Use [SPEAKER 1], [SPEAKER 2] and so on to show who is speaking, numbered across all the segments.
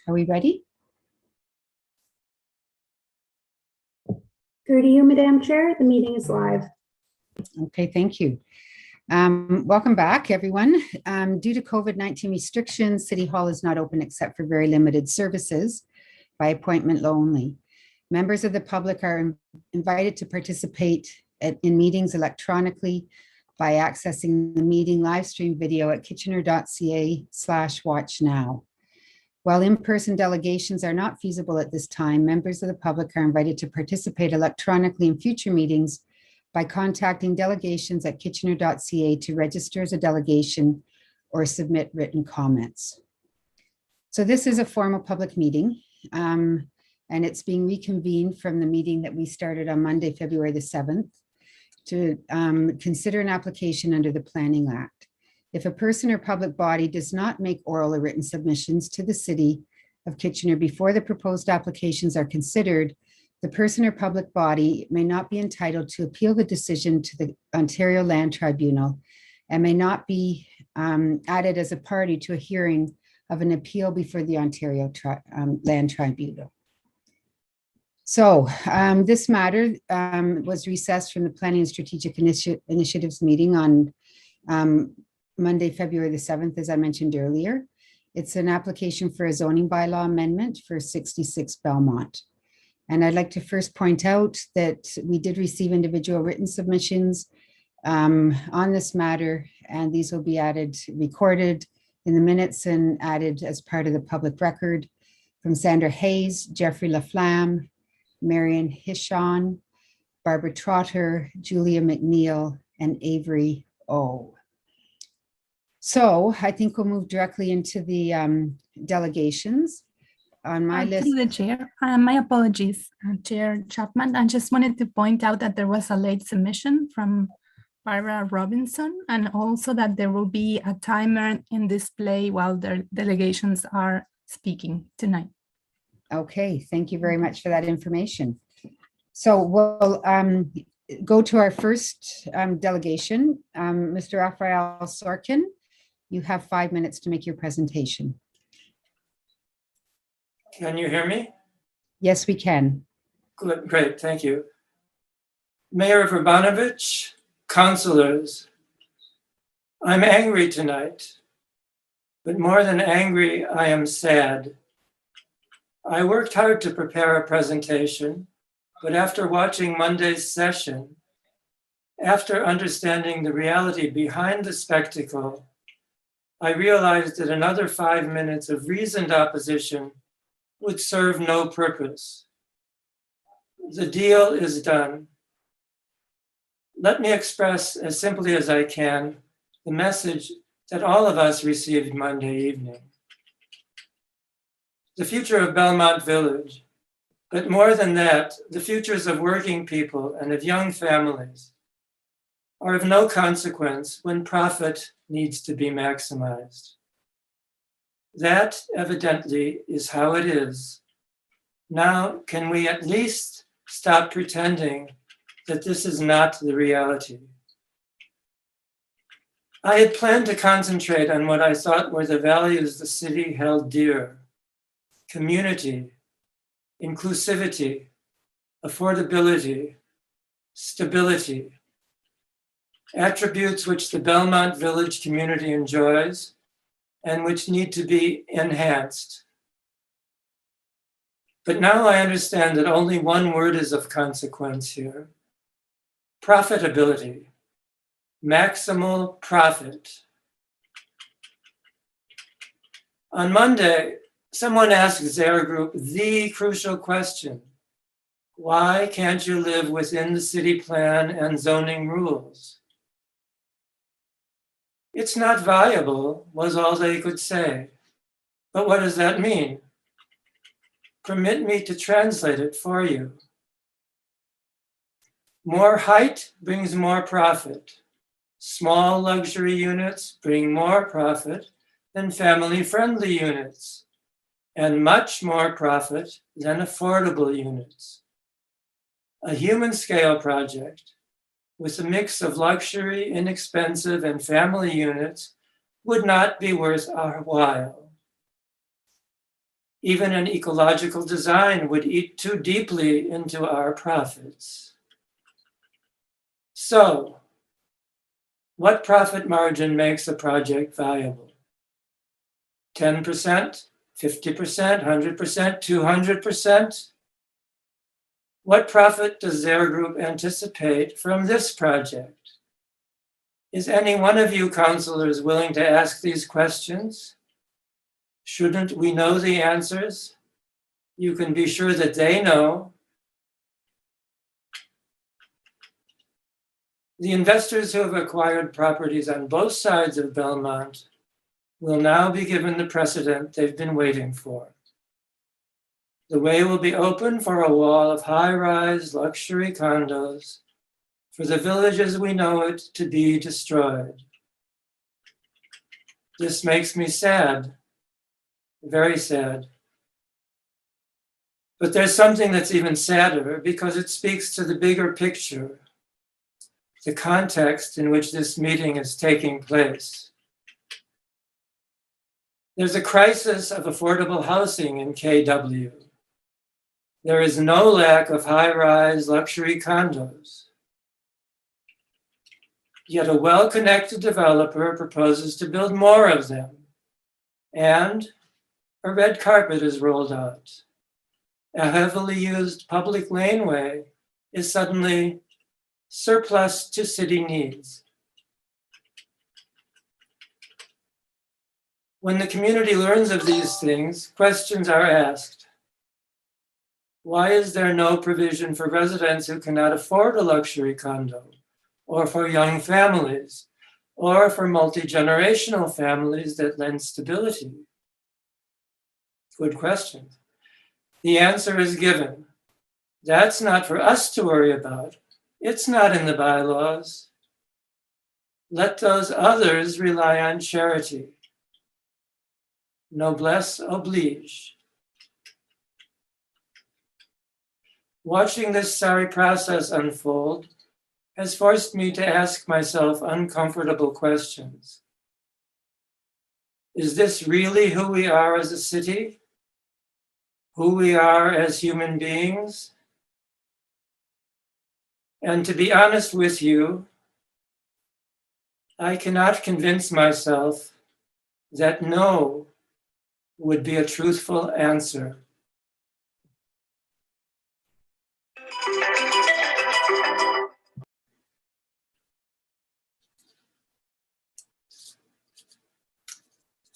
[SPEAKER 1] Are we ready?
[SPEAKER 2] Through to you, Madam Chair. The meeting is live.
[SPEAKER 1] Okay, thank you. Welcome back, everyone. Due to COVID-19 restrictions, City Hall is not open except for very limited services by appointment only. Members of the public are invited to participate in meetings electronically by accessing the meeting live stream video at kitchener.ca/watchnow. While in-person delegations are not feasible at this time, members of the public are invited to participate electronically in future meetings by contacting delegations at kitchener.ca to register as a delegation or submit written comments. So this is a formal public meeting, and it's being reconvened from the meeting that we started on Monday, February the 7th, to consider an application under the Planning Act. If a person or public body does not make oral or written submissions to the City of Kitchener before the proposed applications are considered, the person or public body may not be entitled to appeal the decision to the Ontario Land Tribunal and may not be added as a party to a hearing of an appeal before the Ontario Land Tribunal. So this matter was recessed from the Planning and Strategic Initiatives meeting on Monday, February the 7th, as I mentioned earlier. It's an application for a zoning bylaw amendment for 66 Belmont. And I'd like to first point out that we did receive individual written submissions on this matter, and these will be recorded in the minutes and added as part of the public record from Sandra Hayes, Jeffrey Laflamme, Marion Hishon, Barbara Trotter, Julia McNeil, and Avery O. So I think we'll move directly into the delegations. On my list.
[SPEAKER 3] Through the chair, my apologies, Chair Chapman. I just wanted to point out that there was a late submission from Barbara Robinson, and also that there will be a timer in display while the delegations are speaking tonight.
[SPEAKER 1] Okay, thank you very much for that information. So we'll go to our first delegation. Mr. Raphael Sorkin, you have 5 minutes to make your presentation.
[SPEAKER 4] Can you hear me?
[SPEAKER 1] Yes, we can.
[SPEAKER 4] Good, great, thank you. Mayor Vrbanovich, councilors, I'm angry tonight, but more than angry, I am sad. I worked hard to prepare a presentation, but after watching Monday's session, after understanding the reality behind the spectacle, I realized that another 5 minutes of reasoned opposition would serve no purpose. The deal is done. Let me express as simply as I can the message that all of us received Monday evening. The future of Belmont Village, but more than that, the futures of working people and of young families are of no consequence when profit needs to be maximized. That evidently is how it is. Now, can we at least stop pretending that this is not the reality? I had planned to concentrate on what I thought were the values the city held dear: community, inclusivity, affordability, stability, attributes which the Belmont Village community enjoys and which need to be enhanced. But now I understand that only one word is of consequence here: profitability, maximal profit. On Monday, someone asked Zare Group the crucial question: why can't you live within the city plan and zoning rules? It's not viable, was all they could say. But what does that mean? Permit me to translate it for you. More height brings more profit. Small luxury units bring more profit than family-friendly units, and much more profit than affordable units. A human scale project with a mix of luxury, inexpensive, and family units would not be worth our while. Even an ecological design would eat too deeply into our profits. So, what profit margin makes a project valuable? 10%, 50%, 100%, 200%? What profit does their group anticipate from this project? Is any one of you counselors willing to ask these questions? Shouldn't we know the answers? You can be sure that they know. The investors who have acquired properties on both sides of Belmont will now be given the precedent they've been waiting for. The way will be open for a wall of high-rise luxury condos for the village as we know it to be destroyed. This makes me sad, very sad. But there's something that's even sadder because it speaks to the bigger picture, the context in which this meeting is taking place. There's a crisis of affordable housing in KW. There is no lack of high-rise luxury condos. Yet a well-connected developer proposes to build more of them. And a red carpet is rolled out. A heavily used public laneway is suddenly surplus to city needs. When the community learns of these things, questions are asked. Why is there no provision for residents who cannot afford a luxury condo, or for young families, or for multi-generational families that lend stability? Good question. The answer is given. That's not for us to worry about. It's not in the bylaws. Let those others rely on charity. Noblesse oblige. Watching this sorry process unfold has forced me to ask myself uncomfortable questions. Is this really who we are as a city? Who we are as human beings? And to be honest with you, I cannot convince myself that no would be a truthful answer.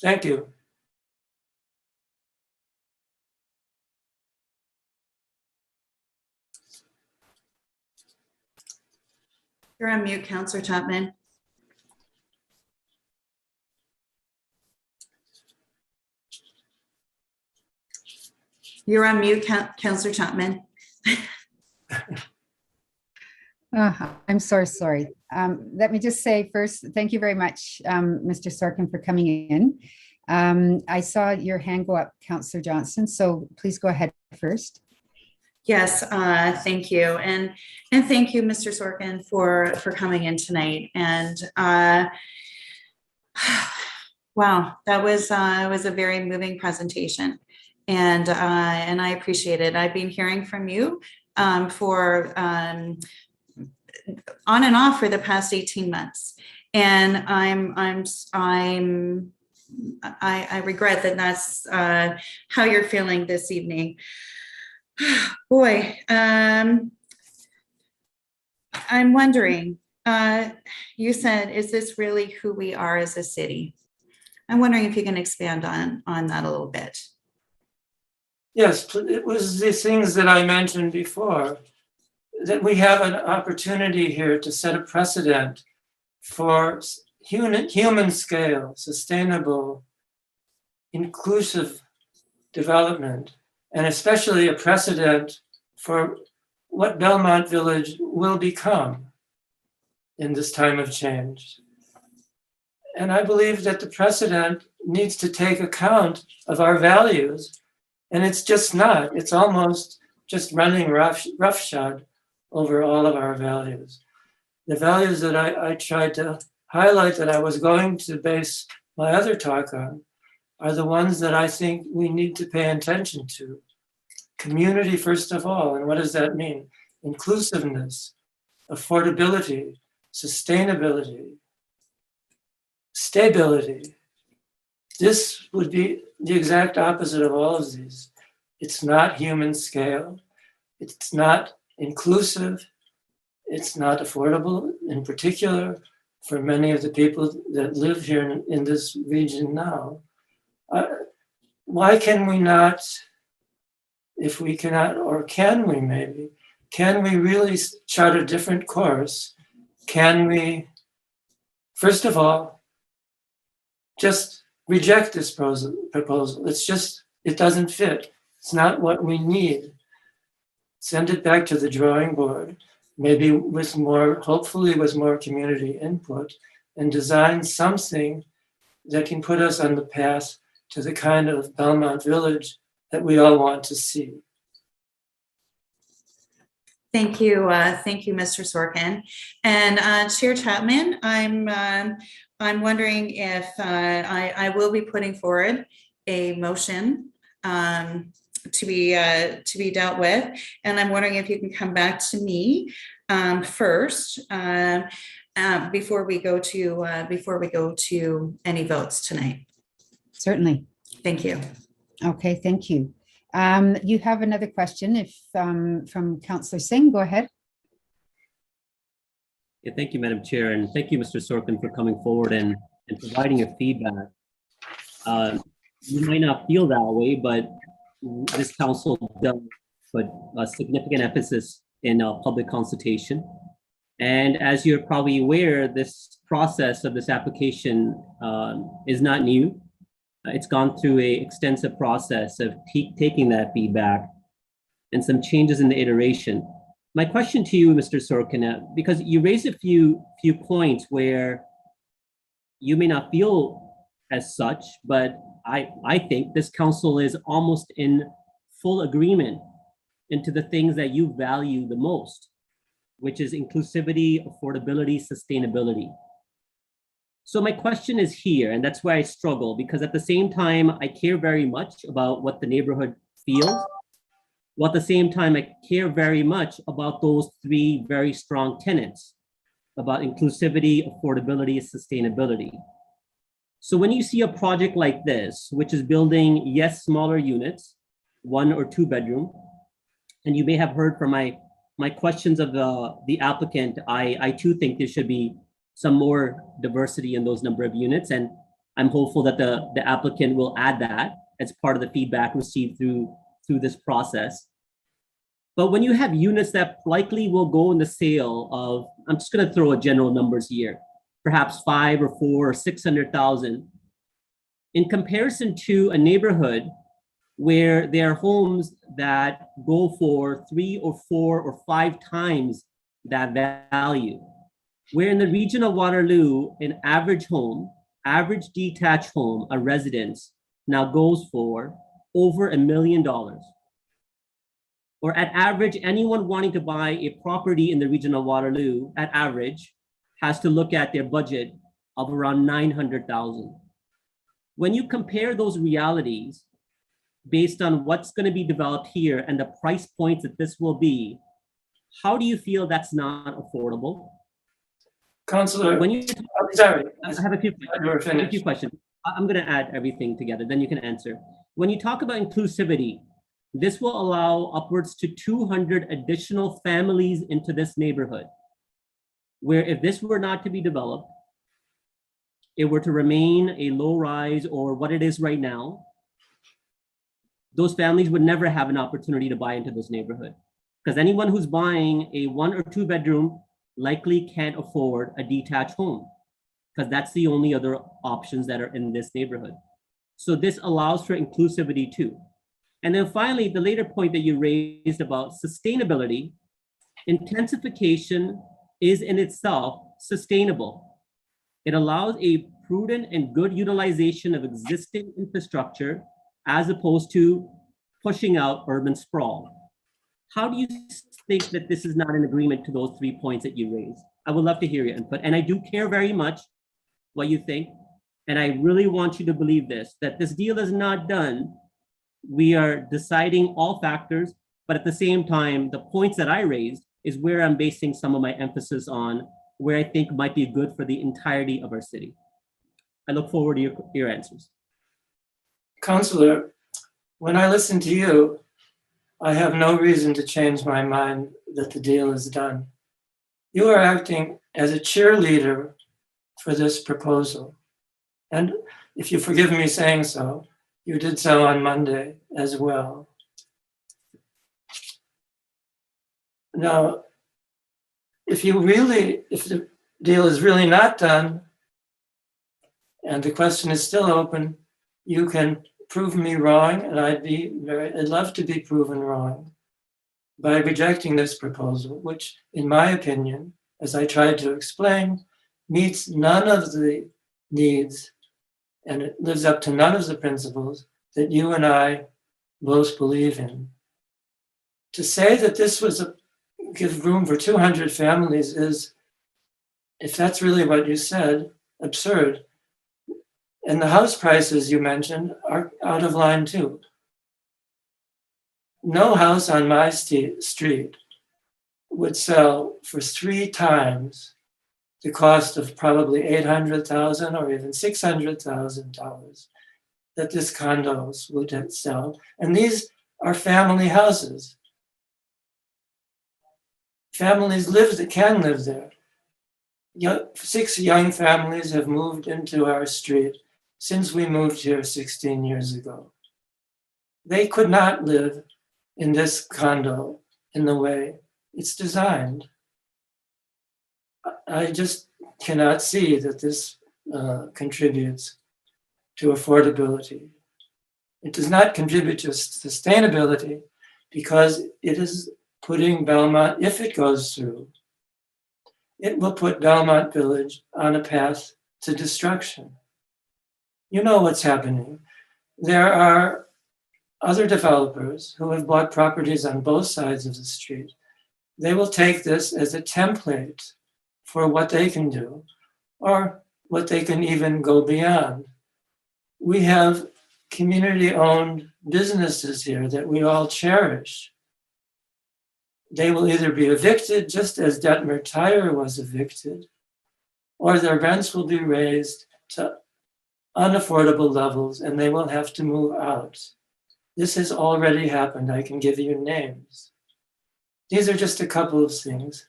[SPEAKER 4] Thank you.
[SPEAKER 5] You're on mute, Councillor Chapman. You're on mute, Councillor Chapman.
[SPEAKER 1] I'm so sorry. Let me just say first, thank you very much, Mr. Sorkin, for coming in. I saw your hand go up, Councillor Johnston, so please go ahead first.
[SPEAKER 5] Yes, thank you. And thank you, Mr. Sorkin, for coming in tonight. And wow, that was a very moving presentation. And I appreciate it. I've been hearing from you for on and off for the past 18 months. And I regret that that's how you're feeling this evening. Boy, I'm wondering, you said, is this really who we are as a city? I'm wondering if you can expand on that a little bit.
[SPEAKER 4] Yes, it was the things that I mentioned before, that we have an opportunity here to set a precedent for human scale, sustainable, inclusive development, and especially a precedent for what Belmont Village will become in this time of change. And I believe that the precedent needs to take account of our values, and it's just not. It's almost just running roughshod over all of our values. The values that I tried to highlight that I was going to base my other talk on are the ones that I think we need to pay attention to. Community, first of all, and what does that mean? Inclusiveness, affordability, sustainability, stability. This would be the exact opposite of all of these. It's not human scale. It's not inclusive. It's not affordable, in particular, for many of the people that live here in this region now. Why can we not, if we cannot, or can we maybe, can we really chart a different course? Can we, first of all, just reject this proposal? It's just, it doesn't fit. It's not what we need. Send it back to the drawing board, maybe with more, hopefully with more community input, and design something that can put us on the path to the kind of Belmont Village that we all want to see.
[SPEAKER 5] Thank you, Mr. Sorkin. And Chair Chapman, I'm wondering if I will be putting forward a motion to be dealt with, and I'm wondering if you can come back to me first before we go to any votes tonight.
[SPEAKER 1] Certainly.
[SPEAKER 5] Thank you.
[SPEAKER 1] Okay, thank you. You have another question if from Councillor Singh, go ahead.
[SPEAKER 6] Yeah, thank you, Madam Chair, and thank you, Mr. Sorkin, for coming forward and providing your feedback. You might not feel that way, but this council does put a significant emphasis in public consultation. And as you're probably aware, this process of this application is not new. It's gone through an extensive process of taking that feedback and some changes in the iteration. My question to you, Mr. Sorkin, because you raised a few points where you may not feel as such, but I think this council is almost in full agreement into the things that you value the most, which is inclusivity, affordability, sustainability. So my question is here, and that's why I struggle, because at the same time, I care very much about what the neighborhood feels, while at the same time, I care very much about those three very strong tenets, about inclusivity, affordability, sustainability. So when you see a project like this, which is building, yes, smaller units, 1 or 2 bedroom, and you may have heard from my questions of the applicant, I too think there should be some more diversity in those number of units. And I'm hopeful that the applicant will add that as part of the feedback received through this process. But when you have units that likely will go in the sale of, I'm just gonna throw a general numbers here, perhaps 5 or 4 or 600,000, in comparison to a neighborhood where there are homes that go for 3 or 4 or 5 times that value. Where in the region of Waterloo, an average home, average detached home, a residence, now goes for over $1 million. Or at average, anyone wanting to buy a property in the region of Waterloo, at average, has to look at their budget of around $900,000. When you compare those realities based on what's going to be developed here and the price points that this will be, how do you feel that's not affordable?
[SPEAKER 4] Councillor,
[SPEAKER 6] When you,
[SPEAKER 4] I'm sorry.
[SPEAKER 6] I have a few questions. I'm going to add everything together, then you can answer. When you talk about inclusivity, this will allow upwards to 200 additional families into this neighborhood, where if this were not to be developed, it were to remain a low rise or what it is right now, those families would never have an opportunity to buy into this neighborhood. Because anyone who's buying a 1 or 2 bedroom likely can't afford a detached home, because that's the only other options that are in this neighborhood. So this allows for inclusivity too. And then finally, the later point that you raised about sustainability, intensification is in itself sustainable. It allows a prudent and good utilization of existing infrastructure as opposed to pushing out urban sprawl. How do you think that this is not in agreement to those 3 points that you raised? I would love to hear your input. And I do care very much what you think, and I really want you to believe this, that this deal is not done. We are deciding all factors, but at the same time, the points that I raised is where I'm basing some of my emphasis on, where I think might be good for the entirety of our city. I look forward to your answers.
[SPEAKER 4] Counselor, when I listen to you, I have no reason to change my mind that the deal is done. You are acting as a cheerleader for this proposal. And if you forgive me saying so, you did so on Monday as well. Now, if the deal is really not done, and the question is still open, you can prove me wrong, and I'd love to be proven wrong by rejecting this proposal, which, in my opinion, as I tried to explain, meets none of the needs, and it lives up to none of the principles that you and I both believe in. To say that this was give room for 200 families is, if that's really what you said, absurd. And the house prices you mentioned are out of line too. No house on my street would sell for 3 times the cost of probably $800,000 or even $600,000 that this condos would sell. And these are family houses. Families can live there. 6 young families have moved into our street since we moved here 16 years ago. They could not live in this condo in the way it's designed. I just cannot see that this contributes to affordability. It does not contribute to sustainability because it is putting Belmont, if it goes through, it will put Belmont Village on a path to destruction. You know what's happening. There are other developers who have bought properties on both sides of the street. They will take this as a template for what they can do, or what they can even go beyond. We have community-owned businesses here that we all cherish. They will either be evicted, just as Detmer Tire was evicted, or their rents will be raised to unaffordable levels and they will have to move out. This has already happened. I can give you names. These are just a couple of things.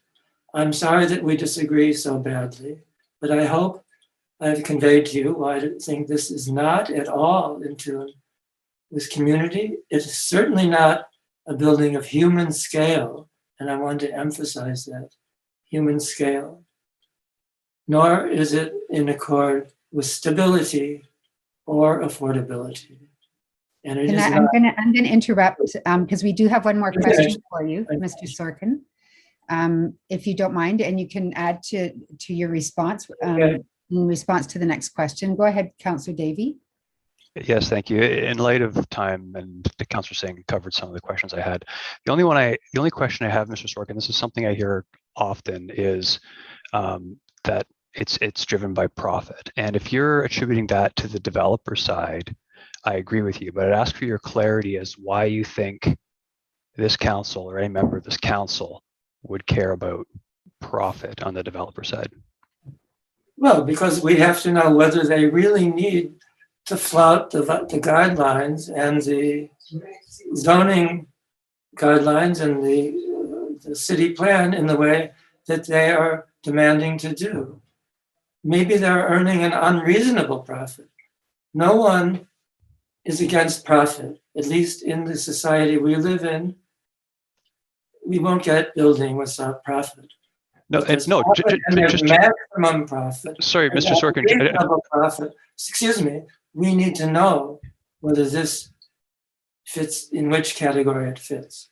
[SPEAKER 4] I'm sorry that we disagree so badly, but I hope I've conveyed to you why I think this is not at all in tune with community. It is certainly not a building of human scale, and I want to emphasize that, human scale. Nor is it in accord with stability or affordability. And it is not.
[SPEAKER 1] I'm going to interrupt because we do have one more question for you, Mr. Sorkin, if you don't mind, and you can add to your response in response to the next question. Go ahead, Councillor Davey.
[SPEAKER 7] Yes, thank you. In light of time and the Councillor Singh covered some of the questions I had, the only question I have, Mr. Sorkin, this is something I hear often, is that it's driven by profit. And if you're attributing that to the developer side, I agree with you, but I'd ask for your clarity as why you think this council or any member of this council would care about profit on the developer side.
[SPEAKER 4] Well, because we have to know whether they really need to flout the guidelines and the zoning guidelines and the city plan in the way that they are demanding to do. Maybe they're earning an unreasonable profit. No one is against profit, at least in the society we live in. We won't get building without profit.
[SPEAKER 7] No,
[SPEAKER 4] There's
[SPEAKER 7] no,
[SPEAKER 4] profit and there's maximum profit.
[SPEAKER 7] sorry,
[SPEAKER 4] And
[SPEAKER 7] Mr.
[SPEAKER 4] that's
[SPEAKER 7] Sorkin.
[SPEAKER 4] reasonable profit. Excuse me, we need to know whether this fits, in which category it fits.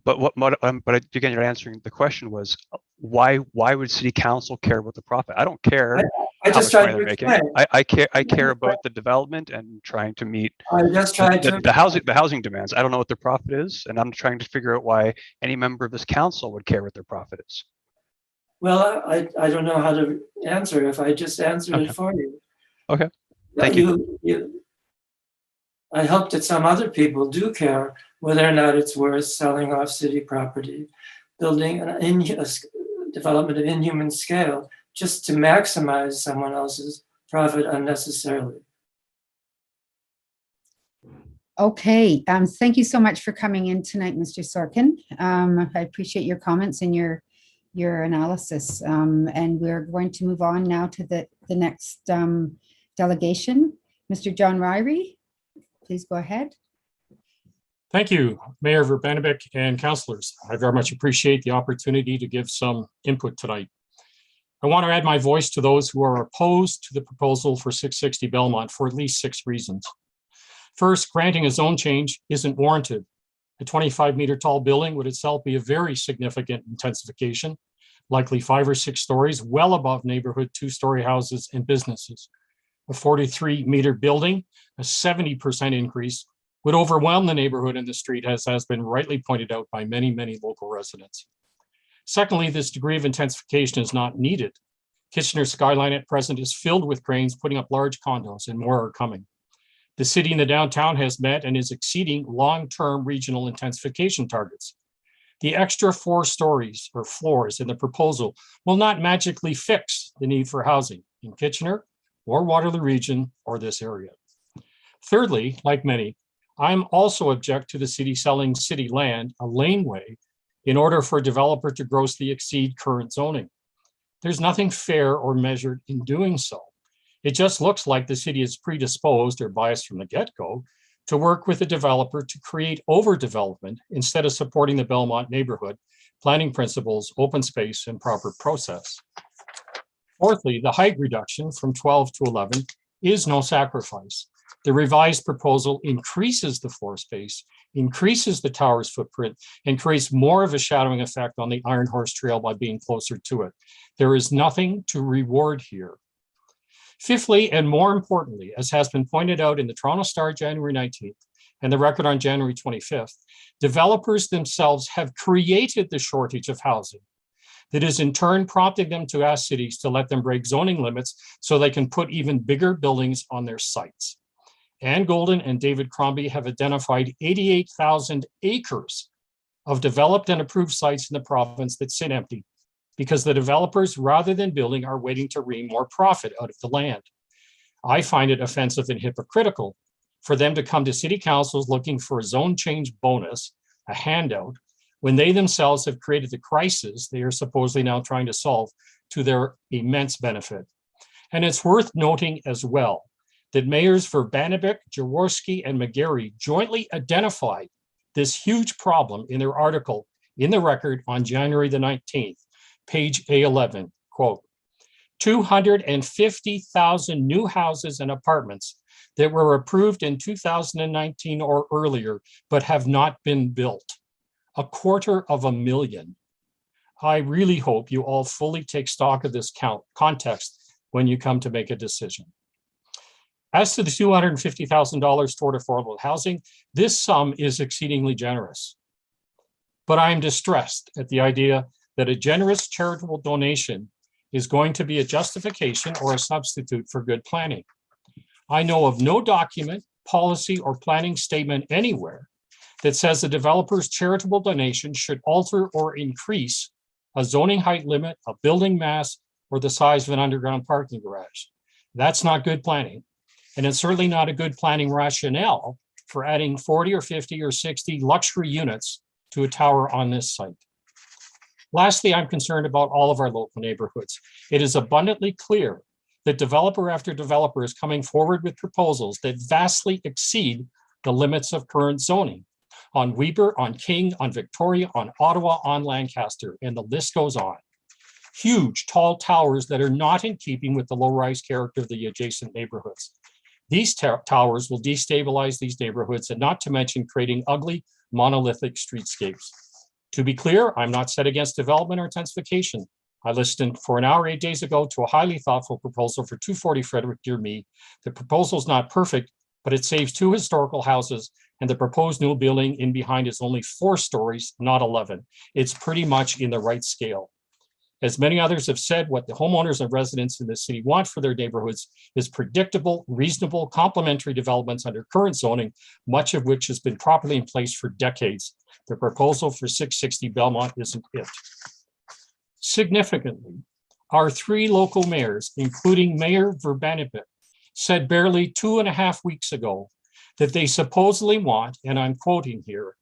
[SPEAKER 7] But but again, you're answering the question was why would city council care about the profit? I don't care.
[SPEAKER 4] I just
[SPEAKER 7] how much
[SPEAKER 4] tried
[SPEAKER 7] money
[SPEAKER 4] to
[SPEAKER 7] they're making.
[SPEAKER 4] explain.
[SPEAKER 7] I care about the development and trying to meet
[SPEAKER 4] I just tried to.
[SPEAKER 7] the housing demands. I don't know what their profit is, and I'm trying to figure out why any member of this council would care what their profit is.
[SPEAKER 4] Well, I don't know how to answer if I just answered it for you.
[SPEAKER 7] Okay. Thank you.
[SPEAKER 4] I hope that some other people do care whether or not it's worth selling off city property, building a development of inhuman scale just to maximize someone else's profit unnecessarily.
[SPEAKER 1] Okay, thank you so much for coming in tonight, Mr. Sorkin. I appreciate your comments and your analysis. And we're going to move on now to the next delegation. Mr. John Ryrie, please go ahead.
[SPEAKER 8] Thank you, Mayor Verbanibik and councillors. I very much appreciate the opportunity to give some input tonight. I want to add my voice to those who are opposed to the proposal for 660 Belmont for at least 6 reasons. First, granting a zone change isn't warranted. A 25-meter tall building would itself be a very significant intensification, likely 5 or 6 stories, well above neighborhood 2-story houses and businesses. A 43-meter building, a 70% increase, would overwhelm the neighborhood and the street, as has been rightly pointed out by many, many local residents. Secondly, this degree of intensification is not needed. Kitchener's skyline at present is filled with cranes putting up large condos, and more are coming. The city in the downtown has met and is exceeding long-term regional intensification targets. The extra 4 stories or floors in the proposal will not magically fix the need for housing in Kitchener or Waterloo Region or this area. Thirdly, like many, I'm also object to the city selling city land, a laneway, in order for a developer to grossly exceed current zoning. There's nothing fair or measured in doing so. It just looks like the city is predisposed or biased from the get-go to work with the developer to create overdevelopment instead of supporting the Belmont neighborhood, planning principles, open space, and proper process. Fourthly, the height reduction from 12 to 11 is no sacrifice. The revised proposal increases the floor space, increases the tower's footprint, and creates more of a shadowing effect on the Iron Horse Trail by being closer to it. There is nothing to reward here. Fifthly, and more importantly, as has been pointed out in the Toronto Star January 19th and the Record on January 25th, developers themselves have created the shortage of housing that is in turn prompting them to ask cities to let them break zoning limits so they can put even bigger buildings on their sites. Ann Golden and David Crombie have identified 88,000 acres of developed and approved sites in the province that sit empty because the developers, rather than building, are waiting to wring more profit out of the land. I find it offensive and hypocritical for them to come to city councils looking for a zone change bonus, a handout, when they themselves have created the crisis they are supposedly now trying to solve to their immense benefit. And it's worth noting as well that mayors Verbanibik, Jaworski, and McGarry jointly identified this huge problem in their article in the Record on January the 19th, page A11, quote, 250,000 new houses and apartments that were approved in 2019 or earlier, but have not been built. 250,000. I really hope you all fully take stock of this context when you come to make a decision. As to the $250,000 toward affordable housing, this sum is exceedingly generous. But I am distressed at the idea that a generous charitable donation is going to be a justification or a substitute for good planning. I know of no document, policy, or planning statement anywhere that says a developer's charitable donation should alter or increase a zoning height limit, a building mass, or the size of an underground parking garage. That's not good planning. And it's certainly not a good planning rationale for adding 40 or 50 or 60 luxury units to a tower on this site. Lastly, I'm concerned about all of our local neighborhoods. It is abundantly clear that developer after developer is coming forward with proposals that vastly exceed the limits of current zoning on Weber, on King, on Victoria, on Ottawa, on Lancaster, and the list goes on. Huge, tall towers that are not in keeping with the low-rise character of the adjacent neighborhoods. These towers will destabilize these neighborhoods, and not to mention creating ugly, monolithic streetscapes. To be clear, I'm not set against development or intensification. I listened for an hour 8 days ago to a highly thoughtful proposal for 240 Frederick Dear Me. The proposal is not perfect, but it saves 2 historical houses, and the proposed new building in behind is only 4 stories, not 11. It's pretty much in the right scale. As many others have said, what the homeowners and residents in the city want for their neighborhoods is predictable, reasonable, complementary developments under current zoning, much of which has been properly in place for decades. The proposal for 660 Belmont isn't it. Significantly, our 3 local mayors, including Mayor Verbanibik, said barely 2.5 weeks ago that they supposedly want, and I'm quoting here,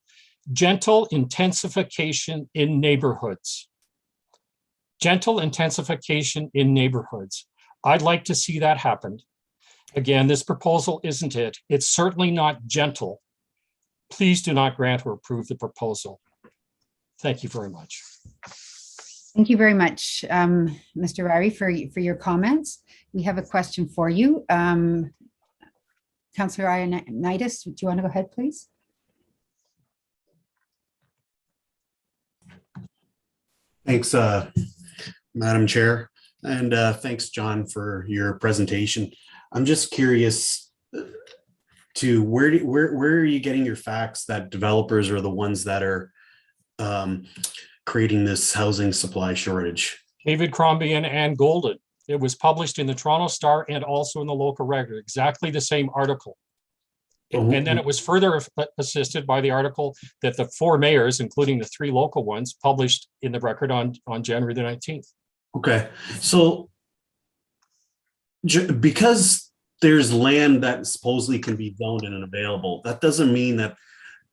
[SPEAKER 8] gentle intensification in neighborhoods. Gentle intensification in neighborhoods. I'd like to see that happen. Again, this proposal isn't it. It's certainly not gentle. Please do not grant or approve the proposal. Thank you very much.
[SPEAKER 1] Thank you very much, Mr. Ryrie, for your comments. We have a question for you. Councillor Ioannidis, do you want to go ahead, please?
[SPEAKER 9] Thanks, Madam Chair, and thanks, John, for your presentation. I'm just curious to where are you getting your facts that developers are the ones that are creating this housing supply shortage?
[SPEAKER 8] David Crombie and Ann Golden. It was published in the Toronto Star and also in the local record, exactly the same article. And then it was further assisted by the article that the 4 mayors, including the 3 local ones, published in the record on January the 19th.
[SPEAKER 9] Okay, so because there's land that supposedly can be zoned and available, that doesn't mean that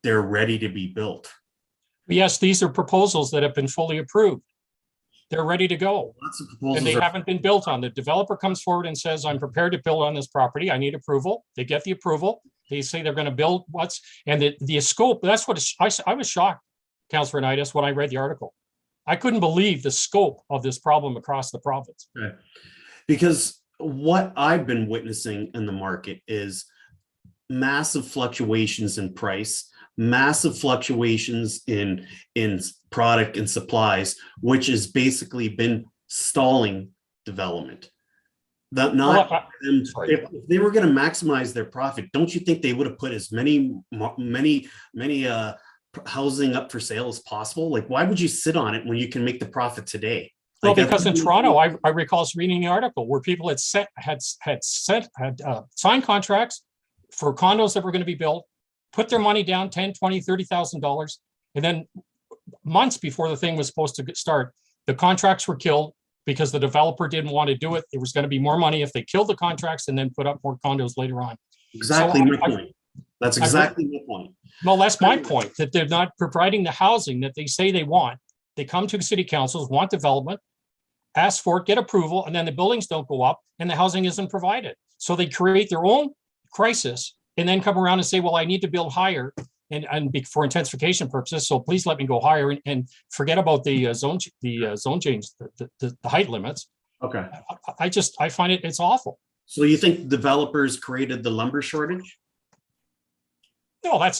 [SPEAKER 9] they're ready to be built.
[SPEAKER 8] Yes, these are proposals that have been fully approved. They're ready to go.
[SPEAKER 9] Lots of proposals
[SPEAKER 8] And they haven't been built on. The developer comes forward and says, I'm prepared to build on this property. I need approval. They get the approval. They say they're going to build and the scope, that's what I was shocked, Councillor Ioannidis, when I read the article. I couldn't believe the scope of this problem across the province.
[SPEAKER 9] Okay. Because what I've been witnessing in the market is massive fluctuations in price, massive fluctuations in product and supplies, which has basically been stalling development. If they were going to maximize their profit, don't you think they would have put as many housing up for sale as possible? Like, why would you sit on it when you can make the profit today?
[SPEAKER 8] Well,
[SPEAKER 9] Like,
[SPEAKER 8] because in Toronto, I recall reading the article where people had signed contracts for condos that were going to be built, put their money down, $10,000, $20,000, $30,000, and then months before the thing was supposed to start, the contracts were killed because the developer didn't want to do it. There was going to be more money if they killed the contracts and then put up more condos later on.
[SPEAKER 9] Exactly my point. That's exactly my point.
[SPEAKER 8] Well, that's my point, that they're not providing the housing that they say they want. They come to city councils, want development, ask for it, get approval, and then the buildings don't go up and the housing isn't provided. So they create their own crisis and then come around and say, well, I need to build higher and for intensification purposes. So please let me go higher and forget about the zone change, the height limits.
[SPEAKER 9] Okay.
[SPEAKER 8] I find it's awful.
[SPEAKER 9] So you think developers created the lumber shortage?
[SPEAKER 8] No, that's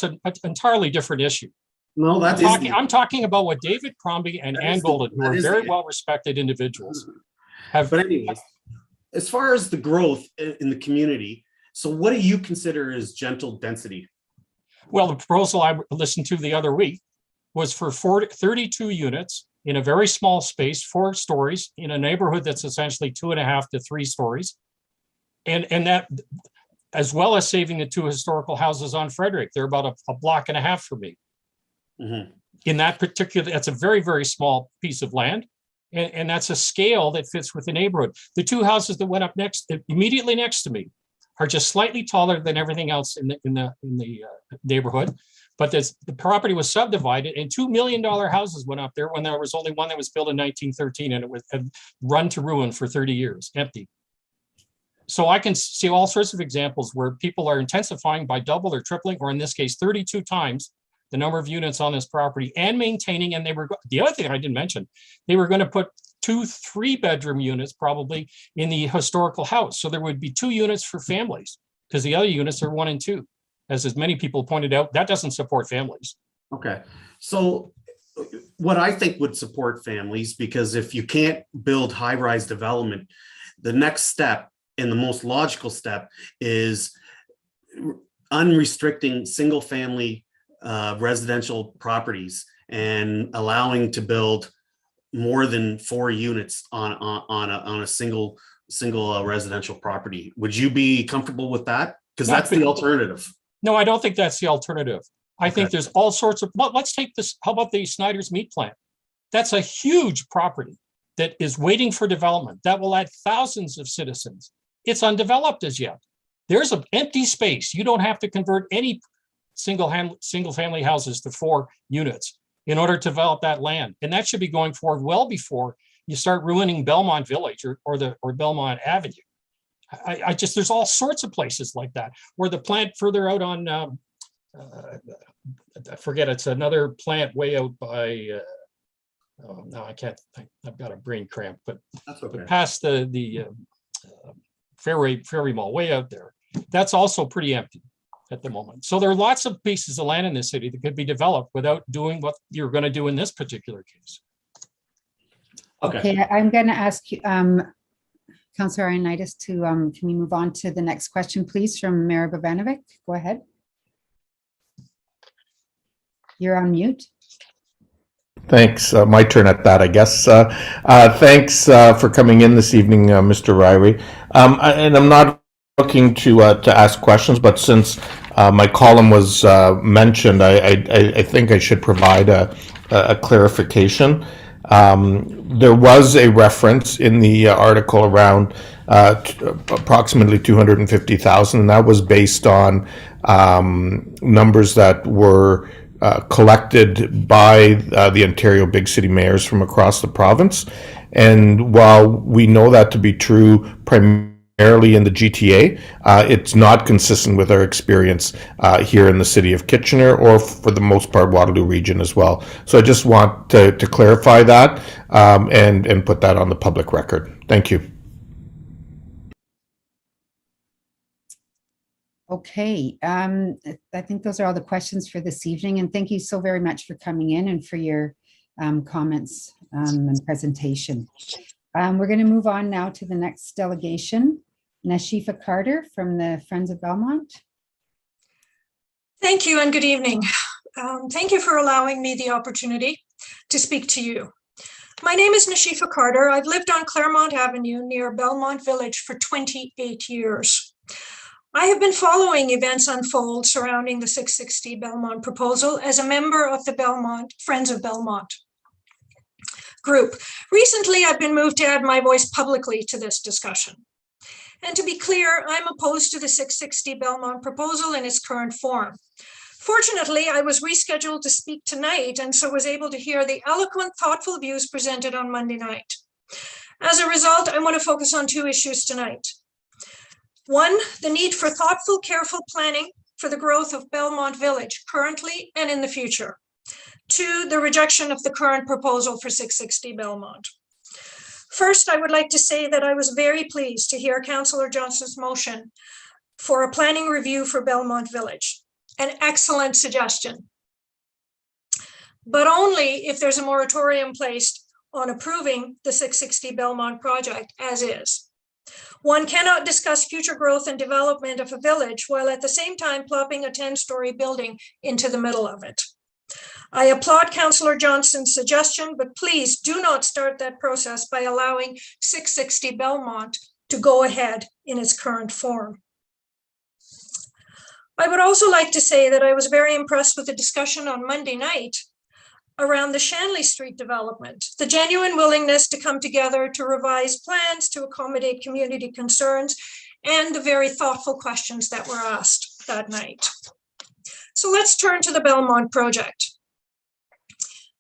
[SPEAKER 8] an entirely different issue.
[SPEAKER 9] No,
[SPEAKER 8] I'm talking about what David Crombie and Ann Golden, who are very well-respected individuals, have.
[SPEAKER 9] But anyways, as far as the growth in the community, so what do you consider as gentle density?
[SPEAKER 8] Well, the proposal I listened to the other week was for 32 units in a very small space, 4 stories, in a neighborhood that's essentially 2.5 to 3 stories. And that, as well as saving the 2 historical houses on Frederick, they're about a block and a half from me.
[SPEAKER 9] Mm-hmm.
[SPEAKER 8] In that particular, that's a very, very small piece of land. And that's a scale that fits with the neighborhood. The 2 houses that went up immediately next to me are just slightly taller than everything else in the neighborhood. But the property was subdivided and $2 million houses went up there when there was only one that was built in 1913 and it was run to ruin for 30 years, empty. So I can see all sorts of examples where people are intensifying by double or tripling, or in this case, 32 times the number of units on this property and maintaining. And the other thing I didn't mention, they were going to put 2 3-bedroom units probably in the historical house. So there would be 2 units for families because the other units are 1 and 2. As many people pointed out, that doesn't support families.
[SPEAKER 9] Okay. So what I think would support families, because if you can't build high-rise development, the next step and the most logical step is unrestricting single-family residential properties and allowing to build more than 4 units on a single residential property. Would you be comfortable with that? Because that's the alternative.
[SPEAKER 8] No, I don't think that's the alternative. I think
[SPEAKER 9] Okay.
[SPEAKER 8] there's all sorts of, let's take this, how about the Snyder's Meat Plant? That's a huge property that is waiting for development. That will add thousands of citizens. It's undeveloped as yet. There's an empty space. You don't have to convert any single family houses to 4 units in order to develop that land. And that should be going forward well before you start ruining Belmont Village or Belmont Avenue. I just, there's all sorts of places like that, or the plant further out on, I forget, it's another plant way out by, oh, no, I can't think, I've got a brain cramp, but
[SPEAKER 9] That's okay.
[SPEAKER 8] past the Ferry Mall, way out there. That's also pretty empty at the moment. So there are lots of pieces of land in this city that could be developed without doing what you're going to do in this particular case.
[SPEAKER 1] Okay, I'm going to ask you, Councillor Ioannidis to, can we move on to the next question, please, from Mayor Bogdanovic? Go ahead. You're on mute.
[SPEAKER 10] Thanks. My turn at that, I guess. Thanks for coming in this evening, Mr. Ryrie. And I'm not looking to ask questions, but since my column was mentioned, I think I should provide a clarification. There was a reference in the article around approximately 250,000, and that was based on numbers that were collected by the Ontario Big City Mayors from across the province. And while we know that to be true primarily in the GTA, it's not consistent with our experience here in the city of Kitchener, or for the most part Waterloo region as well. So I just want to clarify that and put that on the public record. Thank you.
[SPEAKER 1] Okay, I think those are all the questions for this evening, and thank you so very much for coming in and for your comments and presentation. We're going to move on now to the next delegation, Nashifa Carter from the Friends of Belmont.
[SPEAKER 11] Thank you and good evening. Thank you for allowing me the opportunity to speak to you. My name is Nashifa Carter. I've lived on Claremont Avenue near Belmont Village for 28 years. I have been following events unfold surrounding the 660 Belmont proposal as a member of the Belmont Friends of Belmont group. Recently, I've been moved to add my voice publicly to this discussion. And to be clear, I'm opposed to the 660 Belmont proposal in its current form. Fortunately, I was rescheduled to speak tonight and so was able to hear the eloquent, thoughtful views presented on Monday night. As a result, I want to focus on 2 issues tonight. 1, the need for thoughtful, careful planning for the growth of Belmont Village currently and in the future. 2, the rejection of the current proposal for 660 Belmont. First, I would like to say that I was very pleased to hear Councillor Johnston's motion for a planning review for Belmont Village. An excellent suggestion, but only if there's a moratorium placed on approving the 660 Belmont project as is. One cannot discuss future growth and development of a village while at the same time plopping a 10-story building into the middle of it. I applaud Councillor Johnston's suggestion, but please do not start that process by allowing 660 Belmont to go ahead in its current form. I would also like to say that I was very impressed with the discussion on Monday night around the Shanley Street development, the genuine willingness to come together to revise plans to accommodate community concerns, and the very thoughtful questions that were asked that night. So let's turn to the Belmont project.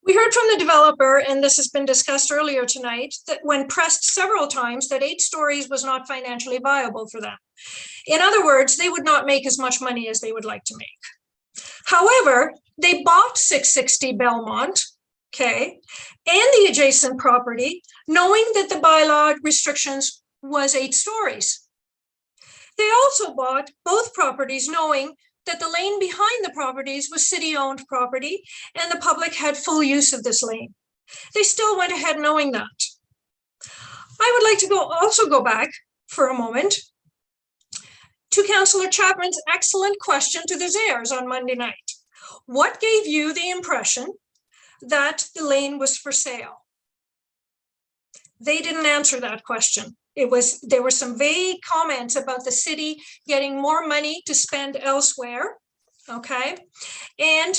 [SPEAKER 11] We heard from the developer, and this has been discussed earlier tonight, that when pressed several times that 8 stories was not financially viable for them. In other words, they would not make as much money as they would like to make. However, they bought 660 Belmont, okay, and the adjacent property, knowing that the bylaw restrictions was 8 stories. They also bought both properties knowing that the lane behind the properties was city-owned property and the public had full use of this lane. They still went ahead knowing that. I would like to also go back for a moment to Councillor Chapman's excellent question to the Zayers on Monday night. What gave you the impression that the lane was for sale? They didn't answer that question. There were some vague comments about the city getting more money to spend elsewhere, okay? And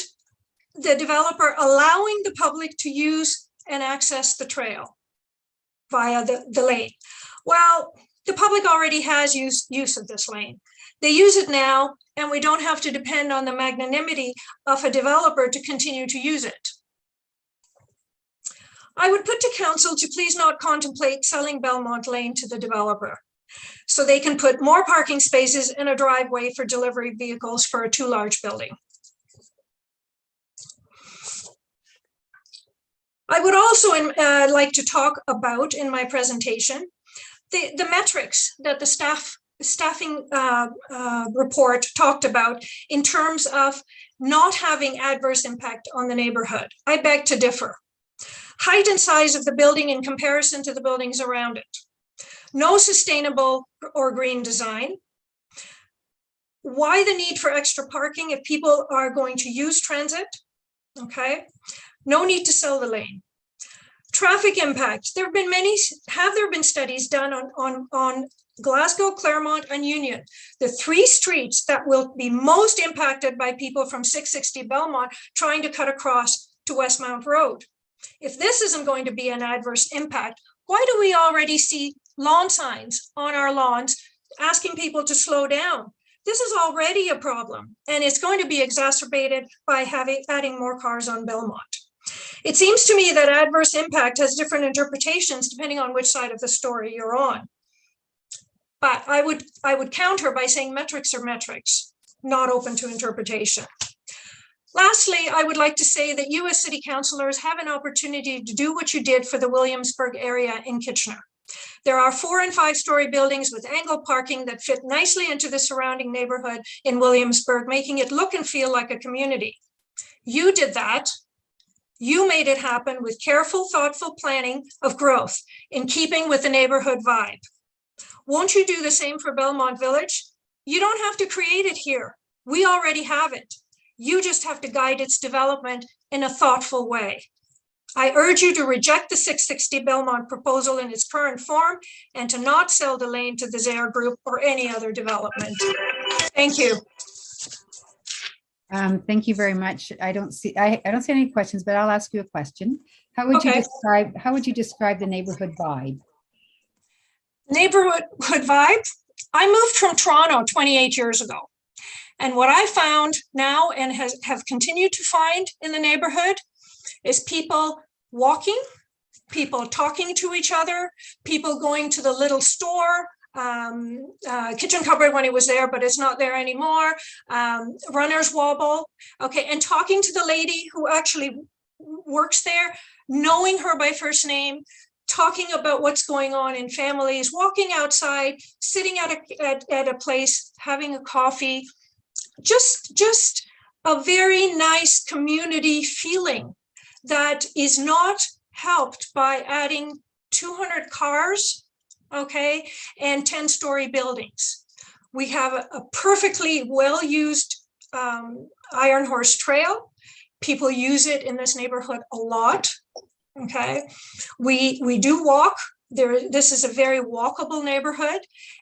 [SPEAKER 11] the developer allowing the public to use and access the trail via the lane. Well, the public already has use of this lane. They use it now, and we don't have to depend on the magnanimity of a developer to continue to use it. I would put to council to please not contemplate selling Belmont Lane to the developer so they can put more parking spaces in a driveway for delivery vehicles for a too large building. I would also like to talk about in my presentation the metrics that the staffing report talked about in terms of not having adverse impact on the neighborhood. I beg to differ. Height and size of the building in comparison to the buildings around it. No sustainable or green design. Why the need for extra parking if people are going to use transit? Okay. No need to sell the lane. Traffic impact. There have been studies done on Glasgow, Claremont, and Union, the 3 streets that will be most impacted by people from 660 Belmont trying to cut across to Westmount Road. If this isn't going to be an adverse impact, why do we already see lawn signs on our lawns asking people to slow down? This is already a problem, and it's going to be exacerbated by adding more cars on Belmont. It seems to me that adverse impact has different interpretations depending on which side of the story you're on. But I would counter by saying metrics are metrics, not open to interpretation. Lastly, I would like to say that you as city councillors have an opportunity to do what you did for the Williamsburg area in Kitchener. There are 4- and 5-story buildings with angled parking that fit nicely into the surrounding neighborhood in Williamsburg, making it look and feel like a community. You did that. You made it happen with careful, thoughtful planning of growth in keeping with the neighborhood vibe. Won't you do the same for Belmont Village? You don't have to create it here. We already have it. You just have to guide its development in a thoughtful way. I urge you to reject the 660 Belmont proposal in its current form and to not sell the lane to the Zaire Group or any other development. Thank you.
[SPEAKER 1] Thank you very much. I don't see any questions, but I'll ask you a question. How would you describe the neighborhood vibe?
[SPEAKER 11] Neighborhood vibe? I moved from Toronto 28 years ago. And what I found now and have continued to find in the neighborhood is people walking, people talking to each other, people going to the little store, kitchen cupboard when it was there, but it's not there anymore, runner's wobble, okay, and talking to the lady who actually works there, knowing her by first name, talking about what's going on in families, walking outside, sitting at a place, having a coffee, just a very nice community feeling that is not helped by adding 200 cars, okay, and 10-story buildings. We have a perfectly well-used Iron Horse Trail. People use it in this neighborhood a lot, okay. We do walk. This is a very walkable neighborhood,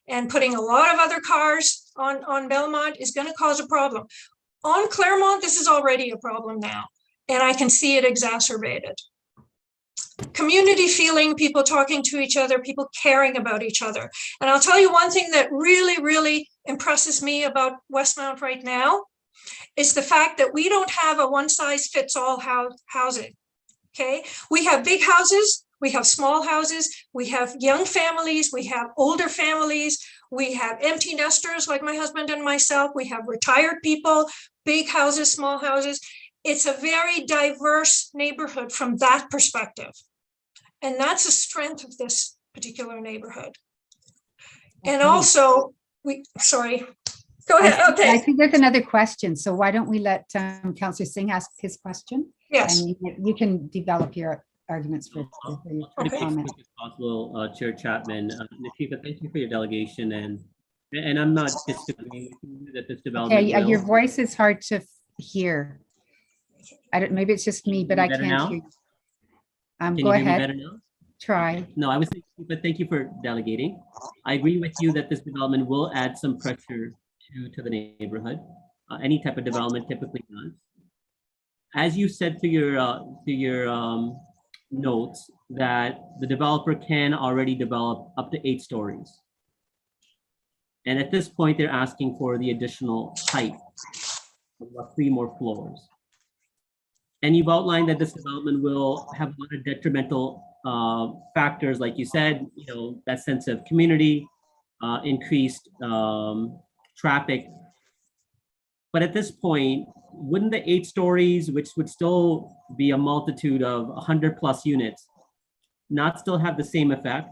[SPEAKER 11] and putting a lot of other cars on Belmont is going to cause a problem. On Claremont, this is already a problem now, and I can see it exacerbated. Community feeling, people talking to each other, people caring about each other. And I'll tell you one thing that really, really impresses me about Westmount right now is the fact that we don't have a one-size-fits-all housing, okay? We have big houses, we have small houses, we have young families, we have older families, we have empty nesters like my husband and myself, we have retired people, big houses, small houses. It's a very diverse neighborhood from that perspective. And that's a strength of this particular neighborhood. And also, sorry, go ahead. Okay.
[SPEAKER 1] I think there's another question. So why don't we let Councillor Singh ask his question?
[SPEAKER 11] Yes.
[SPEAKER 1] And you can develop your arguments for your comments.
[SPEAKER 6] Possible, Chair Chapman. Nashifa, thank you for your delegation, and I'm not disagreeing with you that this development.
[SPEAKER 1] Okay, your voice is hard to hear. Maybe it's just me, but I can't hear you.
[SPEAKER 6] Can
[SPEAKER 1] go
[SPEAKER 6] you hear
[SPEAKER 1] ahead.
[SPEAKER 6] me better now?
[SPEAKER 1] Try.
[SPEAKER 6] No, I was thinking, but thank you for delegating. I agree with you that this development will add some pressure to the neighborhood. Any type of development typically does. As you said to your notes, that the developer can already develop up to 8 stories. And at this point, they're asking for the additional height of about 3 more floors. And you've outlined that this development will have a lot of detrimental factors, like you said, that sense of community, increased traffic. But at this point, wouldn't the 8 stories, which would still be a multitude of 100+ units, not still have the same effect?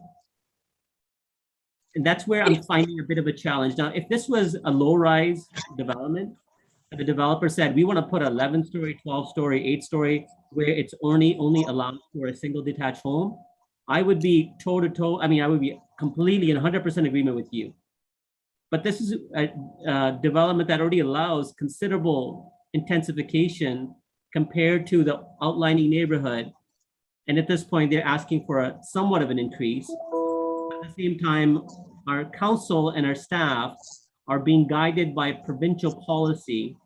[SPEAKER 6] And that's where I'm finding a bit of a challenge. Now, if this was a low-rise development, and the developer said, we want to put 11-story, 12-story, 8-story, where it's only allowed for a single detached home, I would be toe-to-toe. I mean, I would be completely in 100% agreement with you. But this is a development that already allows considerable intensification compared to the outlining neighborhood. And at this point, they're asking for somewhat of an increase. At the same time, our council and our staff are being guided by provincial policy,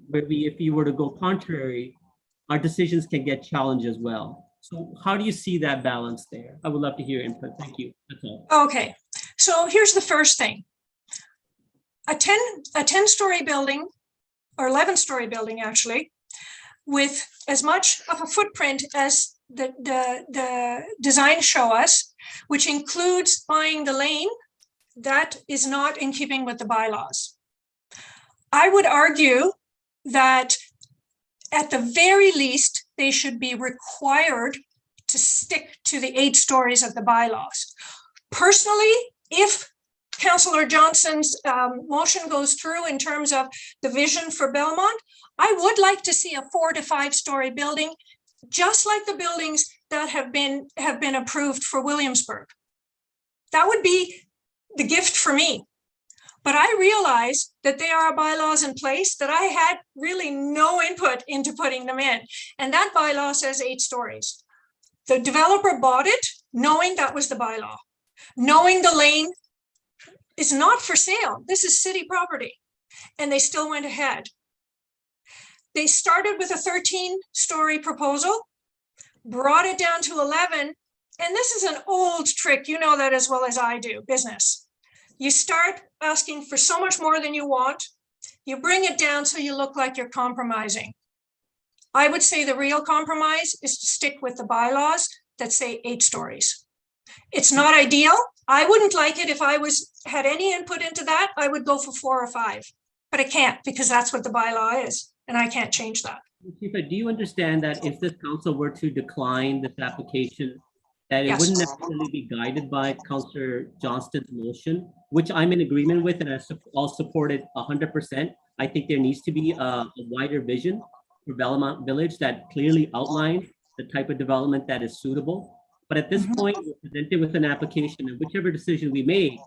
[SPEAKER 6] where if you were to go contrary, our decisions can get challenged as well. So how do you see that balance there? I would love to hear input. Thank you. That's all.
[SPEAKER 11] Okay, so here's the first thing. A 10-story building, or 11-story building actually, with as much of a footprint as the designs show us, which includes buying the lane, that is not in keeping with the bylaws. I would argue that at the very least, they should be required to stick to the 8 stories of the bylaws. Personally, if Councillor Johnson's motion goes through in terms of the vision for Belmont, I would like to see a 4 to 5 story building, just like the buildings that have been approved for Williamsburg. That would be the gift for me. But I realize that there are bylaws in place that I had really no input into putting them in. And that bylaw says 8 stories. The developer bought it knowing that was the bylaw, knowing the lane is not for sale. This is city property. And they still went ahead. They started with a 13-story proposal, brought it down to 11. And this is an old trick. You know that as well as I do, business. You start asking for so much more than you want. You bring it down so you look like you're compromising. I would say the real compromise is to stick with the bylaws that say 8 stories. It's not ideal. I wouldn't like it if I had any input into that. I would go for 4 or 5, but I can't because that's what the bylaw is, and I can't change that.
[SPEAKER 6] Chifa, do you understand that if this council were to decline this application, that it
[SPEAKER 11] Yes.
[SPEAKER 6] wouldn't necessarily be guided by Councillor Johnston's motion, which I'm in agreement with, and I'll support it 100%. I think there needs to be a wider vision for Belmont Village that clearly outlines the type of development that is suitable. But at this point, we're presented with an application, and whichever decision we make,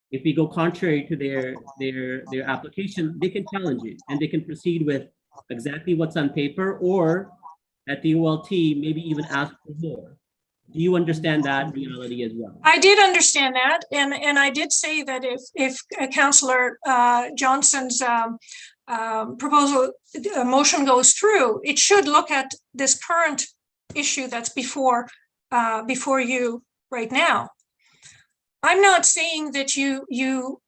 [SPEAKER 6] if we go contrary to their application, they can challenge it and they can proceed with exactly what's on paper, or at the OLT, maybe even ask for more. Do you understand that reality as well?
[SPEAKER 11] I did understand that, and I did say that if Councillor Johnson's proposal motion goes through, it should look at this current issue that's before you right now. I'm not saying that you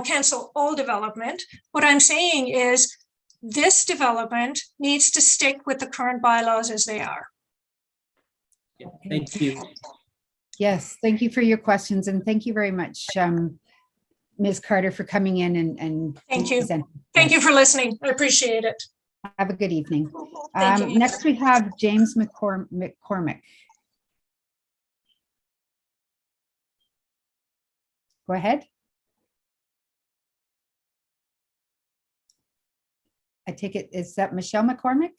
[SPEAKER 11] cancel all development. What I'm saying is this development needs to stick with the current bylaws as they are.
[SPEAKER 6] Yeah, thank you.
[SPEAKER 1] Yes, thank you for your questions, and thank you very much, Ms. Carter, for coming in and
[SPEAKER 11] Thank you.
[SPEAKER 1] presenting.
[SPEAKER 11] Thank you for listening. I appreciate it.
[SPEAKER 1] Have a good evening.
[SPEAKER 11] Thank you.
[SPEAKER 1] Next, we have James McCormick. Go ahead. I take it, is that Michelle McCormick?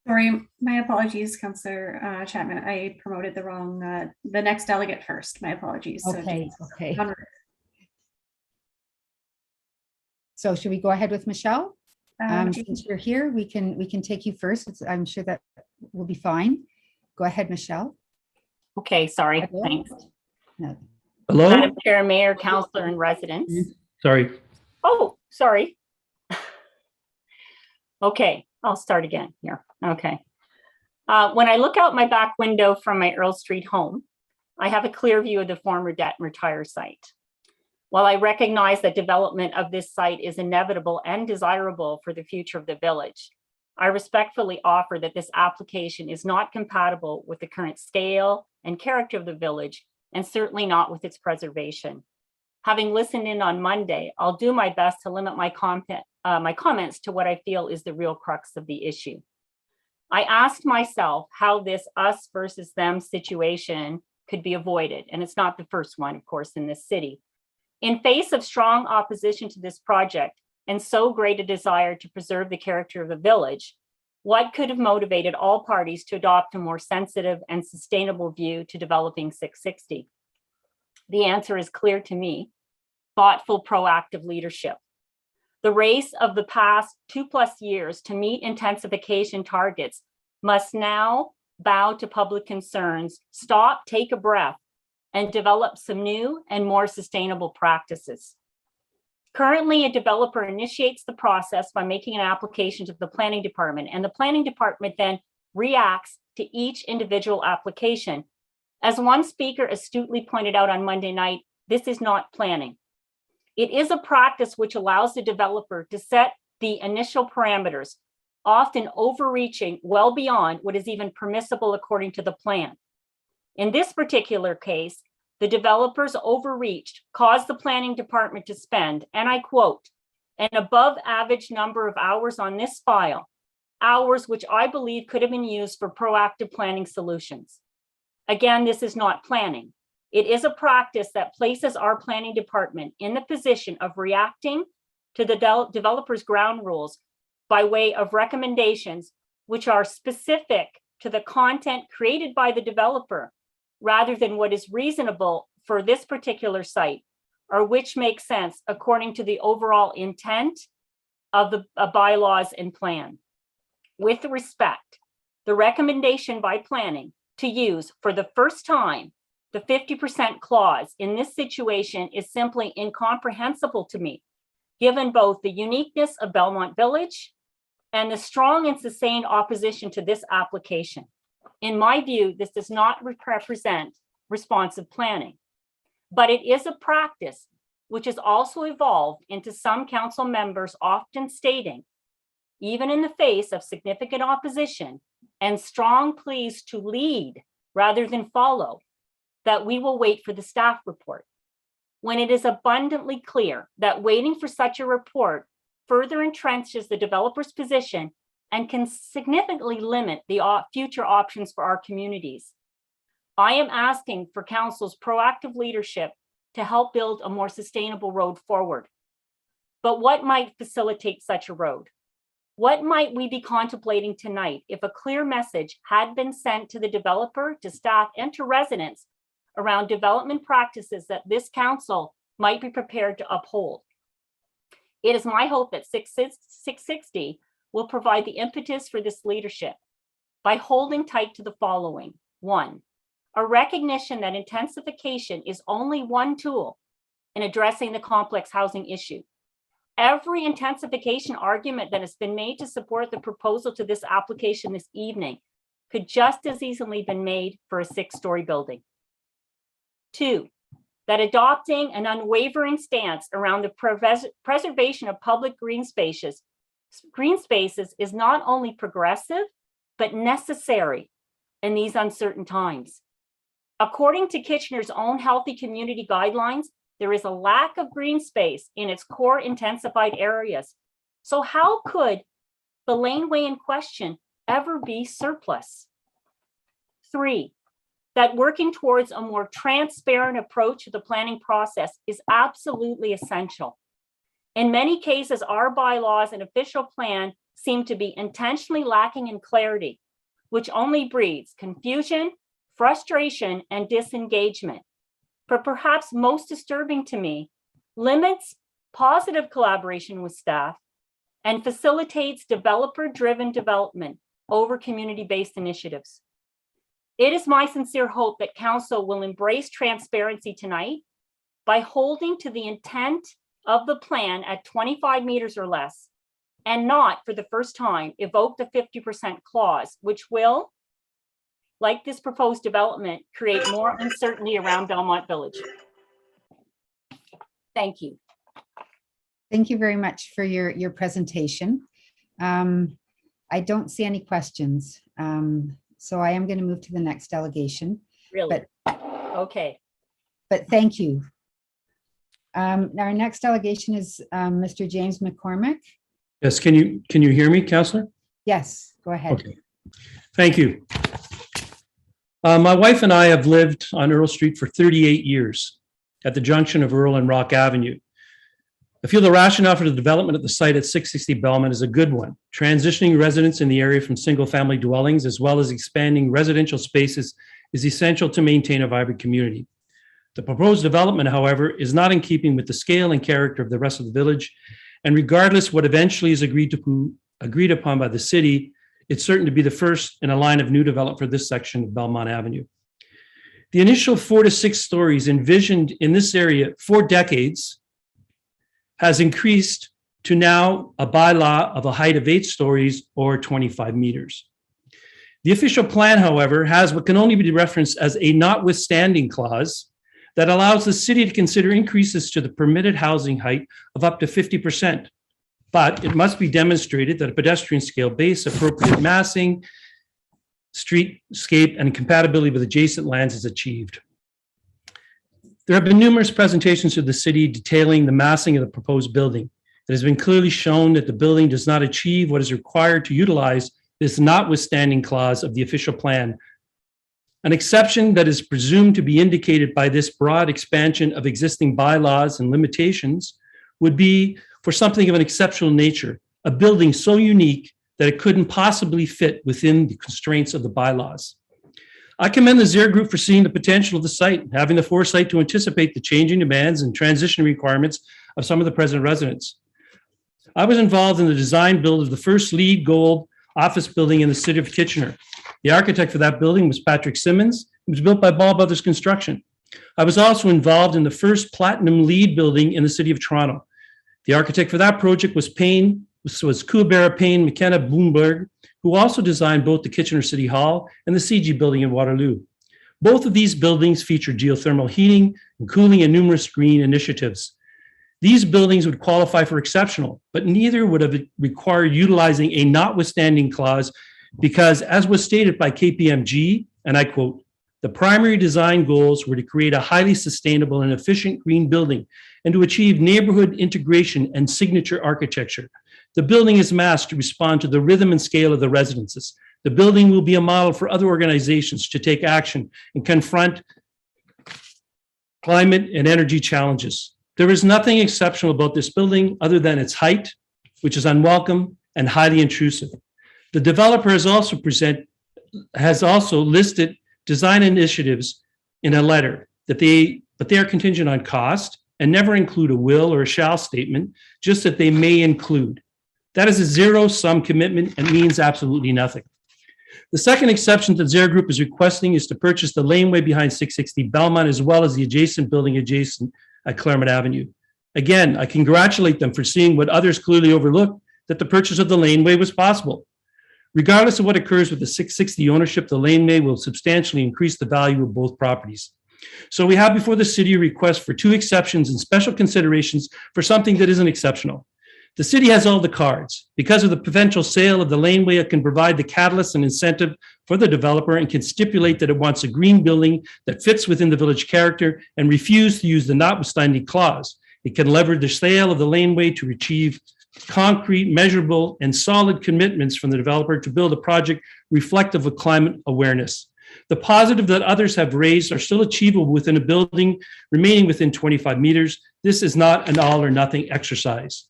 [SPEAKER 2] Sorry, my apologies, Councillor Chapman. I promoted the wrong, the next delegate first. My apologies. So
[SPEAKER 1] Okay,
[SPEAKER 2] just-
[SPEAKER 1] okay. So should we go ahead with Michelle? Since you're here, we can take you first. I'm sure that will be fine. Go ahead, Michelle.
[SPEAKER 12] Okay, sorry,
[SPEAKER 1] Okay.
[SPEAKER 12] thanks.
[SPEAKER 1] No.
[SPEAKER 8] Hello?
[SPEAKER 12] Madam Chair, Mayor, Councillor, and residents.
[SPEAKER 8] Sorry.
[SPEAKER 12] Oh, sorry. Okay, I'll start again here. Okay. When I look out my back window from my Earl Street home, I have a clear view of the former Debt and Retire site. While I recognize that development of this site is inevitable and desirable for the future of the village, I respectfully offer that this application is not compatible with the current scale and character of the village, and certainly not with its preservation. Having listened in on Monday, I'll do my best to limit my comments to what I feel is the real crux of the issue. I asked myself how this us versus them situation could be avoided, and it's not the first one, of course, in this city. In face of strong opposition to this project and so great a desire to preserve the character of the village, what could have motivated all parties to adopt a more sensitive and sustainable view to developing 660? The answer is clear to me: thoughtful, proactive leadership. The race of the past 2+ years to meet intensification targets must now bow to public concerns, stop, take a breath, and develop some new and more sustainable practices. Currently, a developer initiates the process by making an application to the planning department, and the planning department then reacts to each individual application. As one speaker astutely pointed out on Monday night, this is not planning. It is a practice which allows the developer to set the initial parameters, often overreaching well beyond what is even permissible according to the plan. In this particular case, the developers overreached, caused the planning department to spend, and I quote, an above average number of hours on this file, hours which I believe could have been used for proactive planning solutions. Again, this is not planning. It is a practice that places our planning department in the position of reacting to the developer's ground rules by way of recommendations which are specific to the content created by the developer, rather than what is reasonable for this particular site, or which makes sense according to the overall intent of the bylaws and plan. With respect, the recommendation by planning to use for the first time the 50% clause in this situation is simply incomprehensible to me, given both the uniqueness of Belmont Village and the strong and sustained opposition to this application. In my view, this does not represent responsive planning, but it is a practice which has also evolved into some council members often stating, even in the face of significant opposition and strong pleas to lead rather than follow, that we will wait for the staff report, when it is abundantly clear that waiting for such a report further entrenches the developer's position and can significantly limit the future options for our communities. I am asking for council's proactive leadership to help build a more sustainable road forward. But what might facilitate such a road? What might we be contemplating tonight if a clear message had been sent to the developer, to staff, and to residents around development practices that this council might be prepared to uphold? It is my hope that 660 will provide the impetus for this leadership by holding tight to the following. 1, a recognition that intensification is only one tool in addressing the complex housing issue. Every intensification argument that has been made to support the proposal to this application this evening could just as easily been made for a 6-story building. 2, that adopting an unwavering stance around the preservation of public green spaces is not only progressive, but necessary in these uncertain times. According to Kitchener's own healthy community guidelines, there is a lack of green space in its core intensified areas. So how could the laneway in question ever be surplus? 3, that working towards a more transparent approach to the planning process is absolutely essential. In many cases, our bylaws and official plan seem to be intentionally lacking in clarity, which only breeds confusion, frustration, and disengagement. But perhaps most disturbing to me, limits positive collaboration with staff and facilitates developer-driven development over community-based initiatives. It is my sincere hope that council will embrace transparency tonight by holding to the intent of the plan at 25 meters or less, and not for the first time evoke the 50% clause, which will, like this proposed development, create more uncertainty around Belmont Village. Thank you.
[SPEAKER 1] Thank you very much for your presentation. I don't see any questions. So I am going to move to the next delegation.
[SPEAKER 12] Really? Okay.
[SPEAKER 1] But thank you. Our next delegation is Mr. James McCormick.
[SPEAKER 13] Yes, can you hear me, Councillor?
[SPEAKER 1] Yes, go ahead.
[SPEAKER 13] Okay, thank you. My wife and I have lived on Earl Street for 38 years at the junction of Earl and Rock Avenue. I feel the rationale for the development of the site at 660 Belmont is a good one. Transitioning residents in the area from single-family dwellings as well as expanding residential spaces is essential to maintain a vibrant community. The proposed development, however, is not in keeping with the scale and character of the rest of the village, and regardless what eventually is agreed upon by the city, it's certain to be the first in a line of new development for this section of Belmont Avenue. The initial 4 to 6 stories envisioned in this area for decades has increased to now a bylaw of a height of 8 stories or 25 meters. The official plan, however, has what can only be referenced as a notwithstanding clause that allows the city to consider increases to the permitted housing height of up to 50%. But it must be demonstrated that a pedestrian scale base, appropriate massing, streetscape, and compatibility with adjacent lands is achieved. There have been numerous presentations to the city detailing the massing of the proposed building. It has been clearly shown that the building does not achieve what is required to utilize this notwithstanding clause of the official plan. An exception that is presumed to be indicated by this broad expansion of existing bylaws and limitations would be for something of an exceptional nature, a building so unique that it couldn't possibly fit within the constraints of the bylaws. I commend the Zare Group for seeing the potential of the site, having the foresight to anticipate the changing demands and transition requirements of some of the present residents. I was involved in the design build of the first LEED Gold office building in the city of Kitchener. The architect for that building was Patrick Simmons. It was built by Ball Brothers Construction. I was also involved in the first Platinum LEED building in the city of Toronto. The architect for that project was Koobarra Payne McKenna Bloomberg, who also designed both the Kitchener City Hall and the CG building in Waterloo. Both of these buildings feature geothermal heating and cooling and numerous green initiatives. These buildings would qualify for exceptional, but neither would have required utilizing a notwithstanding clause because, as was stated by KPMG, and I quote, "The primary design goals were to create a highly sustainable and efficient green building and to achieve neighborhood integration and signature architecture. The building is masked to respond to the rhythm and scale of the residences. The building will be a model for other organizations to take action and confront climate and energy challenges. There is nothing exceptional about this building other than its height, which is unwelcome and highly intrusive. The developer has also listed design initiatives in a letter but they are contingent on cost and never include a will or a shall statement, just that they may include. That is a zero-sum commitment and means absolutely nothing. The second exception that Zare Group is requesting is to purchase the laneway behind 660 Belmont as well as the adjacent building adjacent at Claremont Avenue. Again, I congratulate them for seeing what others clearly overlooked, that the purchase of the laneway was possible. Regardless of what occurs with the 660 ownership, the laneway will substantially increase the value of both properties. So we have before the city a request for 2 exceptions and special considerations for something that isn't exceptional. The city has all the cards. Because of the potential sale of the laneway, it can provide the catalyst and incentive for the developer and can stipulate that it wants a green building that fits within the village character and refuse to use the notwithstanding clause. It can leverage the sale of the laneway to achieve concrete, measurable, and solid commitments from the developer to build a project reflective of climate awareness. The positive that others have raised are still achievable within a building remaining within 25 meters. This is not an all or nothing exercise.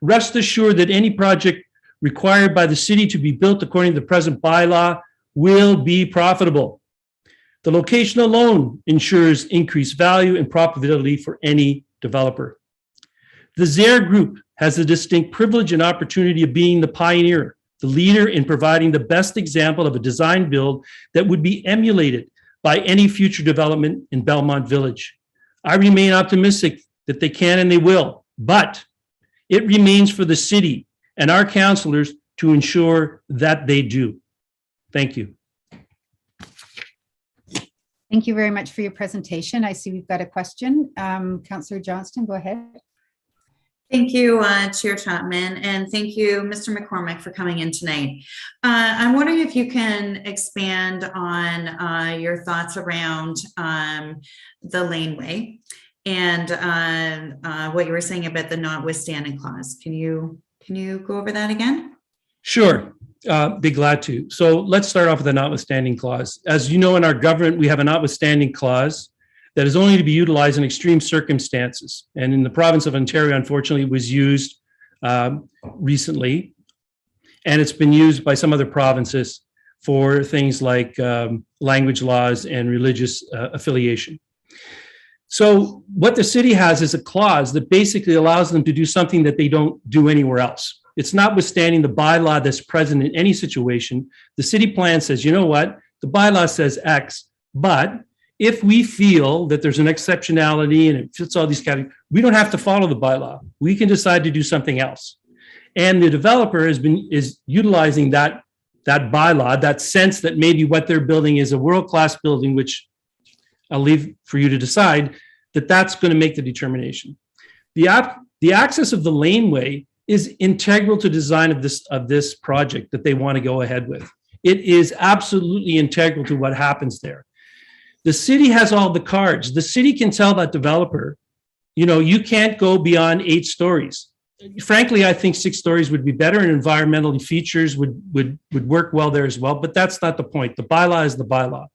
[SPEAKER 13] Rest assured that any project required by the city to be built according to the present bylaw will be profitable. The location alone ensures increased value and profitability for any developer. The Zare Group has the distinct privilege and opportunity of being the pioneer, the leader in providing the best example of a design build that would be emulated by any future development in Belmont Village. I remain optimistic that they can and they will, but it remains for the city and our councillors to ensure that they do. Thank you.
[SPEAKER 1] Thank you very much for your presentation. I see we've got a question. Councillor Johnston, go ahead.
[SPEAKER 5] Thank you, Chair Chapman, and thank you, Mr. McCormick, for coming in tonight. I'm wondering if you can expand on your thoughts around the laneway and what you were saying about the notwithstanding clause. Can you go over that again?
[SPEAKER 13] Sure, be glad to. So let's start off with the notwithstanding clause. As you know, in our government, we have a notwithstanding clause that is only to be utilized in extreme circumstances. And in the province of Ontario, unfortunately, it was used recently, and it's been used by some other provinces for things like language laws and religious affiliation. So what the city has is a clause that basically allows them to do something that they don't do anywhere else. It's notwithstanding the bylaw that's present in any situation. The city plan says, you know what, the bylaw says X, but if we feel that there's an exceptionality and it fits all these categories, we don't have to follow the bylaw. We can decide to do something else. And the developer is utilizing that bylaw, that sense that maybe what they're building is a world-class building, which I'll leave for you to decide, that's going to make the determination. The access of the laneway is integral to design of this project that they want to go ahead with. It is absolutely integral to what happens there. The city has all the cards. The city can tell that developer, you know, you can't go beyond 8 stories. Frankly, I think 6 stories would be better, and environmental features would work well there as well, but that's not the point. The bylaw is the bylaw.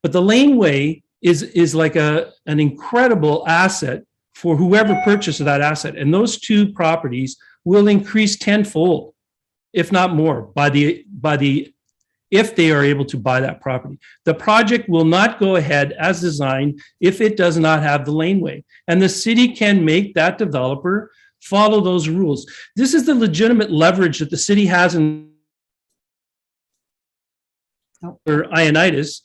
[SPEAKER 13] But the laneway is like an incredible asset for whoever purchases that asset. And those 2 properties will increase tenfold, if not more, if they are able to buy that property. The project will not go ahead as designed if it does not have the laneway. And the city can make that developer follow those rules. This is the legitimate leverage that the city has in Ionitis,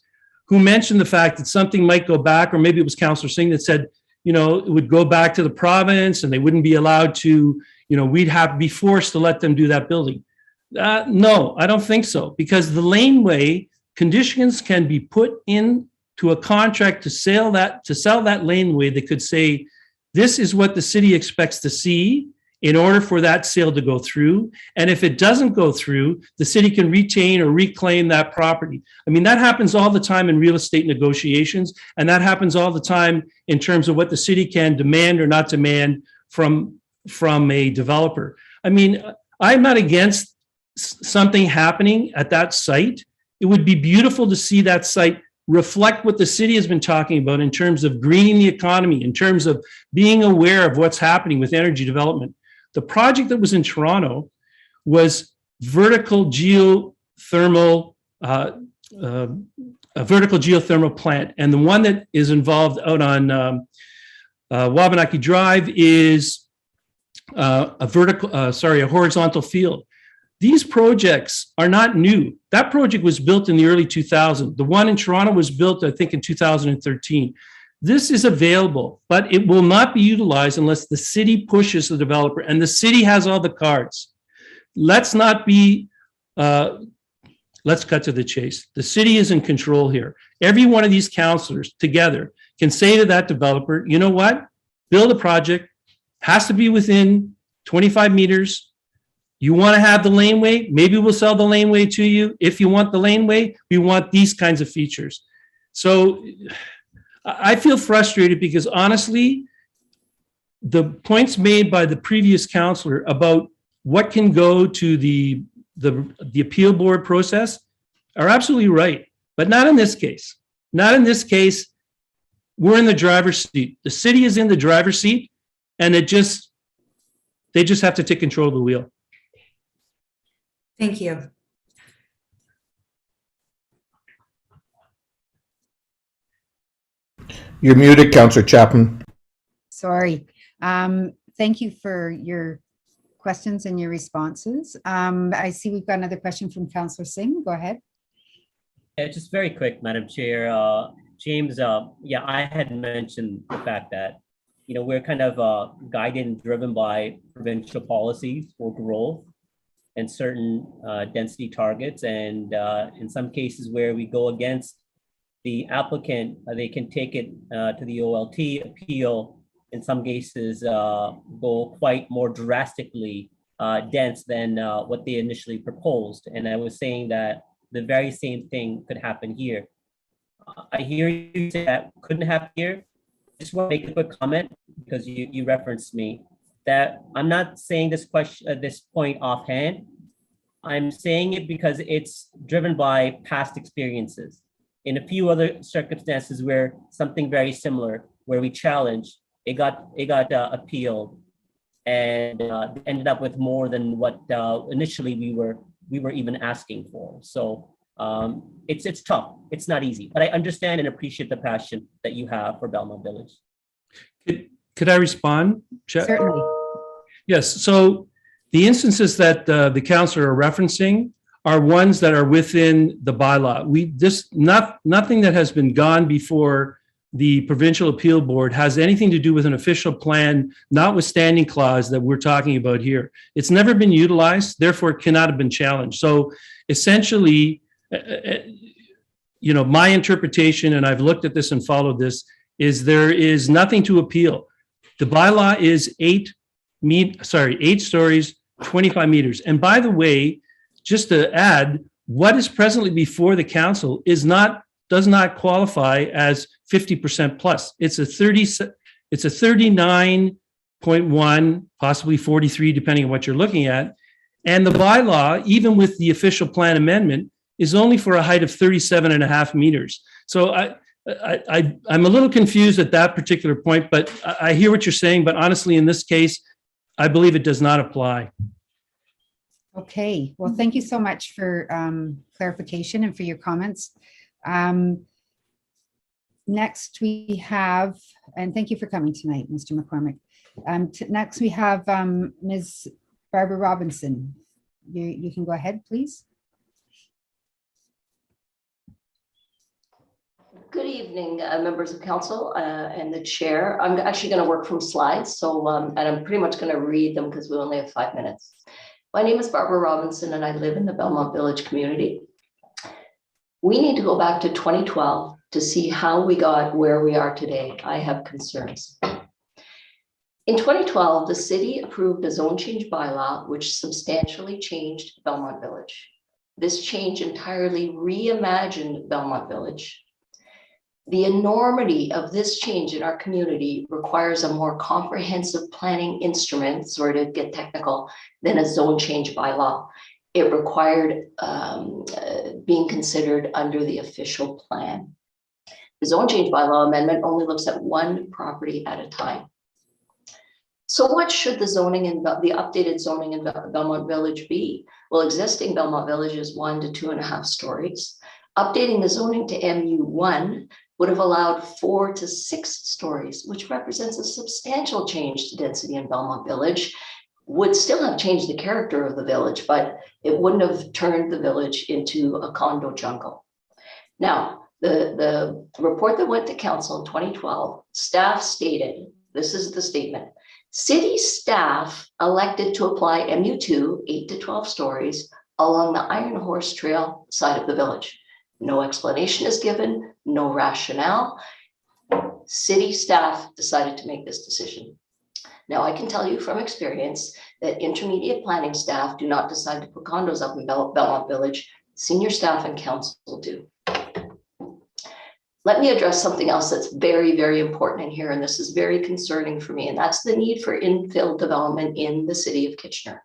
[SPEAKER 13] who mentioned the fact that something might go back, or maybe it was Councillor Singh that said, you know, it would go back to the province and they wouldn't be allowed to, you know, we'd have to be forced to let them do that building. No, I don't think so, because the laneway conditions can be put into a contract to sell that laneway that could say, this is what the city expects to see in order for that sale to go through. And if it doesn't go through, the city can retain or reclaim that property. I mean, that happens all the time in real estate negotiations, and that happens all the time in terms of what the city can demand or not demand from a developer. I mean, I'm not against something happening at that site. It would be beautiful to see that site reflect what the city has been talking about in terms of greening the economy, in terms of being aware of what's happening with energy development. The project that was in Toronto was vertical geothermal, a vertical geothermal plant. And the one that is involved out on Wabanaki Drive is a horizontal field. These projects are not new. That project was built in the early 2000s. The one in Toronto was built, I think, in 2013. This is available, but it will not be utilized unless the city pushes the developer, and the city has all the cards. Let's cut to the chase. The city is in control here. Every one of these councillors together can say to that developer, you know what? Build a project, has to be within 25 meters. You want to have the laneway? Maybe we'll sell the laneway to you. If you want the laneway, we want these kinds of features. So I feel frustrated because honestly, the points made by the previous councillor about what can go to the appeal board process are absolutely right, but not in this case. Not in this case. We're in the driver's seat. The city is in the driver's seat, and they just have to take control of the wheel.
[SPEAKER 5] Thank you.
[SPEAKER 10] You're muted, Councillor Chapman.
[SPEAKER 1] Sorry. Thank you for your questions and your responses. I see we've got another question from Councillor Singh. Go ahead.
[SPEAKER 6] Yeah, just very quick, Madam Chair. James, yeah, I had mentioned the fact that, you know, we're kind of guided and driven by provincial policies for growth and certain density targets. And in some cases where we go against the applicant, they can take it to the OLT, appeal, in some cases go quite more drastically dense than what they initially proposed. And I was saying that the very same thing could happen here. I hear you say that couldn't happen here. I just want to make a quick comment because you referenced me that I'm not saying this question, this point offhand. I'm saying it because it's driven by past experiences. In a few other circumstances where something very similar, where we challenged, it got appealed and ended up with more than what initially we were even asking for. So it's tough. It's not easy, but I understand and appreciate the passion that you have for Belmont Village.
[SPEAKER 13] Could I respond?
[SPEAKER 1] Certainly.
[SPEAKER 13] Yes. So the instances that the councillor are referencing are ones that are within the bylaw. Nothing that has been gone before the provincial appeal board has anything to do with an official plan, notwithstanding clause that we're talking about here. It's never been utilized, therefore it cannot have been challenged. So essentially, you know, my interpretation, and I've looked at this and followed this, is there is nothing to appeal. The bylaw is 8 stories, 25 meters. And by the way, just to add, what is presently before the council does not qualify as 50% plus. It's a 39.1, possibly 43, depending on what you're looking at. And the bylaw, even with the official plan amendment, is only for a height of 37.5 meters. So I'm a little confused at that particular point, but I hear what you're saying. But honestly, in this case, I believe it does not apply.
[SPEAKER 1] Okay, well, thank you so much for clarification and for your comments. Next we have, and thank you for coming tonight, Mr. McCormick. Next we have Ms. Barbara Robinson. You can go ahead, please.
[SPEAKER 14] Good evening, members of council and the chair. I'm actually going to work from slides, so and I'm pretty much going to read them because we only have 5 minutes. My name is Barbara Robinson and I live in the Belmont Village community. We need to go back to 2012 to see how we got where we are today. I have concerns. In 2012, the city approved a zone change bylaw, which substantially changed Belmont Village. This change entirely reimagined Belmont Village. The enormity of this change in our community requires a more comprehensive planning instrument, sort of get technical, than a zone change bylaw. It required being considered under the official plan. The zone change bylaw amendment only looks at one property at a time. So what should the zoning and the updated zoning in Belmont Village be? Well, existing Belmont Village is 1 to 2.5 stories. Updating the zoning to MU1 would have allowed 4 to 6 stories, which represents a substantial change to density in Belmont Village. Would still have changed the character of the village, but it wouldn't have turned the village into a condo jungle. Now, the report that went to council in 2012, staff stated, this is the statement, city staff elected to apply MU2, 8 to 12 stories, along the Iron Horse Trail side of the village. No explanation is given, no rationale. City staff decided to make this decision. Now, I can tell you from experience that intermediate planning staff do not decide to put condos up in Belmont Village. Senior staff and council do. Let me address something else that's very, very important in here, and this is very concerning for me, and that's the need for infill development in the city of Kitchener.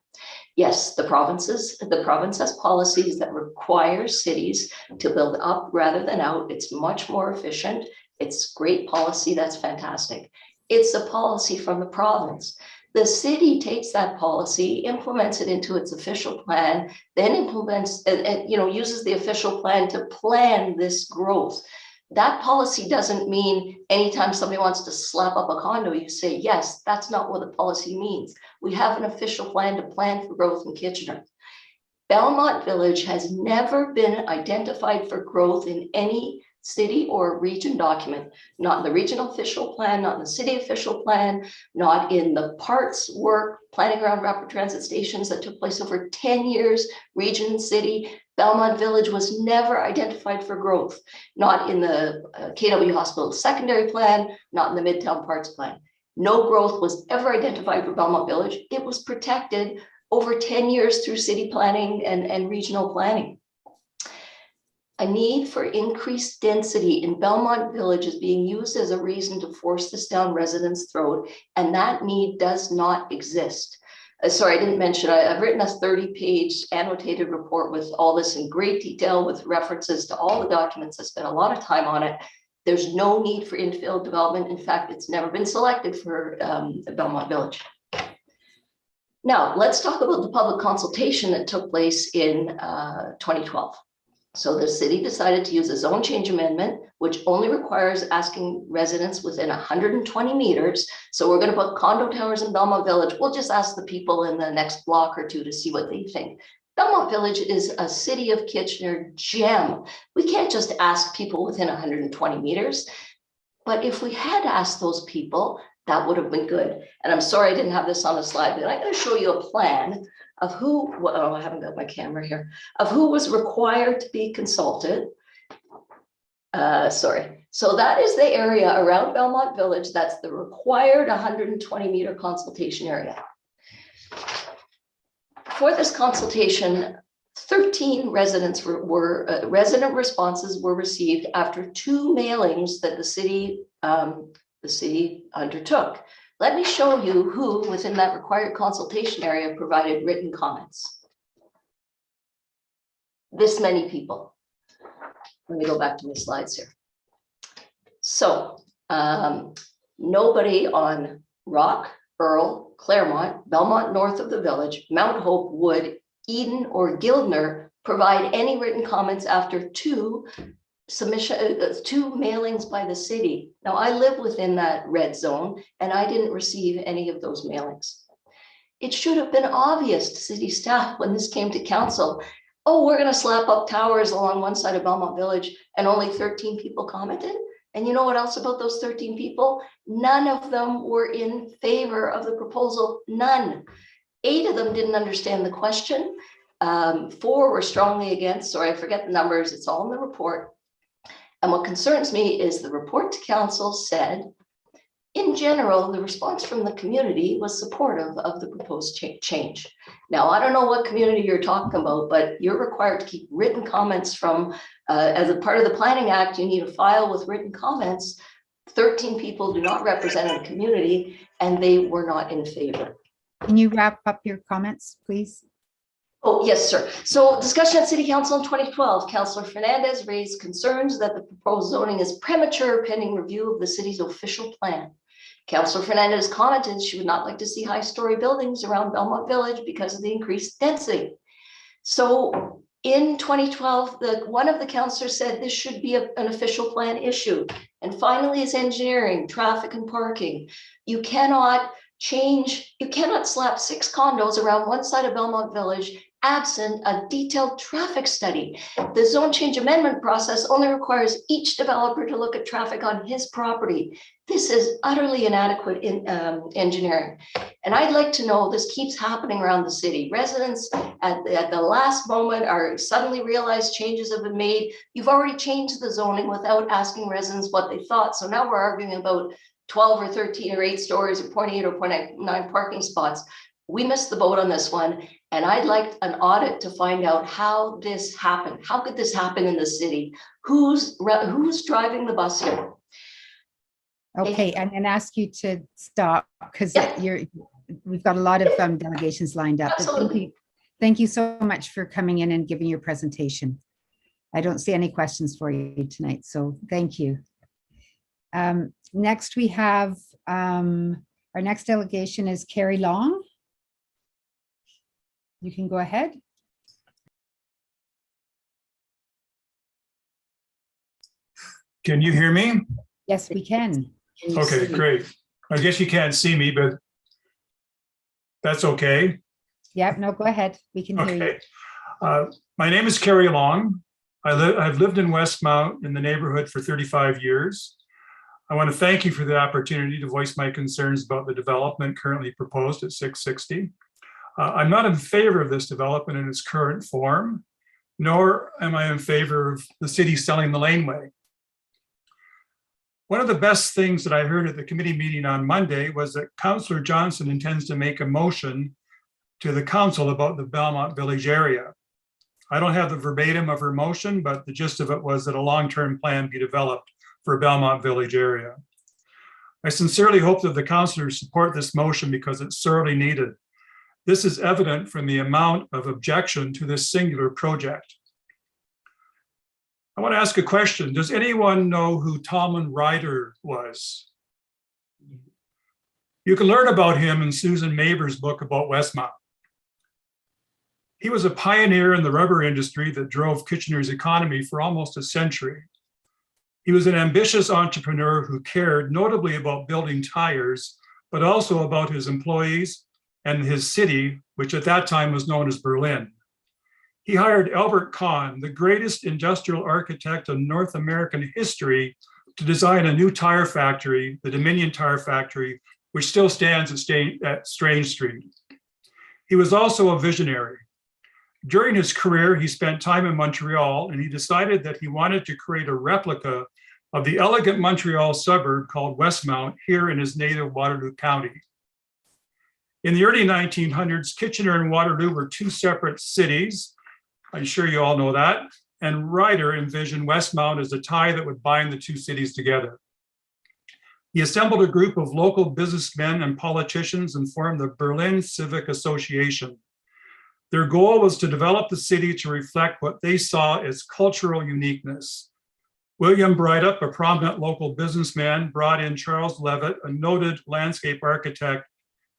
[SPEAKER 14] Yes, the province has policies that require cities to build up rather than out. It's much more efficient. It's great policy. That's fantastic. It's a policy from the province. The city takes that policy, implements it into its official plan, then implements and uses the official plan to plan this growth. That policy doesn't mean anytime somebody wants to slap up a condo, you say yes. That's not what the policy means. We have an official plan to plan for growth in Kitchener. Belmont Village has never been identified for growth in any city or region document, not in the regional official plan, not in the city official plan, not in the parts work, planning around rapid transit stations that took place over 10 years, region, city. Belmont Village was never identified for growth, not in the KW Hospital secondary plan, not in the Midtown Parts plan. No growth was ever identified for Belmont Village. It was protected over 10 years through city planning and regional planning. A need for increased density in Belmont Village is being used as a reason to force this down residents' throat, and that need does not exist. Sorry, I didn't mention, I've written a 30-page annotated report with all this in great detail with references to all the documents. I spent a lot of time on it. There's no need for infill development. In fact, it's never been selected for Belmont Village. Now, let's talk about the public consultation that took place in 2012. So the city decided to use a zone change amendment, which only requires asking residents within 120 meters. So we're going to put condo towers in Belmont Village. We'll just ask the people in the next block or two to see what they think. Belmont Village is a city of Kitchener gem. We can't just ask people within 120 meters. But if we had asked those people, that would have been good. And I'm sorry I didn't have this on the slide, but I'm going to show you a plan of who, oh, I haven't got my camera here, of who was required to be consulted. Sorry. So that is the area around Belmont Village. That's the required 120-meter consultation area. For this consultation, 13 residents resident responses were received after 2 mailings that the city undertook. Let me show you who within that required consultation area provided written comments. This many people. Let me go back to my slides here. So nobody on Rock, Earl, Claremont, Belmont north of the village, Mount Hope, Wood, Eden, or Gildner provide any written comments after 2 mailings by the city. Now, I live within that red zone and I didn't receive any of those mailings. It should have been obvious to city staff when this came to council, oh, we're going to slap up towers along one side of Belmont Village, and only 13 people commented. And you know what else about those 13 people? None of them were in favor of the proposal. None. 8 of them didn't understand the question. 4 were strongly against. Sorry, I forget the numbers. It's all in the report. And what concerns me is the report to council said, in general, the response from the community was supportive of the proposed change. Now, I don't know what community you're talking about, but you're required to keep written comments from, as a part of the Planning Act, you need a file with written comments. 13 people do not represent the community, and they were not in favor.
[SPEAKER 1] Can you wrap up your comments, please?
[SPEAKER 14] Oh, yes, sir. So discussion at City Council in 2012, Councillor Fernandez raised concerns that the proposed zoning is premature pending review of the city's official plan. Councillor Fernandez commented she would not like to see high-story buildings around Belmont Village because of the increased density. So in 2012, one of the councillors said this should be an official plan issue. And finally, is engineering, traffic and parking. You cannot slap 6 condos around one side of Belmont Village absent a detailed traffic study. The zone change amendment process only requires each developer to look at traffic on his property. This is utterly inadequate in engineering. And I'd like to know, this keeps happening around the city. Residents at the last moment are suddenly realize changes have been made. You've already changed the zoning without asking residents what they thought. So now we're arguing about 12 or 13 or 8 stories or 0.8 or 0.9 parking spots. We missed the boat on this one. And I'd like an audit to find out how this happened. How could this happen in the city? Who's driving the bus here?
[SPEAKER 1] Okay, I'm going to ask you to stop because we've got a lot of delegations lined up.
[SPEAKER 14] Absolutely.
[SPEAKER 1] Thank you so much for coming in and giving your presentation. I don't see any questions for you tonight, so thank you. Next, we have our next delegation is Carrie Long. You can go ahead.
[SPEAKER 15] Can you hear me?
[SPEAKER 1] Yes, we can.
[SPEAKER 15] Okay, great. I guess you can't see me, but that's okay.
[SPEAKER 1] Yep, no, go ahead. We can hear you.
[SPEAKER 15] Okay. My name is Kerry Long. I've lived in Westmount in the neighborhood for 35 years. I want to thank you for the opportunity to voice my concerns about the development currently proposed at 660. I'm not in favor of this development in its current form, nor am I in favor of the city selling the laneway. One of the best things that I heard at the committee meeting on Monday was that Councillor Johnson intends to make a motion to the council about the Belmont Village area. I don't have the verbatim of her motion, but the gist of it was that a long-term plan be developed for Belmont Village area. I sincerely hope that the councillors support this motion because it's sorely needed. This is evident from the amount of objection to this singular project. I want to ask a question. Does anyone know who Talman Ryder was? You can learn about him in Susan Maber's book about Westmount. He was a pioneer in the rubber industry that drove Kitchener's economy for almost a century. He was an ambitious entrepreneur who cared notably about building tires, but also about his employees and his city, which at that time was known as Berlin. He hired Albert Kahn, the greatest industrial architect in North American history, to design a new tire factory, the Dominion Tire Factory, which still stands at Strange Street. He was also a visionary. During his career, he spent time in Montreal, and he decided that he wanted to create a replica of the elegant Montreal suburb called Westmount here in his native Waterloo County. In the early 1900s, Kitchener and Waterloo were two separate cities. I'm sure you all know that. And Ryder envisioned Westmount as a tie that would bind the two cities together. He assembled a group of local businessmen and politicians and formed the Berlin Civic Association. Their goal was to develop the city to reflect what they saw as cultural uniqueness. William Brydup, a prominent local businessman, brought in Charles Levitt, a noted landscape architect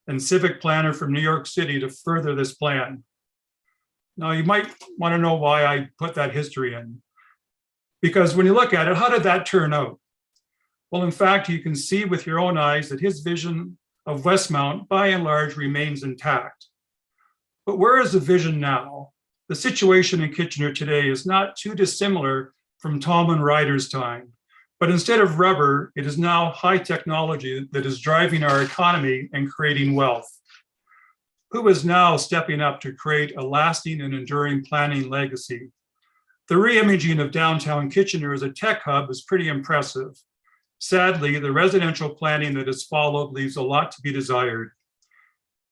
[SPEAKER 15] and civic planner from New York City, to further this plan. Now, you might want to know why I put that history in. Because when you look at it, how did that turn out? Well, in fact, you can see with your own eyes that his vision of Westmount, by and large, remains intact. But where is the vision now? The situation in Kitchener today is not too dissimilar from Talman Ryder's time. But instead of rubber, it is now high technology that is driving our economy and creating wealth. Who is now stepping up to create a lasting and enduring planning legacy? The re-imaging of downtown Kitchener as a tech hub is pretty impressive. Sadly, the residential planning that has followed leaves a lot to be desired.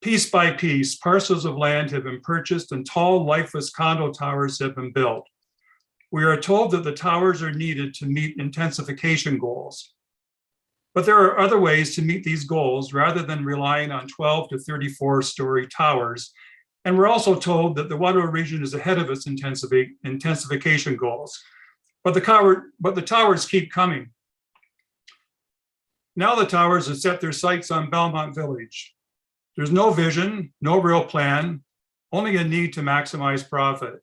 [SPEAKER 15] Piece by piece, parcels of land have been purchased and tall, lifeless condo towers have been built. We are told that the towers are needed to meet intensification goals. But there are other ways to meet these goals rather than relying on 12 to 34-story towers. And we're also told that the Waterloo region is ahead of its intensification goals. But the towers keep coming. Now the towers have set their sights on Belmont Village. There's no vision, no real plan, only a need to maximize profit.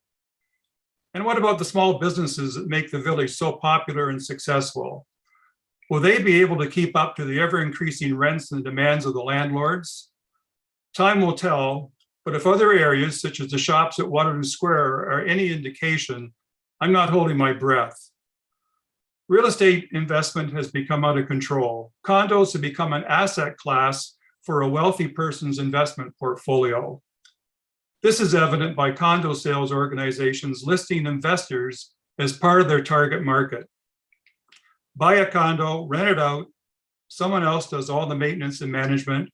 [SPEAKER 15] And what about the small businesses that make the village so popular and successful? Will they be able to keep up to the ever-increasing rents and demands of the landlords? Time will tell, but if other areas, such as the shops at Waterloo Square, are any indication, I'm not holding my breath. Real estate investment has become out of control. Condos have become an asset class for a wealthy person's investment portfolio. This is evident by condo sales organizations listing investors as part of their target market. Buy a condo, rent it out, someone else does all the maintenance and management.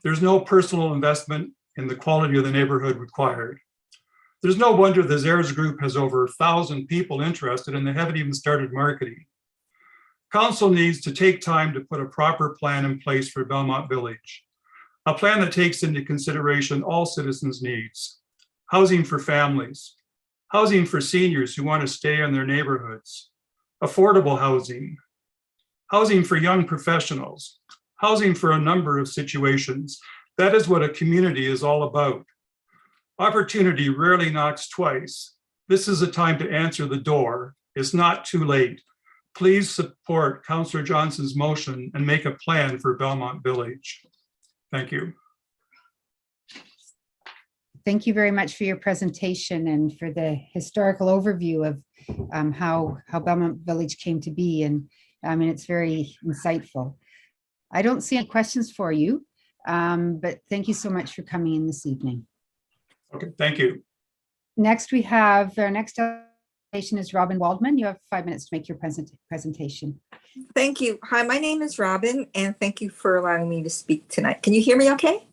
[SPEAKER 15] There's no personal investment in the quality of the neighborhood required. There's no wonder the Zehrs Group has over 1,000 people interested and they haven't even started marketing. Council needs to take time to put a proper plan in place for Belmont Village. A plan that takes into consideration all citizens' needs. Housing for families, housing for seniors who want to stay in their neighborhoods, affordable housing, housing for young professionals, housing for a number of situations. That is what a community is all about. Opportunity rarely knocks twice. This is a time to answer the door. It's not too late. please support Councillor Johnson's motion and make a plan for Belmont Village. Thank you.
[SPEAKER 1] Thank you very much for your presentation and for the historical overview of how Belmont Village came to be. And I mean, it's very insightful. I don't see any questions for you, but thank you so much for coming in this evening.
[SPEAKER 15] Okay, thank you.
[SPEAKER 1] Next, we have our next delegation is Robin Waldman. You have 5 minutes to make your presentation.
[SPEAKER 16] Thank you. Hi, my name is Robin, and thank you for allowing me to speak tonight. Can you hear me okay?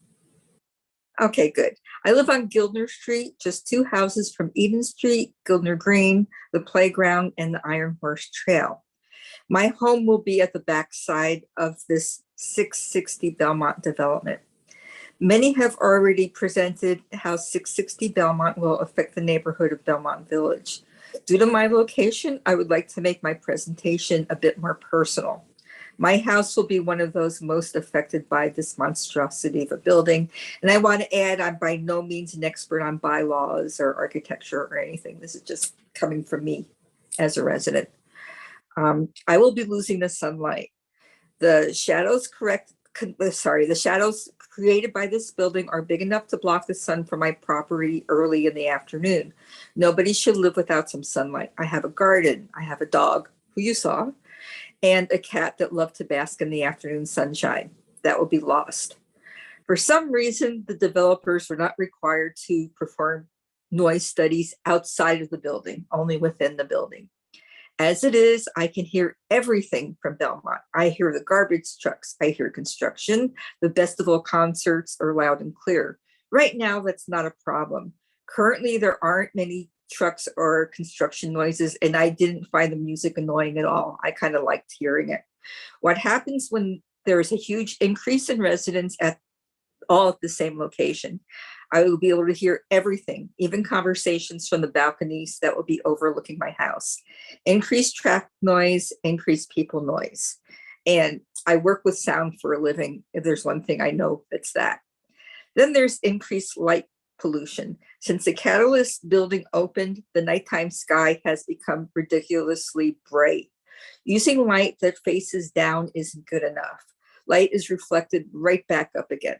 [SPEAKER 16] Okay, good. I live on Gildner Street, just 2 houses from Eden Street, Gildner Green, the playground, and the Iron Horse Trail. My home will be at the backside of this 660 Belmont development. Many have already presented how 660 Belmont will affect the neighborhood of Belmont Village. Due to my location, I would like to make my presentation a bit more personal. My house will be one of those most affected by this monstrosity of a building. And I want to add, I'm by no means an expert on bylaws or architecture or anything. This is just coming from me as a resident. I will be losing the sunlight. The shadows created by this building are big enough to block the sun from my property early in the afternoon. Nobody should live without some sunlight. I have a garden. I have a dog, who you saw, and a cat that loved to bask in the afternoon sunshine. That will be lost. For some reason, the developers were not required to perform noise studies outside of the building, only within the building. As it is, I can hear everything from Belmont. I hear the garbage trucks. I hear construction. The festival concerts are loud and clear. Right now, that's not a problem. Currently, there aren't many trucks or construction noises, and I didn't find the music annoying at all. I kind of liked hearing it. What happens when there is a huge increase in residents all at the same location? I will be able to hear everything, even conversations from the balconies that will be overlooking my house. Increased traffic noise, increased people noise. And I work with sound for a living. If there's one thing I know, it's that. Then there's increased light pollution. Since the Catalyst building opened, the nighttime sky has become ridiculously bright. Using light that faces down isn't good enough. Light is reflected right back up again.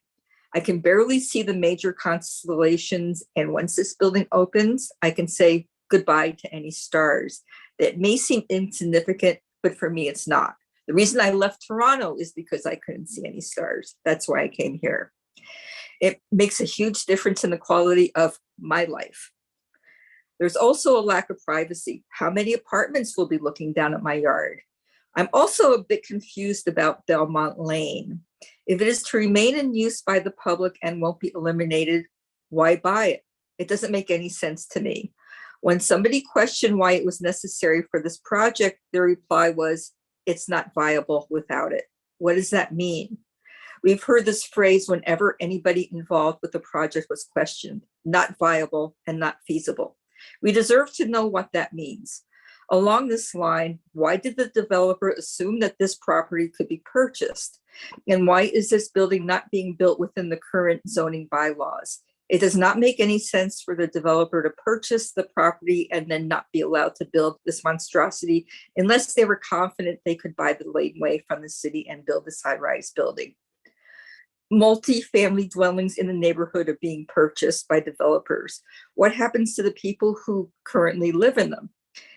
[SPEAKER 16] I can barely see the major constellations, and once this building opens, I can say goodbye to any stars. That may seem insignificant, but for me, it's not. The reason I left Toronto is because I couldn't see any stars. That's why I came here. It makes a huge difference in the quality of my life. There's also a lack of privacy. How many apartments will be looking down at my yard? I'm also a bit confused about Belmont Lane. If it is to remain in use by the public and won't be eliminated, why buy it? It doesn't make any sense to me. When somebody questioned why it was necessary for this project, their reply was, it's not viable without it. What does that mean? We've heard this phrase whenever anybody involved with the project was questioned, not viable and not feasible. We deserve to know what that means. Along this line, why did the developer assume that this property could be purchased? And why is this building not being built within the current zoning bylaws? It does not make any sense for the developer to purchase the property and then not be allowed to build this monstrosity unless they were confident they could buy the laneway from the city and build this high-rise building. Multi-family dwellings in the neighborhood are being purchased by developers. What happens to the people who currently live in them?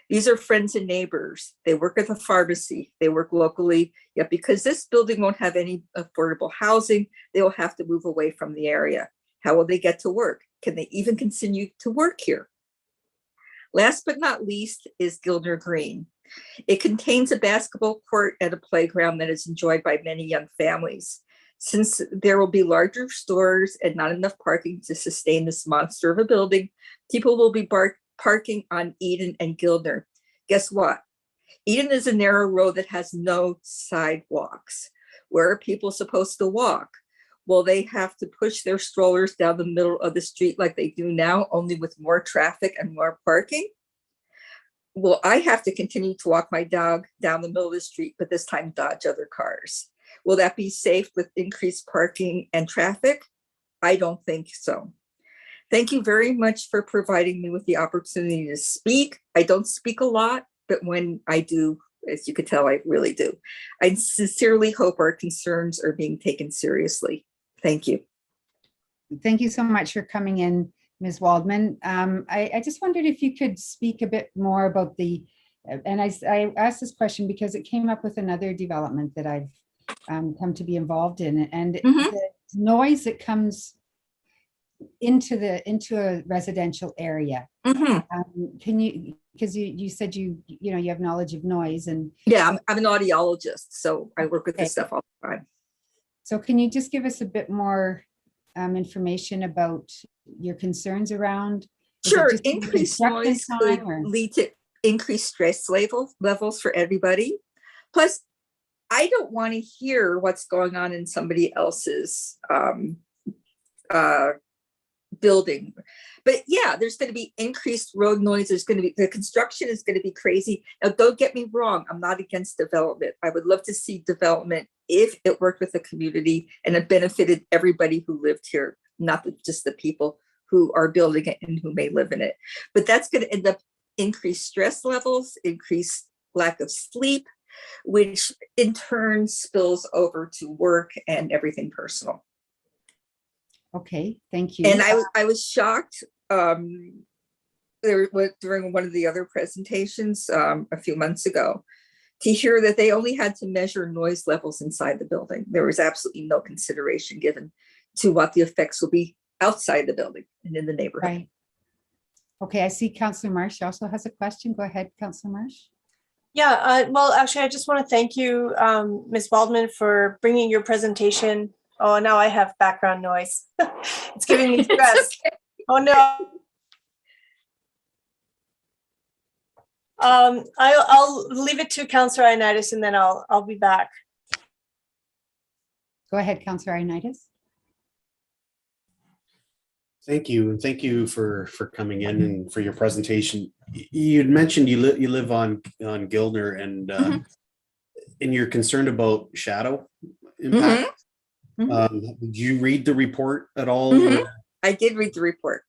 [SPEAKER 16] These are friends and neighbors. They work at the pharmacy. They work locally. Yet because this building won't have any affordable housing, they will have to move away from the area. How will they get to work? Can they even continue to work here? Last but not least is Gildner Green. It contains a basketball court and a playground that is enjoyed by many young families. Since there will be larger stores and not enough parking to sustain this monster of a building, people will be parking on Eden and Gildner. Guess what? Eden is a narrow road that has no sidewalks. Where are people supposed to walk? Will they have to push their strollers down the middle of the street like they do now, only with more traffic and more parking? Will I have to continue to walk my dog down the middle of the street, but this time dodge other cars? Will that be safe with increased parking and traffic? I don't think so. Thank you very much for providing me with the opportunity to speak. I don't speak a lot, but when I do, As you could tell, I really do. I sincerely hope our concerns are being taken seriously. Thank you.
[SPEAKER 1] Thank you so much for coming in, Ms. Waldman. I just wondered if you could speak a bit more about and I asked this question because it came up with another development that I've come to be involved in, and the noise that comes into a residential area. Can you, because you said you have knowledge of noise, and
[SPEAKER 16] yeah, I'm an audiologist, so I work with this stuff all the time.
[SPEAKER 1] So can you just give us a bit more information about your concerns around?
[SPEAKER 16] Sure, increased noise could lead to increased stress levels for everybody. Plus, I don't want to hear what's going on in somebody else's building. But yeah, there's going to be increased road noise. There's going to be, the construction is going to be crazy. Now, don't get me wrong. I'm not against development. I would love to see development if it worked with the community and it benefited everybody who lived here, not just the people who are building it and who may live in it. But that's going to end up increased stress levels, increased lack of sleep, which in turn spills over to work and everything personal.
[SPEAKER 1] Okay, thank you.
[SPEAKER 16] And I was shocked during one of the other presentations a few months ago to hear that they only had to measure noise levels inside the building. There was absolutely no consideration given to what the effects will be outside the building and in the neighborhood.
[SPEAKER 1] Right. Okay, I see Councillor Marsh also has a question. Go ahead, Councillor Marsh.
[SPEAKER 17] Yeah, well, actually, I just want to thank you, Ms. Waldman, for bringing your presentation. Oh, now I have background noise. It's giving me stress. Okay. Oh, no. I'll leave it to Councillor Ioannidis and then I'll be back.
[SPEAKER 1] Go ahead, Councillor Ioannidis.
[SPEAKER 9] Thank you. And thank you for coming in and for your presentation. You'd mentioned you live on Gildner and you're concerned about shadow impact. Did you read the report at all?
[SPEAKER 16] I did read the report.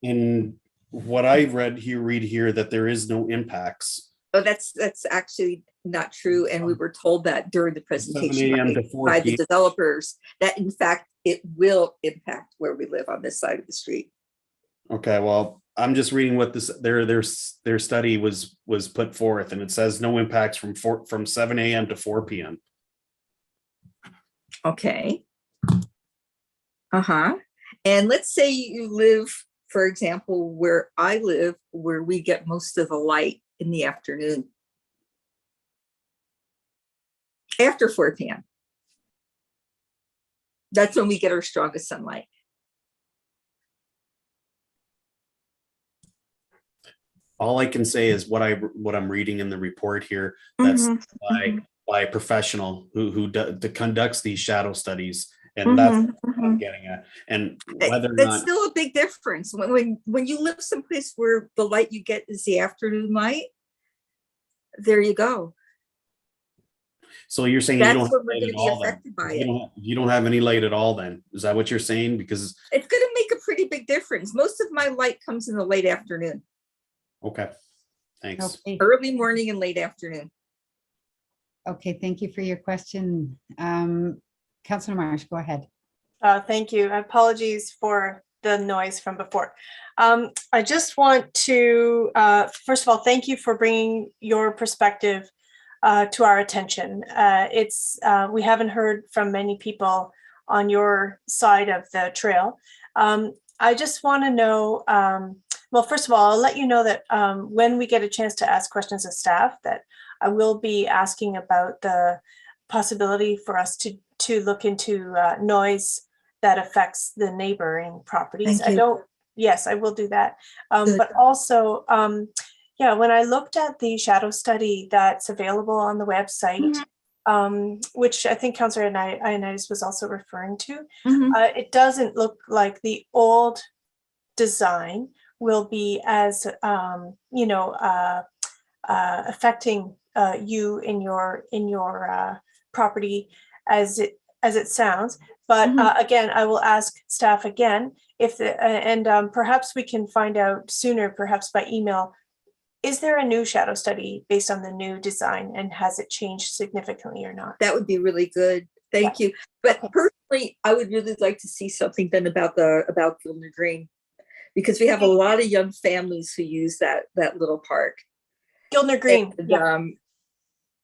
[SPEAKER 9] And what I read here that there is no impacts.
[SPEAKER 16] Oh, that's actually not true. And we were told that during the presentation by the developers that in fact it will impact where we live on this side of the street.
[SPEAKER 9] Okay, well, I'm just reading what their study was put forth, and it says no impacts from 7 a.m. to 4 p.m.
[SPEAKER 16] Okay. And let's say you live, for example, where I live, where we get most of the light in the afternoon. After 4 p.m. That's when we get our strongest sunlight.
[SPEAKER 9] All I can say is what I'm reading in the report here. That's by a professional who conducts these shadow studies, and that's what I'm getting at. And whether or
[SPEAKER 16] that's
[SPEAKER 9] not,
[SPEAKER 16] still a big difference when you live someplace where the light you get is the afternoon light. There you go.
[SPEAKER 9] So you're saying you don't have light at all then? You don't have any light at all then? Is that what you're saying? Because
[SPEAKER 16] it's going to make a pretty big difference. Most of my light comes in the late afternoon.
[SPEAKER 9] Okay, thanks.
[SPEAKER 1] Okay.
[SPEAKER 16] Early morning and late afternoon.
[SPEAKER 1] Okay, thank you for your question. Councillor Marsh, go ahead.
[SPEAKER 17] Thank you. Apologies for the noise from before. I just want to, first of all, thank you for bringing your perspective to our attention. We haven't heard from many people on your side of the trail. I just want to know, well, first of all, I'll let you know that when we get a chance to ask questions of staff, that I will be asking about the possibility for us to look into noise that affects the neighboring properties. Yes, I will do that. But also, yeah, when I looked at the shadow study that's available on the website, which I think Councillor Ioannidis was also referring to, it doesn't look like the old design will be as, affecting you in your property as it sounds. But again, I will ask staff again if perhaps we can find out sooner, perhaps by email, Is there a new shadow study based on the new design, and has it changed significantly or not?
[SPEAKER 16] That would be really good. Thank you. But personally, I would really like to see something done about Gilner Green, because we have a lot of young families who use that little park.
[SPEAKER 17] Gilner Green.
[SPEAKER 16] And,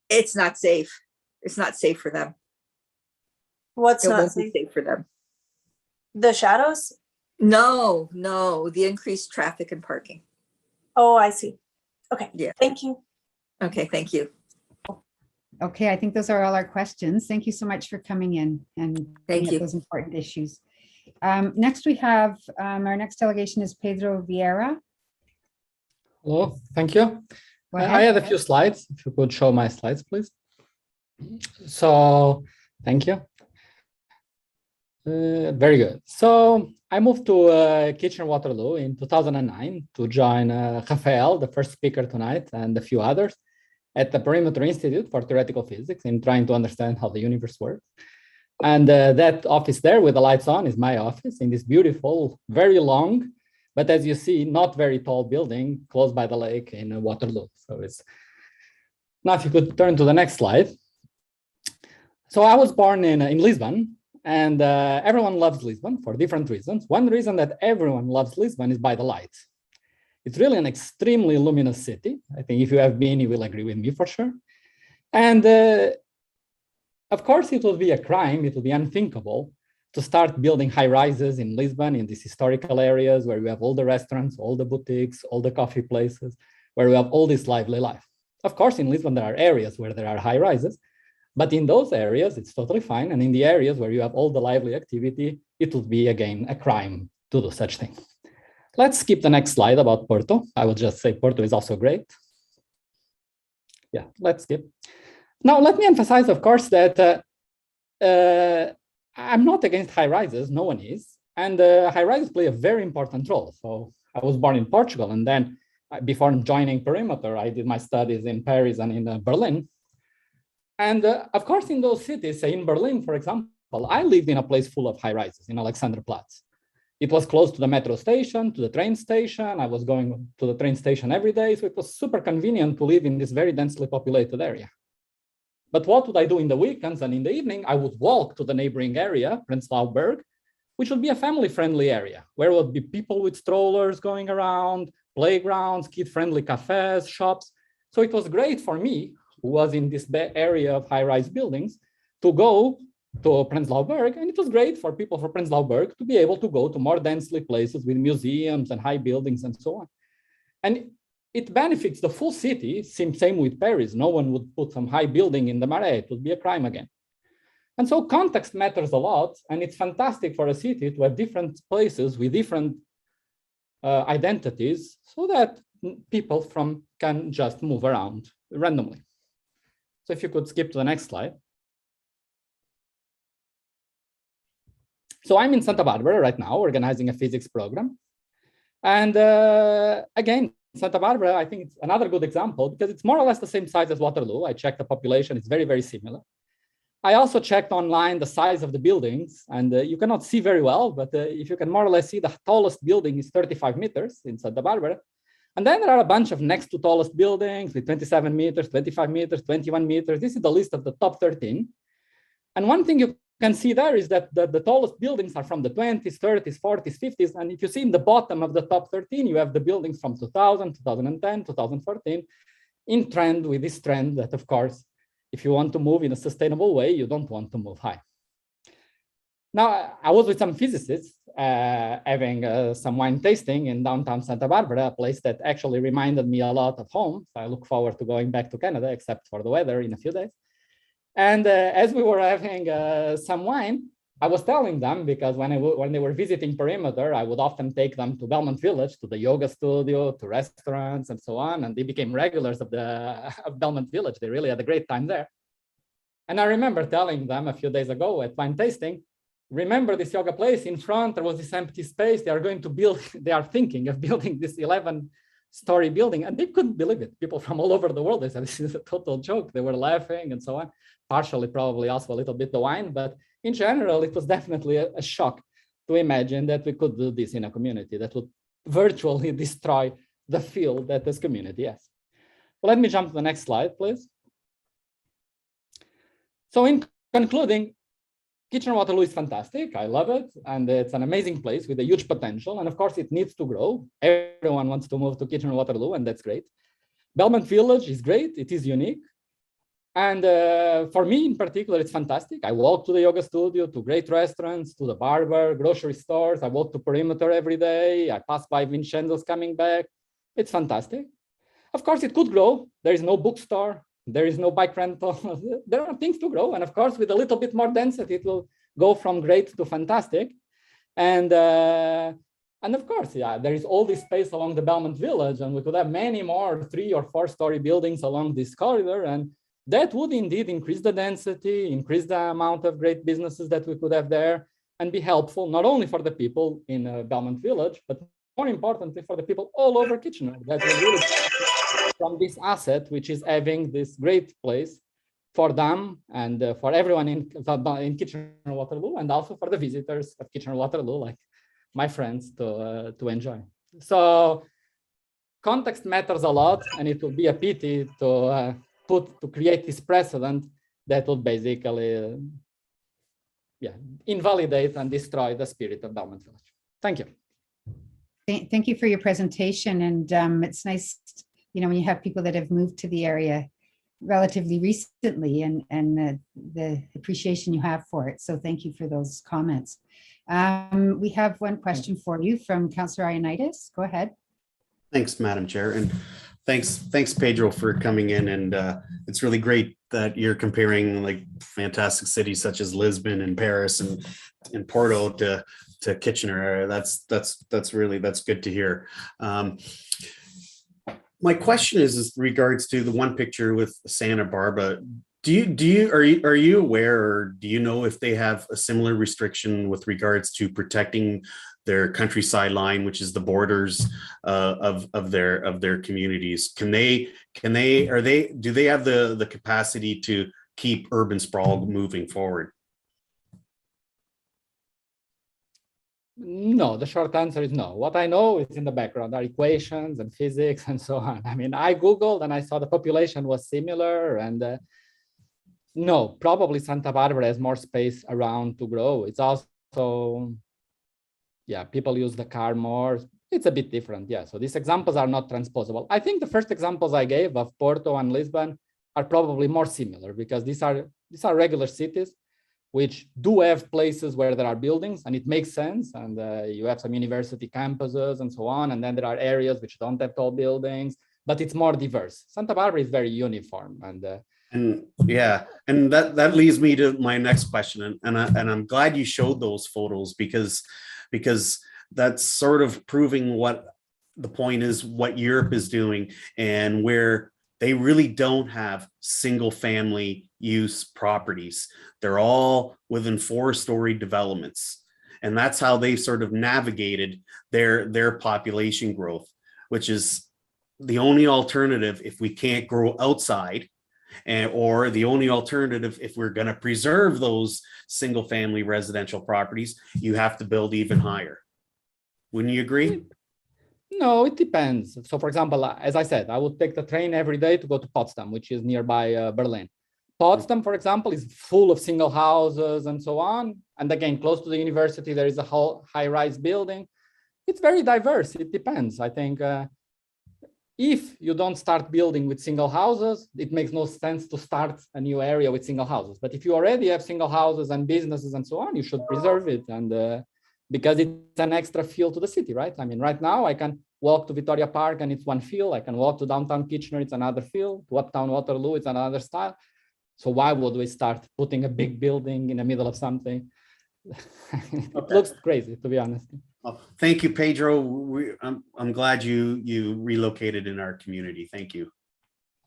[SPEAKER 16] it's not safe. It's not safe for them.
[SPEAKER 17] What's
[SPEAKER 16] It
[SPEAKER 17] not
[SPEAKER 16] won't be
[SPEAKER 17] safe?
[SPEAKER 16] safe for them.
[SPEAKER 17] The shadows?
[SPEAKER 16] No, the increased traffic and parking.
[SPEAKER 17] Oh, I see. Okay.
[SPEAKER 16] Yeah.
[SPEAKER 17] Thank you.
[SPEAKER 16] Okay, thank you.
[SPEAKER 1] Okay, I think those are all our questions. Thank you so much for coming in and bringing up
[SPEAKER 16] you.
[SPEAKER 1] those important issues. Next, we have our next delegation is Pedro Vieira.
[SPEAKER 18] Hello, thank you.
[SPEAKER 1] Go
[SPEAKER 18] I
[SPEAKER 1] ahead.
[SPEAKER 18] had a few slides. If you could show my slides, please. So, thank you. Very good. So I moved to Kitchener-Waterloo in 2009 to join Rafael, the first speaker tonight, and a few others at the Perimeter Institute for Theoretical Physics in trying to understand how the universe works. And that office there with the lights on is my office in this beautiful, very long, but as you see, not very tall building close by the lake in Waterloo. So it's, now if you could turn to the next slide. So I was born in Lisbon, and everyone loves Lisbon for different reasons. One reason that everyone loves Lisbon is by the lights. It's really an extremely luminous city. I think if you have been, you will agree with me for sure. And of course, it would be a crime, it would be unthinkable to start building high rises in Lisbon, in these historical areas where we have all the restaurants, all the boutiques, all the coffee places, where we have all this lively life. Of course, in Lisbon, there are areas where there are high rises, but in those areas, it's totally fine. And in the areas where you have all the lively activity, it would be, again, a crime to do such thing. Let's skip the next slide about Porto. I will just say Porto is also great. Yeah, let's skip. Now, let me emphasize, of course, that I'm not against high rises. No one is. And high rises play a very important role. So I was born in Portugal. And then before joining Perimeter, I did my studies in Paris and in Berlin. And of course, in those cities, say in Berlin, for example, I lived in a place full of high rises in Alexanderplatz. It was close to the metro station, to the train station. I was going to the train station every day. So it was super convenient to live in this very densely populated area. But what would I do in the weekends and in the evening? I would walk to the neighboring area, Prenzlauer Berg, which would be a family-friendly area, where would be people with strollers going around, playgrounds, kid-friendly cafes, shops. So it was great for me, who was in this area of high-rise buildings, to go to Prenzlauer Berg, and it was great for people from Prenzlauer Berg to be able to go to more densely places with museums and high buildings and so on. And it benefits the full city, same with Paris. No one would put some high building in the Marais, it would be a crime again. And so context matters a lot, and it's fantastic for a city to have different places with different identities so that people can just move around randomly. So if you could skip to the next slide. So I'm in Santa Barbara right now, organizing a physics program. And again, Santa Barbara, I think it's another good example because it's more or less the same size as Waterloo. I checked the population, it's very, very similar. I also checked online the size of the buildings, and you cannot see very well, but if you can more or less see, the tallest building is 35 meters in Santa Barbara. And then there are a bunch of next to tallest buildings with 27 meters, 25 meters, 21 meters. This is the list of the top 13. And one thing you can see there is that the tallest buildings are from the 20s, 30s, 40s, 50s. And if you see in the bottom of the top 13, you have the buildings from 2000, 2010, 2014, in trend with this trend that, of course, if you want to move in a sustainable way, you don't want to move high. Now, I was with some physicists having some wine tasting in downtown Santa Barbara, a place that actually reminded me a lot of home. So I look forward to going back to Canada, except for the weather in a few days. And as we were having some wine, I was telling them, because when they were visiting Perimeter, I would often take them to Belmont Village, to the yoga studio, to restaurants and so on. And they became regulars of Belmont Village. They really had a great time there. And I remember telling them a few days ago at wine tasting, remember this yoga place in front, there was this empty space. They are thinking of building this 11-story building, and they couldn't believe it. People from all over the world, they said, this is a total joke. They were laughing and so on. Partially, probably also a little bit the wine, but in general, it was definitely a shock to imagine that we could do this in a community that would virtually destroy the feel that this community has. Well, let me jump to the next slide, please. So in concluding, Kitchener-Waterloo is fantastic. I love it. And it's an amazing place with a huge potential. And of course, it needs to grow. Everyone wants to move to Kitchener-Waterloo, and that's great. Belmont Village is great. It is unique. And for me in particular, it's fantastic. I walk to the yoga studio, to great restaurants, to the barber, grocery stores. I walk to Perimeter every day. I pass by Vincenzo's coming back. It's fantastic. Of course, it could grow. There is no bookstore. There is no bike rental. There are things to grow. And of course, with a little bit more density, it will go from great to fantastic. And of course, yeah, there is all this space along the Belmont Village, and we could have many more 3 or 4-story buildings along this corridor. And that would indeed increase the density, increase the amount of great businesses that we could have there, and be helpful not only for the people in Belmont Village, but more importantly for the people all over Kitchener that will really from this asset, which is having this great place for them and for everyone in Kitchener-Waterloo, and also for the visitors of Kitchener-Waterloo, like my friends, to enjoy. So context matters a lot, and it would be a pity to create this precedent that would basically invalidate and destroy the spirit of Belmont Village. Thank you.
[SPEAKER 1] Thank you for your presentation. And it's nice, when you have people that have moved to the area relatively recently, and the appreciation you have for it. So thank you for those comments. We have one question for you from Councillor Ioannidis. Go ahead.
[SPEAKER 9] Thanks, Madam Chair. And thanks, Pedro, for coming in. And it's really great that you're comparing like fantastic cities such as Lisbon and Paris and Porto to Kitchener. That's good to hear. My question is regards to the one picture with Santa Barbara. Are you aware, or do you know if they have a similar restriction with regards to protecting their countryside line, which is the borders of their communities? Do they have the capacity to keep urban sprawl moving forward?
[SPEAKER 18] No, the short answer is no. What I know is in the background are equations and physics and so on. I mean, I Googled and I saw the population was similar, and no, probably Santa Barbara has more space around to grow. It's also, people use the car more. It's a bit different, so these examples are not transposable. I think the first examples I gave of Porto and Lisbon are probably more similar, because these are regular cities which do have places where there are buildings, and it makes sense. And you have some university campuses and so on. And then there are areas which don't have tall buildings, but it's more diverse. Santa Barbara is very uniform. And that leads me to my next question. And I'm glad you showed those photos, because that's sort of proving what the point is, what Europe is doing, and where they really don't have single family use properties. They're all within 4-story developments. And that's how they sort of navigated their population growth, which is the only alternative if we can't grow outside, or the only alternative if we're going to preserve those single family residential properties, you have to build even higher. Wouldn't you agree? No, it depends. So for example, as I said, I would take the train every day to go to Potsdam, which is nearby Berlin. Potsdam, for example, is full of single houses and so on. And again, close to the university, there is a whole high-rise building. It's very diverse. It depends. I think if you don't start building with single houses, it makes no sense to start a new area with single houses. But if you already have single houses and businesses and so on, you should preserve it. And because it's an extra feel to the city, right? I mean, right now I can walk to Victoria Park and it's one feel. I can walk to downtown Kitchener, it's another feel. To uptown Waterloo, it's another style. So why would we start putting a big building in the middle of something? It looks crazy, to be honest.
[SPEAKER 9] Well, thank you, Pedro. I'm glad you relocated in our community. Thank you.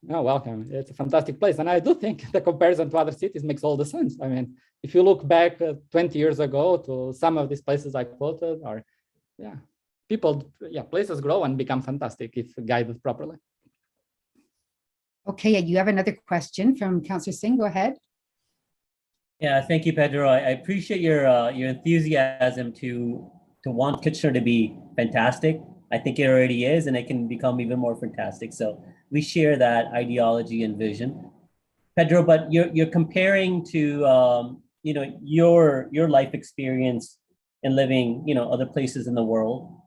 [SPEAKER 18] No, welcome. It's a fantastic place. And I do think the comparison to other cities makes all the sense. I mean, if you look back 20 years ago to some of these places I quoted, or places grow and become fantastic if guided properly.
[SPEAKER 1] Okay, you have another question from Councillor Singh. Go ahead.
[SPEAKER 6] Yeah, thank you, Pedro. I appreciate your enthusiasm to want Kitchener to be fantastic. I think it already is, and it can become even more fantastic. So we share that ideology and vision, Pedro. But you're comparing to your life experience in living other places in the world.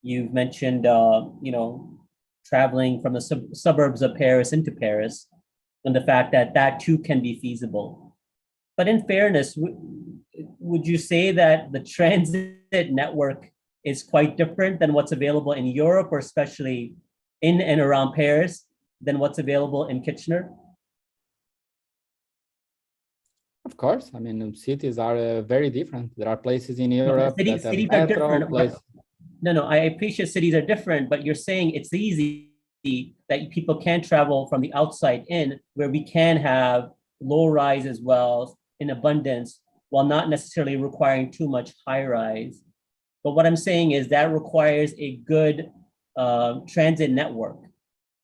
[SPEAKER 6] You've mentioned traveling from the suburbs of Paris into Paris, and the fact that that too can be feasible. But in fairness, would you say that the transit network is quite different than what's available in Europe, or especially in and around Paris, than what's available in Kitchener?
[SPEAKER 18] Of course, I mean, cities are very different. There are places in Europe that have
[SPEAKER 6] Cities are
[SPEAKER 18] metro,
[SPEAKER 6] different.
[SPEAKER 18] places.
[SPEAKER 6] No, I appreciate cities are different, but you're saying it's easy that people can travel from the outside in, where we can have low rise as well in abundance, while not necessarily requiring too much high rise. But what I'm saying is that requires a good transit network.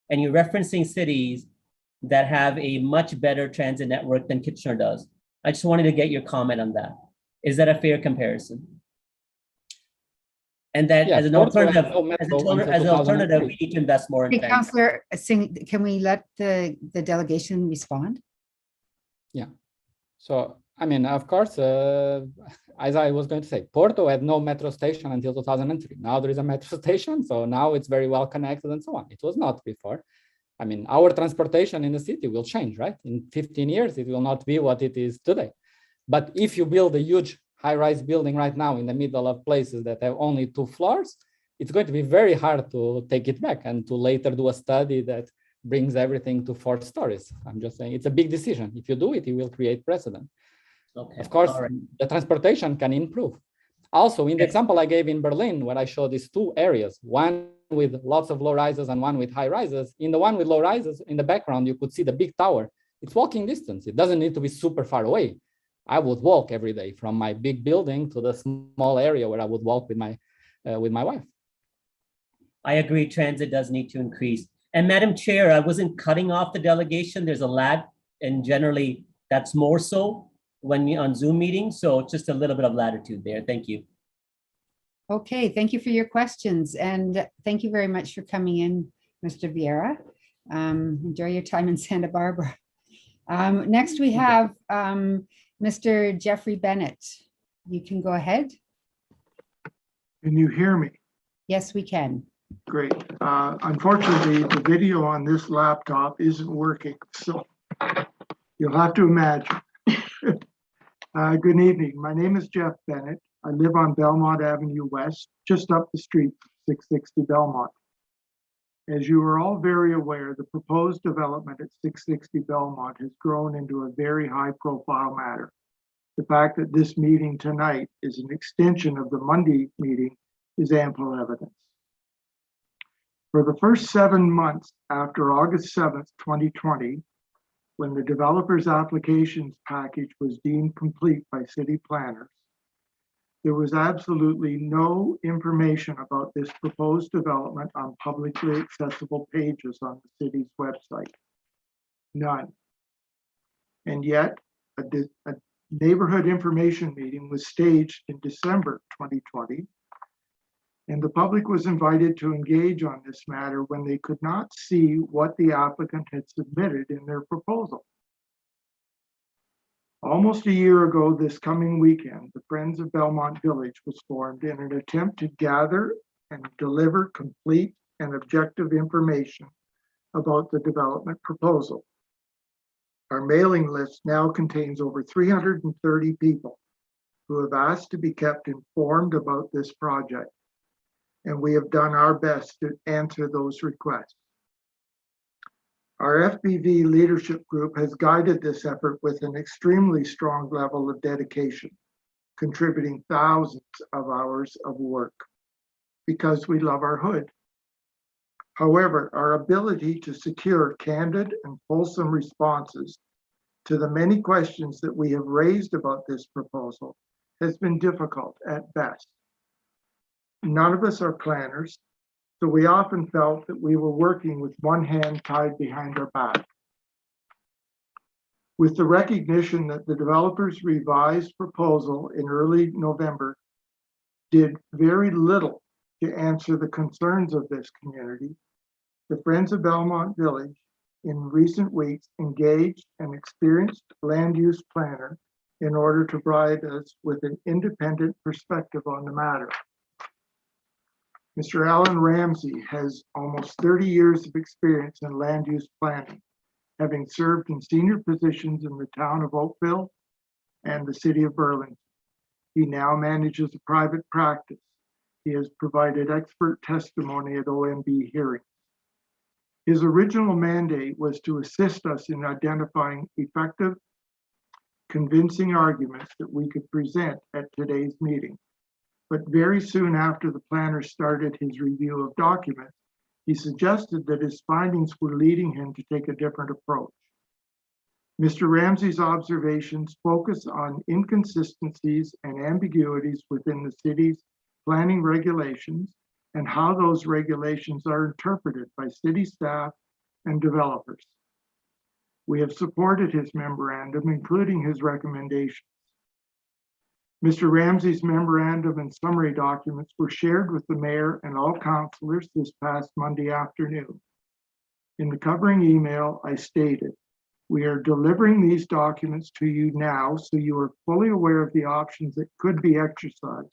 [SPEAKER 6] And you're referencing cities that have a much better transit network than Kitchener does. I just wanted to get your comment on that. Is that a fair comparison? And that as an alternative, we need to invest more in
[SPEAKER 1] Hey,
[SPEAKER 6] transit.
[SPEAKER 1] Councillor Singh, can we let the delegation respond?
[SPEAKER 18] Yeah. So, I mean, of course, as I was going to say, Porto had no metro station until 2003. Now there is a metro station, so now it's very well connected and so on. It was not before. I mean, our transportation in the city will change, right? In 15 years, it will not be what it is today. But if you build a huge high-rise building right now in the middle of places that have only 2 floors, it's going to be very hard to take it back and to later do a study that brings everything to 4 stories. I'm just saying it's a big decision. If you do it, you will create precedent.
[SPEAKER 6] Okay.
[SPEAKER 18] Of course,
[SPEAKER 6] right.
[SPEAKER 18] The transportation can improve. Also, in the example I gave in Berlin, where I showed these 2 areas, one with lots of low rises and one with high rises, in the one with low rises, in the background, you could see the big tower. It's walking distance. It doesn't need to be super far away. I would walk every day from my big building to the small area where I would walk with my wife.
[SPEAKER 6] I agree, transit does need to increase. And Madam Chair, I wasn't cutting off the delegation. There's a lag, and generally that's more so when we on Zoom meetings. So just a little bit of latitude there. Thank you.
[SPEAKER 1] Okay, thank you for your questions, and thank you very much for coming in, Mr. Vieira. Enjoy your time in Santa Barbara. Next, we have Mr. Jeffrey Bennett. You can go ahead.
[SPEAKER 19] Can you hear me?
[SPEAKER 1] Yes, we can.
[SPEAKER 19] Great. Unfortunately, the video on this laptop isn't working, so you'll have to imagine. Good evening. My name is Jeff Bennett. I live on Belmont Avenue West, just up the street, 660 Belmont. As you are all very aware, the proposed development at 660 Belmont has grown into a very high-profile matter. The fact that this meeting tonight is an extension of the Monday meeting is ample evidence. For the first 7 months after August 7th, 2020, when the developer's applications package was deemed complete by city planners, there was absolutely no information about this proposed development on publicly accessible pages on the city's website. None. And yet, a neighborhood information meeting was staged in December 2020, and the public was invited to engage on this matter when they could not see what the applicant had submitted in their proposal. Almost a year ago this coming weekend, the Friends of Belmont Village was formed in an attempt to gather and deliver complete and objective information about the development proposal. Our mailing list now contains over 330 people who have asked to be kept informed about this project, and we have done our best to answer those requests. Our FBV leadership group has guided this effort with an extremely strong level of dedication, contributing thousands of hours of work because we love our hood. However, our ability to secure candid and fulsome responses to the many questions that we have raised about this proposal has been difficult at best. None of us are planners, so we often felt that we were working with one hand tied behind our back. With the recognition that the developer's revised proposal in early November did very little to answer the concerns of this community, the Friends of Belmont Village in recent weeks engaged an experienced land use planner in order to provide us with an independent perspective on the matter. Mr. Alan Ramsey has almost 30 years of experience in land use planning, having served in senior positions in the town of Oakville and the city of Burlington. He now manages a private practice. He has provided expert testimony at OMB hearings. His original mandate was to assist us in identifying effective, convincing arguments that we could present at today's meeting. But very soon after the planner started his review of documents, he suggested that his findings were leading him to take a different approach. Mr. Ramsey's observations focus on inconsistencies and ambiguities within the city's planning regulations and how those regulations are interpreted by city staff and developers. We have supported his memorandum, including his recommendations. Mr. Ramsey's memorandum and summary documents were shared with the mayor and all councilors this past Monday afternoon. In the covering email, I stated, "We are delivering these documents to you now so you are fully aware of the options that could be exercised,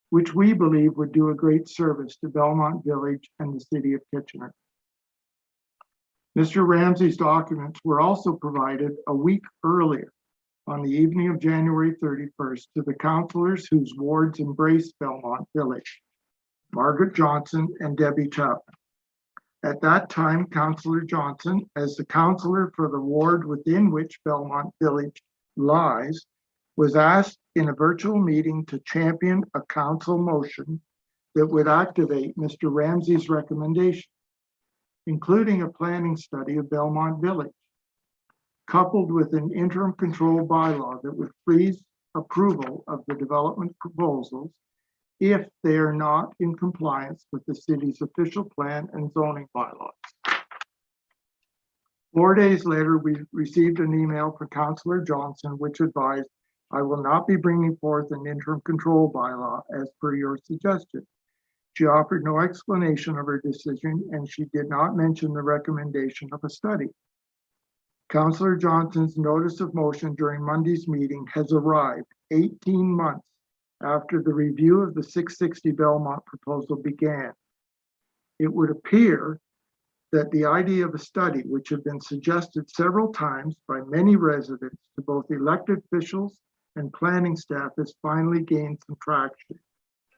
[SPEAKER 19] which we believe would do a great service to Belmont Village and the city of Kitchener." Mr. Ramsey's documents were also provided a week earlier on the evening of January 31st to the councilors whose wards embrace Belmont Village, Margaret Johnson and Debbie Chapman. At that time, Councillor Johnson, as the councillor for the ward within which Belmont Village lies, was asked in a virtual meeting to champion a council motion that would activate Mr. Ramsey's recommendation, including a planning study of Belmont Village, coupled with an interim control bylaw that would freeze approval of the development proposals if they are not in compliance with the city's official plan and zoning bylaws. 4 days later, we received an email from Councillor Johnson, which advised, "I will not be bringing forth an interim control bylaw as per your suggestion." She offered no explanation of her decision, and she did not mention the recommendation of a study. Councillor Johnson's notice of motion during Monday's meeting has arrived 18 months after the review of the 660 Belmont proposal began. It would appear that the idea of a study, which had been suggested several times by many residents to both elected officials and planning staff, has finally gained some traction.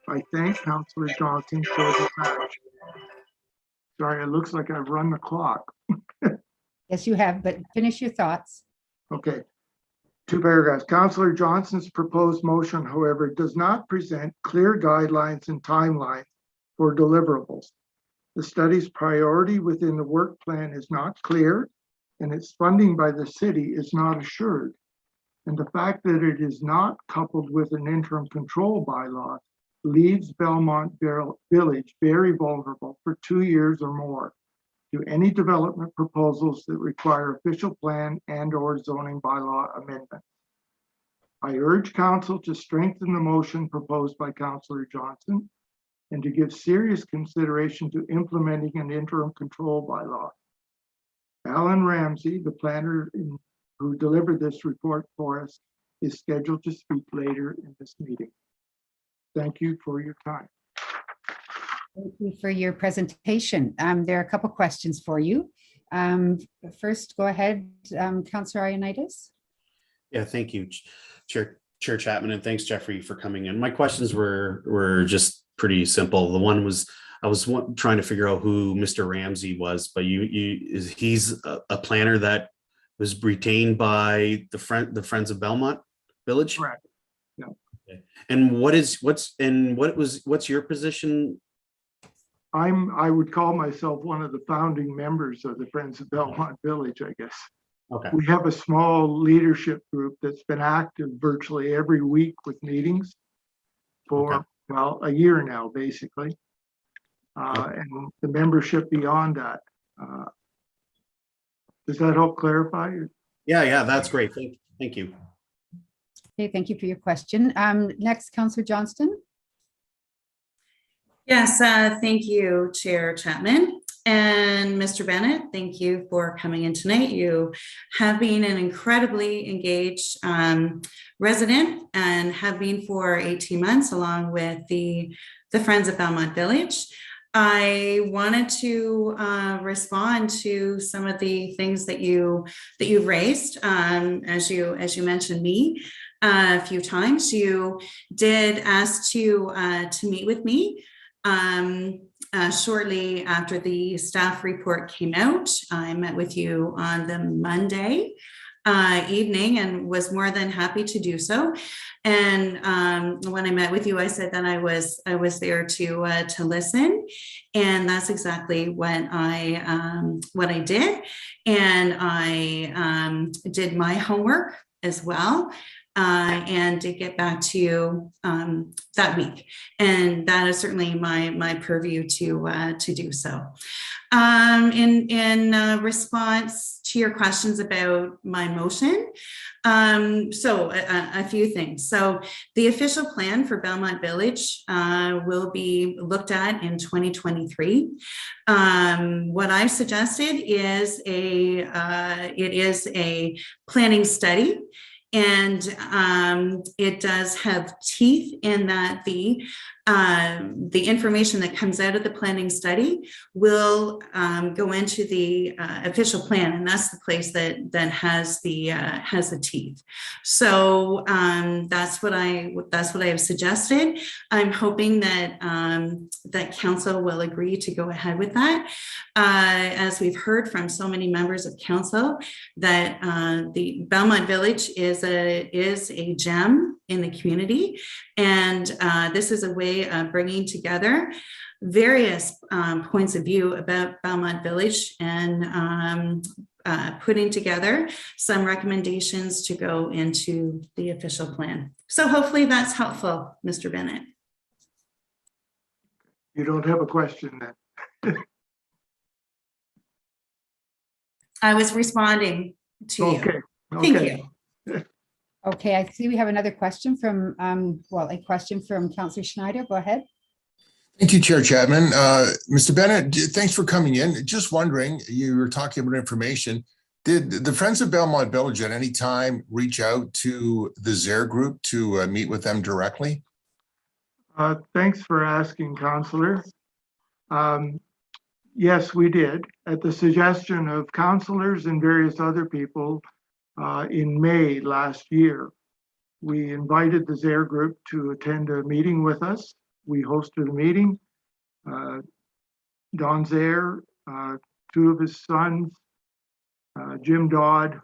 [SPEAKER 19] I thank Councillor Johnson for the action. Sorry, it looks like I've run the clock.
[SPEAKER 1] Yes, you have, but finish your thoughts.
[SPEAKER 19] Okay, 2 paragraphs. Councillor Johnson's proposed motion, however, does not present clear guidelines and timelines for deliverables. The study's priority within the work plan is not clear, and its funding by the city is not assured. And the fact that it is not coupled with an interim control bylaw leaves Belmont Village very vulnerable for 2 years or more to any development proposals that require official plan and/or zoning bylaw amendments. I urge council to strengthen the motion proposed by Councillor Johnson and to give serious consideration to implementing an interim control bylaw. Alan Ramsey, the planner who delivered this report for us, is scheduled to speak later in this meeting. Thank you for your time.
[SPEAKER 1] Thank you for your presentation. There are a couple questions for you. First, go ahead, Councillor Ioannidis.
[SPEAKER 9] Yeah, thank you, Chair Chapman, and thanks, Jeffrey, for coming in. My questions were just pretty simple. The one was, I was trying to figure out who Mr. Ramsey was, but he's a planner that was retained by the Friends of Belmont Village?
[SPEAKER 19] Correct. No.
[SPEAKER 9] Okay. And what's your position?
[SPEAKER 19] I would call myself one of the founding members of the Friends of Belmont Village, I guess.
[SPEAKER 9] Okay.
[SPEAKER 19] We have a small leadership group that's been active virtually every week with meetings for, well, a year now, basically. And the membership beyond that. Does that help clarify?
[SPEAKER 9] Yeah, that's great. Thank you.
[SPEAKER 1] Okay, thank you for your question. Next, Councillor Johnston.
[SPEAKER 5] Yes, thank you, Chair Chapman. And Mr. Bennett, thank you for coming in tonight. You have been an incredibly engaged resident and have been for 18 months along with the Friends of Belmont Village. I wanted to respond to some of the things that you've raised. As you mentioned me a few times, you did ask to meet with me shortly after the staff report came out. I met with you on the Monday evening and was more than happy to do so. And when I met with you, I said that I was there to listen, and that's exactly what I did. And I did my homework as well. And to get back to you that week, and that is certainly my purview to do so. In response to your questions about my motion, so a few things. So the official plan for Belmont Village will be looked at in 2023. What I've suggested is it is a planning study. And it does have teeth in that the information that comes out of the planning study will go into the official plan, and that's the place that has the teeth. So that's what I have suggested. I'm hoping that that council will agree to go ahead with that. As we've heard from so many members of council, that the Belmont Village is a gem in the community, and this is a way of bringing together various points of view about Belmont Village and putting together some recommendations to go into the official plan. So hopefully that's helpful, Mr. Bennett.
[SPEAKER 19] You don't have a question then?
[SPEAKER 5] I was responding to you.
[SPEAKER 19] Okay.
[SPEAKER 5] Thank you.
[SPEAKER 1] Okay, I see we have another question from, a question from Councillor Schneider. Go ahead.
[SPEAKER 20] Thank you, Chair Chapman. Mr. Bennett, thanks for coming in. Just wondering, you were talking about information. Did the Friends of Belmont Village at any time reach out to the ZARE group to meet with them directly?
[SPEAKER 19] Thanks for asking, Councillor. Yes, we did. At the suggestion of councillors and various other people, in May last year, we invited the ZARE group to attend a meeting with us. We hosted a meeting. Don ZARE, two of his sons, Jim Dodd,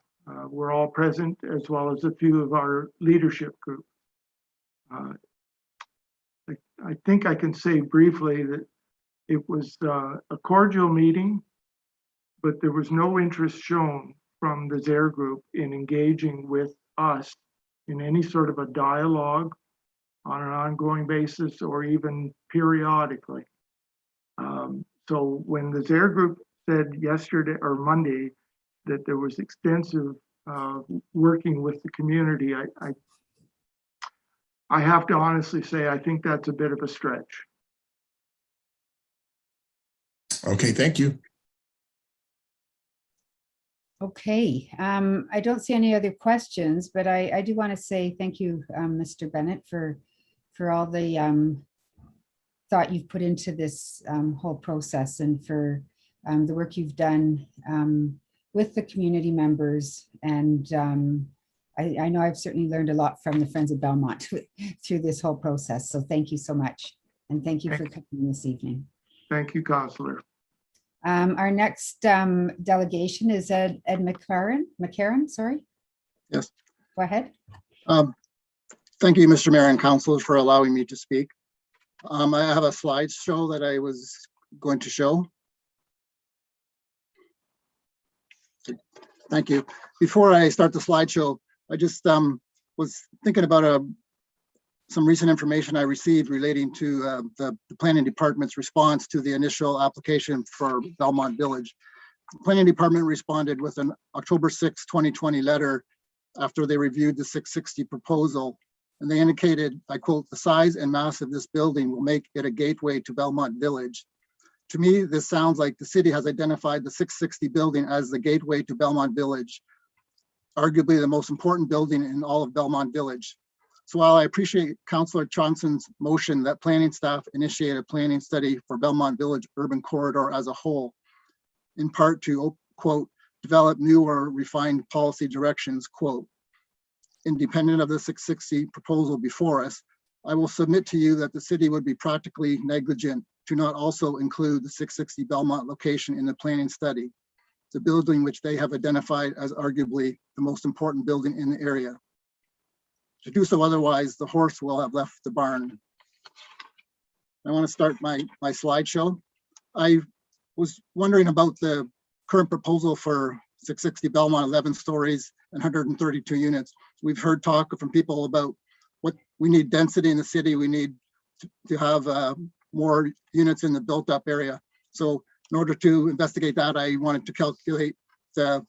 [SPEAKER 19] were all present, as well as a few of our leadership group. I think I can say briefly that it was a cordial meeting, but there was no interest shown from the ZARE group in engaging with us in any sort of a dialogue on an ongoing basis or even periodically. So when the ZARE group said yesterday or Monday that there was extensive working with the community, I have to honestly say I think that's a bit of a stretch.
[SPEAKER 20] Okay, thank you.
[SPEAKER 1] Okay, I don't see any other questions, but I do want to say thank you, Mr. Bennett, for all the thought you've put into this whole process, and for the work you've done with the community members. And I know I've certainly learned a lot from the Friends of Belmont through this whole process. So thank you so much. And thank you for coming this evening.
[SPEAKER 19] Thank you, Councillor.
[SPEAKER 1] Our next delegation is Ed McCarron, sorry.
[SPEAKER 21] Yes.
[SPEAKER 1] Go ahead.
[SPEAKER 21] Thank you, Mr. Mayor and councilors, for allowing me to speak. I have a slideshow that I was going to show. Thank you. Before I start the slideshow, I just was thinking about some recent information I received relating to the planning department's response to the initial application for Belmont Village. The planning department responded with an October 6, 2020 letter after they reviewed the 660 proposal And they indicated, I quote, "The size and mass of this building will make it a gateway to Belmont Village." To me, this sounds like the city has identified the 660 building as the gateway to Belmont Village, arguably the most important building in all of Belmont Village. So while I appreciate Councillor Johnson's motion that planning staff initiate a planning study for Belmont Village urban corridor as a whole, in part to, quote, "develop new or refined policy directions," quote, independent of the 660 proposal before us, I will submit to you that the city would be practically negligent to not also include the 660 Belmont location in the planning study, the building which they have identified as arguably the most important building in the area. To do so otherwise, the horse will have left the barn. I want to start my slideshow. I was wondering about the current proposal for 660 Belmont, 11 stories and 132 units. We've heard talk from people about what we need density in the city. We need to have more units in the built up area. So in order to investigate that, I wanted to calculate the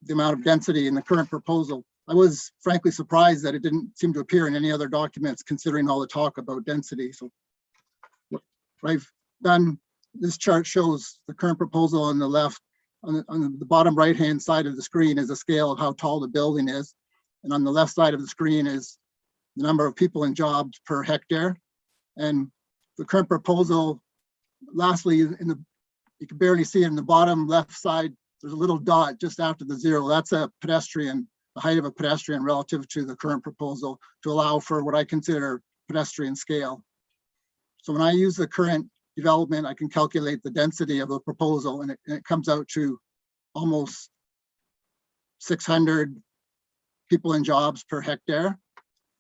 [SPEAKER 21] amount of density in the current proposal. I was frankly surprised that it didn't seem to appear in any other documents, considering all the talk about density. So what I've done, this chart shows the current proposal on the left. On the bottom right-hand side of the screen is a scale of how tall the building is. And on the left side of the screen is the number of people and jobs per hectare. And the current proposal, lastly, you can barely see it in the bottom left side, there's a little dot just after the 0. That's a pedestrian, the height of a pedestrian relative to the current proposal to allow for what I consider pedestrian scale. So when I use the current development, I can calculate the density of the proposal, and it comes out to almost 600 people and jobs per hectare.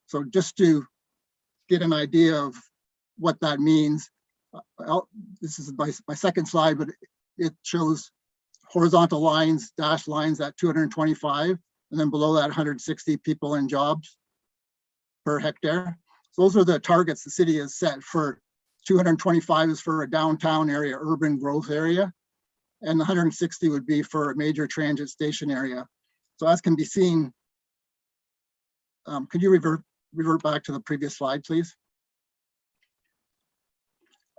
[SPEAKER 21] So just to get an idea of what that means, this is my second slide, but it shows horizontal lines, dashed lines at 225, and then below that 160 people and jobs per hectare. So those are the targets the city has set for. 225 is for a downtown area, urban growth area, and 160 would be for a major transit station area. So as can be seen, could you revert back to the previous slide, please?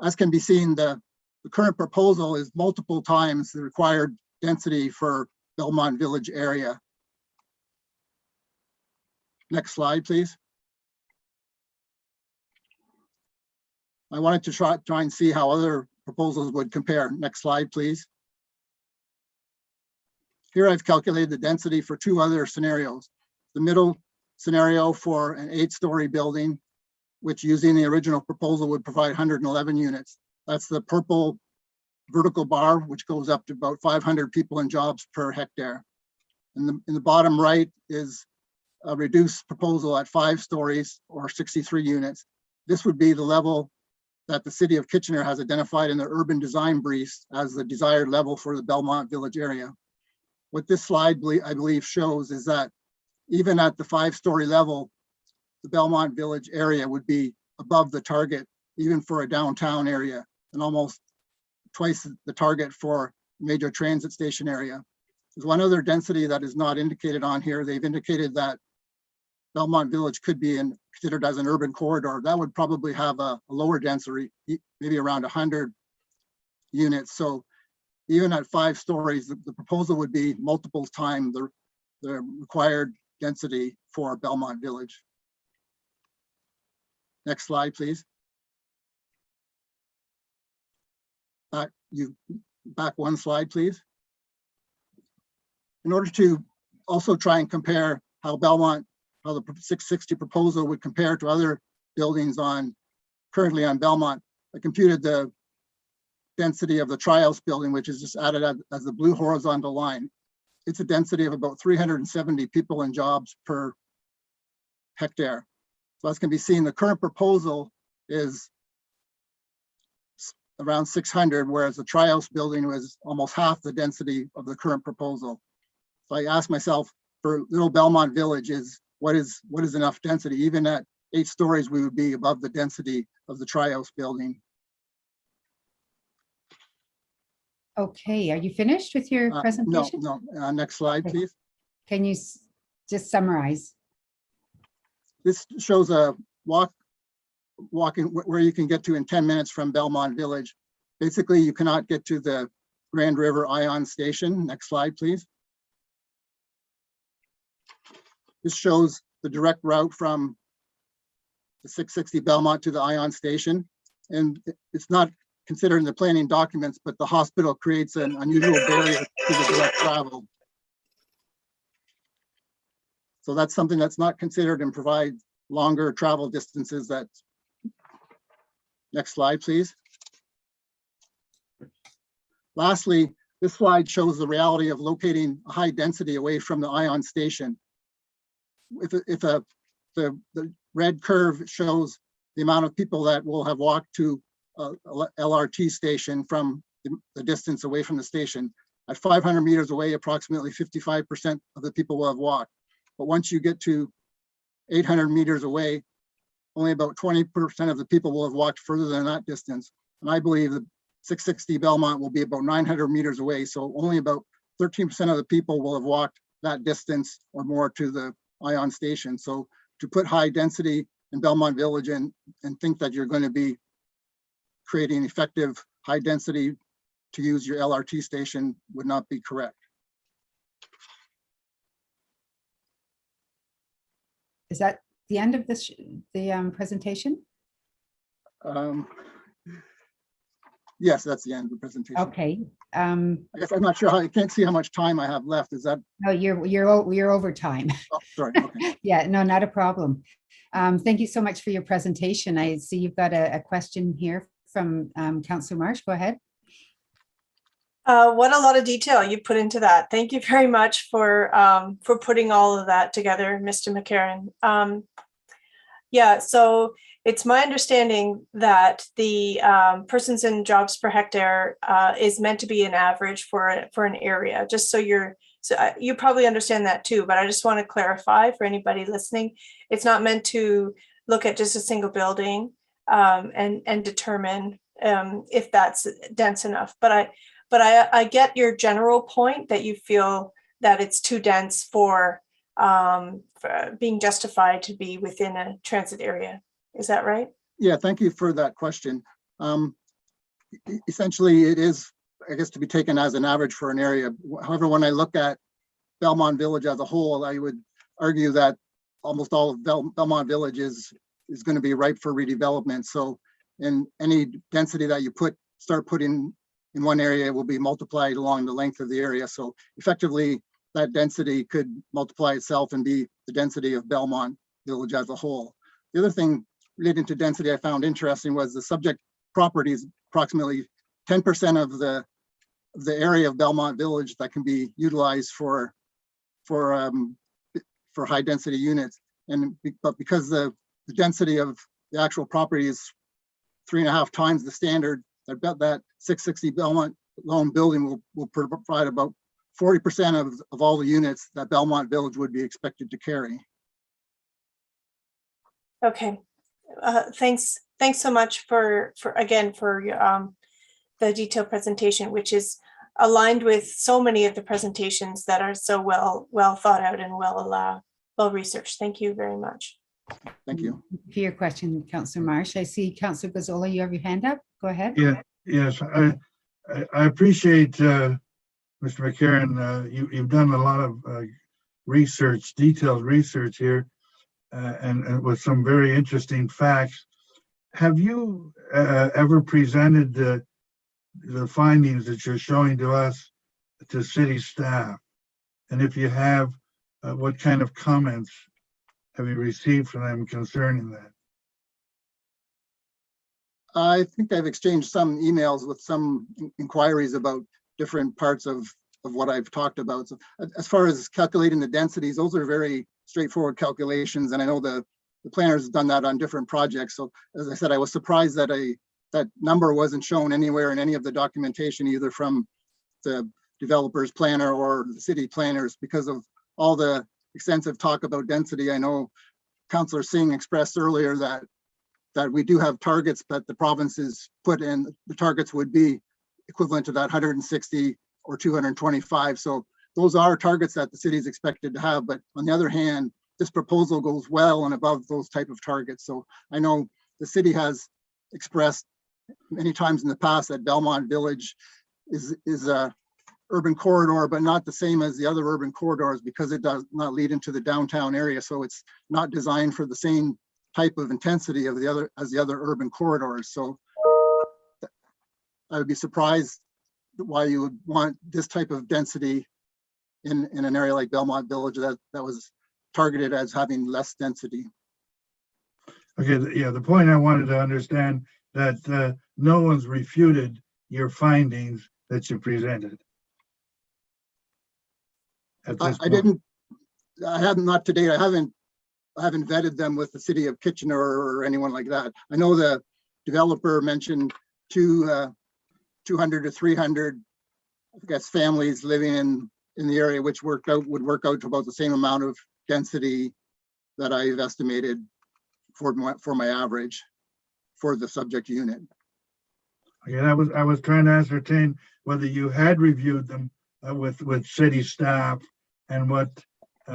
[SPEAKER 21] As can be seen, the current proposal is multiple times the required density for Belmont Village area. Next slide, please. I wanted to try and see how other proposals would compare. Next slide, please. Here I've calculated the density for 2 other scenarios. The middle scenario for an 8-story building, which using the original proposal would provide 111 units. That's the purple vertical bar, which goes up to about 500 people and jobs per hectare. In the bottom right is a reduced proposal at 5 stories or 63 units. This would be the level that the city of Kitchener has identified in their urban design briefs as the desired level for the Belmont Village area. What this slide, I believe, shows is that even at the 5-story level, the Belmont Village area would be above the target, even for a downtown area, and almost twice the target for major transit station area. There's one other density that is not indicated on here. They've indicated that Belmont Village could be considered as an urban corridor. That would probably have a lower density, maybe around 100 units. So even at 5 stories, the proposal would be multiple times the required density for Belmont Village. Next slide, please. Back 1 slide, please. In order to also try and compare how the 660 proposal would compare to other buildings currently on Belmont, I computed the density of the Trials building, which is just added as the blue horizontal line. It's a density of about 370 people and jobs per hectare. So as can be seen, the current proposal is around 600, whereas the Trials building was almost half the density of the current proposal. So I asked myself, for Little Belmont Village, what is enough density? Even at 8 stories, we would be above the density of the Trials building.
[SPEAKER 1] Okay, are you finished with your presentation?
[SPEAKER 21] No. Next slide, please.
[SPEAKER 1] Can you just summarize?
[SPEAKER 21] This shows a walking where you can get to in 10 minutes from Belmont Village. Basically, you cannot get to the Grand River Ion Station. Next slide, please. This shows the direct route from the 660 Belmont to the Ion Station. And it's not considered in the planning documents, but the hospital creates an unusual barrier to the direct travel. So that's something that's not considered and provides longer travel distances. That next slide, please. Lastly, this slide shows the reality of locating a high density away from the Ion Station. The red curve shows the amount of people that will have walked to a LRT station from the distance away from the station. At 500 meters away, approximately 55% of the people will have walked. But once you get to 800 meters away, only about 20% of the people will have walked further than that distance. And I believe that 660 Belmont will be about 900 meters away. So only about 13% of the people will have walked that distance or more to the Ion Station. So to put high density in Belmont Village and think that you're going to be creating effective high density to use your LRT station would not be correct.
[SPEAKER 1] Is that the end of this, the presentation?
[SPEAKER 21] Yes, that's the end of the presentation.
[SPEAKER 1] Okay.
[SPEAKER 21] I guess I'm not sure how, I can't see how much time I have left. Is that?
[SPEAKER 1] No, you're over time.
[SPEAKER 21] Oh, sorry. Okay.
[SPEAKER 1] Yeah, no, not a problem. Thank you so much for your presentation. I see you've got a question here from Councillor Marsh. Go ahead.
[SPEAKER 17] What a lot of detail you put into that. Thank you very much for putting all of that together, Mr. McCarron. Yeah, so it's my understanding that the persons and jobs per hectare is meant to be an average for an area. Just so you probably understand that too, but I just want to clarify for anybody listening, it's not meant to look at just a single building and determine if that's dense enough. But I get your general point that you feel that it's too dense for being justified to be within a transit area. Is that right?
[SPEAKER 21] Yeah, thank you for that question. Essentially, it is, I guess, to be taken as an average for an area. However, when I look at Belmont Village as a whole, I would argue that almost all of Belmont Village is going to be ripe for redevelopment. So in any density that you start putting in one area will be multiplied along the length of the area. So effectively, that density could multiply itself and be the density of Belmont Village as a whole. The other thing relating to density I found interesting was the subject properties, approximately 10% of the area of Belmont Village that can be utilized for high density units. But because the density of the actual property is 3.5 times the standard, I bet that 660 Belmont Lone building will provide about 40% of all the units that Belmont Village would be expected to carry.
[SPEAKER 17] Okay, thanks so much for the detailed presentation, which is aligned with so many of the presentations that are so well thought out and well researched. Thank you very much.
[SPEAKER 21] Thank you.
[SPEAKER 1] For your question, Councillor Marsh. I see Councillor Gazzola, you have your hand up. Go ahead.
[SPEAKER 3] Yeah, yes, I appreciate Mr. McCarron. You've done a lot of research, detailed research here, and with some very interesting facts. Have you ever presented the findings that you're showing to us to city staff? And if you have, what kind of comments have you received from them concerning that?
[SPEAKER 21] I think I've exchanged some emails with some inquiries about different parts of what I've talked about. So as far as calculating the densities, those are very straightforward calculations. And I know the planners have done that on different projects. So as I said, I was surprised that that number wasn't shown anywhere in any of the documentation, either from the developer's planner or the city planners, because of all the extensive talk about density. I know Councillor Singh expressed earlier that we do have targets, but the province is put in, the targets would be equivalent to that 160 or 225. So those are targets that the city is expected to have. But on the other hand, this proposal goes well and above those type of targets. So I know the city has expressed many times in the past that Belmont Village is a urban corridor, but not the same as the other urban corridors because it does not lead into the downtown area. So it's not designed for the same type of intensity of the other urban corridors. So I would be surprised why you would want this type of density in an area like Belmont Village that was targeted as having less density.
[SPEAKER 3] Okay, yeah, the point I wanted to understand that no one's refuted your findings that you presented. At this point.
[SPEAKER 21] I haven't, not to date, I haven't vetted them with the city of Kitchener or anyone like that. I know the developer mentioned 200 to 300, I guess, families living in the area, which would work out to about the same amount of density that I've estimated for my average for the subject unit.
[SPEAKER 3] Again, I was trying to ascertain whether you had reviewed them with city staff and what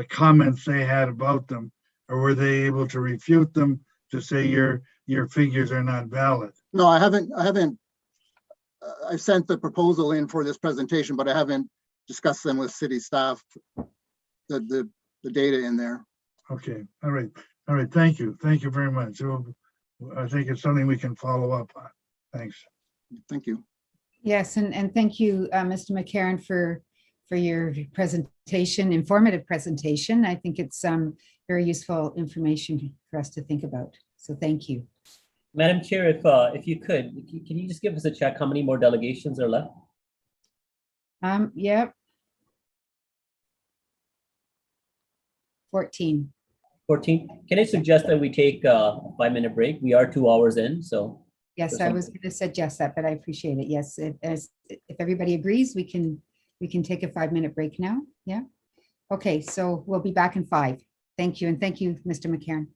[SPEAKER 3] comments they had about them, or were they able to refute them to say your figures are not valid?
[SPEAKER 21] No, I haven't. I've sent the proposal in for this presentation, but I haven't discussed them with city staff, the data in there.
[SPEAKER 3] Okay, all right. Thank you very much. So I think it's something we can follow up on. Thanks.
[SPEAKER 21] Thank you.
[SPEAKER 1] Yes, and thank you, Mr. McCarron, for your presentation, informative presentation. I think it's very useful information for us to think about. So thank you.
[SPEAKER 6] Madam Chair, if you could, can you just give us a check how many more delegations are left?
[SPEAKER 1] Yep. 14.
[SPEAKER 6] 14. Can I suggest that we take a 5-minute break? We are 2 hours in, so.
[SPEAKER 1] Yes, I was going to suggest that, but I appreciate it. Yes, if everybody agrees, we can take a 5-minute break now. Yeah. Okay, so we'll be back in 5. Thank you, and thank you, Mr. McCarron.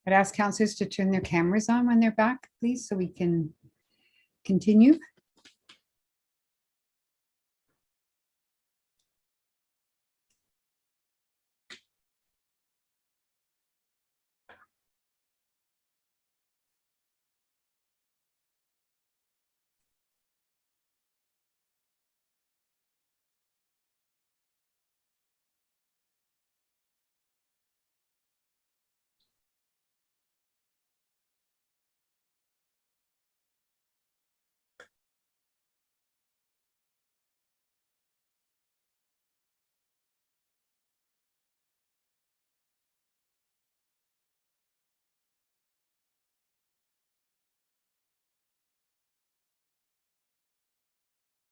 [SPEAKER 1] I'd ask councillors to turn their cameras on when they're back, please, so we can continue.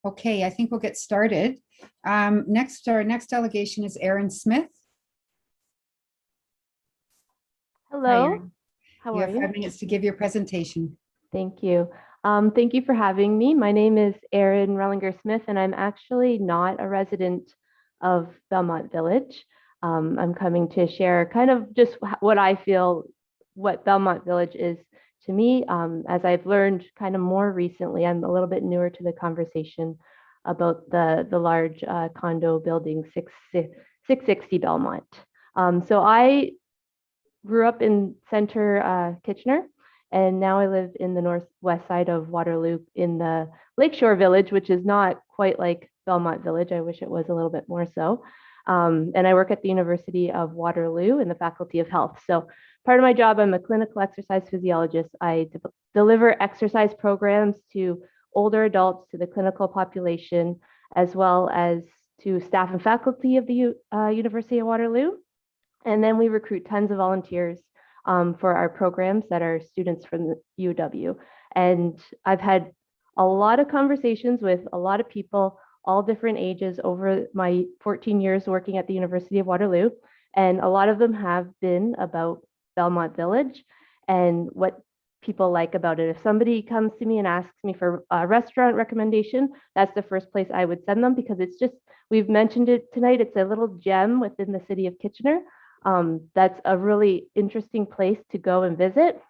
[SPEAKER 1] Okay, I think we'll get started. Our next delegation is Erin Smith. Hi,
[SPEAKER 7] Hello,
[SPEAKER 1] Erin.
[SPEAKER 7] how
[SPEAKER 1] You
[SPEAKER 7] are
[SPEAKER 1] have
[SPEAKER 7] you?
[SPEAKER 1] 5 minutes to give your presentation.
[SPEAKER 7] Thank you. Thank you for having me. My name is Erin Rellinger Smith, and I'm actually not a resident of Belmont Village. I'm coming to share kind of just what I feel, what Belmont Village is to me. As I've learned kind of more recently, I'm a little bit newer to the conversation about the large condo building 660 Belmont. So I grew up in center Kitchener, and now I live in the northwest side of Waterloo in the Lakeshore Village, which is not quite like Belmont Village. I wish it was a little bit more so. And I work at the University of Waterloo in the Faculty of Health. So part of my job, I'm a clinical exercise physiologist. I deliver exercise programs to older adults, to the clinical population, as well as to staff and faculty of the University of Waterloo. And then we recruit tons of volunteers for our programs that are students from the UW. And I've had a lot of conversations with a lot of people, all different ages over my 14 years working at the University of Waterloo. And a lot of them have been about Belmont Village and what people like about it. If somebody comes to me and asks me for a restaurant recommendation, that's the first place I would send them, because it's just, we've mentioned it tonight, it's a little gem within the city of Kitchener. That's a really interesting place to go and visit.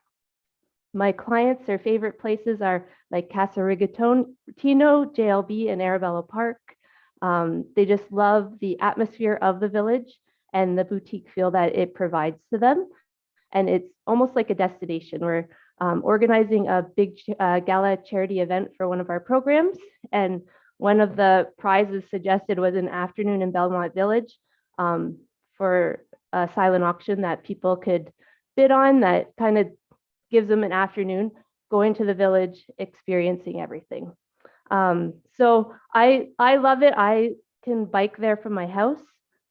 [SPEAKER 7] My clients, their favorite places are like Casa Rigatino, JLB, and Arabella Park. They just love the atmosphere of the village and the boutique feel that it provides to them. And it's almost like a destination. We're organizing a big gala charity event for one of our programs. And one of the prizes suggested was an afternoon in Belmont Village for a silent auction that people could bid on, that kind of gives them an afternoon going to the village, experiencing everything. So I love it. I can bike there from my house.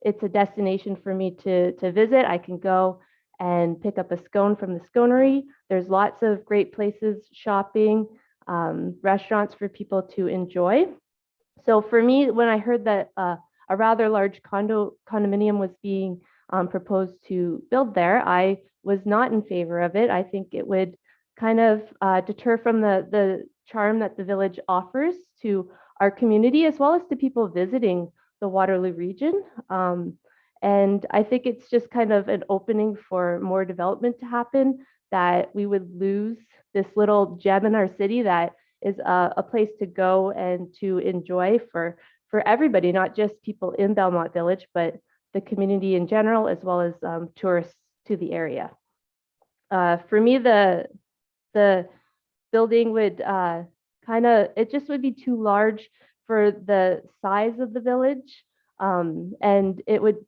[SPEAKER 7] It's a destination for me to visit. I can go and pick up a scone from the sconery. There's lots of great places, shopping, restaurants for people to enjoy. So for me, when I heard that a rather large condominium was being proposed to build there, I was not in favor of it. I think it would kind of deter from the charm that the village offers to our community, as well as to people visiting the Waterloo region. And I think it's just kind of an opening for more development to happen, that we would lose this little gem in our city that is a place to go and to enjoy for everybody, not just people in Belmont Village, but the community in general, as well as tourists to the area. For me, the building would it just would be too large for the size of the village, and it would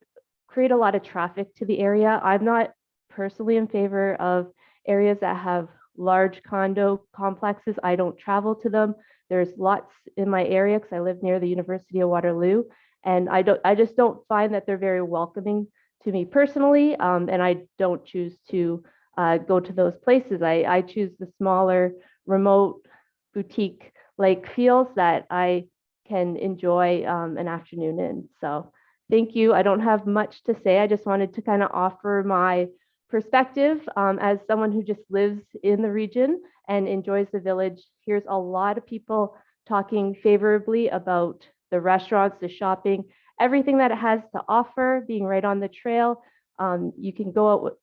[SPEAKER 7] create a lot of traffic to the area. I'm not personally in favor of areas that have large condo complexes. I don't travel to them. There's lots in my area because I live near the University of Waterloo, and I just don't find that they're very welcoming to me personally, and I don't choose to go to those places. I choose the smaller, remote, boutique like feels that I can enjoy an afternoon in. So thank you. I don't have much to say. I just wanted to kind of offer my perspective as someone who just lives in the region and enjoys the village. Here's a lot of people talking favorably about the restaurants, the shopping, everything that it has to offer, being right on the trail. You can go out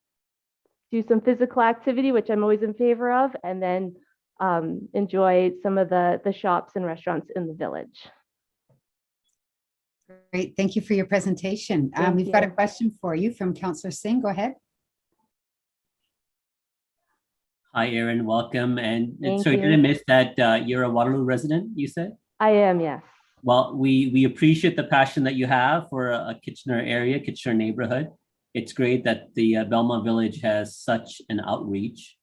[SPEAKER 7] do some physical activity, which I'm always in favor of, and then enjoy some of the shops and restaurants in the village.
[SPEAKER 1] Great. Thank you for your presentation. We've got a question for you from Councillor Singh. Go ahead.
[SPEAKER 6] Hi, Erin. Welcome. And
[SPEAKER 7] Thank
[SPEAKER 6] sorry,
[SPEAKER 7] you.
[SPEAKER 6] did I miss that you're a Waterloo resident, you said?
[SPEAKER 7] I am, yes.
[SPEAKER 6] Well, we appreciate the passion that you have for a Kitchener area, Kitchener neighborhood. It's great that the Belmont Village has such an outreach.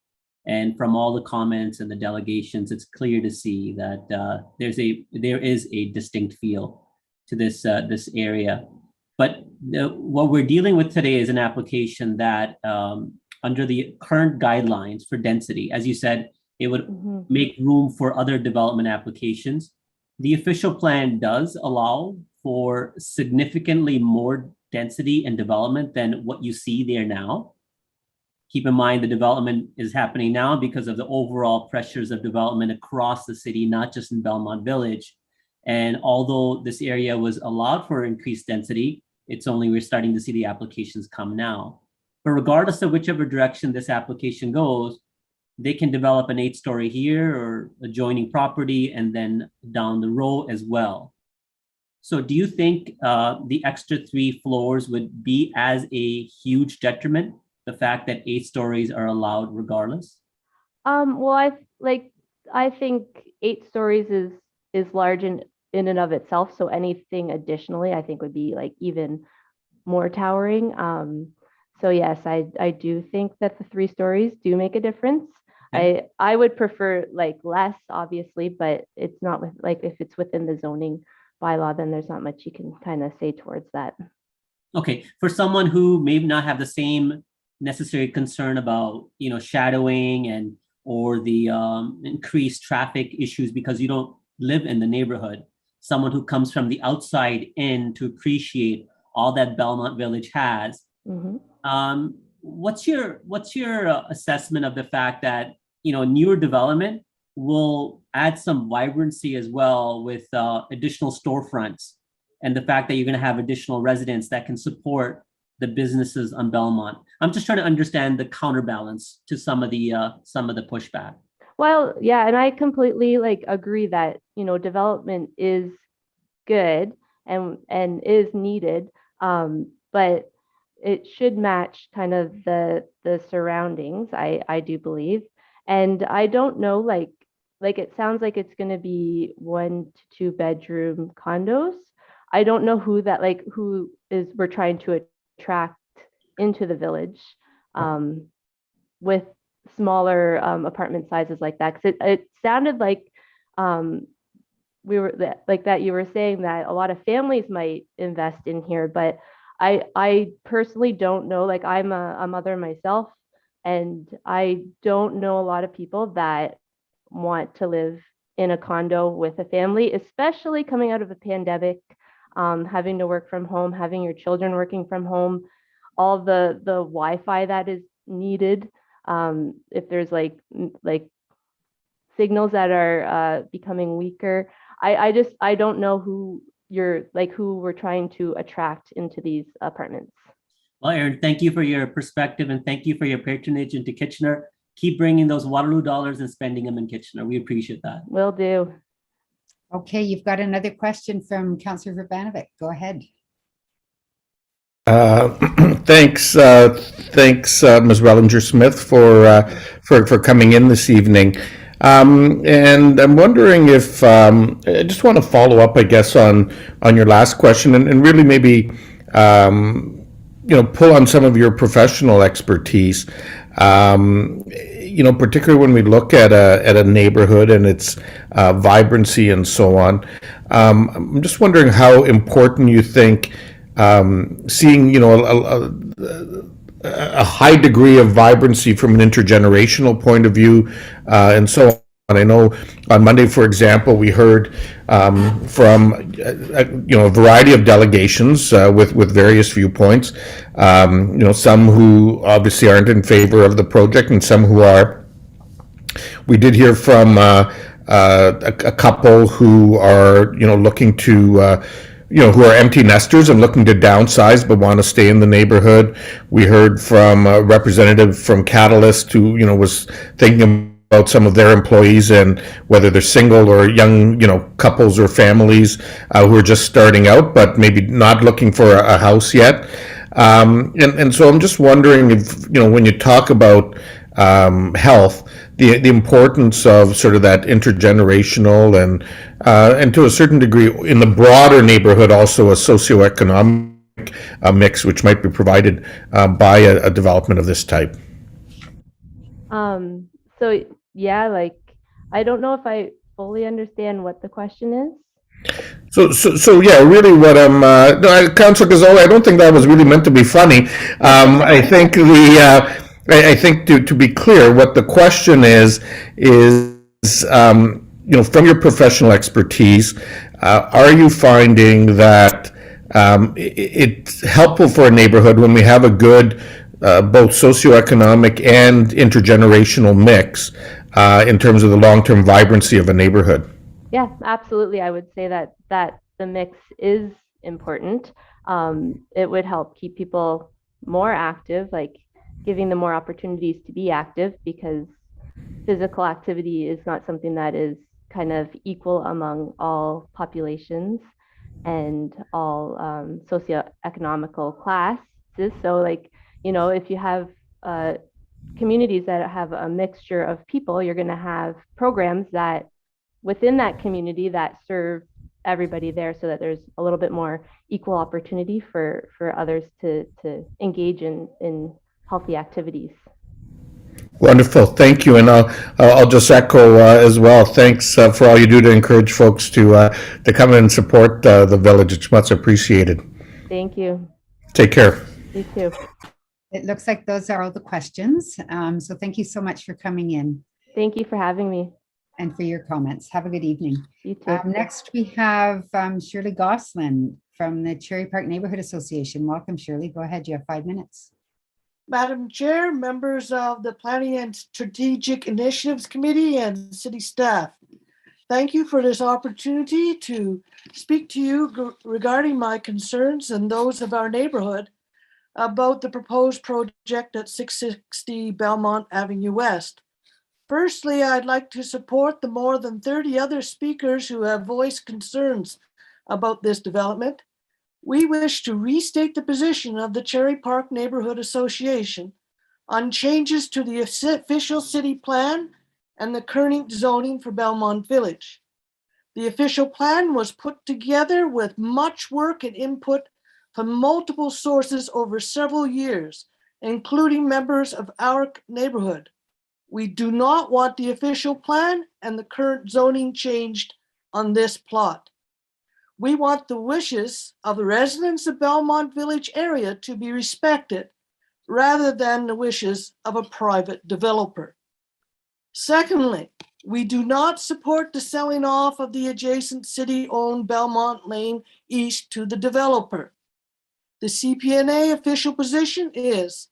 [SPEAKER 6] And from all the comments and the delegations, it's clear to see that there is a distinct feel to this area. But what we're dealing with today is an application that under the current guidelines for density, as you said, it would make room for other development applications. The official plan does allow for significantly more density and development than what you see there now. Keep in mind the development is happening now because of the overall pressures of development across the city, not just in Belmont Village. And although this area was allowed for increased density, it's only we're starting to see the applications come now. But regardless of whichever direction this application goes, they can develop an 8-story here or adjoining property and then down the road as well. So do you think the extra 3 floors would be as a huge detriment, the fact that 8 stories are allowed regardless?
[SPEAKER 7] Well, I think 8 stories is large in and of itself. So anything additionally, I think would be like even more towering. So yes, I do think that the 3 stories do make a difference.
[SPEAKER 6] Okay.
[SPEAKER 7] I would prefer like less, obviously, but it's not with like if it's within the zoning bylaw, then there's not much you can kind of say towards that.
[SPEAKER 6] Okay, for someone who may not have the same necessary concern about, shadowing and or the increased traffic issues because you don't live in the neighborhood, someone who comes from the outside in to appreciate all that Belmont Village has. What's your assessment of the fact that newer development will add some vibrancy as well with additional storefronts and the fact that you're going to have additional residents that can support the businesses on Belmont? I'm just trying to understand the counterbalance to some of the pushback.
[SPEAKER 7] Well, yeah, and I completely agree that development is good and is needed, but it should match kind of the surroundings. I do believe, and I don't know like it sounds like it's going to be 1 to 2 bedroom condos. I don't know who we're trying to attract into the village with smaller apartment sizes like that, because it sounded like you were saying that a lot of families might invest in here, but I personally don't know. Like I'm a mother myself, and I don't know a lot of people that want to live in a condo with a family, especially coming out of a pandemic, having to work from home, having your children working from home, all the Wi-Fi that is needed. If there's like signals that are becoming weaker, I don't know who we're trying to attract into these apartments.
[SPEAKER 6] Well, Erin, thank you for your perspective and thank you for your patronage into Kitchener. Keep bringing those Waterloo dollars and spending them in Kitchener. We appreciate that.
[SPEAKER 7] Will do.
[SPEAKER 1] Okay, you've got another question from Councillor Verbanovic. Go ahead.
[SPEAKER 10] Thanks, Ms. Rellinger-Smith for coming in this evening. And I'm wondering if I just want to follow up, I guess, on your last question and really maybe pull on some of your professional expertise. Particularly when we look at a neighborhood and its vibrancy and so on. I'm just wondering how important you think seeing a high degree of vibrancy from an intergenerational point of view, and so on. I know on Monday, for example, we heard from a variety of delegations with various viewpoints. Some who obviously aren't in favor of the project, and some who are. We did hear from a couple who are looking to who are empty nesters and looking to downsize but want to stay in the neighborhood. We heard from a representative from Catalyst who, was thinking about some of their employees and whether they're single or young, couples or families who are just starting out but maybe not looking for a house yet. And so I'm just wondering if, when you talk about health, the importance of sort of that intergenerational and to a certain degree in the broader neighborhood also a socioeconomic mix which might be provided by a development of this type.
[SPEAKER 7] So yeah, like I don't know if I fully understand what the question is.
[SPEAKER 10] So yeah, really what I'm, Councilor Gazzola, I don't think that was really meant to be funny. I think I think to be clear, what the question is, from your professional expertise, are you finding that it's helpful for a neighborhood when we have a good both socioeconomic and intergenerational mix in terms of the long-term vibrancy of a neighborhood?
[SPEAKER 7] Yeah, absolutely. I would say that the mix is important. It would help keep people more active, like giving them more opportunities to be active, because physical activity is not something that is kind of equal among all populations and all socioeconomical classes. So like, if you have communities that have a mixture of people, you're going to have programs that within that community that serve everybody there, so that there's a little bit more equal opportunity for others to engage in healthy activities.
[SPEAKER 10] Wonderful, thank you, and I'll just echo as well. Thanks for all you do to encourage folks to come in and support the village. It's much appreciated.
[SPEAKER 7] Thank you.
[SPEAKER 10] Take care.
[SPEAKER 7] You too.
[SPEAKER 1] It looks like those are all the questions. So thank you so much for coming in.
[SPEAKER 7] Thank you for having me.
[SPEAKER 1] And for your comments. Have a good evening.
[SPEAKER 7] You too.
[SPEAKER 1] Next, we have Shirley Gosselin from the Cherry Park Neighborhood Association. Welcome, Shirley. Go ahead. You have 5 minutes.
[SPEAKER 4] Madam Chair, members of the Planning and Strategic Initiatives Committee and city staff, thank you for this opportunity to speak to you regarding my concerns and those of our neighborhood about the proposed project at 660 Belmont Avenue West. Firstly, I'd like to support the more than 30 other speakers who have voiced concerns about this development. We wish to restate the position of the Cherry Park Neighborhood Association on changes to the official city plan and the current zoning for Belmont Village. The official plan was put together with much work and input from multiple sources over several years, including members of our neighborhood. We do not want the official plan and the current zoning changed on this plot. We want the wishes of the residents of Belmont Village area to be respected rather than the wishes of a private developer. Secondly, we do not support the selling off of the adjacent city-owned Belmont Lane East to the developer. The CPNA official position is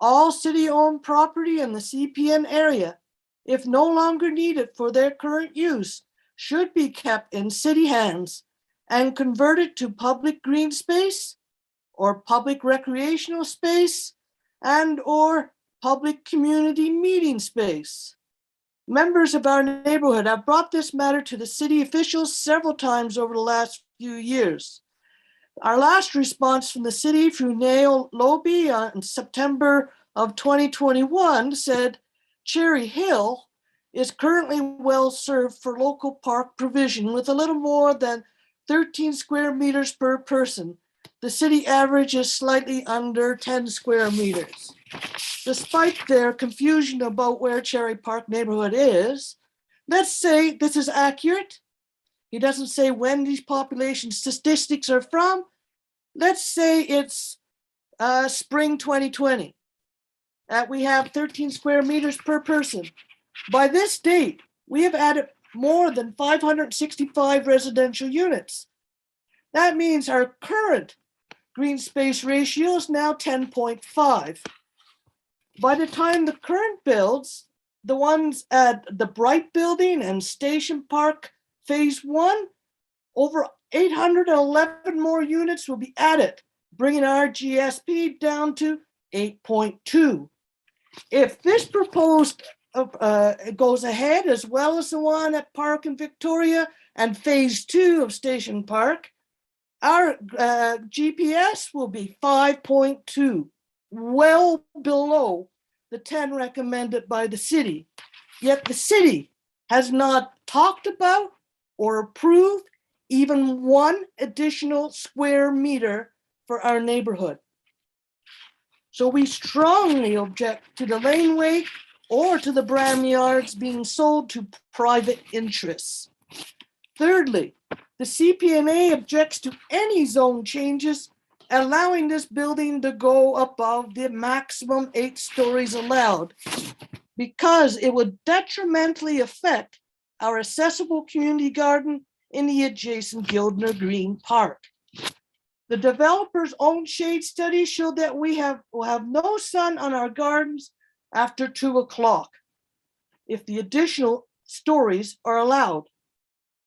[SPEAKER 4] all city-owned property in the CPN area, if no longer needed for their current use, should be kept in city hands and converted to public green space or public recreational space and or public community meeting space. Members of our neighborhood have brought this matter to the city officials several times over the last few years. Our last response from the city through Nail Loby in September of 2021 said Cherry Hill is currently well served for local park provision with a little more than 13 square meters per person. The city average is slightly under 10 square meters. Despite their confusion about where Cherry Park neighborhood is, let's say this is accurate. He doesn't say when these population statistics are from. Let's say it's spring 2020. We have 13 square meters per person. By this date, we have added more than 565 residential units. That means our current green space ratio is now 10.5. By the time the current builds, the ones at the Bright Building and Station Park Phase 1, over 811 more units will be added, bringing our GSP down to 8.2. If this proposed goes ahead, as well as the one at Park and Victoria and phase 2 of Station Park, our GPS will be 5.2, well below the 10 recommended by the city. Yet the city has not talked about or approved even one additional square meter for our neighborhood. So we strongly object to the laneway or to the Bram Yards being sold to private interests. Thirdly, the CPNA objects to any zone changes allowing this building to go above the maximum 8 stories allowed, because it would detrimentally affect our accessible community garden in the adjacent Gildner Green Park. The developer's own shade study showed that we will have no sun on our gardens after 2 o'clock if the additional stories are allowed.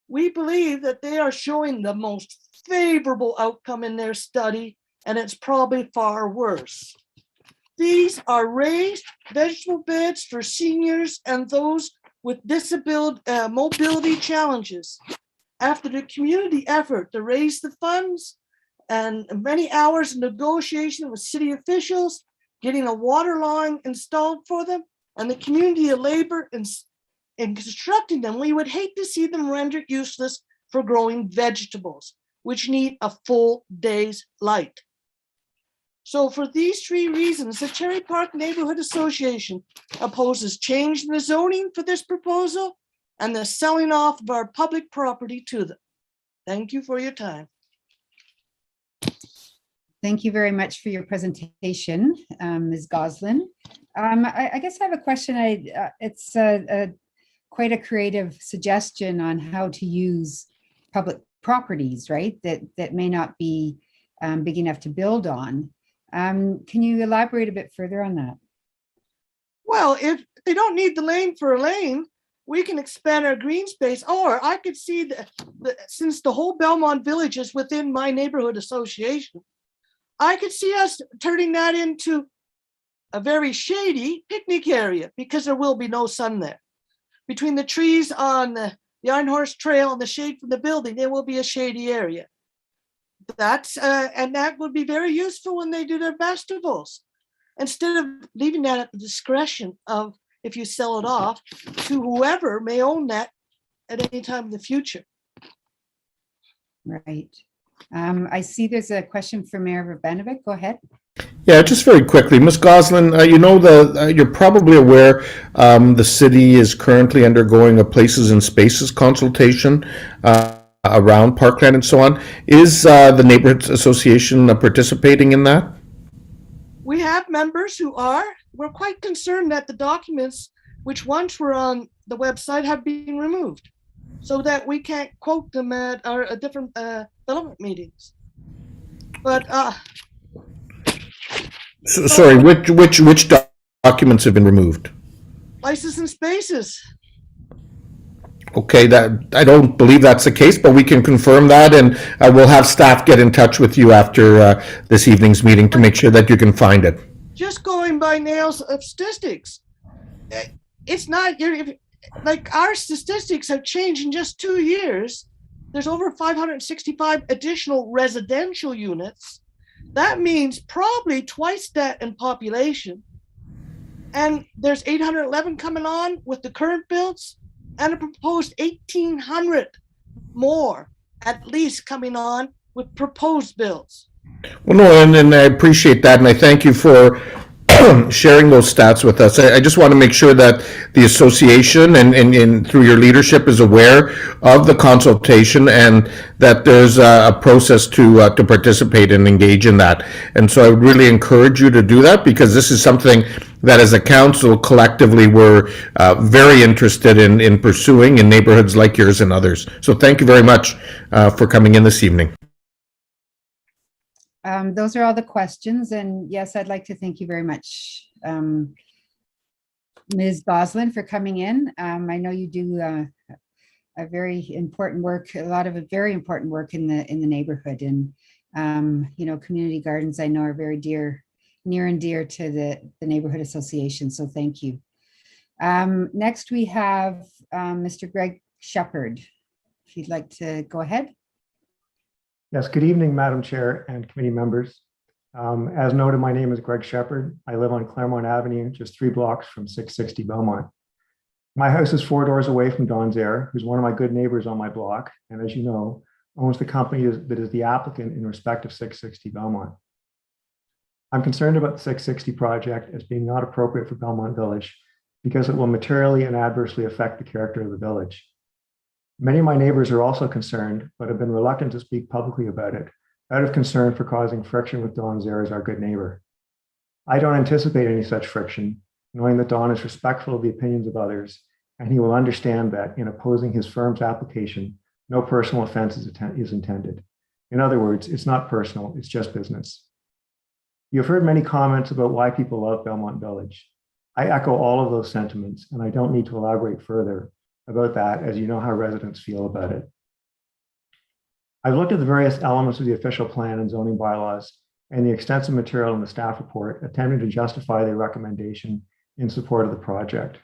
[SPEAKER 4] We believe that they are showing the most favorable outcome in their study, and it's probably far worse. These are raised vegetable beds for seniors and those with disability mobility challenges. After the community effort to raise the funds and many hours of negotiation with city officials, getting a water line installed for them, and the community of labor in constructing them, we would hate to see them rendered useless for growing vegetables, which need a full day's light. So for these 3 reasons, the Cherry Park Neighborhood Association opposes changing the zoning for this proposal and the selling off of our public property to them. Thank you for your time.
[SPEAKER 1] Thank you very much for your presentation, Ms. Goslin. I guess I have a question. It's quite a creative suggestion on how to use public properties, right? That may not be big enough to build on. Can you elaborate a bit further on that?
[SPEAKER 4] Well, if they don't need the lane for a lane, we can expand our green space. Or I could see since the whole Belmont Village is within my neighborhood association, I could see us turning that into a very shady picnic area because there will be no sun there. Between the trees on the Iron Horse Trail and the shade from the building, there will be a shady area. And that would be very useful when they do their festivals. Instead of leaving that at the discretion of, if you sell it off, to whoever may own that at any time in the future.
[SPEAKER 1] Right. I see there's a question for Mayor Urbanovic. Go ahead.
[SPEAKER 10] Yeah, just very quickly, Ms. Goslin, you know, you're probably aware the city is currently undergoing a places and spaces consultation around Parkland and so on. Is the Neighborhood Association participating in that?
[SPEAKER 4] We have members who are. We're quite concerned that the documents, which once were on the website, have been removed so that we can't quote them at our different development meetings. But
[SPEAKER 10] sorry, which documents have been removed?
[SPEAKER 4] Places and spaces.
[SPEAKER 10] Okay, I don't believe that's the case, but we can confirm that, and we'll have staff get in touch with you after this evening's meeting to make sure that you can find it.
[SPEAKER 4] Just going by nails of statistics, it's not like our statistics have changed in just 2 years. There's over 565 additional residential units. That means probably twice that in population. And there's 811 coming on with the current builds, and a proposed 1,800 more at least coming on with proposed builds.
[SPEAKER 10] Well, no, and I appreciate that, and I thank you for sharing those stats with us. I just want to make sure that the association and through your leadership is aware of the consultation and that there's a process to participate and engage in that. And so I would really encourage you to do that, because this is something that as a council collectively we're very interested in pursuing in neighborhoods like yours and others. So thank you very much for coming in this evening.
[SPEAKER 1] Those are all the questions, and yes, I'd like to thank you very much, Ms. Goslin, for coming in. I know you do a very important work, a lot of very important work in the neighborhood. And you know, community gardens I know are very near and dear to the neighborhood association. So thank you. Next we have Mr. Greg Shepherd. If you'd like to go ahead.
[SPEAKER 11] Yes, good evening, Madam Chair and committee members. As noted, my name is Greg Shepherd. I live on Claremont Avenue, just 3 blocks from 660 Belmont. My house is 4 doors away from Don's Air, who's one of my good neighbors on my block, and as you know, owns the company that is the applicant in respect of 660 Belmont. I'm concerned about the 660 project as being not appropriate for Belmont Village because it will materially and adversely affect the character of the village. Many of my neighbors are also concerned, but have been reluctant to speak publicly about it, out of concern for causing friction with Don's Air as our good neighbor. I don't anticipate any such friction, knowing that Don is respectful of the opinions of others, and he will understand that in opposing his firm's application, no personal offense is intended. In other words, it's not personal, it's just business. You've heard many comments about why people love Belmont Village. I echo all of those sentiments, and I don't need to elaborate further about that, as you know how residents feel about it. I've looked at the various elements of the official plan and zoning bylaws and the extensive material in the staff report, attempting to justify their recommendation in support of the project.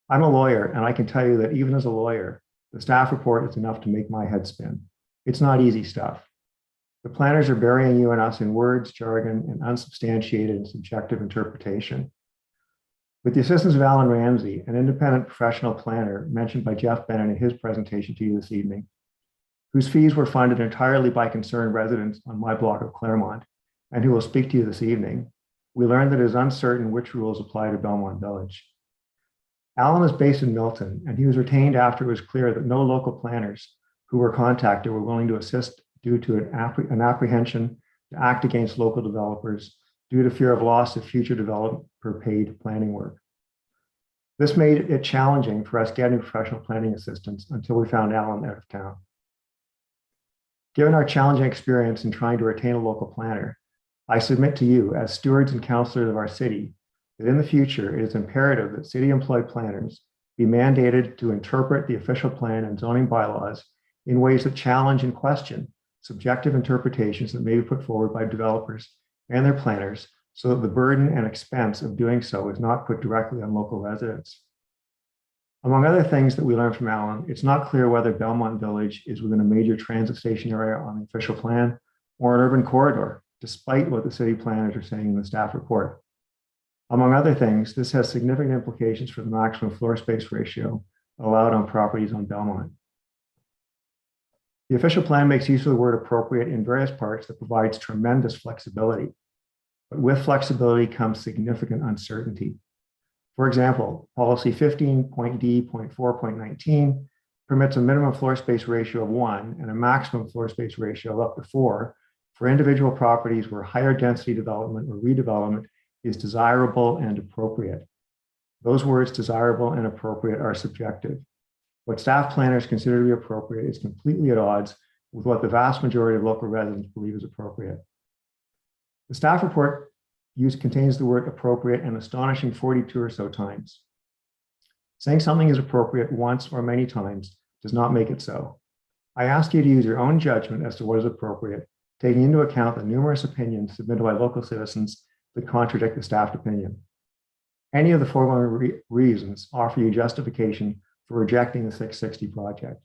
[SPEAKER 11] I'm a lawyer, and I can tell you that even as a lawyer, the staff report is enough to make my head spin. It's not easy stuff. The planners are burying you and us in words, jargon, and unsubstantiated and subjective interpretation. With the assistance of Alan Ramsey, an independent professional planner mentioned by Jeff Bennett in his presentation to you this evening, whose fees were funded entirely by concerned residents on my block of Claremont, and who will speak to you this evening, we learned that it is uncertain which rules apply to Belmont Village. Alan is based in Milton, and he was retained after it was clear that no local planners who were contacted were willing to assist due to an apprehension to act against local developers due to fear of loss of future developer paid planning work. This made it challenging for us getting professional planning assistance until we found Alan out of town. Given our challenging experience in trying to retain a local planner, I submit to you as stewards and counselors of our city that in the future it is imperative that city employed planners be mandated to interpret the official plan and zoning bylaws in ways that challenge and question subjective interpretations that may be put forward by developers and their planners, so that the burden and expense of doing so is not put directly on local residents. Among other things that we learned from Alan, it's not clear whether Belmont Village is within a major transit station area on the official plan or an urban corridor, despite what the city planners are saying in the staff report. Among other things, this has significant implications for the maximum floor space ratio allowed on properties on Belmont. The official plan makes use of the word appropriate in various parts that provides tremendous flexibility. But with flexibility comes significant uncertainty. For example, policy 15.D.4.19 permits a minimum floor space ratio of 1 and a maximum floor space ratio of up to 4 for individual properties where higher density development or redevelopment is desirable and appropriate. Those words, desirable and appropriate, are subjective. What staff planners consider to be appropriate is completely at odds with what the vast majority of local residents believe is appropriate. The staff report contains the word appropriate an astonishing 42 or so times. Saying something is appropriate once or many times does not make it so. I ask you to use your own judgment as to what is appropriate, taking into account the numerous opinions submitted by local citizens that contradict the staff opinion. Any of the foregoing reasons offer you justification for rejecting the 660 project.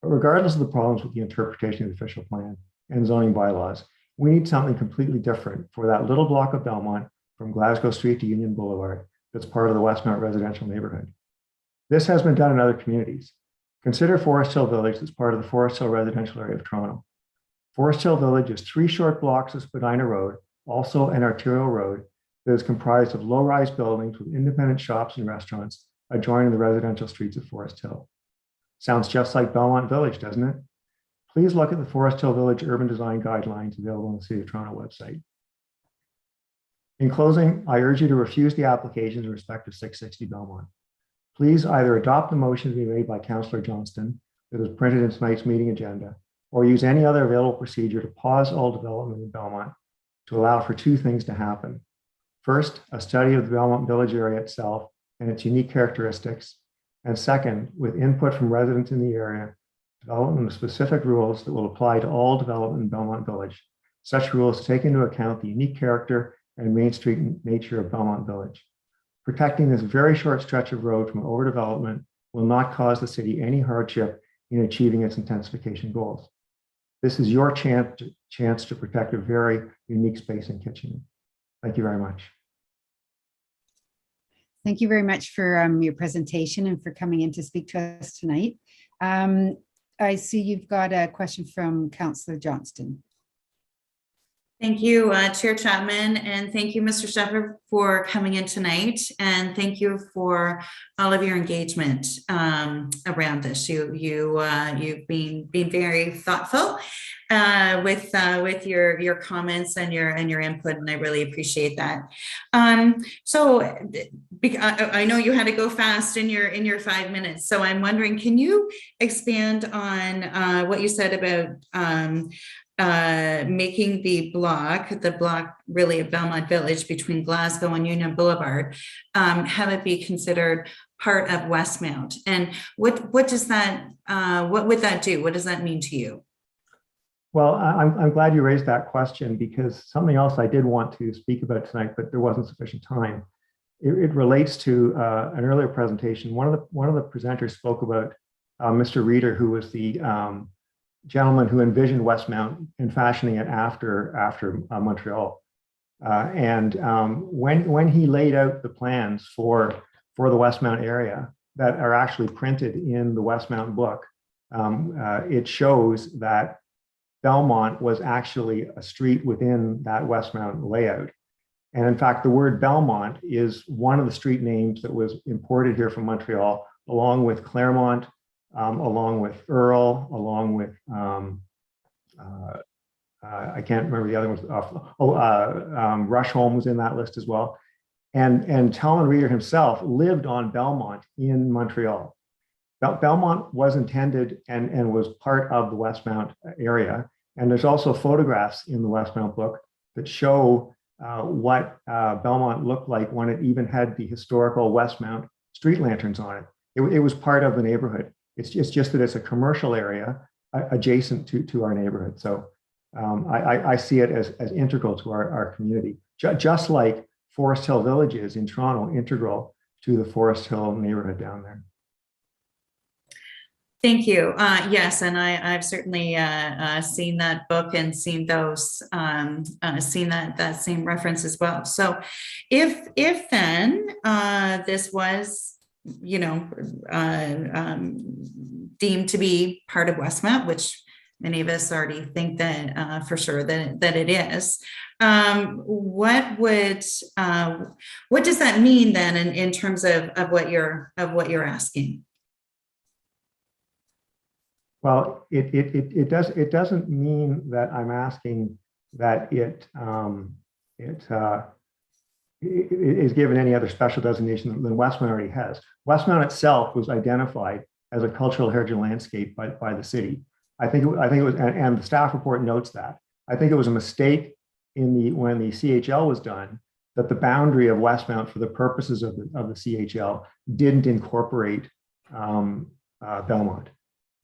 [SPEAKER 11] But regardless of the problems with the interpretation of the official plan and zoning bylaws, we need something completely different for that little block of Belmont from Glasgow Street to Union Boulevard that's part of the Westmount residential neighborhood. This has been done in other communities. Consider Forest Hill Village that's part of the Forest Hill residential area of Toronto. Forest Hill Village is 3 short blocks of Spadina Road, also an arterial road that is comprised of low-rise buildings with independent shops and restaurants adjoining the residential streets of Forest Hill. Sounds just like Belmont Village, doesn't it? Please look at the Forest Hill Village Urban Design Guidelines available on the City of Toronto website. In closing, I urge you to refuse the applications in respect of 660 Belmont. Please either adopt the motion to be made by Councillor Johnston that is printed in tonight's meeting agenda, or use any other available procedure to pause all development in Belmont to allow for 2 things to happen. First, a study of the Belmont Village area itself and its unique characteristics, And second, with input from residents in the area, development of specific rules that will apply to all development in Belmont Village. Such rules take into account the unique character and Main Street nature of Belmont Village. Protecting this very short stretch of road from overdevelopment will not cause the city any hardship in achieving its intensification goals. This is your chance to protect a very unique space in Kitchener. Thank you very much.
[SPEAKER 1] Thank you very much for your presentation and for coming in to speak to us tonight. I see you've got a question from Councillor Johnston.
[SPEAKER 5] Thank you, Chair Chapman, and thank you, Mr. Shepherd, for coming in tonight. And thank you for all of your engagement around this. You've been very thoughtful with your comments and your input, and I really appreciate that. So I know you had to go fast in your 5 minutes, so I'm wondering, can you expand on what you said about making the block really of Belmont Village between Glasgow and Union Boulevard, have it be considered part of Westmount? And what does that, what would that do? What does that mean to you?
[SPEAKER 11] Well, I'm glad you raised that question, because something else I did want to speak about tonight, but there wasn't sufficient time. It relates to an earlier presentation. One of the presenters spoke about Mr. Reeder, who was the gentleman who envisioned Westmount and fashioning it after Montreal. When he laid out the plans for the Westmount area that are actually printed in the Westmount book, it shows that Belmont was actually a street within that Westmount layout. And in fact, the word Belmont is one of the street names that was imported here from Montreal, along with Claremont, along with Earl, along with, I can't remember the other ones. Rushholme was in that list as well. And Talon Reeder himself lived on Belmont in Montreal. Belmont was intended and was part of the Westmount area. And there's also photographs in the Westmount book that show what Belmont looked like when it even had the historical Westmount street lanterns on it. It was part of the neighborhood. It's just that it's a commercial area adjacent to our neighborhood. So I see it as integral to our community, just like Forest Hill Village is in Toronto, integral to the Forest Hill neighborhood down there.
[SPEAKER 5] Thank you. Yes, and I've certainly seen that book and seen those, seen that same reference as well. So if then this was, deemed to be part of Westmount, which many of us already think that for sure that it is, what does that mean then in terms of what you're asking?
[SPEAKER 11] Well, it doesn't mean that I'm asking that it is given any other special designation than Westmount already has. Westmount itself was identified as a cultural heritage landscape by the city. I think it was, and the staff report notes that. I think it was a mistake when the CHL was done, that the boundary of Westmount for the purposes of the CHL didn't incorporate Belmont.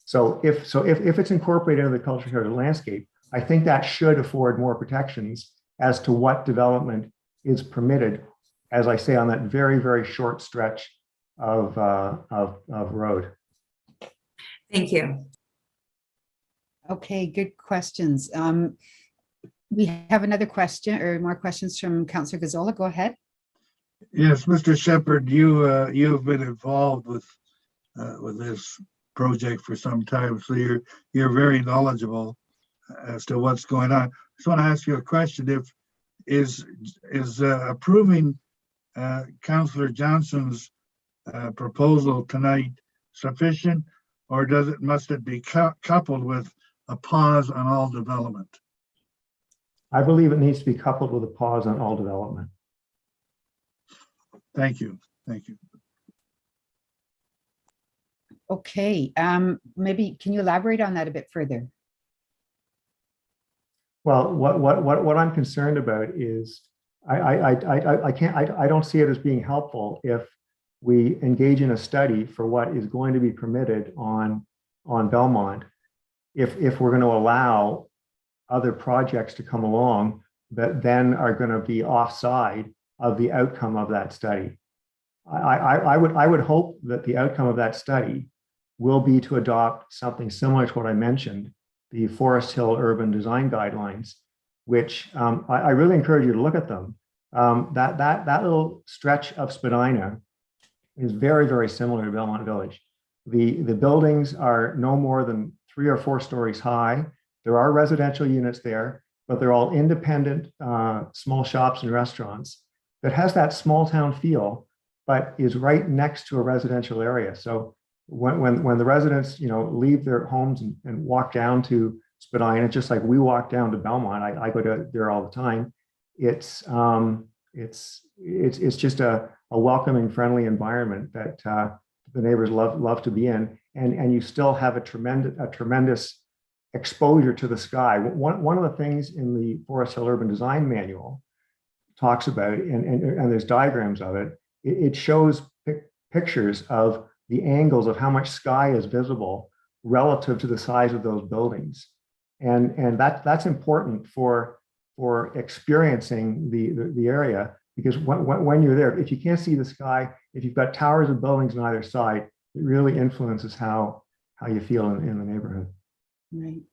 [SPEAKER 11] So if it's incorporated into the cultural heritage landscape, I think that should afford more protections as to what development is permitted, as I say, on that very, very short stretch of road.
[SPEAKER 5] Thank you.
[SPEAKER 1] Okay, good questions. We have another question or more questions from Councillor Gazzola. Go ahead.
[SPEAKER 3] Yes, Mr. Shepherd, you have been involved with this project for some time, so you're very knowledgeable as to what's going on. I just want to ask you a question. Is approving Councillor Johnson's proposal tonight sufficient, or must it be coupled with a pause on all development?
[SPEAKER 11] I believe it needs to be coupled with a pause on all development.
[SPEAKER 3] Thank you. Thank you.
[SPEAKER 1] Okay, maybe can you elaborate on that a bit further?
[SPEAKER 11] Well, what I'm concerned about is I don't see it as being helpful if we engage in a study for what is going to be permitted on Belmont, if we're going to allow other projects to come along that then are going to be offside of the outcome of that study. I would hope that the outcome of that study will be to adopt something similar to what I mentioned, the Forest Hill Urban Design Guidelines, which I really encourage you to look at them. That little stretch of Spadina is very, very similar to Belmont Village. The buildings are no more than 3 or 4 stories high. There are residential units there, but they're all independent small shops and restaurants that has that small town feel, but is right next to a residential area. So when the residents, leave their homes and walk down to Spadina, just like we walk down to Belmont, I go to there all the time. It's just a welcoming, friendly environment that the neighbors love to be in, and you still have a tremendous exposure to the sky. One of the things in the Forest Hill Urban Design Manual talks about, and there's diagrams of it. It shows pictures of the angles of how much sky is visible relative to the size of those buildings, and that's important for experiencing the area, because when you're there, if you can't see the sky, if you've got towers of buildings on either side, it really influences how you feel in the neighborhood.
[SPEAKER 1] Right.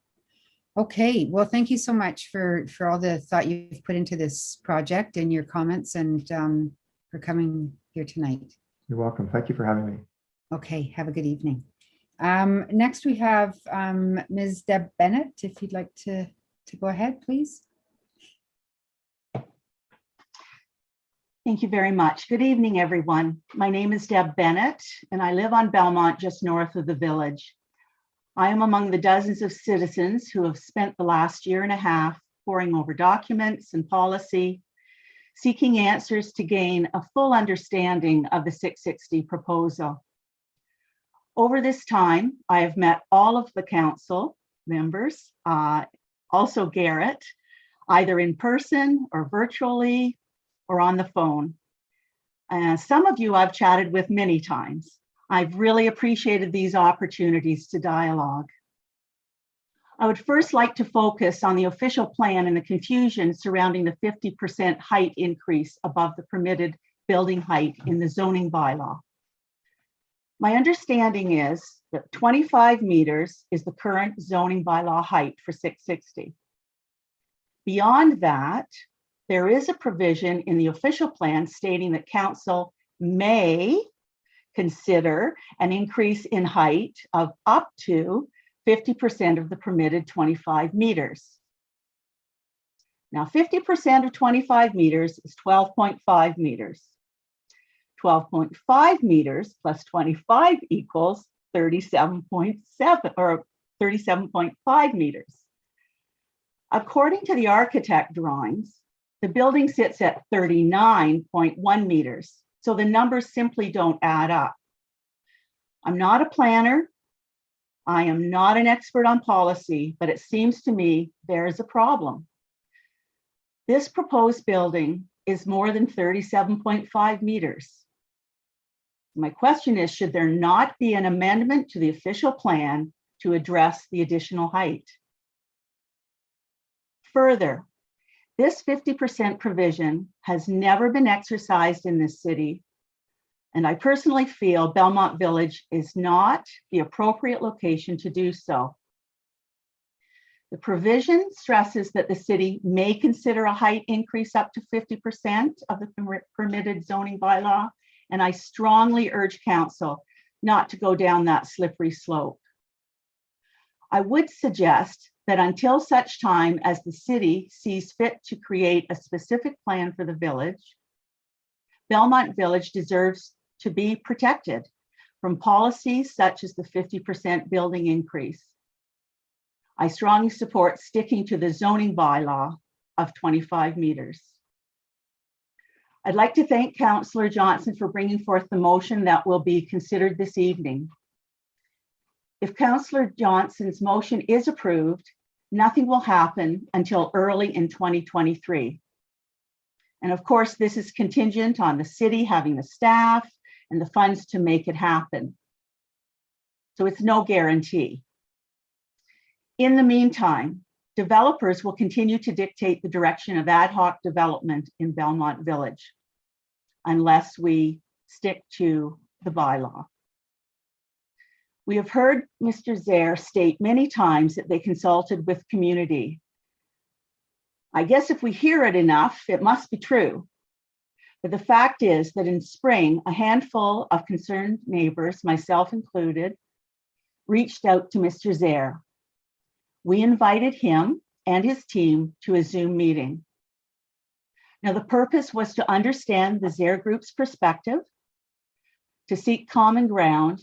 [SPEAKER 1] Okay. Well, thank you so much for all the thought you've put into this project and your comments, and for coming here tonight.
[SPEAKER 11] You're welcome. Thank you for having me.
[SPEAKER 1] Okay. Have a good evening. Next, we have Ms. Deb Bennett. If you'd like to go ahead, please.
[SPEAKER 2] Thank you very much. Good evening, everyone. My name is Deb Bennett, and I live on Belmont, just north of the village. I am among the dozens of citizens who have spent the last year and a half poring over documents and policy, seeking answers to gain a full understanding of the 660 proposal. Over this time, I have met all of the council members, also Garrett, either in person or virtually or on the phone. Some of you I've chatted with many times. I've really appreciated these opportunities to dialogue. I would first like to focus on the official plan and the confusion surrounding the 50% height increase above the permitted building height in the zoning bylaw. My understanding is that 25 meters is the current zoning bylaw height for 660. Beyond that, there is a provision in the official plan stating that council may consider an increase in height of up to 50% of the permitted 25 meters. Now, 50% of 25 meters is 12.5 meters. 12.5 meters plus 25 equals 37.7 or 37.5 meters. According to the architect drawings, the building sits at 39.1 meters. So the numbers simply don't add up. I'm not a planner. I am not an expert on policy, but it seems to me there is a problem. This proposed building is more than 37.5 meters. My question is, should there not be an amendment to the official plan to address the additional height? Further, this 50% provision has never been exercised in this city, and I personally feel Belmont Village is not the appropriate location to do so. The provision stresses that the city may consider a height increase up to 50% of the permitted zoning bylaw, and I strongly urge council not to go down that slippery slope. I would suggest that until such time as the city sees fit to create a specific plan for the village, Belmont Village deserves to be protected from policies such as the 50% building increase. I strongly support sticking to the zoning bylaw of 25 meters. I'd like to thank Councillor Johnson for bringing forth the motion that will be considered this evening. If Councillor Johnson's motion is approved, nothing will happen until early in 2023. And of course, this is contingent on the city having the staff and the funds to make it happen. So it's no guarantee. In the meantime, developers will continue to dictate the direction of ad hoc development in Belmont Village unless we stick to the bylaw. We have heard Mr. Zaire state many times that they consulted with community. I guess if we hear it enough, it must be true. But the fact is that in spring, a handful of concerned neighbors, myself included, reached out to Mr. Zaire. We invited him and his team to a Zoom meeting. Now, the purpose was to understand the Zaire Group's perspective, to seek common ground,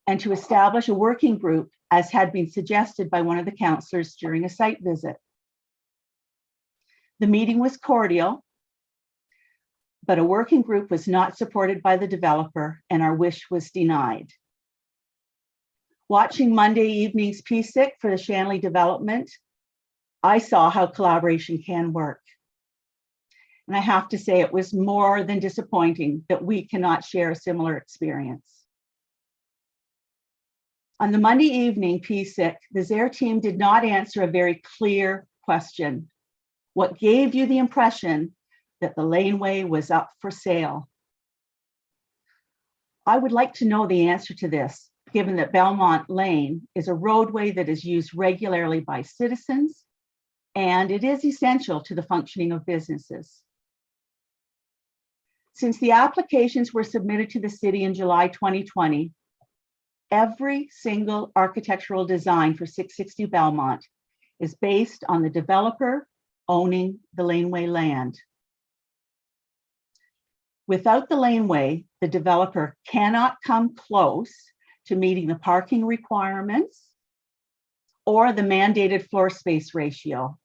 [SPEAKER 2] and to establish a working group as had been suggested by one of the councillors during a site visit. The meeting was cordial, but a working group was not supported by the developer and our wish was denied. Watching Monday evening's PSIC for the Shanley development, I saw how collaboration can work. And I have to say it was more than disappointing that we cannot share a similar experience. On the Monday evening PSIC, the Zaire team did not answer a very clear question. What gave you the impression that the laneway was up for sale? I would like to know the answer to this, given that Belmont Lane is a roadway that is used regularly by citizens, and it is essential to the functioning of businesses. Since the applications were submitted to the city in July 2020, every single architectural design for 660 Belmont is based on the developer owning the laneway land. Without the laneway, the developer cannot come close to meeting the parking requirements or the mandated floor space ratio.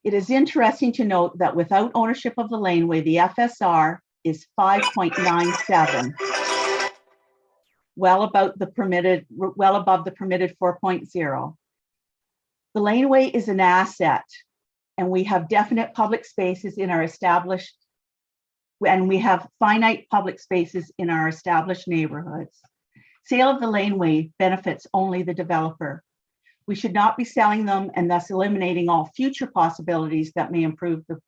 [SPEAKER 2] It is interesting to note that without ownership of the laneway, the FSR is 5.97, well above the permitted 4.0. The laneway is an asset, and we have definite public spaces in our established, and we have finite public spaces in our established neighborhoods. Sale of the laneway benefits only the developer. We should not be selling them and thus eliminating all future possibilities that may improve the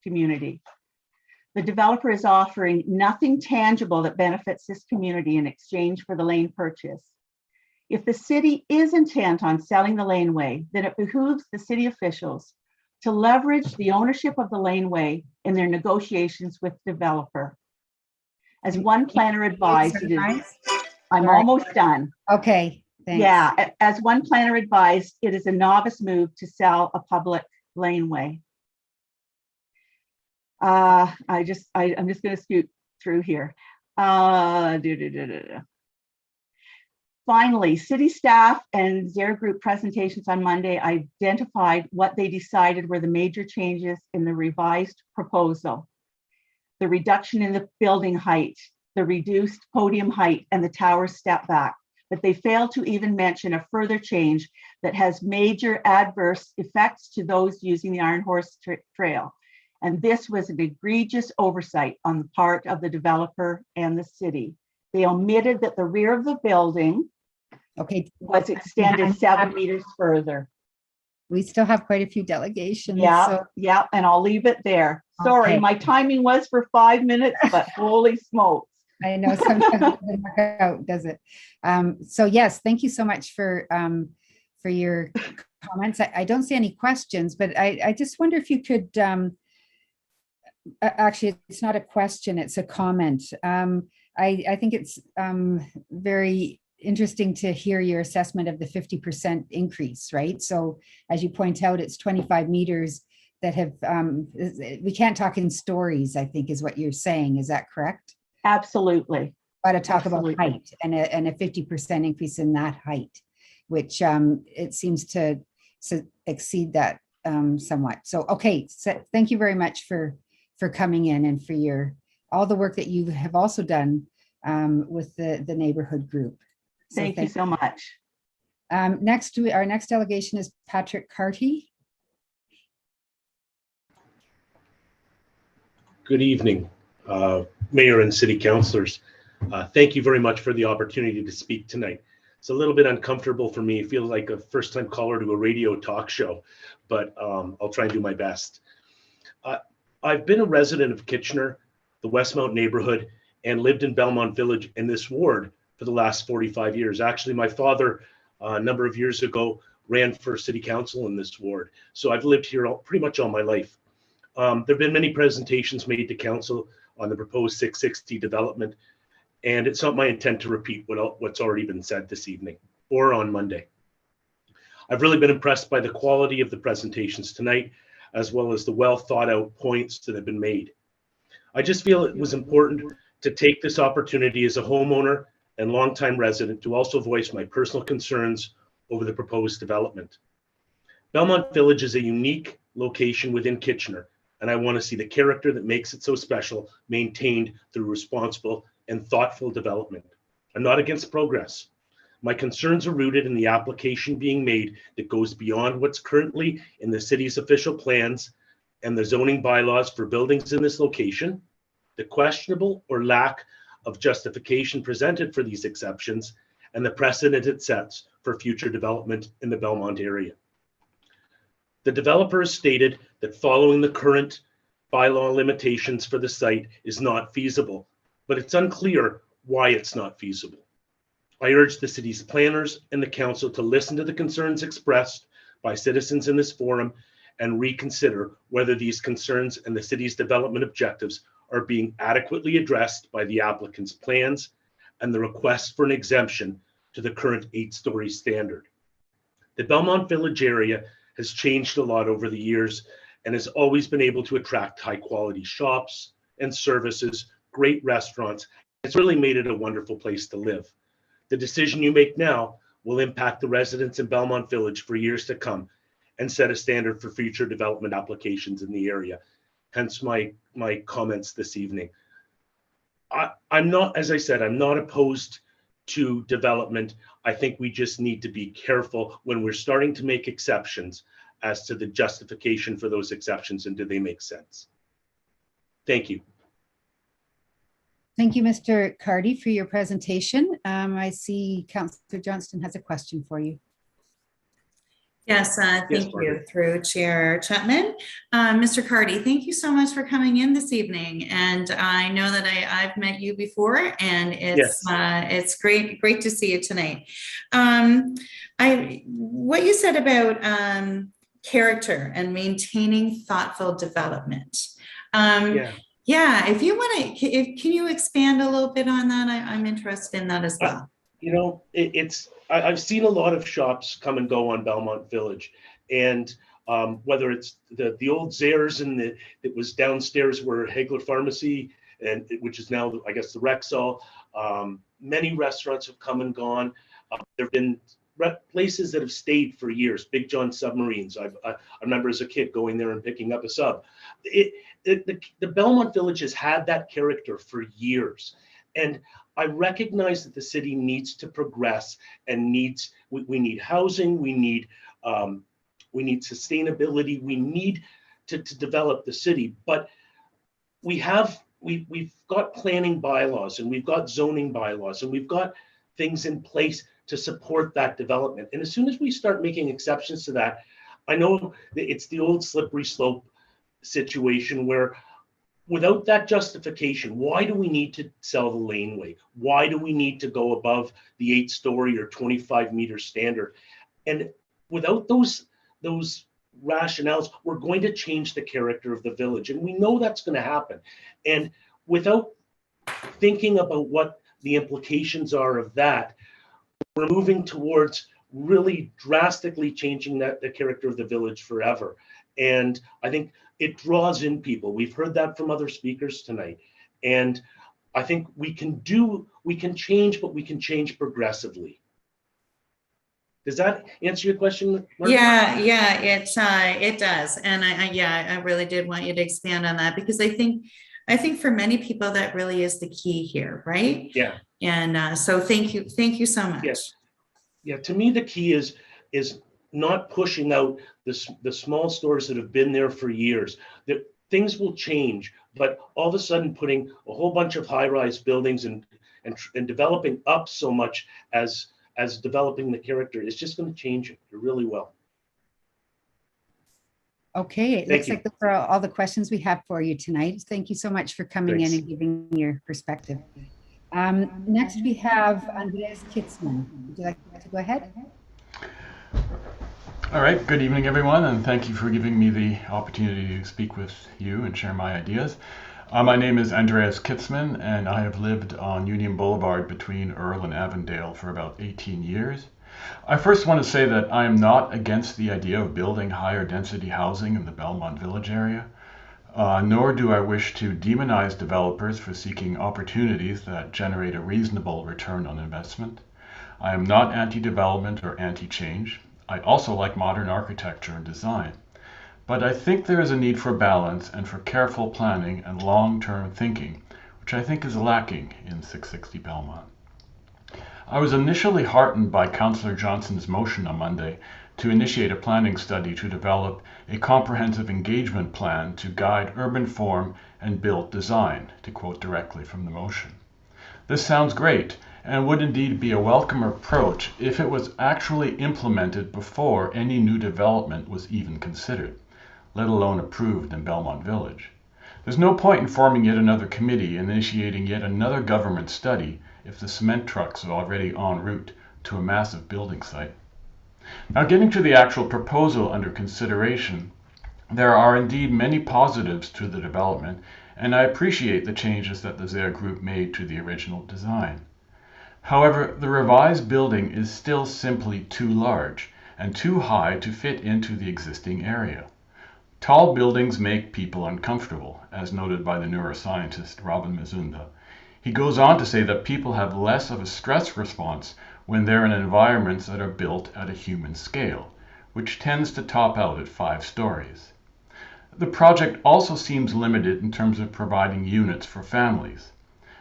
[SPEAKER 2] community. The developer is offering nothing tangible that benefits this community in exchange for the lane purchase. If the city is intent on selling the laneway, then it behooves the city officials to leverage the ownership of the laneway in their negotiations with the developer. As one planner advised, I'm almost done.
[SPEAKER 1] Okay. Thanks.
[SPEAKER 2] Yeah, as one planner advised, it is a novice move to sell a public laneway. I'm just going to scoot through here. Finally, city staff and Zaire Group presentations on Monday identified what they decided were the major changes in the revised proposal. The reduction in the building height, the reduced podium height, and the tower step back. But they failed to even mention a further change that has major adverse effects to those using the Iron Horse Trail. And this was an egregious oversight on the part of the developer and the city. They omitted that the rear of the building was extended 7 meters further.
[SPEAKER 1] We still have quite a few delegations.
[SPEAKER 2] Yeah,
[SPEAKER 1] so.
[SPEAKER 2] yeah, and I'll leave it there. Sorry,
[SPEAKER 1] Okay.
[SPEAKER 2] my timing was for 5 minutes, but holy smokes.
[SPEAKER 1] I know sometimes it doesn't work out, does it? So yes, thank you so much for your comments. I don't see any questions, but I just wonder if you could, actually, it's not a question, it's a comment. I think it's very interesting to hear your assessment of the 50% increase, right? So as you point out, it's 25 meters that have, we can't talk in stories, I think is what you're saying. Is that correct?
[SPEAKER 2] Absolutely.
[SPEAKER 1] Got to talk
[SPEAKER 2] Absolutely.
[SPEAKER 1] about height and a 50% increase in that height, which it seems to exceed that somewhat. So, okay, so thank you very much for coming in and for all the work that you have also done with the neighborhood group. So
[SPEAKER 2] Thank you so much.
[SPEAKER 1] our next delegation is Patrick Carty.
[SPEAKER 8] Good evening. Mayor and City Councilors. Thank you very much for the opportunity to speak tonight. It's a little bit uncomfortable for me. It feels like a first-time caller to a radio talk show, but I'll try and do my best. I've been a resident of Kitchener, the Westmount neighborhood, and lived in Belmont Village in this ward for the last 45 years. Actually, my father, a number of years ago, ran for city council in this ward. So I've lived here pretty much all my life. There have been many presentations made to council on the proposed 660 development, and it's not my intent to repeat what's already been said this evening or on Monday. I've really been impressed by the quality of the presentations tonight, as well as the well thought out points that have been made. I just feel it was important to take this opportunity as a homeowner and longtime resident to also voice my personal concerns over the proposed development. Belmont Village is a unique location within Kitchener, and I want to see the character that makes it so special maintained through responsible and thoughtful development. I'm not against progress. My concerns are rooted in the application being made that goes beyond what's currently in the city's official plans and the zoning bylaws for buildings in this location, the questionable or lack of justification presented for these exceptions, and the precedent it sets for future development in the Belmont area. The developer has stated that following the current bylaw limitations for the site is not feasible, but it's unclear why it's not feasible. I urge the city's planners and the council to listen to the concerns expressed by citizens in this forum and reconsider whether these concerns and the city's development objectives are being adequately addressed by the applicant's plans and the request for an exemption to the current 8-story standard. The Belmont Village area has changed a lot over the years and has always been able to attract high-quality shops and services, great restaurants. It's really made it a wonderful place to live. The decision you make now will impact the residents in Belmont Village for years to come and set a standard for future development applications in the area. Hence my comments this evening. I'm not, as I said, I'm not opposed to development. I think we just need to be careful when we're starting to make exceptions as to the justification for those exceptions and do they make sense. Thank you.
[SPEAKER 1] Thank you, Mr. Cardy, for your presentation. I see Councillor Johnston has a question for you.
[SPEAKER 5] Yes, thank you through Chair Chapman. Mr. Cardy, thank you so much for coming in this evening. And I know that I've met you before, and it's great to see you tonight. What you said about character and maintaining thoughtful development. Yeah, if you want to, can you expand a little bit on that? I'm interested in that as well.
[SPEAKER 8] You know, I've seen a lot of shops come and go on Belmont Village, and whether it's the old Zayres and it was downstairs where Hagler Pharmacy, and which is now, I guess, the Rexall. Many restaurants have come and gone. There have been places that have stayed for years. Big John Submarines. I remember as a kid going there and picking up a sub. The Belmont Village has had that character for years, and I recognize that the city needs to progress and we need housing, we need sustainability, we need to develop the city. But we've got planning bylaws and we've got zoning bylaws and we've got things in place to support that development. And as soon as we start making exceptions to that, I know that it's the old slippery slope situation where without that justification, why do we need to sell the laneway? Why do we need to go above the 8-story or 25-meter standard? And without those rationales, we're going to change the character of the village. And we know that's going to happen. And without thinking about what the implications are of that, we're moving towards really drastically changing the character of the village forever. And I think it draws in people. We've heard that from other speakers tonight. And I think we can change, but we can change progressively. Does that answer your question, Margaret?
[SPEAKER 5] Yeah, it does. And I really did want you to expand on that, because I think for many people that really is the key here, right?
[SPEAKER 8] Yeah.
[SPEAKER 5] And so thank you so much.
[SPEAKER 8] Yes. Yeah, to me the key is not pushing out the small stores that have been there for years. That things will change. But all of a sudden putting a whole bunch of high-rise buildings and developing up so much as developing the character is just going to change it really well.
[SPEAKER 1] Okay, it
[SPEAKER 8] Thank
[SPEAKER 1] looks
[SPEAKER 8] you.
[SPEAKER 1] like those are all the questions we have for you tonight. Thank you so much for coming in
[SPEAKER 8] Thanks.
[SPEAKER 1] and giving your perspective. Next, we have Andreas Kitzman. Would you like to go ahead?
[SPEAKER 12] All right, good evening, everyone, and thank you for giving me the opportunity to speak with you and share my ideas. My name is Andreas Kitzman, and I have lived on Union Boulevard between Earl and Avondale for about 18 years. I first want to say that I am not against the idea of building higher density housing in the Belmont Village area, nor do I wish to demonize developers for seeking opportunities that generate a reasonable return on investment. I am not anti-development or anti-change. I also like modern architecture and design. But I think there is a need for balance and for careful planning and long-term thinking, which I think is lacking in 660 Belmont. I was initially heartened by Councillor Johnson's motion on Monday to initiate a planning study to develop a comprehensive engagement plan to guide urban form and built design, to quote directly from the motion. This sounds great and would indeed be a welcome approach if it was actually implemented before any new development was even considered, let alone approved in Belmont Village. There's no point in forming yet another committee and initiating yet another government study if the cement trucks are already en route to a massive building site. Now, getting to the actual proposal under consideration, there are indeed many positives to the development, and I appreciate the changes that the Zaire Group made to the original design. However, the revised building is still simply too large and too high to fit into the existing area. Tall buildings make people uncomfortable, as noted by the neuroscientist Robin Mazunda. He goes on to say that people have less of a stress response when they're in environments that are built at a human scale, which tends to top out at 5 stories. The project also seems limited in terms of providing units for families.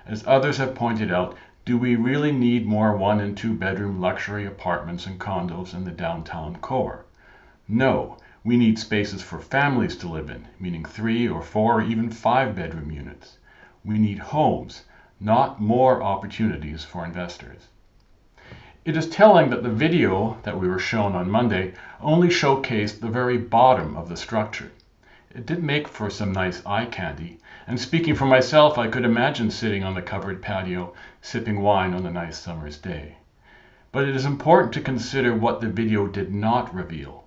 [SPEAKER 12] As others have pointed out, do we really need more 1 and 2 bedroom luxury apartments and condos in the downtown core? No, we need spaces for families to live in, meaning 3 or 4 or even 5 bedroom units. We need homes, not more opportunities for investors. It is telling that the video that we were shown on Monday only showcased the very bottom of the structure. It did make for some nice eye candy, and speaking for myself, I could imagine sitting on the covered patio, sipping wine on a nice summer's day. But it is important to consider what the video did not reveal.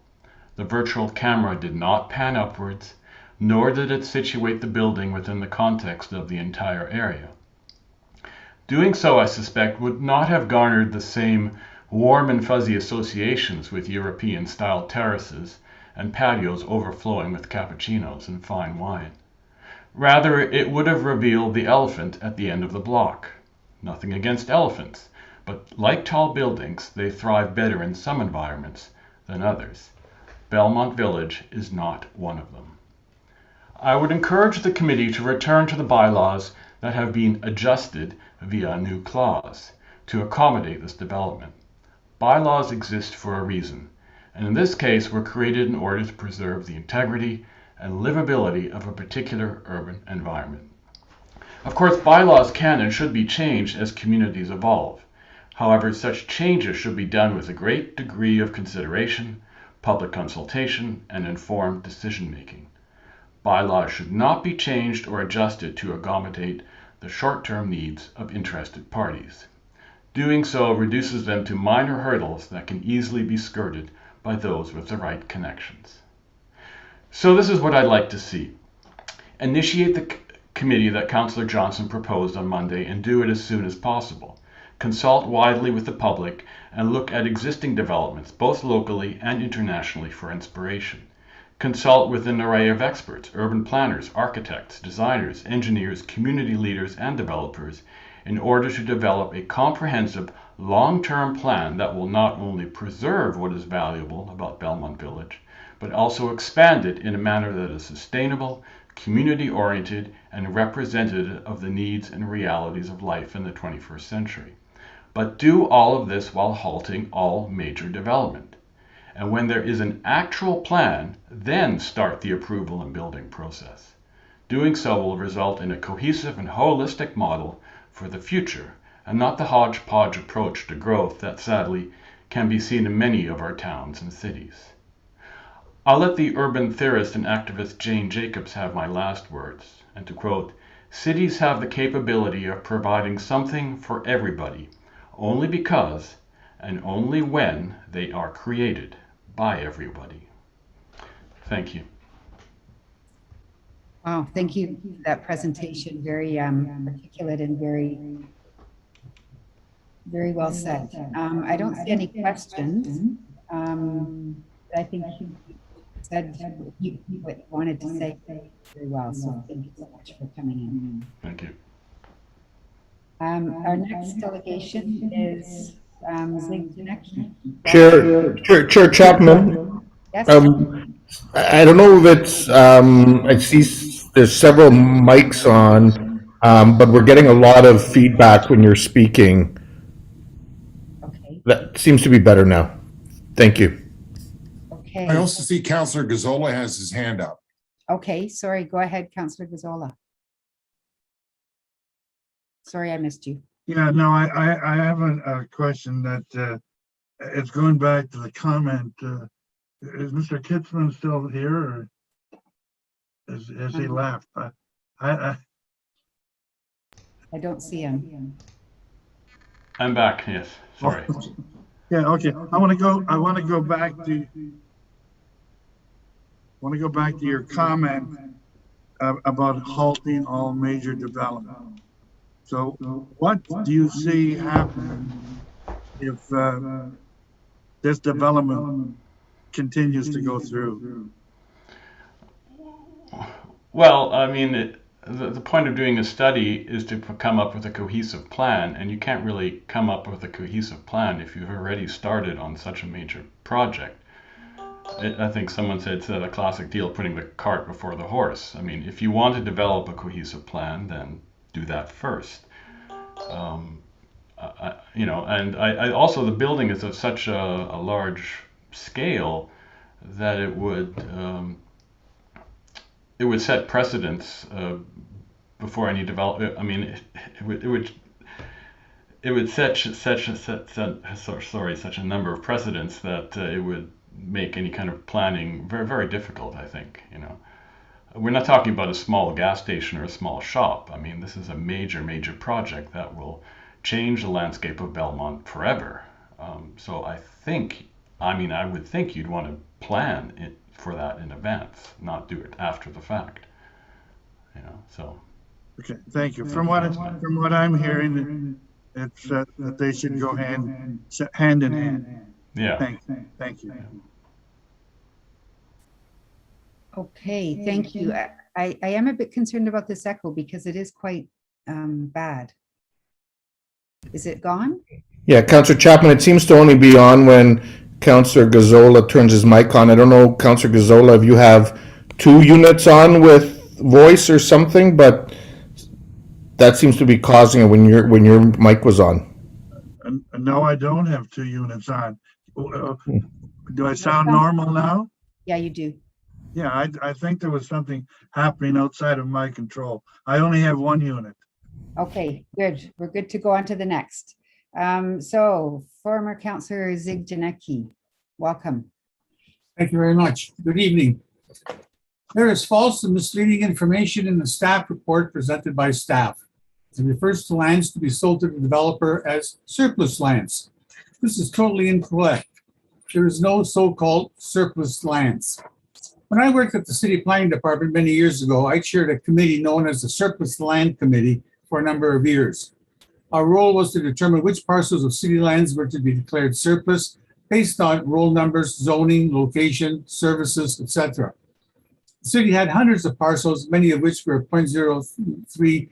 [SPEAKER 12] The virtual camera did not pan upwards, nor did it situate the building within the context of the entire area. Doing so, I suspect, would not have garnered the same warm and fuzzy associations with European-style terraces and patios overflowing with cappuccinos and fine wine. Rather, it would have revealed the elephant at the end of the block. Nothing against elephants, but like tall buildings, they thrive better in some environments than others. Belmont Village is not one of them. I would encourage the committee to return to the bylaws that have been adjusted via a new clause to accommodate this development. Bylaws exist for a reason, and in this case were created in order to preserve the integrity and livability of a particular urban environment. Of course, bylaws can and should be changed as communities evolve. However, such changes should be done with a great degree of consideration, public consultation, and informed decision-making. Bylaws should not be changed or adjusted to accommodate the short-term needs of interested parties. Doing so reduces them to minor hurdles that can easily be skirted by those with the right connections. So this is what I'd like to see. Initiate the committee that Councillor Johnson proposed on Monday and do it as soon as possible. Consult widely with the public and look at existing developments, both locally and internationally, for inspiration. Consult with an array of experts, urban planners, architects, designers, engineers, community leaders, and developers in order to develop a comprehensive, long-term plan that will not only preserve what is valuable about Belmont Village, but also expand it in a manner that is sustainable, community-oriented, and representative of the needs and realities of life in the 21st century. But do all of this while halting all major development. And when there is an actual plan, then start the approval and building process. Doing so will result in a cohesive and holistic model for the future, and not the hodgepodge approach to growth that sadly can be seen in many of our towns and cities. I'll let the urban theorist and activist Jane Jacobs have my last words, and to quote, "Cities have the capability of providing something for everybody, only because and only when they are created by everybody." Thank you.
[SPEAKER 1] Wow, thank you for that presentation. Very articulate and very well said. I don't see any questions. I think you said what you wanted to say very well. So thank you so much for coming in.
[SPEAKER 12] Thank you.
[SPEAKER 1] Our next delegation is Zig Janecki.
[SPEAKER 10] Chair Chapman.
[SPEAKER 1] Yes.
[SPEAKER 10] I don't know if it's, I see there's several mics on, but we're getting a lot of feedback when you're speaking.
[SPEAKER 1] Okay.
[SPEAKER 10] That seems to be better now. Thank you.
[SPEAKER 1] Okay.
[SPEAKER 20] I also see Councillor Gazzola has his hand up.
[SPEAKER 1] Okay, sorry. Go ahead, Councillor Gazzola. Sorry, I missed you.
[SPEAKER 3] Yeah, no, I have a question that it's going back to the comment. Is Mr. Kitzman still here, or has he left?
[SPEAKER 1] I don't see him.
[SPEAKER 12] I'm back, yes, sorry.
[SPEAKER 3] Yeah, okay. I want to go back to your comment about halting all major development. So what do you see happening if this development continues to go through?
[SPEAKER 12] Well, I mean, the point of doing a study is to come up with a cohesive plan, and you can't really come up with a cohesive plan if you've already started on such a major project. I think someone said it's a classic deal, putting the cart before the horse. I mean, if you want to develop a cohesive plan, then do that first. You know, and I also, the building is of such a large scale that it would set precedents before any development. I mean, it would set such a number of precedents that it would make any kind of planning very, very difficult, I think. You know, we're not talking about a small gas station or a small shop. I mean, this is a major project that will change the landscape of Belmont forever. So I would think you'd want to plan it for that in advance, not do it after the fact. You know, so.
[SPEAKER 3] Okay, thank you. From what I'm hearing, it's that they should go hand in hand.
[SPEAKER 12] Yeah.
[SPEAKER 3] Thank you.
[SPEAKER 1] Okay, thank you. I am a bit concerned about this echo because it is quite bad. Is it gone?
[SPEAKER 10] Yeah, Councillor Chapman, it seems to only be on when Councillor Gazzola turns his mic on. I don't know, Councillor Gazzola, if you have 2 units on with voice or something, but that seems to be causing it when your mic was on.
[SPEAKER 3] No, I don't have 2 units on. Do I sound normal now?
[SPEAKER 1] Yeah, you do.
[SPEAKER 3] Yeah, I think there was something happening outside of my control. I only have 1 unit.
[SPEAKER 1] Okay, good. We're good to go on to the next. So former Councillor Zig Janecki, welcome.
[SPEAKER 13] Thank you very much. Good evening. There is false and misleading information in the staff report presented by staff. It refers to lands to be sold to the developer as surplus lands. This is totally incorrect. There is no so-called surplus lands. When I worked at the City Planning Department many years ago, I chaired a committee known as the Surplus Land Committee for a number of years. Our role was to determine which parcels of city lands were to be declared surplus based on roll numbers, zoning, location, services, etc. The city had hundreds of parcels, many of which were 0.03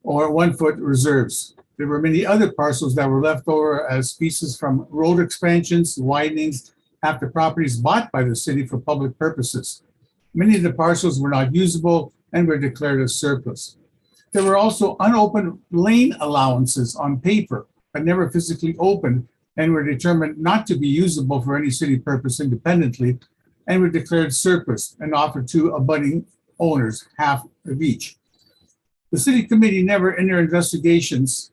[SPEAKER 13] or 1 foot reserves. There were many other parcels that were left over as pieces from road expansions, widenings, after properties bought by the city for public purposes. Many of the parcels were not usable and were declared as surplus. There were also unopened lane allowances on paper, but never physically opened, and were determined not to be usable for any city purpose independently, and were declared surplus and offered to abutting owners half of each. The city committee never in their investigations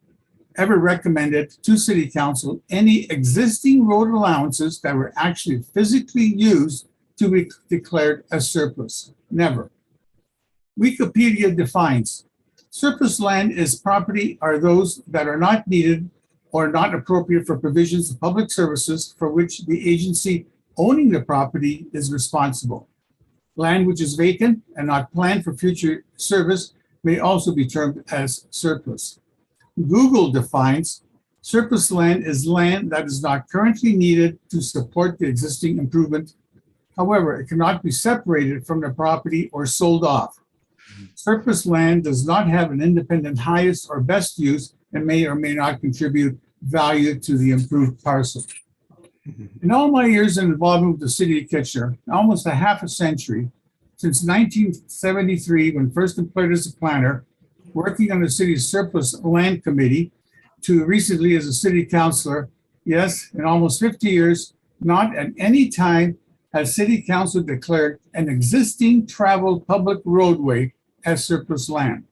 [SPEAKER 13] ever recommended to city council any existing road allowances that were actually physically used to be declared as surplus. Never. Wikipedia defines surplus land is property are those that are not needed or not appropriate for provisions of public services for which the agency owning the property is responsible. Land which is vacant and not planned for future service may also be termed as surplus. Google defines surplus land is land that is not currently needed to support the existing improvement. However, it cannot be separated from the property or sold off. Surplus land does not have an independent highest or best use and may or may not contribute value to the improved parcel. In all my years in involvement with the city of Kitchener, almost a half a century, since 1973, when first employed as a planner, working on the city's surplus land committee, to recently as a city councilor, yes, in almost 50 years, not at any time has city council declared an existing traveled public roadway as surplus land.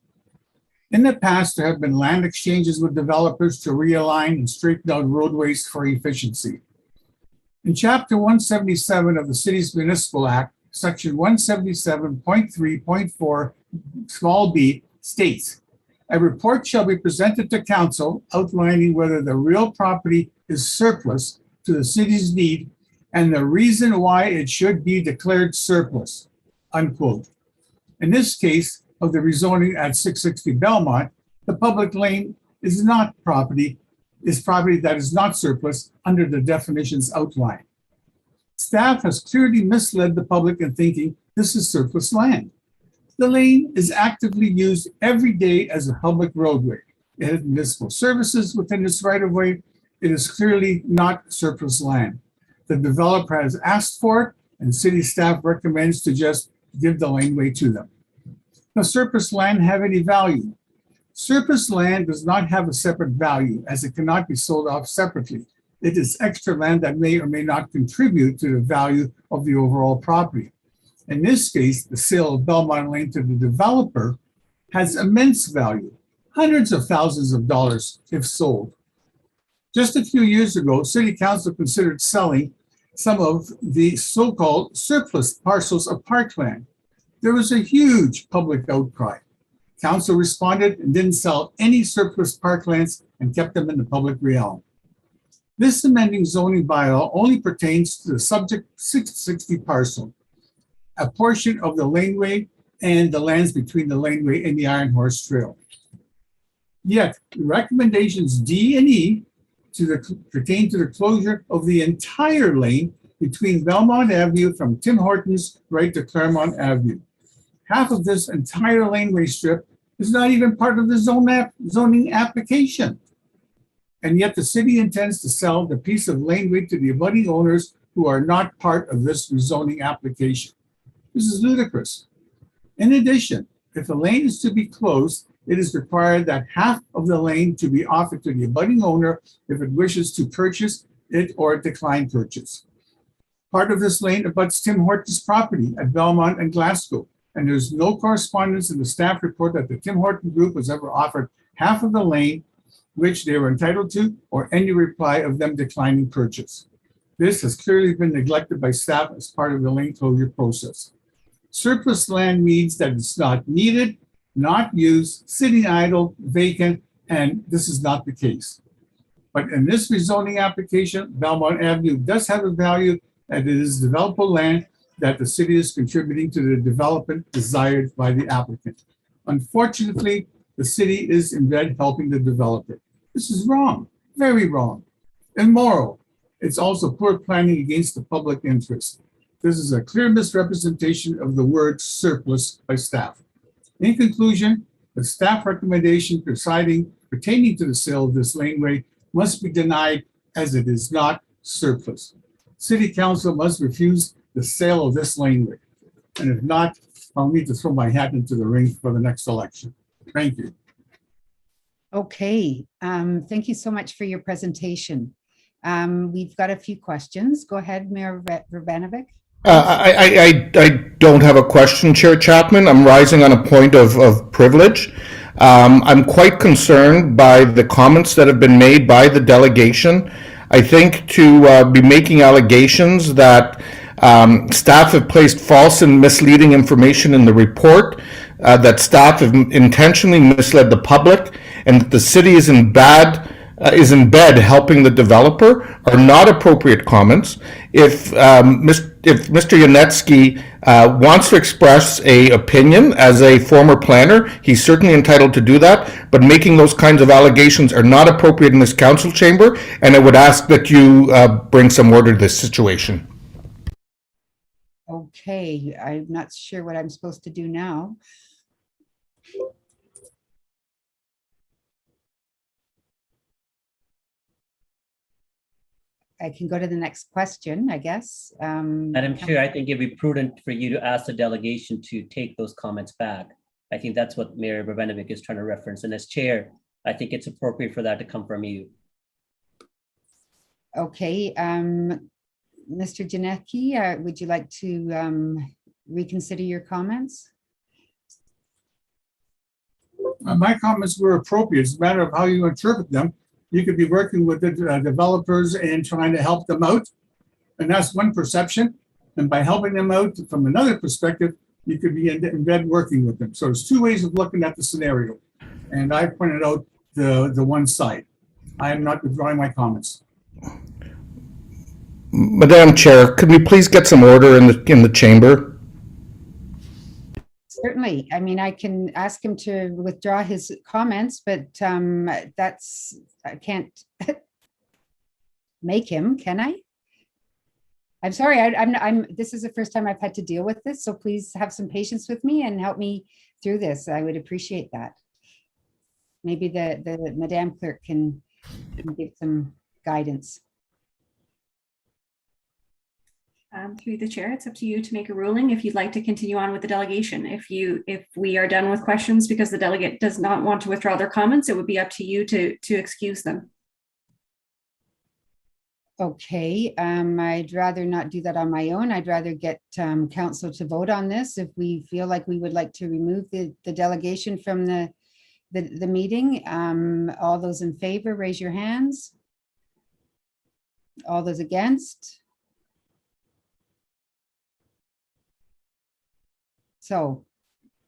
[SPEAKER 13] In the past, there have been land exchanges with developers to realign and straighten out roadways for efficiency. In Chapter 177 of the City's Municipal Act, Section 177.3.4, small b, states, a report shall be presented to council outlining whether the real property is surplus to the city's need and the reason why it should be declared surplus, unquote. In this case of the rezoning at 660 Belmont, the public lane is property that is not surplus under the definitions outlined. Staff has clearly misled the public in thinking this is surplus land. The lane is actively used every day as a public roadway. It has municipal services within its right-of-way. It is clearly not surplus land. The developer has asked for it, and city staff recommends to just give the laneway to them. Does surplus land have any value? Surplus land does not have a separate value, as it cannot be sold off separately. It is extra land that may or may not contribute to the value of the overall property. In this case, the sale of Belmont Lane to the developer has immense value, hundreds of thousands of dollars if sold. Just a few years ago, City Council considered selling some of the so-called surplus parcels of parkland. There was a huge public outcry. Council responded and didn't sell any surplus parklands and kept them in the public realm. This amending zoning bylaw only pertains to the subject 660 parcel, a portion of the laneway and the lands between the laneway and the Iron Horse Trail. Yet, the recommendations D and E pertain to the closure of the entire lane between Belmont Avenue from Tim Hortons right to Claremont Avenue. Half of this entire laneway strip is not even part of the zoning application. And yet the city intends to sell the piece of laneway to the abutting owners who are not part of this rezoning application. This is ludicrous. In addition, if a lane is to be closed, it is required that half of the lane to be offered to the abutting owner if it wishes to purchase it or decline purchase. Part of this lane abuts Tim Hortons' property at Belmont and Glasgow, and there's no correspondence in the staff report that the Tim Horton Group was ever offered half of the lane which they were entitled to, or any reply of them declining purchase. This has clearly been neglected by staff as part of the lane closure process. Surplus land means that it's not needed, not used, sitting idle, vacant, and this is not the case. But in this rezoning application, Belmont Avenue does have a value, and it is developable land that the city is contributing to the development desired by the applicant. Unfortunately, the city is in bed helping the developer. This is wrong, very wrong, immoral. It's also poor planning against the public interest. This is a clear misrepresentation of the word surplus by staff. In conclusion, the staff recommendation pertaining to the sale of this laneway must be denied as it is not surplus. City Council must refuse the sale of this laneway. And if not, I'll need to throw my hat into the ring for the next election. Thank you.
[SPEAKER 1] Okay, thank you so much for your presentation. We've got a few questions. Go ahead, Mayor Urbanovic.
[SPEAKER 10] I don't have a question, Chair Chapman. I'm rising on a point of privilege. I'm quite concerned by the comments that have been made by the delegation. I think to be making allegations that staff have placed false and misleading information in the report, that staff have intentionally misled the public, and that the city is in bed helping the developer are not appropriate comments. If Mr. Yanetsky wants to express a opinion as a former planner, he's certainly entitled to do that, but making those kinds of allegations are not appropriate in this council chamber, and I would ask that you bring some order to this situation.
[SPEAKER 1] Okay, I'm not sure what I'm supposed to do now. I can go to the next question, I guess.
[SPEAKER 6] Madam Chair, I think it'd be prudent for you to ask the delegation to take those comments back. I think that's what Mayor Brvenovic is trying to reference. And as chair, I think it's appropriate for that to come from you.
[SPEAKER 1] Okay, Mr. Janicki, would you like to reconsider your comments?
[SPEAKER 13] My comments were appropriate. It's a matter of how you interpret them. You could be working with the developers and trying to help them out. And that's one perception. And by helping them out from another perspective, you could be in bed working with them. So there's two ways of looking at the scenario. And I pointed out the one side. I am not withdrawing my comments.
[SPEAKER 10] Madam Chair, could we please get some order in the chamber?
[SPEAKER 1] Certainly. I mean, I can ask him to withdraw his comments, but I can't make him, can I? I'm sorry, this is the first time I've had to deal with this, so please have some patience with me and help me through this. I would appreciate that. Maybe the Madam Clerk can give some guidance.
[SPEAKER 14] Through the chair, it's up to you to make a ruling if you'd like to continue on with the delegation. If we are done with questions because the delegate does not want to withdraw their comments, it would be up to you to excuse them.
[SPEAKER 1] Okay, I'd rather not do that on my own. I'd rather get council to vote on this. If we feel like we would like to remove the delegation from the meeting, all those in favor, raise your hands. All those against? So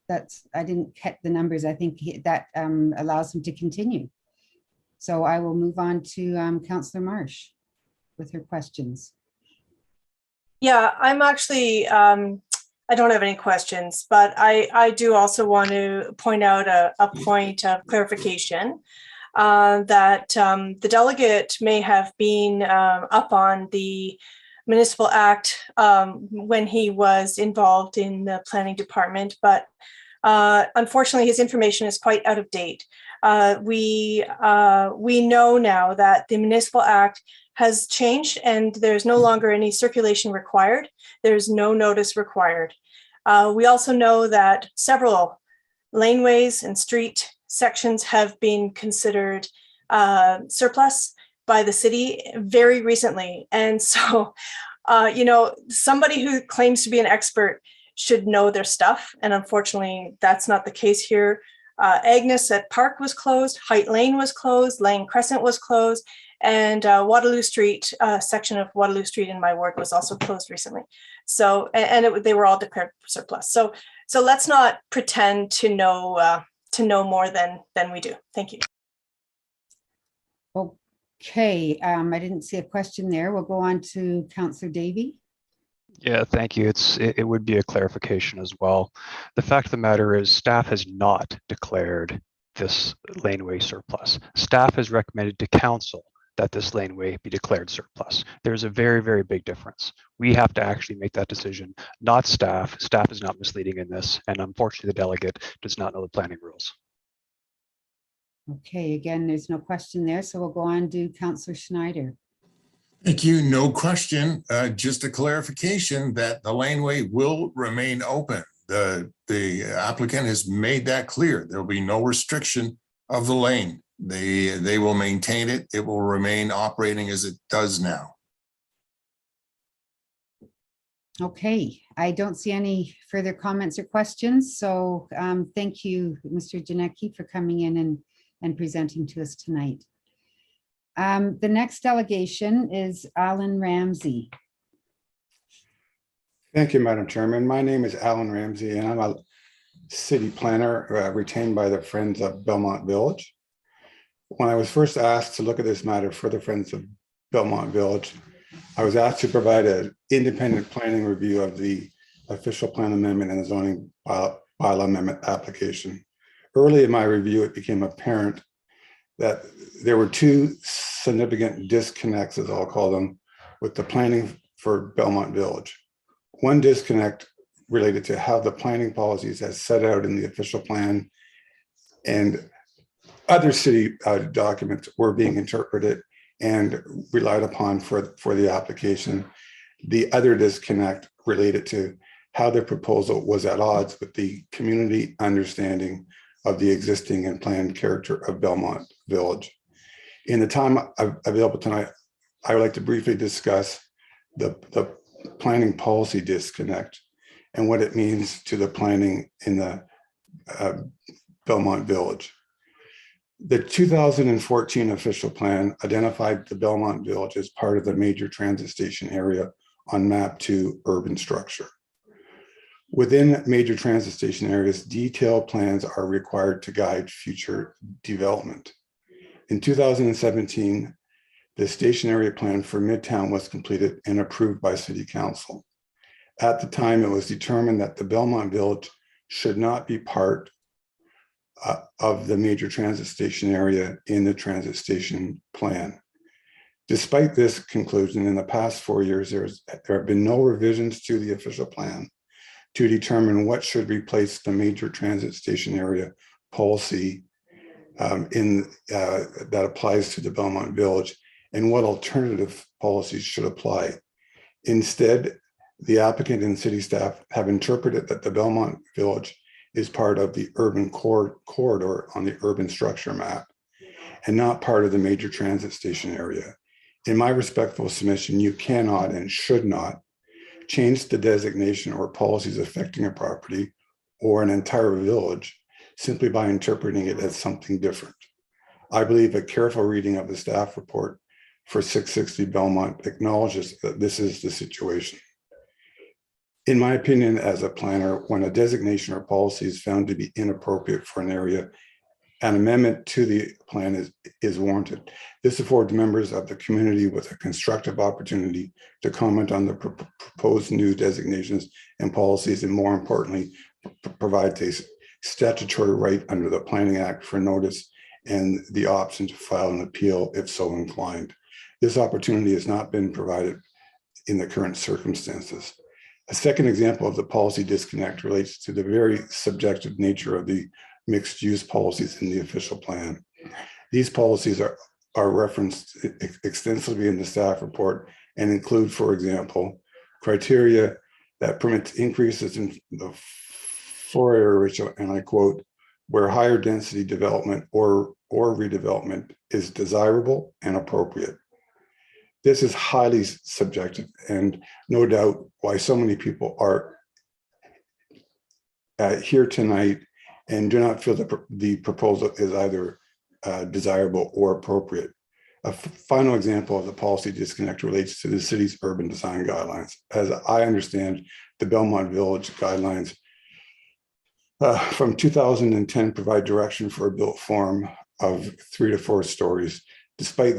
[SPEAKER 1] I didn't get the numbers. I think that allows him to continue. So I will move on to Councillor Marsh with her questions.
[SPEAKER 17] Yeah, I'm actually, I don't have any questions, but I do also want to point out a point of clarification that the delegate may have been up on the Municipal Act when he was involved in the planning department, but unfortunately his information is quite out of date. We know now that the Municipal Act has changed and there's no longer any circulation required. There's no notice required. We also know that several laneways and street sections have been considered surplus by the city very recently. And so, somebody who claims to be an expert should know their stuff. And unfortunately, that's not the case here. Agnes at Park was closed, Height Lane was closed, Lane Crescent was closed, and Waterloo Street, section of Waterloo Street in my ward was also closed recently. So, they were all declared surplus. So let's not pretend to know more than we do. Thank you.
[SPEAKER 1] Okay, I didn't see a question there. We'll go on to Councillor Davey.
[SPEAKER 22] Yeah, thank you. It would be a clarification as well. The fact of the matter is staff has not declared this laneway surplus. Staff has recommended to council that this laneway be declared surplus. There's a very, very big difference. We have to actually make that decision, not staff. Staff is not misleading in this, and unfortunately the delegate does not know the planning rules.
[SPEAKER 1] Okay, again, there's no question there, so we'll go on to Councillor Schneider.
[SPEAKER 20] Thank you. No question. Just a clarification that the laneway will remain open. The applicant has made that clear. There will be no restriction of the lane. They will maintain it. It will remain operating as it does now.
[SPEAKER 1] Okay, I don't see any further comments or questions. So thank you, Mr. Janicki, for coming in and presenting to us tonight. The next delegation is Alan Ramsey.
[SPEAKER 15] Thank you, Madam Chairman. My name is Alan Ramsey, and I'm a city planner retained by the Friends of Belmont Village. When I was first asked to look at this matter for the Friends of Belmont Village, I was asked to provide an independent planning review of the official plan amendment and the zoning bylaw amendment application. Early in my review, it became apparent that there were two significant disconnects, as I'll call them, with the planning for Belmont Village. One disconnect related to how the planning policies as set out in the official plan and other city documents were being interpreted and relied upon for the application. The other disconnect related to how the proposal was at odds with the community understanding of the existing and planned character of Belmont Village. In the time available tonight, I would like to briefly discuss the planning policy disconnect and what it means to the planning in the Belmont Village. The 2014 official plan identified the Belmont Village as part of the major transit station area on map 2 urban structure. Within major transit station areas, detailed plans are required to guide future development. In 2017, the station area plan for Midtown was completed and approved by City Council. At the time, it was determined that the Belmont Village should not be part of the major transit station area in the transit station plan. Despite this conclusion, in the past 4 years, there have been no revisions to the official plan to determine what should replace the major transit station area policy that applies to the Belmont Village and what alternative policies should apply. Instead, the applicant and city staff have interpreted that the Belmont Village is part of the urban corridor on the urban structure map and not part of the major transit station area. In my respectful submission, you cannot and should not change the designation or policies affecting a property or an entire village simply by interpreting it as something different. I believe a careful reading of the staff report for 660 Belmont acknowledges that this is the situation. In my opinion, as a planner, when a designation or policy is found to be inappropriate for an area, an amendment to the plan is warranted. This affords members of the community with a constructive opportunity to comment on the proposed new designations and policies, and more importantly, provides a statutory right under the Planning Act for notice and the option to file an appeal if so inclined. This opportunity has not been provided in the current circumstances. A second example of the policy disconnect relates to the very subjective nature of the mixed use policies in the official plan. These policies are referenced extensively in the staff report and include, for example, criteria that permits increases in the floor area ratio, and I quote, where higher density development or redevelopment is desirable and appropriate. This is highly subjective and no doubt why so many people are here tonight and do not feel that the proposal is either desirable or appropriate. A final example of the policy disconnect relates to the city's urban design guidelines. As I understand, the Belmont Village guidelines from 2010 provide direction for a built form of 3 to 4 stories. Despite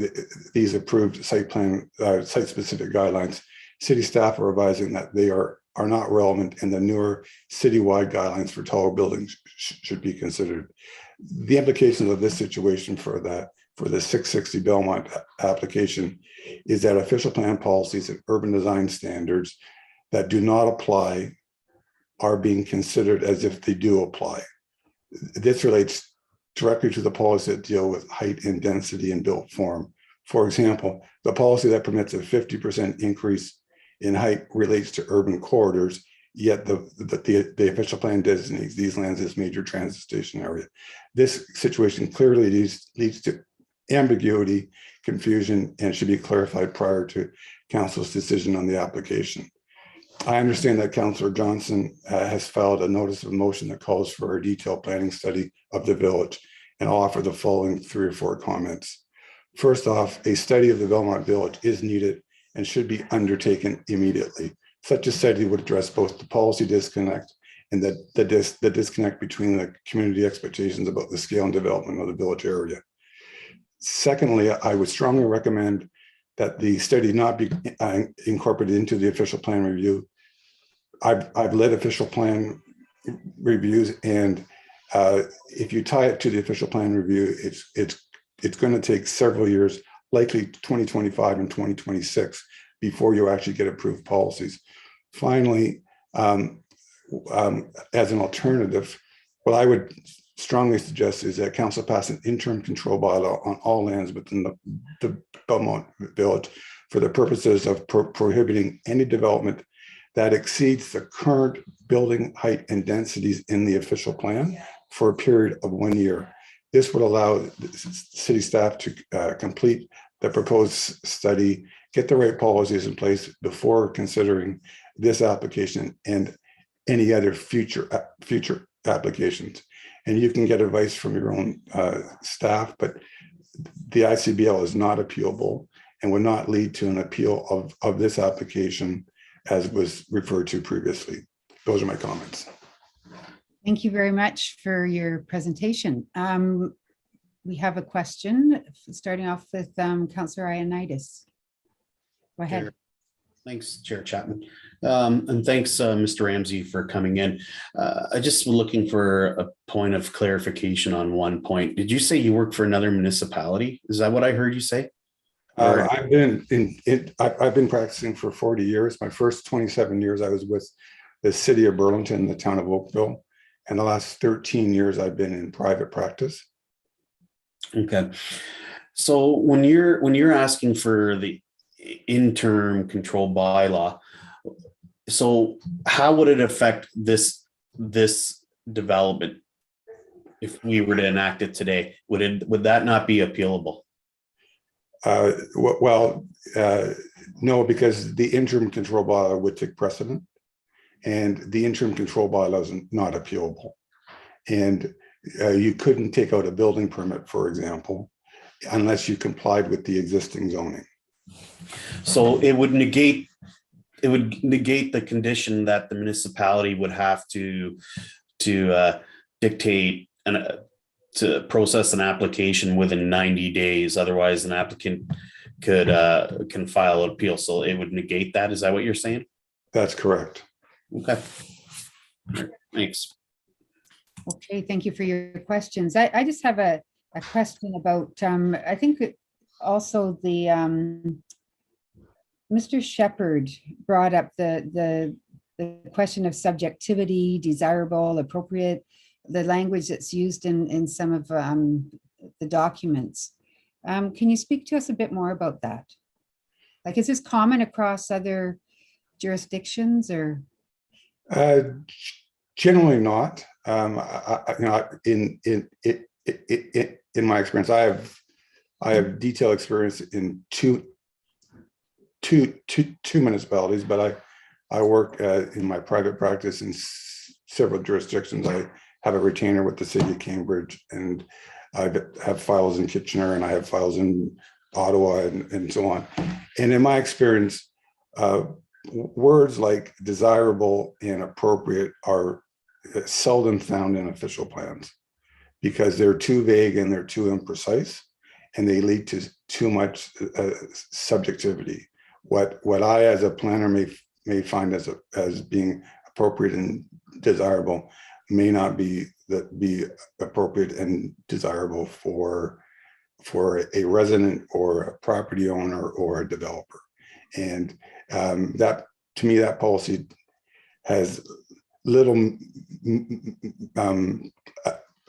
[SPEAKER 15] these approved site-specific guidelines, city staff are advising that they are not relevant, and the newer citywide guidelines for taller buildings should be considered. The implications of this situation for the 660 Belmont application is that official plan policies and urban design standards that do not apply are being considered as if they do apply. This relates directly to the policies that deal with height and density in built form. For example, the policy that permits a 50% increase in height relates to urban corridors, yet the official plan designates these lands as major transit station area. This situation clearly leads to ambiguity, confusion, and should be clarified prior to council's decision on the application. I understand that Councillor Johnson has filed a notice of motion that calls for a detailed planning study of the village, and I'll offer the following 3 or 4 comments. First off, a study of the Belmont Village is needed and should be undertaken immediately. Such a study would address both the policy disconnect and the disconnect between the community expectations about the scale and development of the village area. Secondly, I would strongly recommend that the study not be incorporated into the official plan review. I've led official plan reviews, and if you tie it to the official plan review, it's going to take several years, likely 2025 and 2026, before you actually get approved policies. Finally, as an alternative, what I would strongly suggest is that council pass an interim control bylaw on all lands within the Belmont Village for the purposes of prohibiting any development that exceeds the current building height and densities in the official plan for a period of 1 year. This would allow the city staff to complete the proposed study, get the right policies in place before considering this application and any other future applications. And you can get advice from your own staff, but the ICBL is not appealable and would not lead to an appeal of this application as was referred to previously. Those are my comments.
[SPEAKER 1] Thank you very much for your presentation. We have a question starting off with Councillor Ioannidis. Go ahead.
[SPEAKER 9] Sure. Thanks, Chair Chapman. And thanks, Mr. Ramsey, for coming in. I just was looking for a point of clarification on one point. Did you say you work for another municipality? Is that what I heard you say?
[SPEAKER 15] I've been practicing for 40 years. My first 27 years, I was with the city of Burlington, the town of Oakville. And the last 13 years, I've been in private practice.
[SPEAKER 9] Okay. So when you're asking for the interim control bylaw, so how would it affect this development if we were to enact it today? Would that not be appealable?
[SPEAKER 15] No, because the interim control bylaw would take precedent, and the interim control bylaw is not appealable. And you couldn't take out a building permit, for example, unless you complied with the existing zoning.
[SPEAKER 9] So it would negate the condition that the municipality would have to dictate and to process an application within 90 days. Otherwise, an applicant can file an appeal. So it would negate that. Is that what you're saying?
[SPEAKER 15] That's correct.
[SPEAKER 9] Okay. Thanks.
[SPEAKER 1] Okay, thank you for your questions. I just have a question about, I think also the Mr. Shepherd brought up the question of subjectivity, desirable, appropriate, the language that's used in some of the documents. Can you speak to us a bit more about that? Like, is this common across other jurisdictions or?
[SPEAKER 15] Generally not. In my experience, I have detailed experience in two municipalities, but I work in my private practice in several jurisdictions. I have a retainer with the city of Cambridge, and I have files in Kitchener, and I have files in Ottawa, and so on. And in my experience, words like desirable and appropriate are seldom found in official plans because they're too vague and they're too imprecise, and they lead to too much subjectivity. What I, as a planner, may find as being appropriate and desirable may not be appropriate and desirable for a resident or a property owner or a developer. And that, to me, that policy has little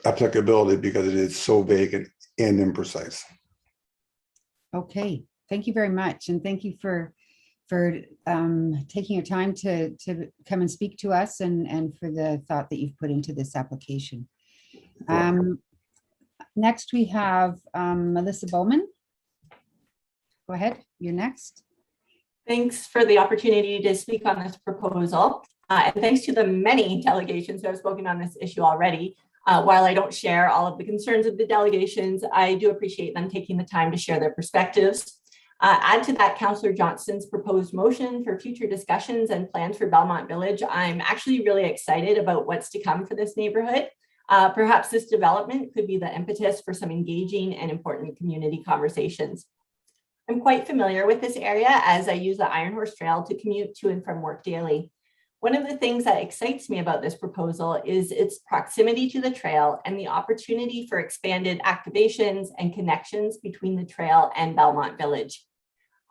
[SPEAKER 15] applicability because it is so vague and imprecise.
[SPEAKER 1] Okay, thank you very much, and thank you for taking your time to come and speak to us, and for the thought that you've put into this application. Next, we have Melissa Bowman. Go ahead, you're next.
[SPEAKER 16] Thanks for the opportunity to speak on this proposal. And thanks to the many delegations who have spoken on this issue already. While I don't share all of the concerns of the delegations, I do appreciate them taking the time to share their perspectives. Add to that Councillor Johnston's proposed motion for future discussions and plans for Belmont Village. I'm actually really excited about what's to come for this neighborhood. Perhaps this development could be the impetus for some engaging and important community conversations. I'm quite familiar with this area as I use the Iron Horse Trail to commute to and from work daily. One of the things that excites me about this proposal is its proximity to the trail and the opportunity for expanded activations and connections between the trail and Belmont Village.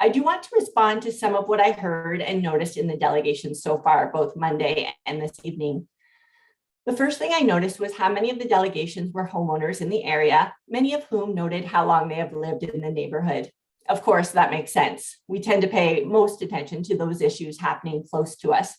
[SPEAKER 16] I do want to respond to some of what I heard and noticed in the delegation so far, both Monday and this evening. The first thing I noticed was how many of the delegations were homeowners in the area, many of whom noted how long they have lived in the neighborhood. Of course, that makes sense. We tend to pay most attention to those issues happening close to us.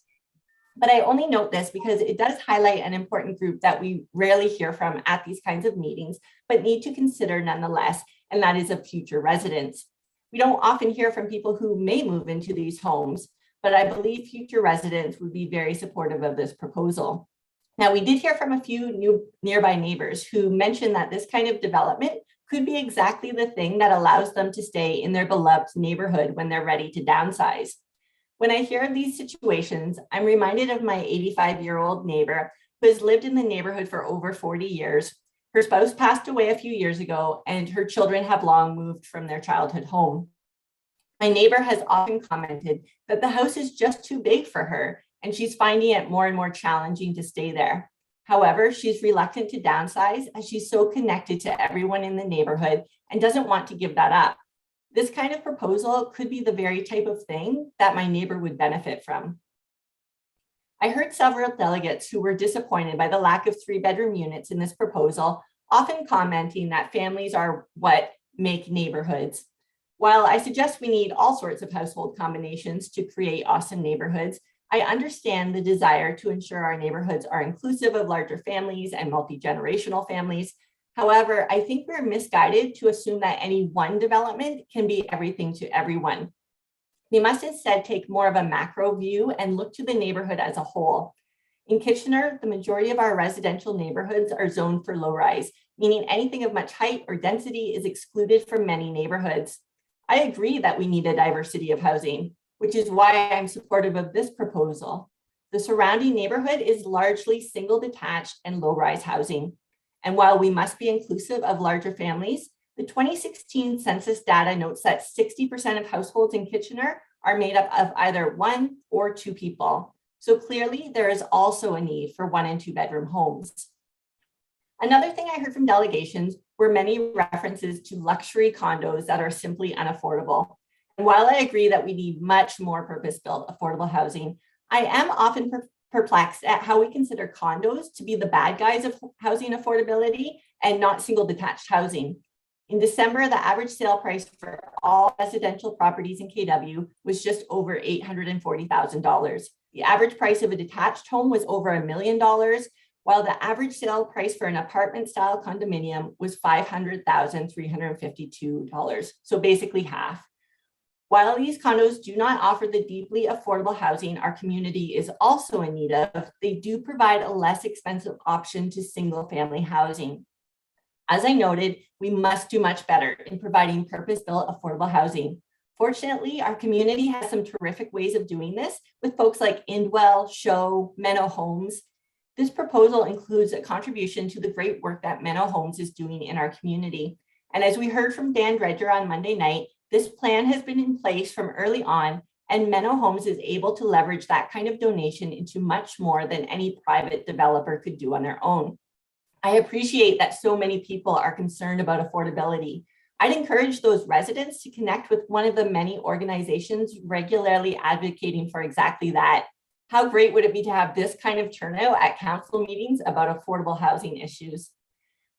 [SPEAKER 16] But I only note this because it does highlight an important group that we rarely hear from at these kinds of meetings, but need to consider nonetheless, and that is of future residents. We don't often hear from people who may move into these homes, but I believe future residents would be very supportive of this proposal. Now, we did hear from a few nearby neighbors who mentioned that this kind of development could be exactly the thing that allows them to stay in their beloved neighborhood when they're ready to downsize. When I hear of these situations, I'm reminded of my 85-year-old neighbor who has lived in the neighborhood for over 40 years. Her spouse passed away a few years ago, and her children have long moved from their childhood home. My neighbor has often commented that the house is just too big for her, and she's finding it more and more challenging to stay there. However, she's reluctant to downsize as she's so connected to everyone in the neighborhood and doesn't want to give that up. This kind of proposal could be the very type of thing that my neighbor would benefit from. I heard several delegates who were disappointed by the lack of 3-bedroom units in this proposal, often commenting that families are what make neighborhoods. While I suggest we need all sorts of household combinations to create awesome neighborhoods, I understand the desire to ensure our neighborhoods are inclusive of larger families and multi-generational families. However, I think we're misguided to assume that any one development can be everything to everyone. We must instead take more of a macro view and look to the neighborhood as a whole. In Kitchener, the majority of our residential neighborhoods are zoned for low rise, meaning anything of much height or density is excluded from many neighborhoods. I agree that we need a diversity of housing, which is why I'm supportive of this proposal. The surrounding neighborhood is largely single detached and low-rise housing. And while we must be inclusive of larger families, the 2016 census data notes that 60% of households in Kitchener are made up of either 1 or 2 people. So clearly there is also a need for 1 and 2 bedroom homes. Another thing I heard from delegations were many references to luxury condos that are simply unaffordable. And while I agree that we need much more purpose-built affordable housing, I am often perplexed at how we consider condos to be the bad guys of housing affordability and not single detached housing. In December, the average sale price for all residential properties in KW was just over $840,000. The average price of a detached home was over $1 million, while the average sale price for an apartment style condominium was $500,352, so basically half. While these condos do not offer the deeply affordable housing our community is also in need of, they do provide a less expensive option to single-family housing. As I noted, we must do much better in providing purpose-built affordable housing. Fortunately, our community has some terrific ways of doing this with folks like Indwell, Show, Menno Homes. This proposal includes a contribution to the great work that Menno Homes is doing in our community. And as we heard from Dan Dredger on Monday night, this plan has been in place from early on, and Menno Homes is able to leverage that kind of donation into much more than any private developer could do on their own. I appreciate that so many people are concerned about affordability. I'd encourage those residents to connect with one of the many organizations regularly advocating for exactly that. How great would it be to have this kind of turnout at council meetings about affordable housing issues?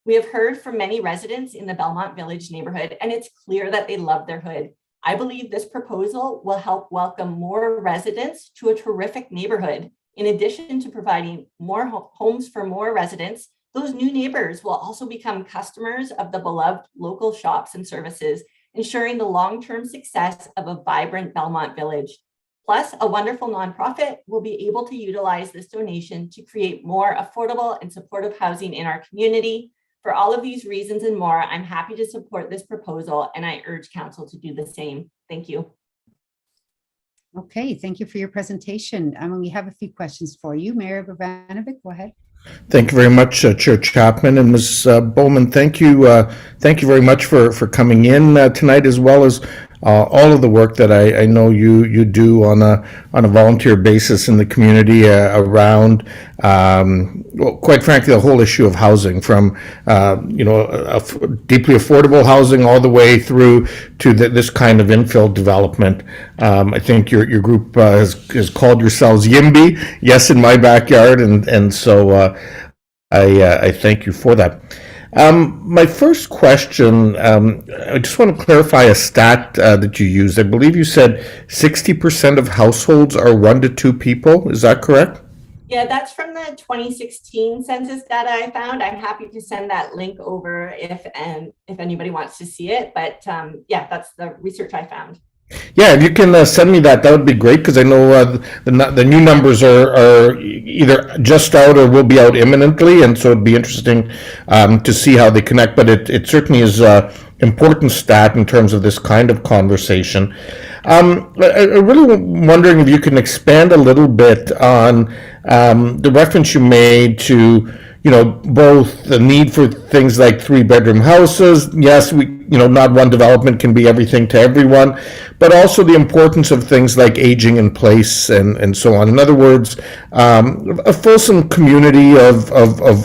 [SPEAKER 16] We have heard from many residents in the Belmont Village neighborhood, and it's clear that they love their hood. I believe this proposal will help welcome more residents to a terrific neighborhood. In addition to providing more homes for more residents, those new neighbors will also become customers of the beloved local shops and services ensuring the long-term success of a vibrant Belmont Village. Plus, a wonderful nonprofit will be able to utilize this donation to create more affordable and supportive housing in our community. For all of these reasons and more, I'm happy to support this proposal, and I urge council to do the same. Thank you.
[SPEAKER 1] Okay, thank you for your presentation. We have a few questions for you. Mayor Bogdanovic, go ahead.
[SPEAKER 10] Thank you very much, Chair Chapman and Ms. Bowman. Thank you very much for coming in tonight, as well as all of the work that I know you do on a volunteer basis in the community around, well, quite frankly, the whole issue of housing, from deeply affordable housing all the way through to this kind of infill development. I think your group has called yourselves YIMBY, yes, in my backyard, and so I thank you for that. My first question, I just want to clarify a stat that you used. I believe you said 60% of households are 1 to 2 people. Is that correct?
[SPEAKER 16] Yeah, that's from the 2016 census data I found. I'm happy to send that link over if anybody wants to see it. But yeah, that's the research I found.
[SPEAKER 10] Yeah, if you can send me that would be great, because I know the new numbers are either just out or will be out imminently, and so it'd be interesting to see how they connect. But it certainly is an important stat in terms of this kind of conversation. I'm really wondering if you can expand a little bit on the reference you made to, both the need for things like 3-bedroom houses. Yes, not one development can be everything to everyone, but also the importance of things like aging in place and so on. In other words, a fulsome community of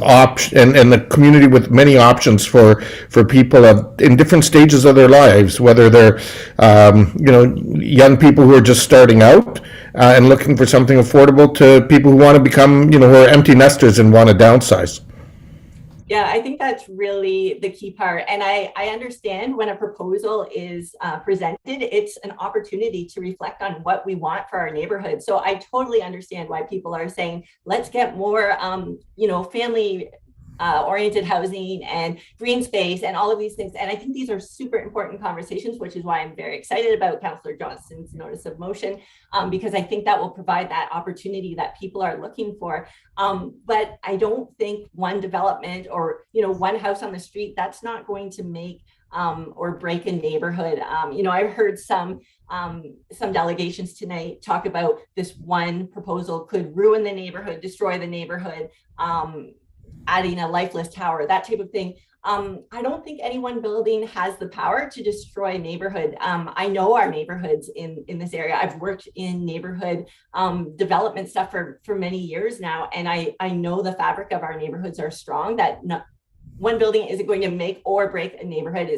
[SPEAKER 10] options, and a community with many options for people in different stages of their lives, whether they're young people who are just starting out and looking for something affordable, to people who want to become, who are empty nesters and want to downsize.
[SPEAKER 16] Yeah, I think that's really the key part. And I understand when a proposal is presented, it's an opportunity to reflect on what we want for our neighborhood. So I totally understand why people are saying, let's get more, family oriented housing and green space and all of these things. And I think these are super important conversations, which is why I'm very excited about Councillor Johnston's notice of motion, because I think that will provide that opportunity that people are looking for. But I don't think one development or, one house on the street, that's not going to make or break a neighborhood. I've heard some delegations tonight talk about this one proposal could ruin the neighborhood, destroy the neighborhood, adding a lifeless tower, that type of thing. I don't think any one building has the power to destroy a neighborhood. I know our neighborhoods in this area. I've worked in neighborhood development stuff for many years now, and I know the fabric of our neighborhoods are strong, that one building isn't going to make or break a neighborhood.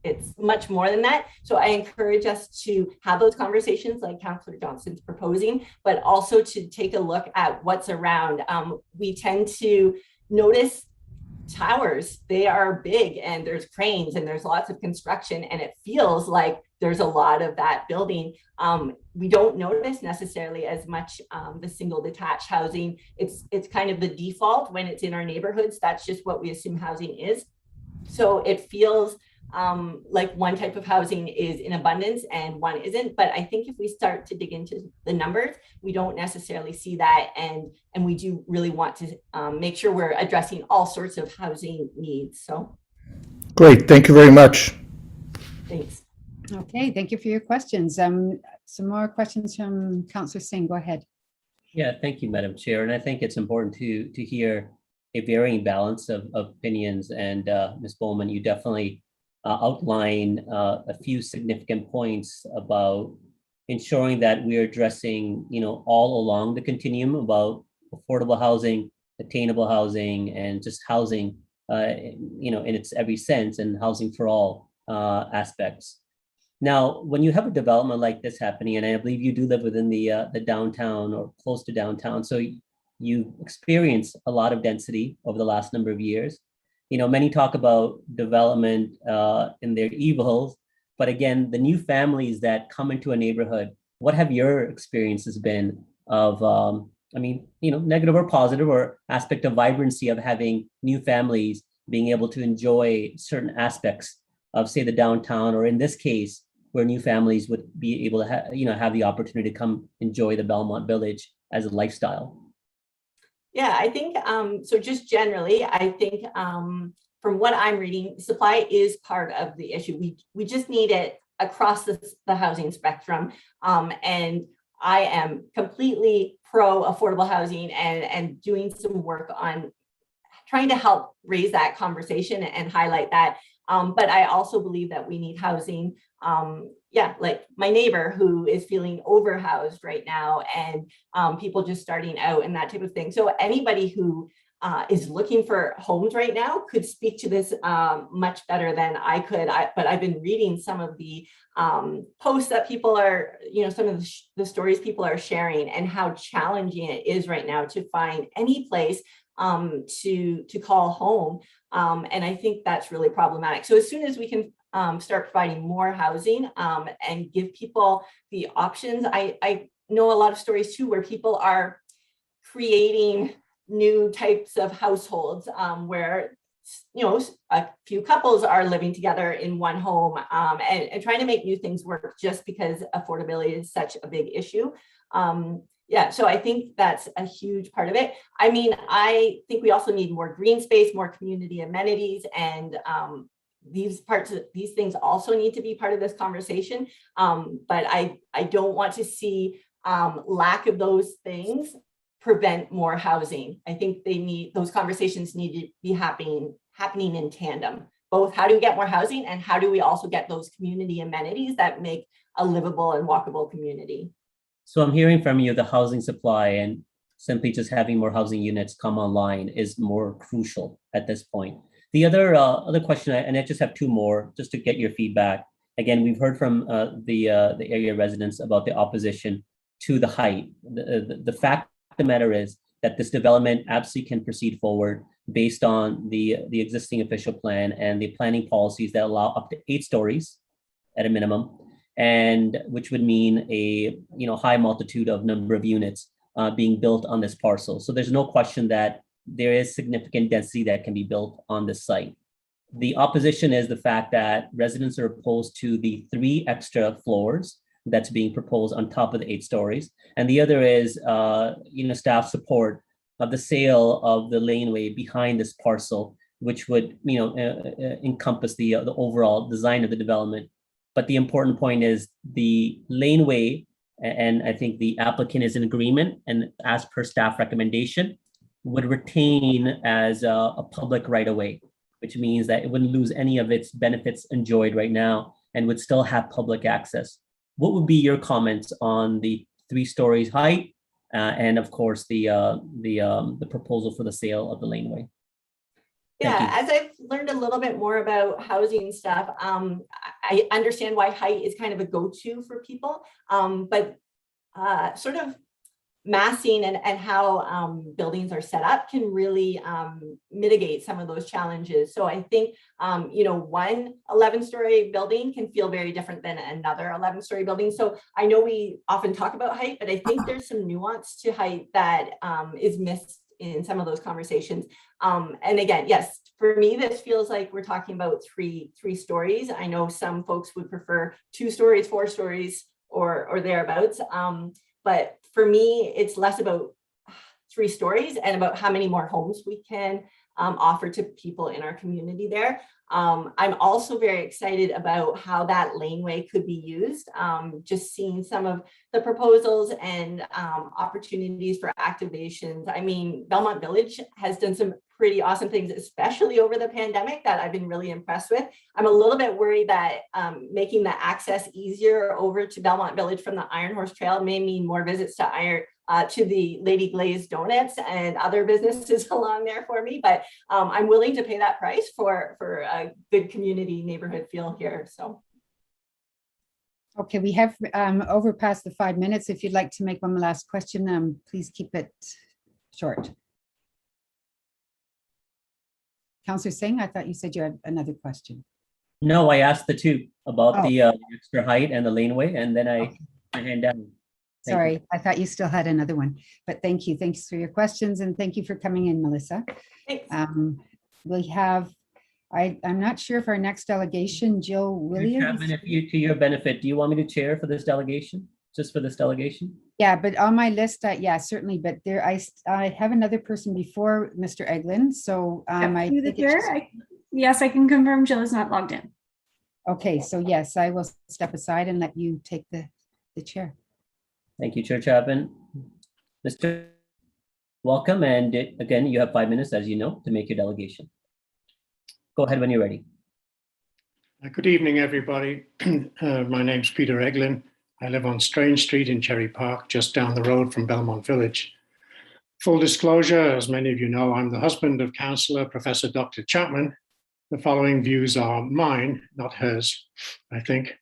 [SPEAKER 16] It's much more than that. So I encourage us to have those conversations like Councillor Johnston's proposing, but also to take a look at what's around. We tend to notice towers. They are big, and there's cranes, and there's lots of construction, and it feels like there's a lot of that building. We don't notice necessarily as much the single detached housing. It's kind of the default when it's in our neighborhoods. That's just what we assume housing is. So it feels like one type of housing is in abundance and one isn't. But I think if we start to dig into the numbers, we don't necessarily see that. And we do really want to make sure we're addressing all sorts of housing needs. So
[SPEAKER 10] great. Thank you very much.
[SPEAKER 16] Thanks.
[SPEAKER 1] Okay, thank you for your questions. Some more questions from Councillor Singh. Go ahead.
[SPEAKER 6] Yeah, thank you, Madam Chair. And I think it's important to hear a varying balance of opinions. And Ms. Bowman, you definitely outline a few significant points about ensuring that we're addressing, all along the continuum about affordable housing, attainable housing, and just housing, in its every sense, and housing for all aspects. Now, when you have a development like this happening, and I believe you do live within the downtown or close to downtown, so you've experienced a lot of density over the last number of years. Many talk about development and their evils, but again, the new families that come into a neighborhood, what have your experiences been of, negative or positive, or aspect of vibrancy of having new families being able to enjoy certain aspects of, say, the downtown, or in this case, where new families would be able to have the opportunity to come enjoy the Belmont Village as a lifestyle?
[SPEAKER 16] Yeah, I think, so just generally, I think from what I'm reading, supply is part of the issue. We just need it across the housing spectrum. And I am completely pro affordable housing and doing some work on trying to help raise that conversation and highlight that. But I also believe that we need housing. Like my neighbor who is feeling overhoused right now, and people just starting out and that type of thing. So anybody who is looking for homes right now could speak to this much better than I could. But I've been reading some of the posts that people are, some of the stories people are sharing, and how challenging it is right now to find any place to call home. And I think that's really problematic. So as soon as we can start providing more housing and give people the options, I know a lot of stories too where people are creating new types of households where a few couples are living together in one home and trying to make new things work just because affordability is such a big issue. So I think that's a huge part of it. I mean, I think we also need more green space, more community amenities, and these things also need to be part of this conversation. But I don't want to see lack of those things prevent more housing. I think those conversations need to be happening in tandem. Both how do we get more housing, and how do we also get those community amenities that make a livable and walkable community.
[SPEAKER 6] So I'm hearing from you the housing supply and simply just having more housing units come online is more crucial at this point. The other question, and I just have two more just to get your feedback. Again, we've heard from the area residents about the opposition to the height. The fact of the matter is that this development absolutely can proceed forward based on the existing official plan and the planning policies that allow up to 8 stories at a minimum, and which would mean a high multitude of number of units being built on this parcel. So there's no question that there is significant density that can be built on this site. The opposition is the fact that residents are opposed to the 3 extra floors that's being proposed on top of the 8 stories. And the other is staff support of the sale of the laneway behind this parcel, which would encompass the overall design of the development. But the important point is the laneway, and I think the applicant is in agreement, and as per staff recommendation, would retain as a public right-of-way, which means that it wouldn't lose any of its benefits enjoyed right now and would still have public access. What would be your comments on the 3 stories height and of course the proposal for the sale of the laneway?
[SPEAKER 16] Yeah, as I've learned a little bit more about housing stuff, I understand why height is kind of a go-to for people, but sort of massing and how buildings are set up can really mitigate some of those challenges. So I think, one 11-story building can feel very different than another 11-story building. So I know we often talk about height, but I think there's some nuance to height that is missed in some of those conversations. And again, yes, for me, this feels like we're talking about three stories. I know some folks would prefer 2 stories, 4 stories, or thereabouts. But for me, it's less about 3 stories and about how many more homes we can offer to people in our community there. I'm also very excited about how that laneway could be used. Just seeing some of the proposals and opportunities for activations. I mean, Belmont Village has done some pretty awesome things, especially over the pandemic, that I've been really impressed with. I'm a little bit worried that making the access easier over to Belmont Village from the Iron Horse Trail may mean more visits to the Lady Glazed Donuts and other businesses along there for me, but I'm willing to pay that price for a good community neighborhood feel here. So.
[SPEAKER 1] Okay, we have overpassed the 5 minutes. If you'd like to make one last question, please keep it short. Councillor Singh, I thought you said you had another question.
[SPEAKER 6] No, I asked the 2 about the extra height and the laneway, and then I hand down.
[SPEAKER 1] Sorry, I thought you still had another one, but thank you. Thanks for your questions, and thank you for coming in, Melissa.
[SPEAKER 16] Thanks.
[SPEAKER 1] We have I'm not sure if our next delegation, Jill Williams.
[SPEAKER 6] Chapman, if you, to your benefit, do you want me to chair for this delegation? Just for this delegation?
[SPEAKER 1] Yeah, but on my list, yeah, certainly, but there, I have another person before Mr. Eglin, so. I
[SPEAKER 14] Through the
[SPEAKER 1] think it's
[SPEAKER 14] chair, yes, I can confirm Jill is not logged in.
[SPEAKER 1] Okay, so yes, I will step aside and let you take the chair.
[SPEAKER 6] Thank you, Chair Chapman. Mr. Welcome, and again, you have 5 minutes, as you know, to make your delegation. Go ahead when you're ready.
[SPEAKER 18] Good evening, everybody. My name's Peter Eglin. I live on Strange Street in Cherry Park, just down the road from Belmont Village. Full disclosure, as many of you know, I'm the husband of Councillor Professor Dr. Chapman. The following views are mine, not hers, I think.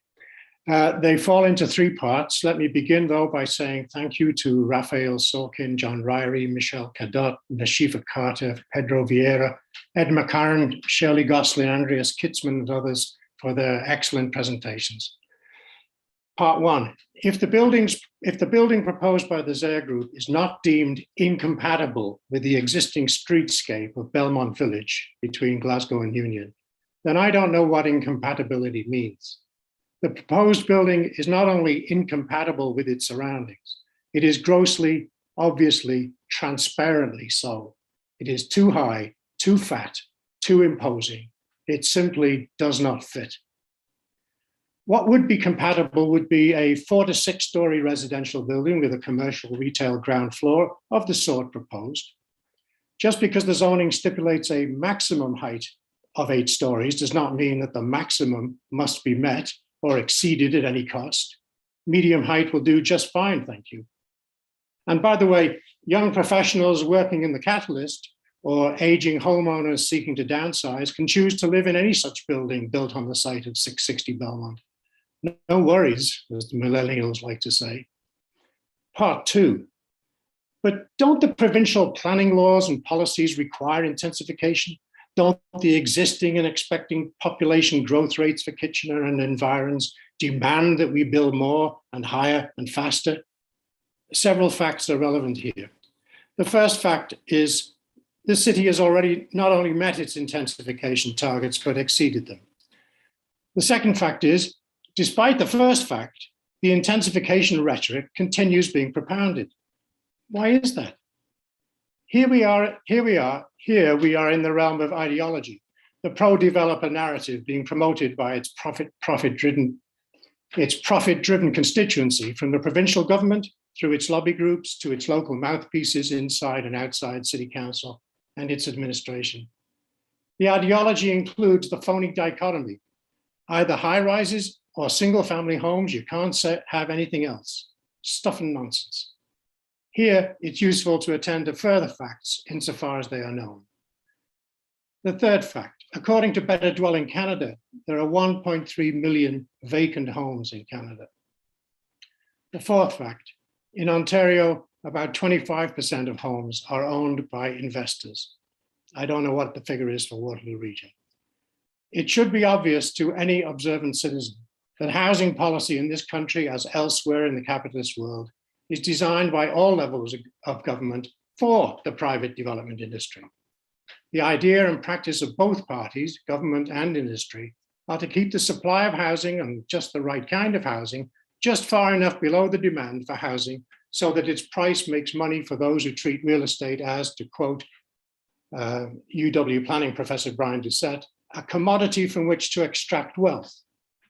[SPEAKER 18] They fall into 3 parts. Let me begin, though, by saying thank you to Raphael Sorkin, John Ryrie, Michelle Cadot, Nashifa Carter, Pedro Vieira, Ed McCarran, Shirley Gosling, Andreas Kitzman, and others for their excellent presentations. Part 1, if the building proposed by the Zaire Group is not deemed incompatible with the existing streetscape of Belmont Village between Glasgow and Union, then I don't know what incompatibility means. The proposed building is not only incompatible with its surroundings, it is grossly, obviously, transparently so. It is too high, too fat, too imposing. It simply does not fit. What would be compatible would be a 4 to 6 story residential building with a commercial retail ground floor of the sort proposed. Just because the zoning stipulates a maximum height of 8 stories does not mean that the maximum must be met or exceeded at any cost. Medium height will do just fine, thank you. And by the way, young professionals working in the Catalyst or aging homeowners seeking to downsize can choose to live in any such building built on the site of 660 Belmont. No worries, as the millennials like to say. Part 2, but don't the provincial planning laws and policies require intensification? Don't the existing and expecting population growth rates for Kitchener and environs demand that we build more and higher and faster? Several facts are relevant here. The first fact is the city has already not only met its intensification targets, but exceeded them. The second fact is, despite the first fact, the intensification rhetoric continues being propounded. Why is that? Here we are in the realm of ideology, the pro-developer narrative being promoted by its profit-driven constituency, from the provincial government through its lobby groups to its local mouthpieces inside and outside City Council and its administration. The ideology includes the phony dichotomy, either high-rises or single-family homes. You can't have anything else. Stuff and nonsense. Here, it's useful to attend to further facts insofar as they are known. The third fact, according to Better Dwelling Canada, there are 1.3 million vacant homes in Canada. The fourth fact, in Ontario, about 25% of homes are owned by investors. I don't know what the figure is for Waterloo Region. It should be obvious to any observant citizen that housing policy in this country, as elsewhere in the capitalist world, is designed by all levels of government for the private development industry. The idea and practice of both parties, government and industry, are to keep the supply of housing, and just the right kind of housing, just far enough below the demand for housing so that its price makes money for those who treat real estate as, to quote UW planning professor Brian Doucette, a commodity from which to extract wealth,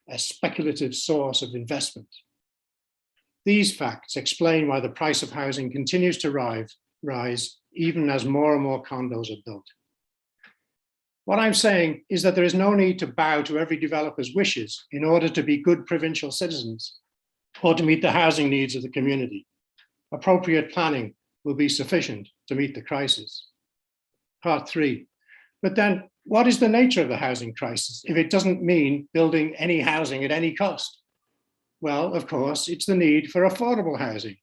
[SPEAKER 18] a speculative source of investment. These facts explain why the price of housing continues to rise even as more and more condos are built. What I'm saying is that there is no need to bow to every developer's wishes in order to be good provincial citizens or to meet the housing needs of the community. Appropriate planning will be sufficient to meet the crisis. Part 3, but then what is the nature of the housing crisis if it doesn't mean building any housing at any cost? Well, of course, it's the need for affordable housing,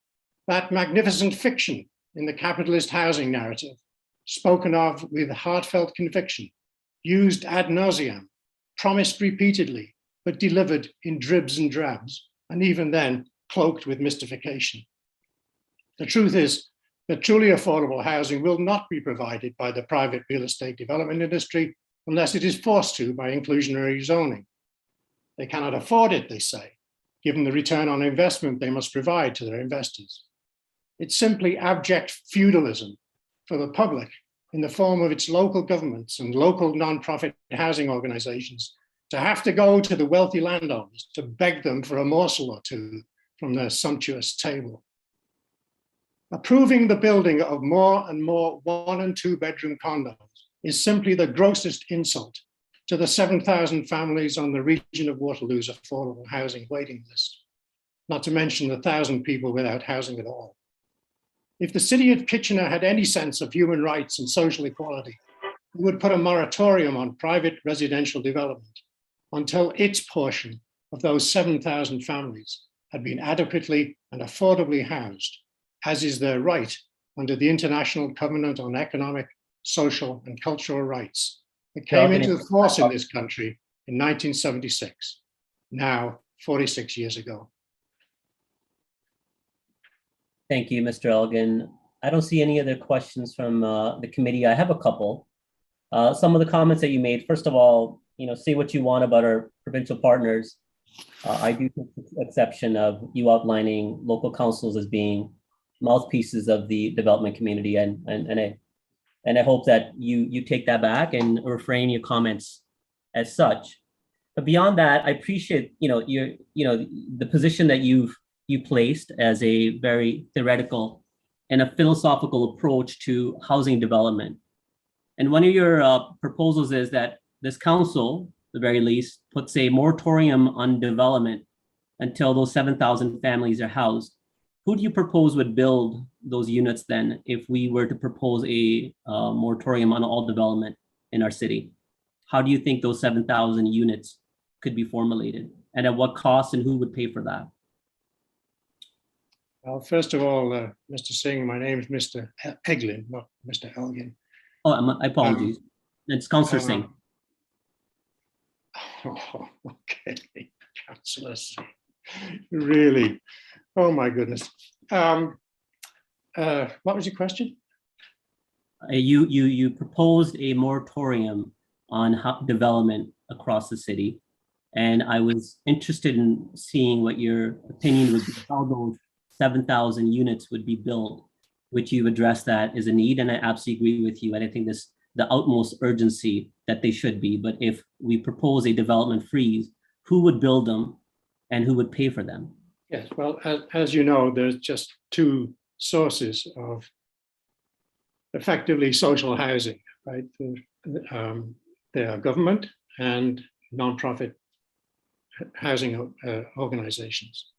[SPEAKER 18] that magnificent fiction in the capitalist housing narrative, spoken of with heartfelt conviction, used ad nauseam, promised repeatedly, but delivered in dribs and drabs, and even then cloaked with mystification. The truth is that truly affordable housing will not be provided by the private real estate development industry, unless it is forced to by inclusionary zoning. They cannot afford it, they say, given the return on investment they must provide to their investors. It's simply abject feudalism for the public in the form of its local governments and local nonprofit housing organizations to have to go to the wealthy landowners to beg them for a morsel or two from their sumptuous table. Approving the building of more and more 1 and 2 bedroom condos is simply the grossest insult to the 7,000 families on the region of Waterloo's affordable housing waiting list, not to mention the 1,000 people without housing at all. If the city of Kitchener had any sense of human rights and social equality, it would put a moratorium on private residential development until its portion of those 7,000 families had been adequately and affordably housed, as is their right under the International Covenant on Economic, Social and Cultural Rights that came into force in this country in 1976, now 46 years ago.
[SPEAKER 6] Thank you, Mr. Elgin. I don't see any other questions from the committee. I have a couple. Some of the comments that you made, first of all, say what you want about our provincial partners. I do take the exception of you outlining local councils as being mouthpieces of the development community, and I hope that you take that back and refrain your comments as such. But beyond that, I appreciate the position that you placed as a very theoretical and a philosophical approach to housing development. And one of your proposals is that this council, the very least, puts a moratorium on development until those 7,000 families are housed. Who do you propose would build those units then if we were to propose a moratorium on all development in our city? How do you think those 7,000 units could be formulated, and at what cost, and who would pay for that?
[SPEAKER 18] Well, first of all, Mr. Singh, my name is Mr. Eglin, not Mr. Elgin.
[SPEAKER 6] Oh, my apologies. It's Councillor Singh.
[SPEAKER 18] Oh, okay, Councillor Singh. Really? Oh my goodness. What was your question?
[SPEAKER 6] You proposed a moratorium on development across the city, and I was interested in seeing what your opinion was, how those 7,000 units would be built, which you've addressed that is a need, and I absolutely agree with you. And I think this the utmost urgency that they should be. But if we propose a development freeze, who would build them and who would pay for them?
[SPEAKER 18] Yes, well, as you know, there's just 2 sources of effectively social housing, right? There are government and nonprofit housing organizations.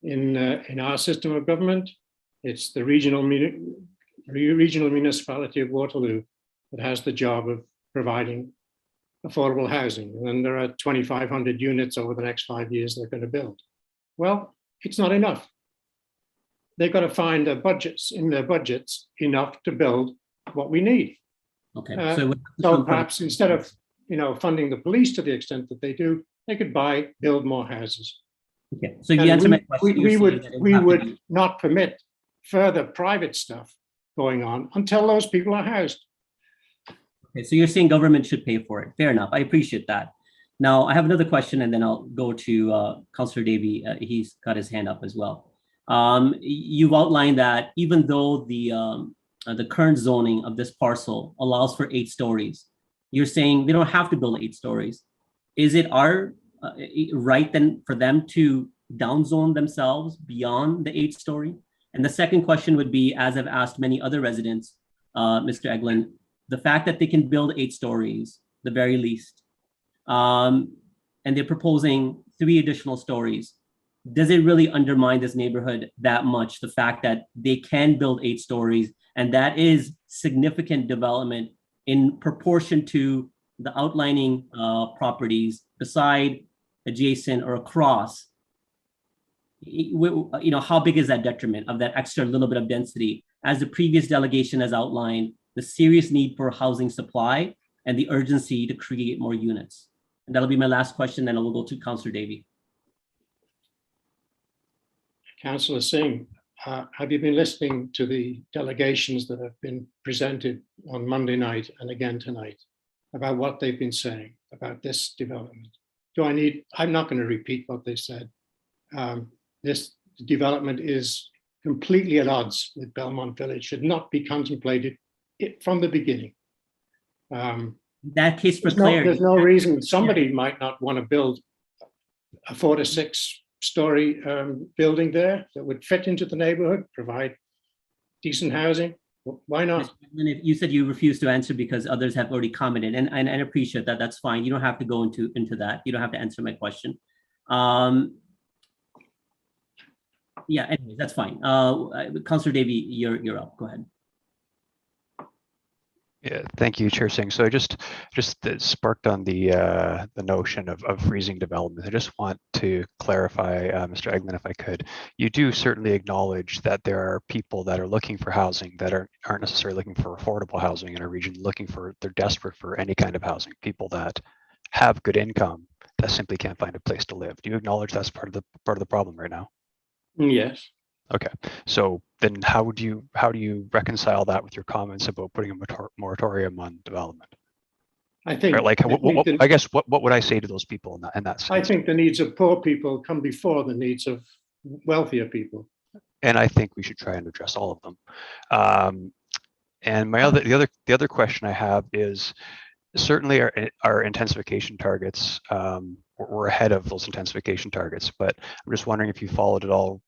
[SPEAKER 18] In our system of government, it's the regional municipality of Waterloo that has the job of providing affordable housing. And there are 2,500 units over the next 5 years they're going to build. Well, it's not enough. They've got to find their budgets enough to build what we need.
[SPEAKER 6] Okay.
[SPEAKER 18] So perhaps instead of funding the police to the extent that they do, they could build more houses.
[SPEAKER 6] Okay. So you answer my question.
[SPEAKER 18] We would not permit further private stuff going on until those people are housed.
[SPEAKER 6] Okay, so you're saying government should pay for it. Fair enough. I appreciate that. Now, I have another question, and then I'll go to Councillor Davey. He's got his hand up as well. You've outlined that even though the current zoning of this parcel allows for 8 stories, you're saying they don't have to build 8 stories. Is it our right then for them to downzone themselves beyond the 8-story? And the second question would be, as I've asked many other residents, Mr. Eglin, the fact that they can build 8 stories, the very least, and they're proposing 3 additional stories, does it really undermine this neighborhood that much, the fact that they can build 8 stories, and that is significant development in proportion to the outlining properties beside, adjacent, or across? How big is that detriment of that extra little bit of density? As the previous delegation has outlined, the serious need for housing supply and the urgency to create more units. And that'll be my last question, then I will go to Councillor Davey.
[SPEAKER 18] Councillor Singh, have you been listening to the delegations that have been presented on Monday night and again tonight? about what they've been saying about this development. I'm not going to repeat what they said. This development is completely at odds with Belmont Village, should not be contemplated from the beginning.
[SPEAKER 6] That case for clarity.
[SPEAKER 18] There's no reason somebody might not want to build a 4 to 6 story building there that would fit into the neighborhood, provide decent housing. Why not?
[SPEAKER 6] You said you refused to answer because others have already commented, and I appreciate that. That's fine. You don't have to go into that. You don't have to answer my question. Yeah, anyways, that's fine. Councillor Davey, you're up. Go ahead.
[SPEAKER 22] Yeah, thank you, Chair Singh. So I just sparked on the notion of freezing development. I just want to clarify, Mr. Eggman, if I could. You do certainly acknowledge that there are people that are looking for housing that aren't necessarily looking for affordable housing in our region. They're desperate for any kind of housing. People that have good income that simply can't find a place to live. Do you acknowledge that's part of the problem right now?
[SPEAKER 18] Yes.
[SPEAKER 22] Okay, so then how do you reconcile that with your comments about putting a moratorium on development?
[SPEAKER 18] I think,
[SPEAKER 22] right, like, I guess what would I say to those people in that sense?
[SPEAKER 18] I think the needs of poor people come before the needs of wealthier people.
[SPEAKER 22] And I think we should try and address all of them. And the other question I have is, certainly our intensification targets, we're ahead of those intensification targets, but I'm just wondering if you followed at all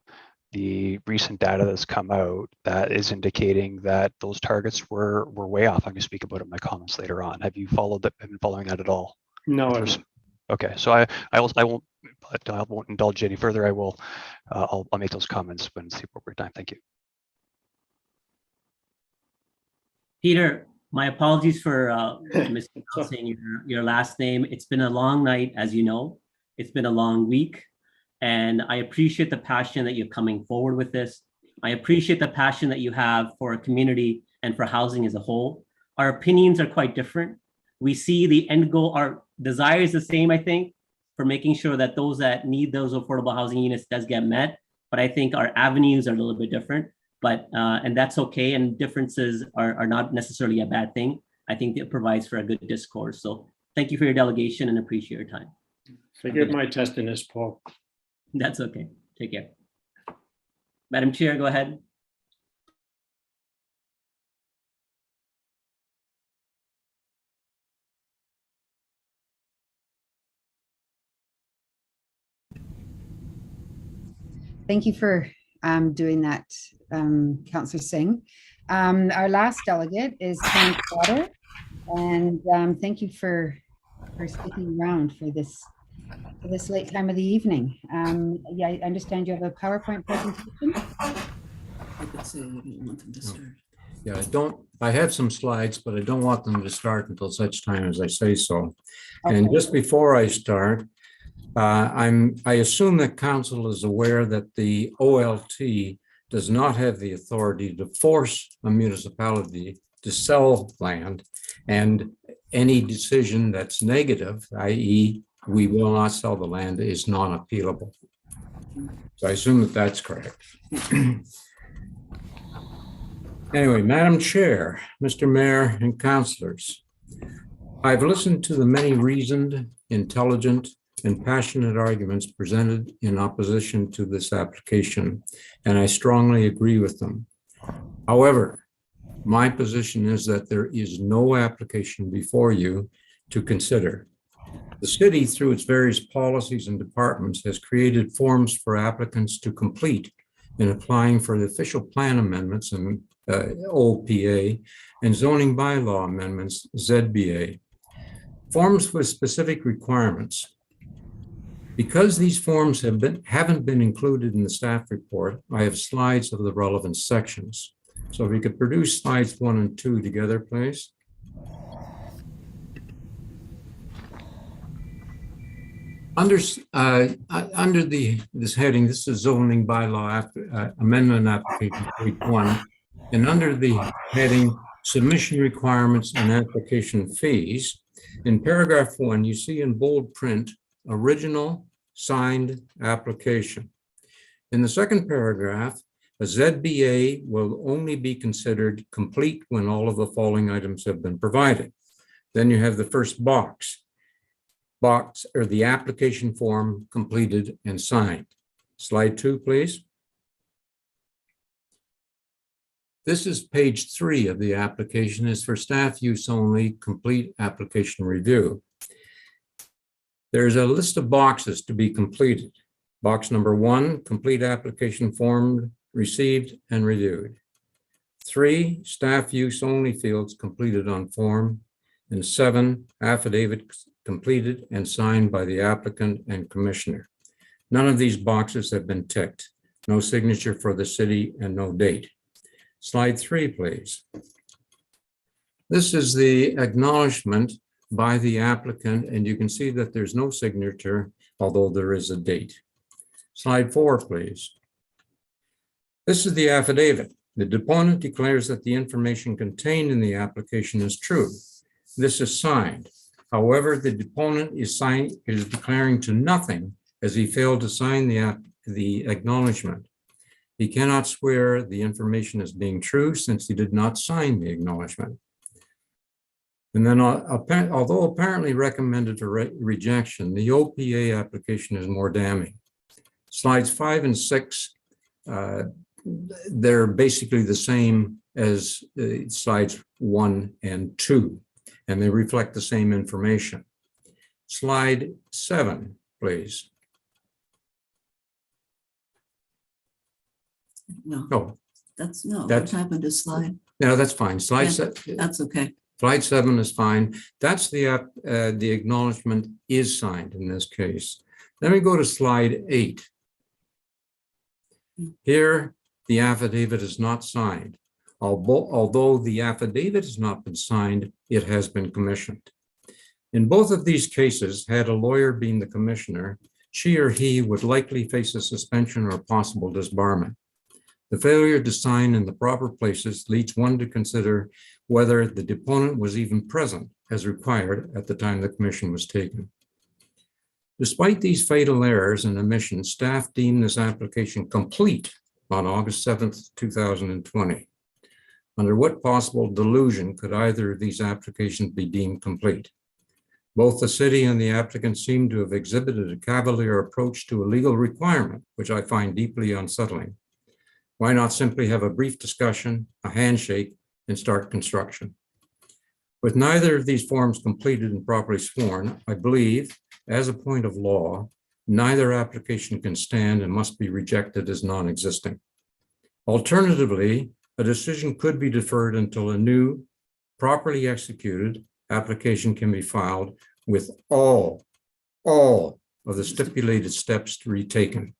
[SPEAKER 22] the recent data that's come out that is indicating that those targets were way off. I'm going to speak about it in my comments later on. Have you been following that at all?
[SPEAKER 18] No.
[SPEAKER 22] Okay, so I won't indulge any further. I'll make those comments when it's the appropriate time. Thank you.
[SPEAKER 6] Peter, my apologies for mispronouncing your last name. It's been a long night, as you know. It's been a long week. And I appreciate the passion that you're coming forward with this. I appreciate the passion that you have for a community and for housing as a whole. Our opinions are quite different. We see the end goal, our desire is the same, I think, for making sure that those that need those affordable housing units does get met. But I think our avenues are a little bit different, and that's okay. And differences are not necessarily a bad thing. I think it provides for a good discourse. So thank you for your delegation and appreciate your time.
[SPEAKER 18] Forgive my testiness, Paul.
[SPEAKER 6] That's okay. Take care. Madam Chair, go ahead.
[SPEAKER 1] Thank you for doing that, Councillor Singh. Our last delegate is Ken Potter, and thank you for sticking around for this late time of the evening. Yeah, I understand you have a PowerPoint presentation.
[SPEAKER 19] Yeah, I have some slides, but I don't want them to start until such time as I say so. Okay. And just before I start, I assume that council is aware that the OLT does not have the authority to force a municipality to sell land, and any decision that's negative, i.e., we will not sell the land, is non-appealable. So I assume that that's correct. Anyway, Madam Chair, Mr. Mayor, and councillors, I've listened to the many reasoned, intelligent, and passionate arguments presented in opposition to this application, and I strongly agree with them. However, my position is that there is no application before you to consider. The city, through its various policies and departments, has created forms for applicants to complete in applying for the official plan amendments and OPA and zoning bylaw amendments, ZBA. Forms with specific requirements. Because these forms haven't been included in the staff report, I have slides of the relevant sections. So if we could produce slides 1 and 2 together, please. Under this heading, this is zoning bylaw amendment application 1, and under the heading submission requirements and application fees, in paragraph 1, you see in bold print, original signed application. In the second paragraph, a ZBA will only be considered complete when all of the following items have been provided. Then you have the first box or the application form completed and signed. Slide 2, please. This is page 3 of the application. Is for staff use only, complete application review. There's a list of boxes to be completed. Box number 1, complete application form received and reviewed. 3, staff use only fields completed on form. And 7, affidavit completed and signed by the applicant and commissioner. None of these boxes have been ticked. No signature for the city and no date. Slide 3, please. This is the acknowledgement by the applicant, and you can see that there's no signature, although there is a date. Slide 4, please. This is the affidavit. The deponent declares that the information contained in the application is true. This is signed. However, the deponent is declaring to nothing as he failed to sign the acknowledgement. He cannot swear the information as being true since he did not sign the acknowledgement. And then, although apparently recommended for rejection, the OPA application is more damning. Slides 5 and 6, they're basically the same as slides 1 and 2. And they reflect the same information. Slide 7, please.
[SPEAKER 7] No,
[SPEAKER 19] Oh,
[SPEAKER 7] that's no, what
[SPEAKER 19] that's-
[SPEAKER 7] happened to slide?
[SPEAKER 19] no, that's fine. Slide
[SPEAKER 7] Yeah,
[SPEAKER 19] 7.
[SPEAKER 7] That's okay.
[SPEAKER 19] Slide 7 is fine. That's the acknowledgement is signed in this case. Then we go to slide 8. Here, the affidavit is not signed. Although the affidavit has not been signed, it has been commissioned. In both of these cases, had a lawyer been the commissioner, she or he would likely face a suspension or possible disbarment. The failure to sign in the proper places leads one to consider whether the deponent was even present as required at the time the commission was taken. Despite these fatal errors and omissions, staff deemed this application complete on August 7th, 2020. Under what possible delusion could either of these applications be deemed complete? Both the city and the applicant seem to have exhibited a cavalier approach to a legal requirement, which I find deeply unsettling. Why not simply have a brief discussion, a handshake, and start construction? With neither of these forms completed and properly sworn, I believe, as a point of law, neither application can stand and must be rejected as non-existing. Alternatively, a decision could be deferred until a new, properly executed application can be filed with all of the stipulated steps to be taken.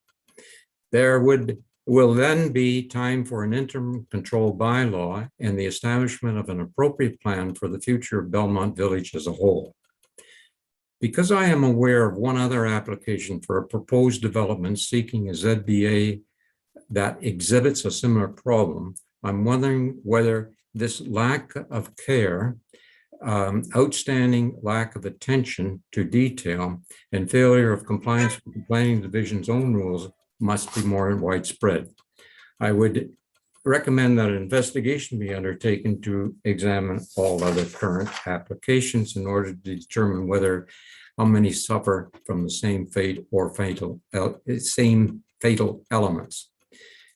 [SPEAKER 19] There will then be time for an interim control bylaw and the establishment of an appropriate plan for the future of Belmont Village as a whole. Because I am aware of one other application for a proposed development seeking a ZBA that exhibits a similar problem, I'm wondering whether this lack of care, outstanding lack of attention to detail, and failure of compliance with the planning division's own rules must be more widespread. I would recommend that an investigation be undertaken to examine all other current applications in order to determine whether how many suffer from the same fate or fatal elements.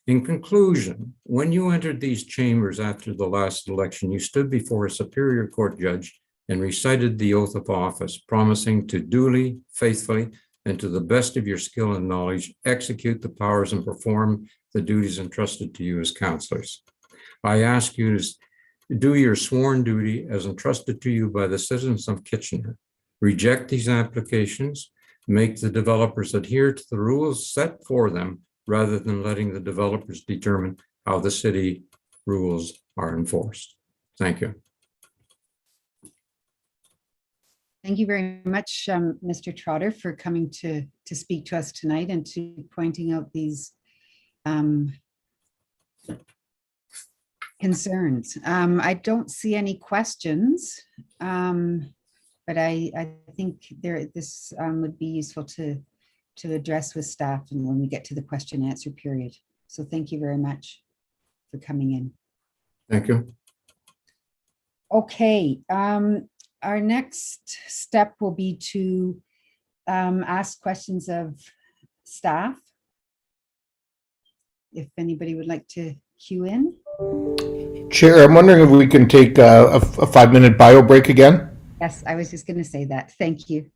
[SPEAKER 19] In conclusion, when you entered these chambers after the last election, you stood before a Superior Court judge and recited the oath of office, promising to duly, faithfully, and to the best of your skill and knowledge, execute the powers and perform the duties entrusted to you as councillors. I ask you to do your sworn duty as entrusted to you by the citizens of Kitchener. Reject these applications, make the developers adhere to the rules set for them, rather than letting the developers determine how the city rules are enforced. Thank you.
[SPEAKER 1] Thank you very much, Mr. Trotter, for coming to speak to us tonight and to pointing out these concerns. I don't see any questions, but I think this would be useful to address with staff and when we get to the question and answer period. So thank you very much for coming in.
[SPEAKER 19] Thank you.
[SPEAKER 1] Okay, our next step will be to ask questions of staff. If anybody would like to queue in.
[SPEAKER 10] Chair, I'm wondering if we can take a 5-minute bio break again?
[SPEAKER 1] Yes, I was just going to say that. Thank you.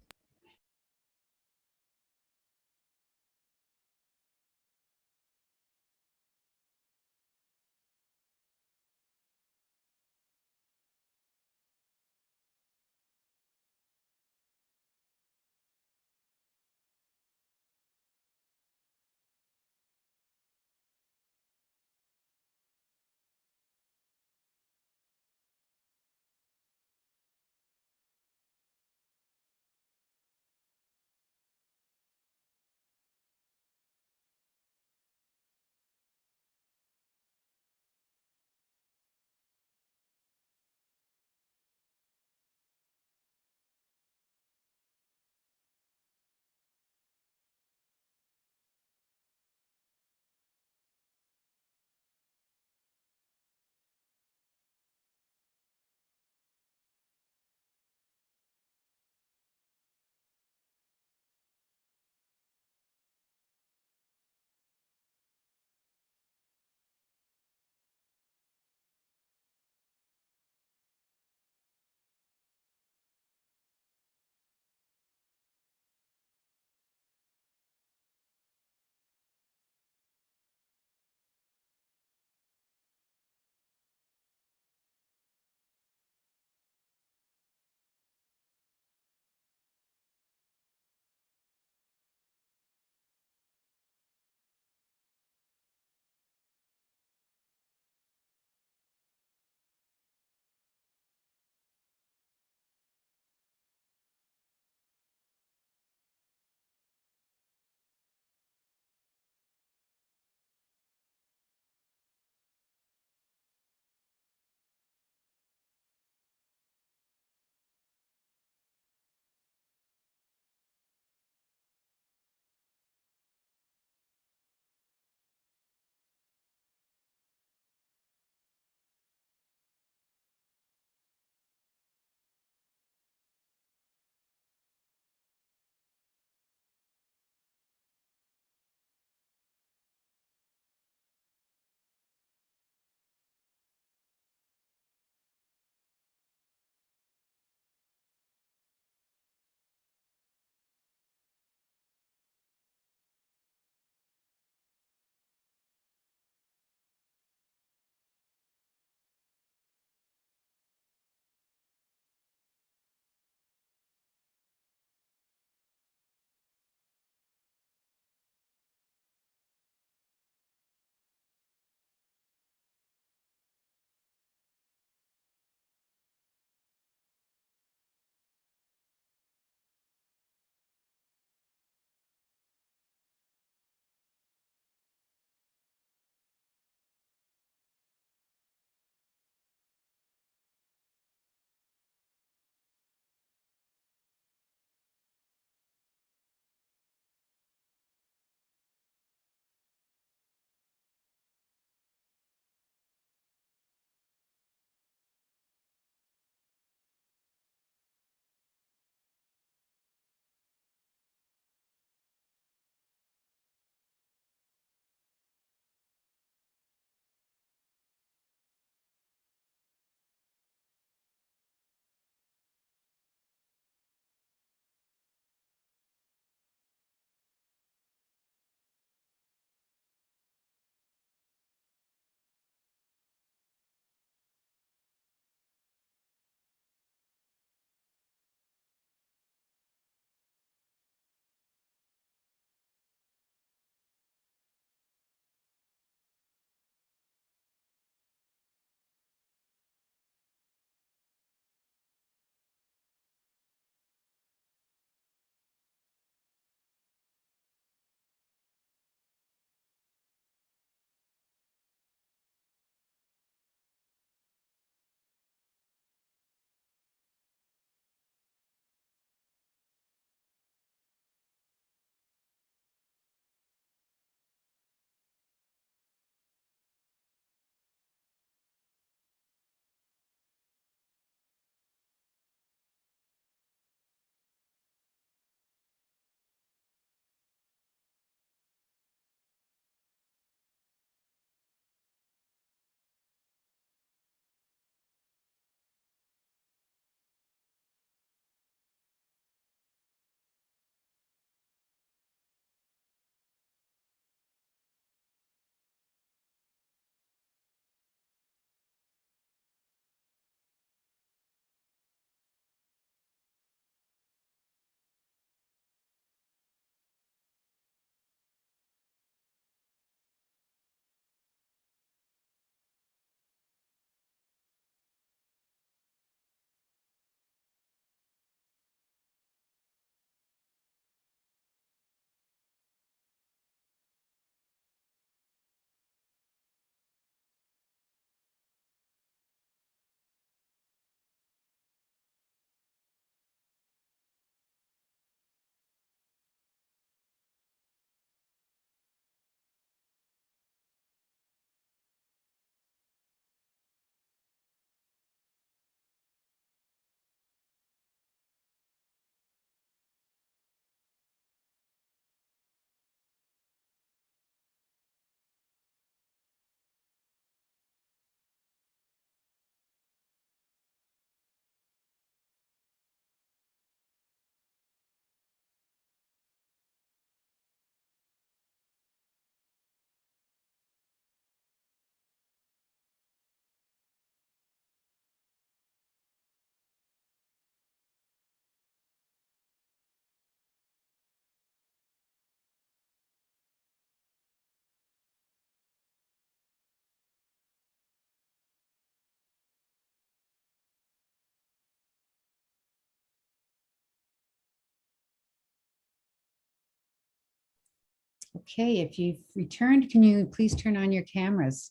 [SPEAKER 1] Okay, if you've returned, can you please turn on your cameras?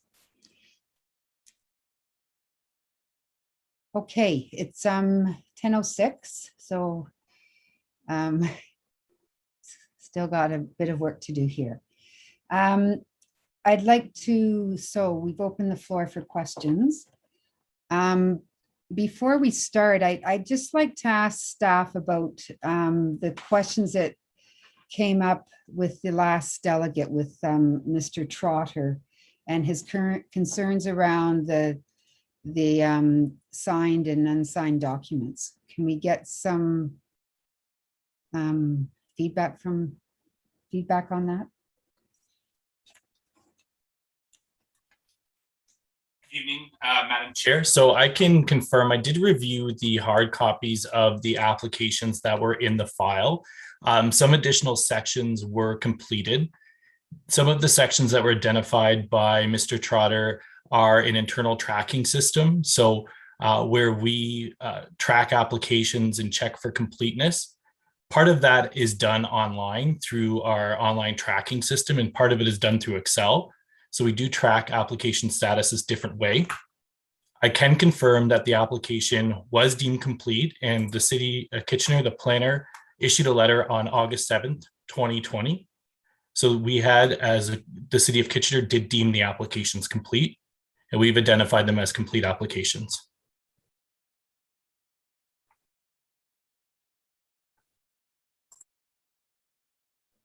[SPEAKER 1] Okay, it's 10:06, so still got a bit of work to do here. I'd like to, so we've opened the floor for questions. Before we start, I'd just like to ask staff about the questions that came up with the last delegate with Mr. Trotter and his current concerns around the signed and unsigned documents. Can we get some feedback on that?
[SPEAKER 7] Good evening, Madam Chair. So I can confirm I did review the hard copies of the applications that were in the file. Some additional sections were completed. Some of the sections that were identified by Mr. Trotter are an internal tracking system. So where we track applications and check for completeness. Part of that is done online through our online tracking system, and part of it is done through Excel. So we do track application statuses different way. I can confirm that the application was deemed complete, and the city of Kitchener, the planner, issued a letter on August 7th, 2020. So we had, as the city of Kitchener, did deem the applications complete, and we've identified them as complete applications.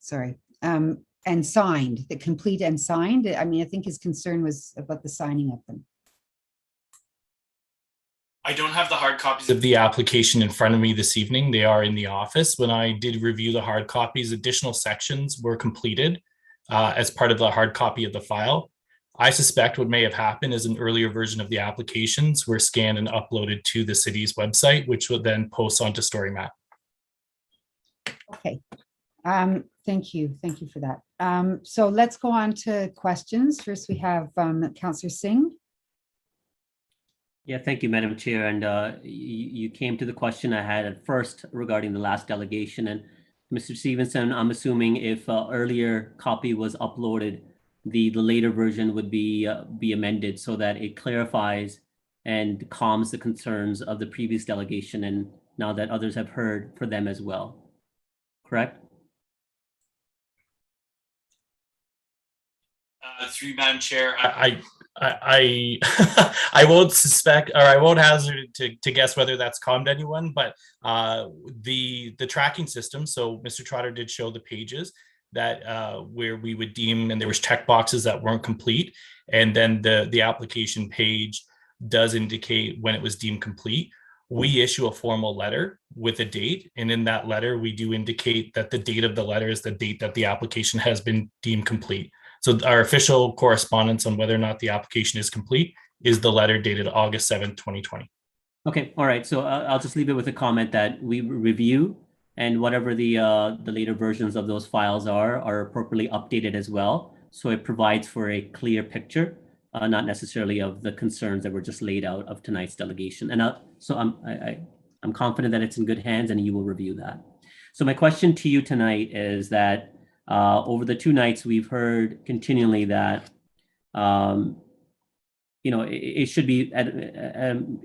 [SPEAKER 1] Sorry. And signed, the complete and signed. I mean, I think his concern was about the signing of them.
[SPEAKER 7] I don't have the hard copies of the application in front of me this evening. They are in the office. When I did review the hard copies, additional sections were completed as part of the hard copy of the file. I suspect what may have happened is an earlier version of the applications were scanned and uploaded to the city's website, which would then post onto StoryMap.
[SPEAKER 1] Okay. Thank you. Thank you for that. So let's go on to questions. First, we have Councillor Singh.
[SPEAKER 6] Yeah, thank you, Madam Chair. And you came to the question I had at first regarding the last delegation. And Mr. Stevenson, I'm assuming if earlier copy was uploaded, the later version would be amended so that it clarifies and calms the concerns of the previous delegation, and now that others have heard for them as well. Correct?
[SPEAKER 7] Through Madam Chair, I won't suspect, or I won't hazard to guess whether that's calmed anyone, but the tracking system. So Mr. Trotter did show the pages that where we would deem, and there was check boxes that weren't complete, and then the application page does indicate when it was deemed complete. We issue a formal letter with a date, and in that letter we do indicate that the date of the letter is the date that the application has been deemed complete. So our official correspondence on whether or not the application is complete is the letter dated August 7th, 2020.
[SPEAKER 6] Okay, all right. So I'll just leave it with a comment that we review, and whatever the later versions of those files are appropriately updated as well. So it provides for a clear picture, not necessarily of the concerns that were just laid out of tonight's delegation. And so I'm confident that it's in good hands, and you will review that. So my question to you tonight is that over the 2 nights, we've heard continually that, it should be at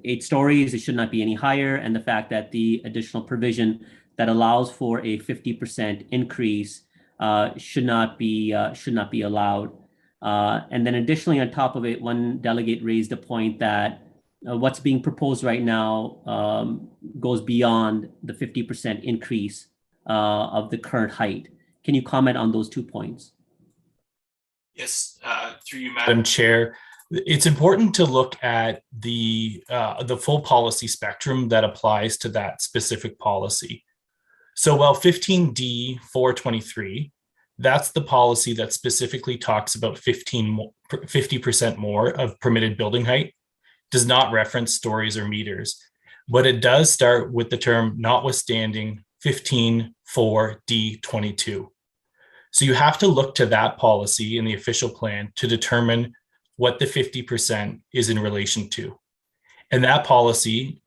[SPEAKER 6] 8 stories, it should not be any higher. And the fact that the additional provision that allows for a 50% increase should not be allowed. And then additionally, on top of it, one delegate raised a point that what's being proposed right now goes beyond the 50% increase of the current height. Can you comment on those 2 points?
[SPEAKER 7] Yes, through you, Madam Chair. It's important to look at the full policy spectrum that applies to that specific policy. So while 15D 423, that's the policy that specifically talks about 50% more of permitted building height, does not reference stories or meters, but it does start with the term notwithstanding 15.4D22. So you have to look to that policy in the official plan to determine what the 50% is in relation to. And that policy,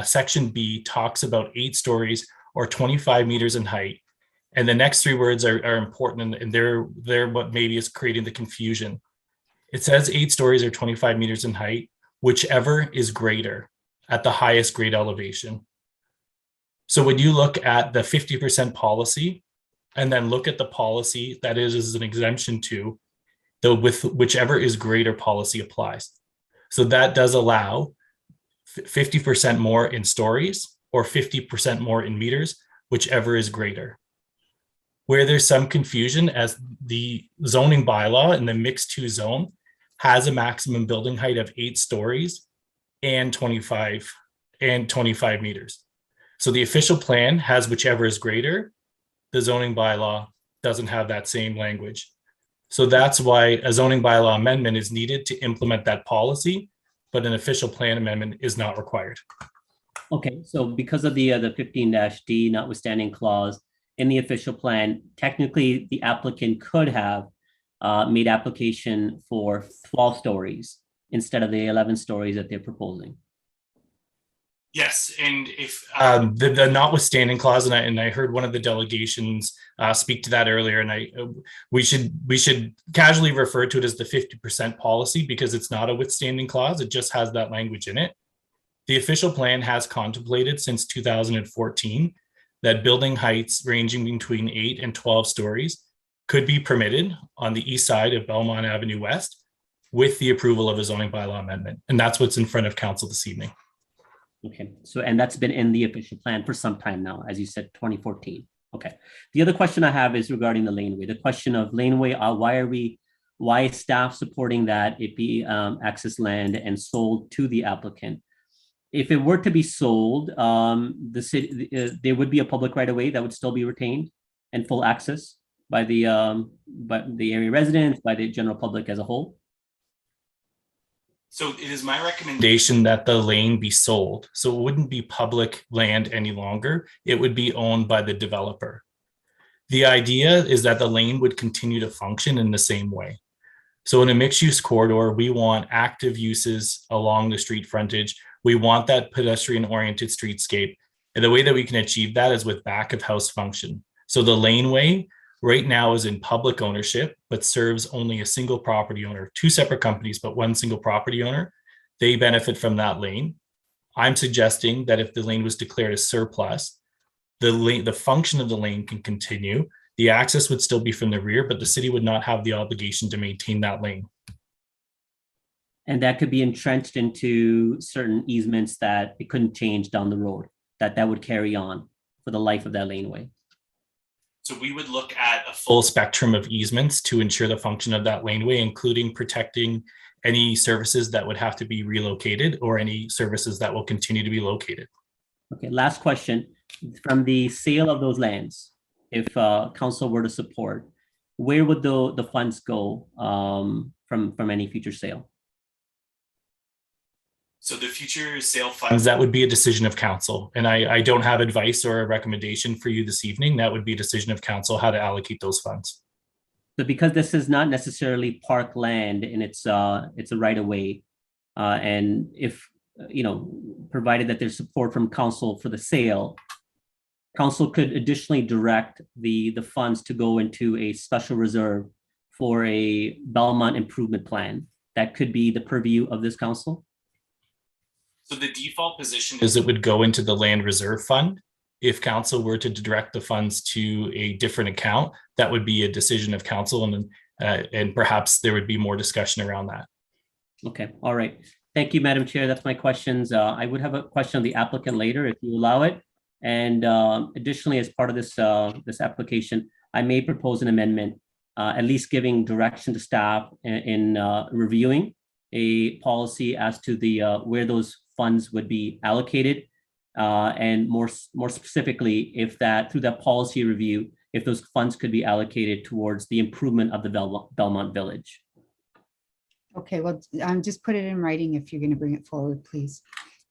[SPEAKER 7] section B, talks about 8 stories or 25 meters in height. And the next three words are important, and they're what maybe is creating the confusion. It says 8 stories or 25 meters in height, whichever is greater at the highest grade elevation. So when you look at the 50% policy and then look at the policy that is as an exemption to, the with whichever is greater policy applies. So that does allow 50% more in stories or 50% more in meters, whichever is greater. Where there's some confusion, as the zoning bylaw in the mixed 2 zone has a maximum building height of 8 stories and 25 meters. So the official plan has whichever is greater. The zoning bylaw doesn't have that same language. So that's why a zoning bylaw amendment is needed to implement that policy, but an official plan amendment is not required.
[SPEAKER 6] Okay, so because of the 15-D notwithstanding clause in the official plan, technically the applicant could have made application for 12 stories instead of the 11 stories that they're proposing.
[SPEAKER 7] Yes, and if the notwithstanding clause, and I heard one of the delegations speak to that earlier, and we should casually refer to it as the 50% policy because it's not a withstanding clause. It just has that language in it. The official plan has contemplated since 2014 that building heights ranging between 8 and 12 stories could be permitted on the east side of Belmont Avenue West with the approval of a zoning bylaw amendment. And that's what's in front of council this evening.
[SPEAKER 6] Okay, so, and that's been in the official plan for some time now, as you said, 2014. Okay. The other question I have is regarding the laneway. The question of laneway, why is staff supporting that it be access land and sold to the applicant? If it were to be sold, the city, there would be a public right of way that would still be retained and full access by the area residents, by the general public as a whole.
[SPEAKER 7] So it is my recommendation that the lane be sold. So it wouldn't be public land any longer. It would be owned by the developer. The idea is that the lane would continue to function in the same way. So in a mixed use corridor, we want active uses along the street frontage. We want that pedestrian oriented streetscape. And the way that we can achieve that is with back of house function. So the laneway right now is in public ownership, but serves only a single property owner, 2 separate companies, but 1 single property owner. They benefit from that lane. I'm suggesting that if the lane was declared a surplus, the function of the lane can continue. The access would still be from the rear, but the city would not have the obligation to maintain that lane.
[SPEAKER 6] And that could be entrenched into certain easements that it couldn't change down the road, that would carry on for the life of that laneway.
[SPEAKER 7] So we would look at a full spectrum of easements to ensure the function of that laneway, including protecting any services that would have to be relocated or any services that will continue to be located.
[SPEAKER 6] Okay, last question. From the sale of those lands, if council were to support, where would the funds go from any future sale?
[SPEAKER 7] So the future sale funds, that would be a decision of council. And I don't have advice or a recommendation for you this evening. That would be a decision of council how to allocate those funds.
[SPEAKER 6] So because this is not necessarily park land and it's a right of way, and if, provided that there's support from council for the sale, council could additionally direct the funds to go into a special reserve for a Belmont improvement plan. That could be the purview of this council.
[SPEAKER 7] So the default position is it would go into the land reserve fund. If council were to direct the funds to a different account, that would be a decision of council, and perhaps there would be more discussion around that.
[SPEAKER 6] Okay, all right. Thank you, Madam Chair. That's my questions. I would have a question of the applicant later if you allow it. And additionally, as part of this application, I may propose an amendment, at least giving direction to staff in reviewing a policy as to the where those funds would be allocated, and more specifically, if that through that policy review, if those funds could be allocated towards the improvement of the Belmont Village.
[SPEAKER 1] Okay, well, just put it in writing if you're going to bring it forward, please.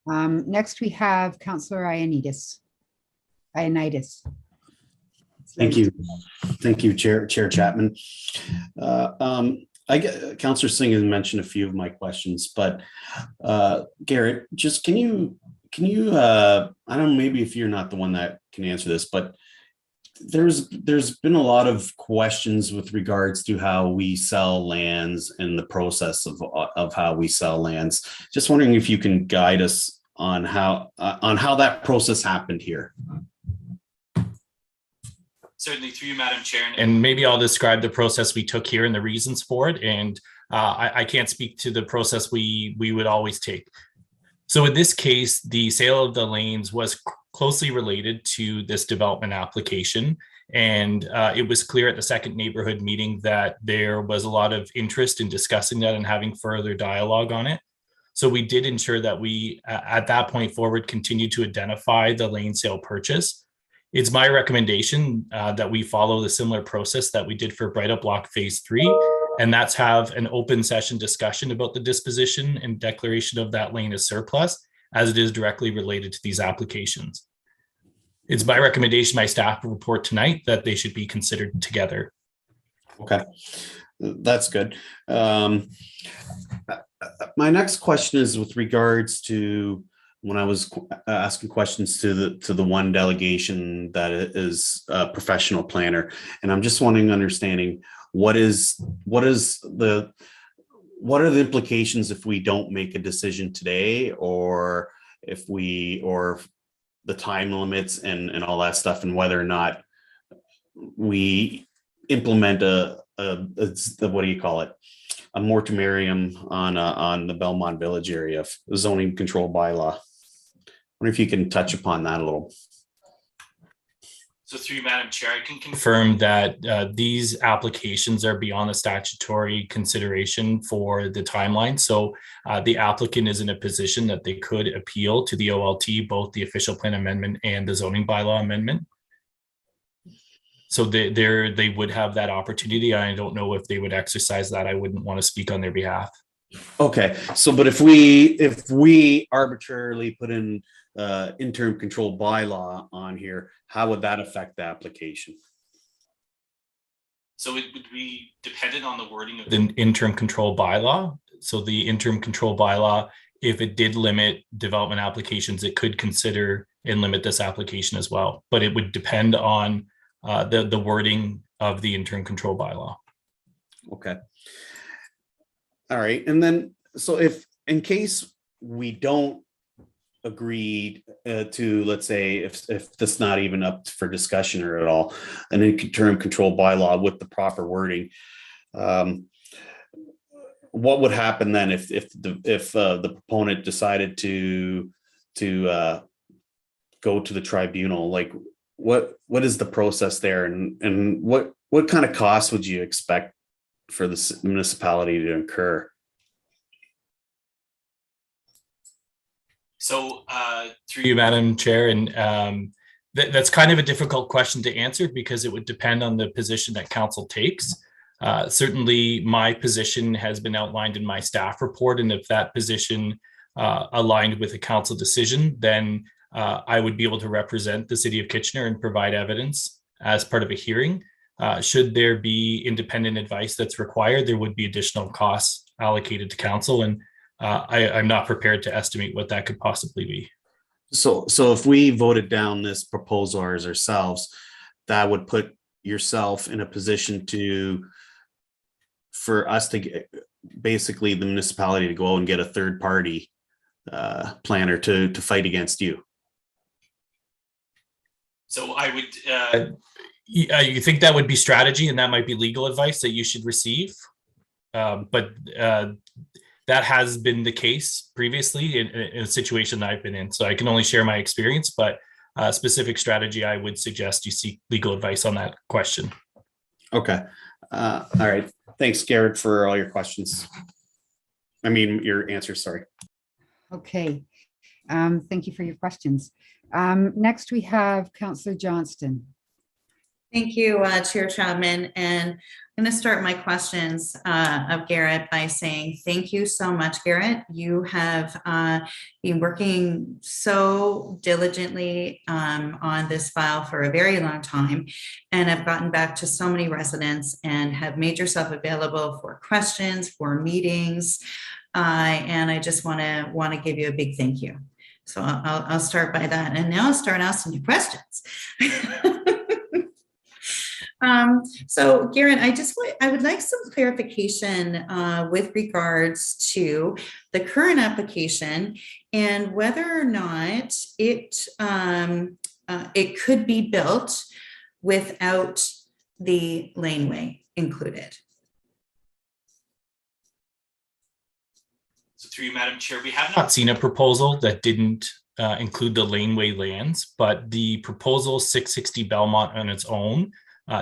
[SPEAKER 1] Next, we have Councillor Ioannidis.
[SPEAKER 9] Thank you, Chair Chapman. Councillor Singh has mentioned a few of my questions, but Garrett, just can you I don't know, maybe if you're not the one that can answer this, but there's been a lot of questions with regards to how we sell lands and the process of how we sell lands. Just wondering if you can guide us on how that process happened here.
[SPEAKER 7] Certainly, through you, Madam Chair. And maybe I'll describe the process we took here and the reasons for it. And I can't speak to the process we would always take. So in this case, the sale of the lanes was closely related to this development application. And it was clear at the second neighborhood meeting that there was a lot of interest in discussing that and having further dialogue on it. So we did ensure that we, at that point forward, continued to identify the lane sale purchase. It's my recommendation that we follow the similar process that we did for Bright Up Block Phase 3, and that's have an open session discussion about the disposition and declaration of that lane as surplus, as it is directly related to these applications. It's my recommendation, my staff report tonight, that they should be considered together.
[SPEAKER 9] Okay, that's good. My next question is with regards to when I was asking questions to the one delegation that is a professional planner, and I'm just wanting understanding what are the implications if we don't make a decision today, or if the time limits and all that stuff, and whether or not we implement a what do you call it? A moratorium on the Belmont Village area of zoning control bylaw. I wonder if you can touch upon that a little.
[SPEAKER 7] So through you, Madam Chair, I can confirm that these applications are beyond the statutory consideration for the timeline. So the applicant is in a position that they could appeal to the OLT, both the official plan amendment and the zoning bylaw amendment. So they would have that opportunity. I don't know if they would exercise that. I wouldn't want to speak on their behalf.
[SPEAKER 9] Okay, so but if we arbitrarily put in interim control bylaw on here, how would that affect the application?
[SPEAKER 7] So it would be dependent on the wording of the interim control bylaw. So the interim control bylaw, if it did limit development applications, it could consider and limit this application as well. But it would depend on the wording of the interim control bylaw.
[SPEAKER 9] Okay. All right. And then, so if in case we don't agree to, let's say, if this is not even up for discussion or at all, an interim control bylaw with the proper wording, what would happen then if the proponent decided to go to the tribunal? Like, what is the process there, and what kind of costs would you expect for the municipality to incur?
[SPEAKER 7] So through you, Madam Chair, and that's kind of a difficult question to answer because it would depend on the position that council takes. Certainly my position has been outlined in my staff report, and if that position aligned with a council decision, then I would be able to represent the city of Kitchener and provide evidence as part of a hearing. Should there be independent advice that's required, there would be additional costs allocated to council, and I'm not prepared to estimate what that could possibly be.
[SPEAKER 9] So if we voted down this proposal as ourselves, that would put yourself in a position for us to get, basically the municipality to go out and get a third party planner to fight against you.
[SPEAKER 7] So I would, you think that would be strategy and that might be legal advice that you should receive? But that has been the case previously in a situation that I've been in. So I can only share my experience, but specific strategy, I would suggest you seek legal advice on that question.
[SPEAKER 9] Okay. All right. Thanks, Garrett, for all your questions. I mean, your answers, sorry.
[SPEAKER 1] Okay. Thank you for your questions. Next, we have Councillor Johnston.
[SPEAKER 5] Thank you, Chair Chapman. And I'm going to start my questions of Garrett by saying thank you so much, Garrett. You have been working so diligently on this file for a very long time and have gotten back to so many residents and have made yourself available for questions, for meetings. And I just want to give you a big thank you. So I'll start by that. And now I'll start asking you questions. So Garen, I would like some clarification with regards to the current application and whether or not it could be built without the laneway included.
[SPEAKER 7] So through you, Madam Chair, we have not seen a proposal that didn't include the laneway lands, but the proposal 660 Belmont on its own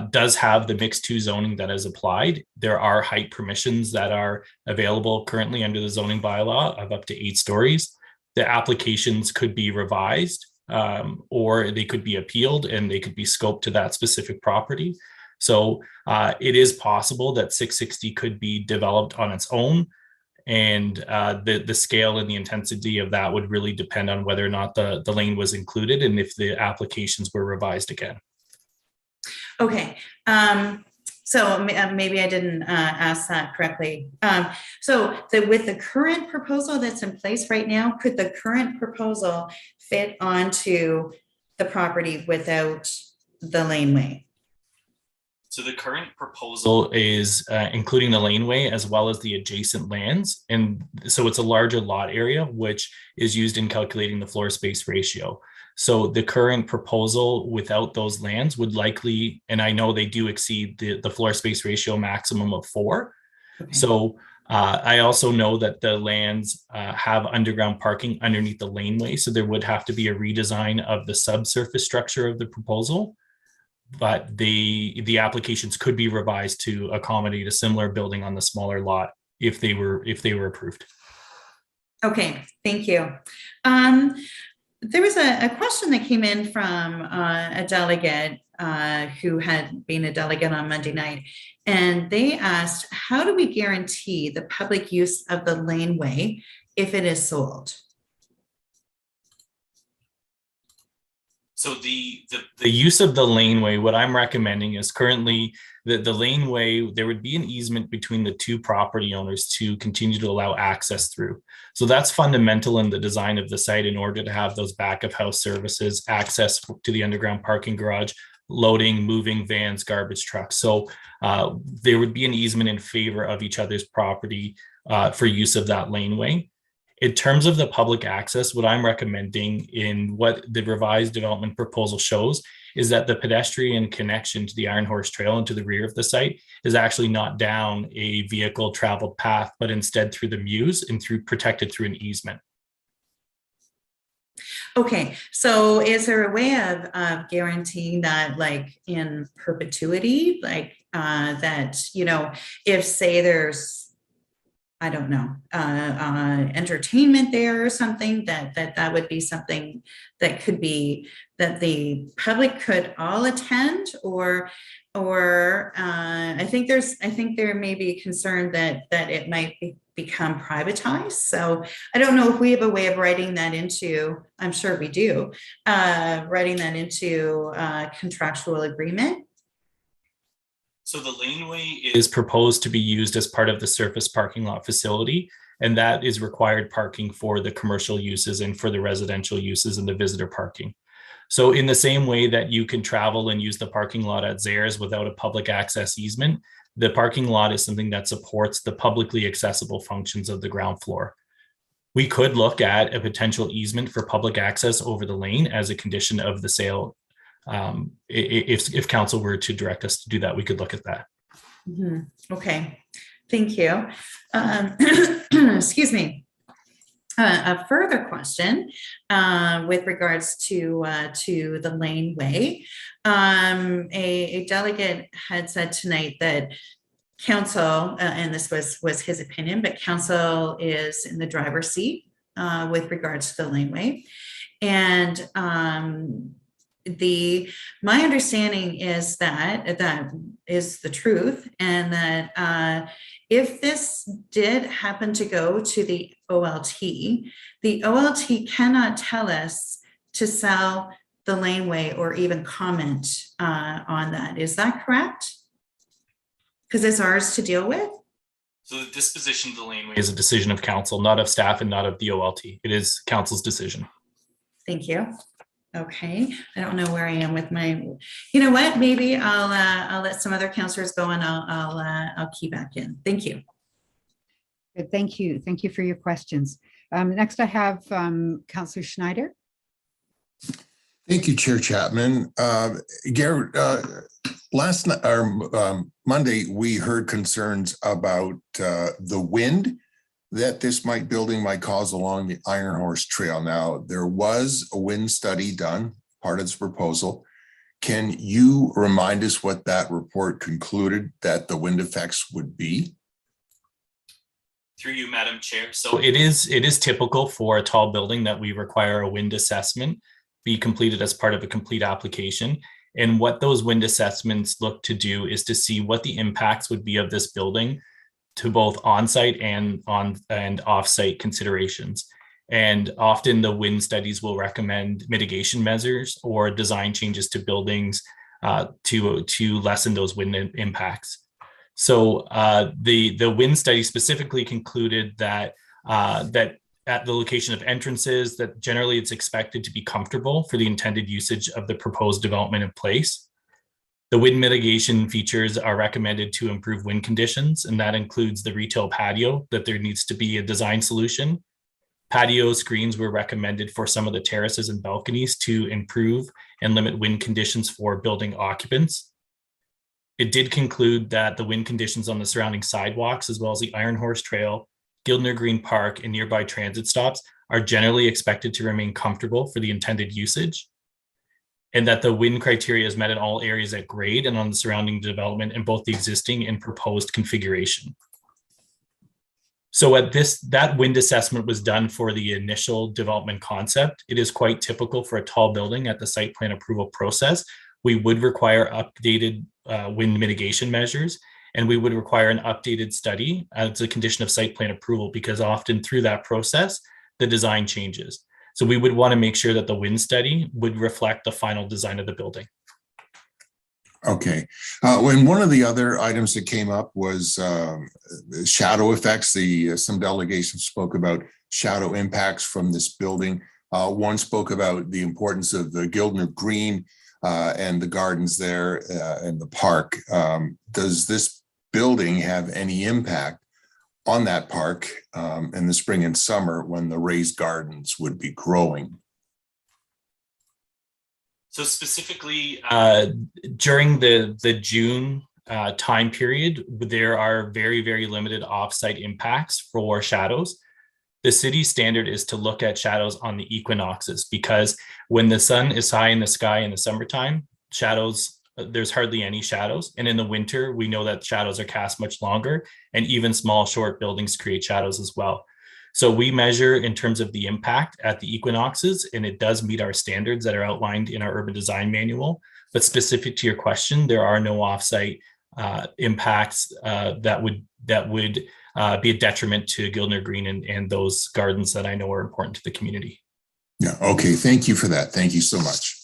[SPEAKER 7] does have the mixed-2 zoning that is applied. There are height permissions that are available currently under the zoning bylaw of up to 8 stories. The applications could be revised or they could be appealed and they could be scoped to that specific property. So it is possible that 660 could be developed on its own. And the scale and the intensity of that would really depend on whether or not the lane was included and if the applications were revised again.
[SPEAKER 5] Okay, so maybe I didn't ask that correctly. So with the current proposal that's in place right now, could the current proposal fit onto the property without the laneway?
[SPEAKER 7] So the current proposal is including the laneway as well as the adjacent lands. And so it's a larger lot area, which is used in calculating the floor space ratio. So the current proposal without those lands would likely, and I know they do exceed the floor space ratio maximum of 4. Okay. So I also know that the lands have underground parking underneath the laneway. So there would have to be a redesign of the subsurface structure of the proposal. But the applications could be revised to accommodate a similar building on the smaller lot if they were approved.
[SPEAKER 5] Okay, thank you. There was a question that came in from a delegate who had been a delegate on Monday night, and they asked, how do we guarantee the public use of the laneway if it is sold?
[SPEAKER 7] So the use of the laneway, what I'm recommending is currently the laneway, there would be an easement between the 2 property owners to continue to allow access through. So that's fundamental in the design of the site in order to have those back of house services, access to the underground parking garage, loading, moving vans, garbage trucks. So there would be an easement in favor of each other's property for use of that laneway. In terms of the public access, what I'm recommending in what the revised development proposal shows is that the pedestrian connection to the Iron Horse Trail and to the rear of the site is actually not down a vehicle traveled path, but instead through the mews and protected through an easement.
[SPEAKER 5] Okay, so is there a way of guaranteeing that, like, in perpetuity, like that, you know, if say there's, I don't know, entertainment there or something, that would be something that could be, that the public could all attend, or I think there may be concern that it might become privatized. So I don't know if we have a way of writing that into, I'm sure we do, writing that into contractual agreement.
[SPEAKER 7] So the laneway is proposed to be used as part of the surface parking lot facility, and that is required parking for the commercial uses and for the residential uses and the visitor parking. So in the same way that you can travel and use the parking lot at Zayres without a public access easement, the parking lot is something that supports the publicly accessible functions of the ground floor. We could look at a potential easement for public access over the lane as a condition of the sale. If council were to direct us to do that, we could look at that.
[SPEAKER 5] Mm-hmm. Okay, thank you. Excuse me. A further question with regards to the laneway. A delegate had said tonight that council, and this was his opinion, but council is in the driver's seat with regards to the laneway, and my understanding is that is the truth, and that if this did happen to go to the OLT cannot tell us to sell the laneway or even comment on that. Is that correct? Because it's ours to deal with?
[SPEAKER 7] So the disposition of the laneway is a decision of council, not of staff and not of the OLT. It is council's decision.
[SPEAKER 5] Thank you. Okay, I don't know where I am with my, you know what, maybe I'll let some other counselors go and I'll key back in. Thank you.
[SPEAKER 1] Good, thank you. Thank you for your questions. Next I have Councillor Schneider.
[SPEAKER 20] Thank you, Chair Chapman. Garrett, last night or Monday, we heard concerns about the wind that this building might cause along the Iron Horse Trail. Now, there was a wind study done, part of this proposal. Can you remind us what that report concluded that the wind effects would be?
[SPEAKER 7] Through you, Madam Chair. So it is typical for a tall building that we require a wind assessment be completed as part of a complete application. And what those wind assessments look to do is to see what the impacts would be of this building to both on-site and off-site considerations. And often the wind studies will recommend mitigation measures or design changes to buildings to lessen those wind impacts. So the wind study specifically concluded that that at the location of entrances, that generally it's expected to be comfortable for the intended usage of the proposed development in place. The wind mitigation features are recommended to improve wind conditions, and that includes the retail patio, that there needs to be a design solution. Patio screens were recommended for some of the terraces and balconies to improve and limit wind conditions for building occupants. It did conclude that the wind conditions on the surrounding sidewalks, as well as the Iron Horse Trail, Gildner Green Park, and nearby transit stops are generally expected to remain comfortable for the intended usage, and that the wind criteria is met in all areas at grade and on the surrounding development in both the existing and proposed configuration. So that wind assessment was done for the initial development concept. It is quite typical for a tall building at the site plan approval process. We would require updated wind mitigation measures, and we would require an updated study as a condition of site plan approval, because often through that process, the design changes. So we would want to make sure that the wind study would reflect the final design of the building.
[SPEAKER 20] Okay. When one of the other items that came up was shadow effects, some delegations spoke about shadow impacts from this building. One spoke about the importance of the Gildner Green and the gardens there and the park. Does this building have any impact on that park in the spring and summer when the raised gardens would be growing?
[SPEAKER 7] So specifically during the June time period, there are very, very limited offsite impacts for shadows. The city standard is to look at shadows on the equinoxes, because when the sun is high in the sky in the summertime, there's hardly any shadows. And in the winter, we know that shadows are cast much longer, and even small, short buildings create shadows as well. So we measure in terms of the impact at the equinoxes, and it does meet our standards that are outlined in our urban design manual. But specific to your question, there are no offsite impacts that would be a detriment to Gildner Green and those gardens that I know are important to the community.
[SPEAKER 20] Yeah, okay, thank you for that. Thank you so much.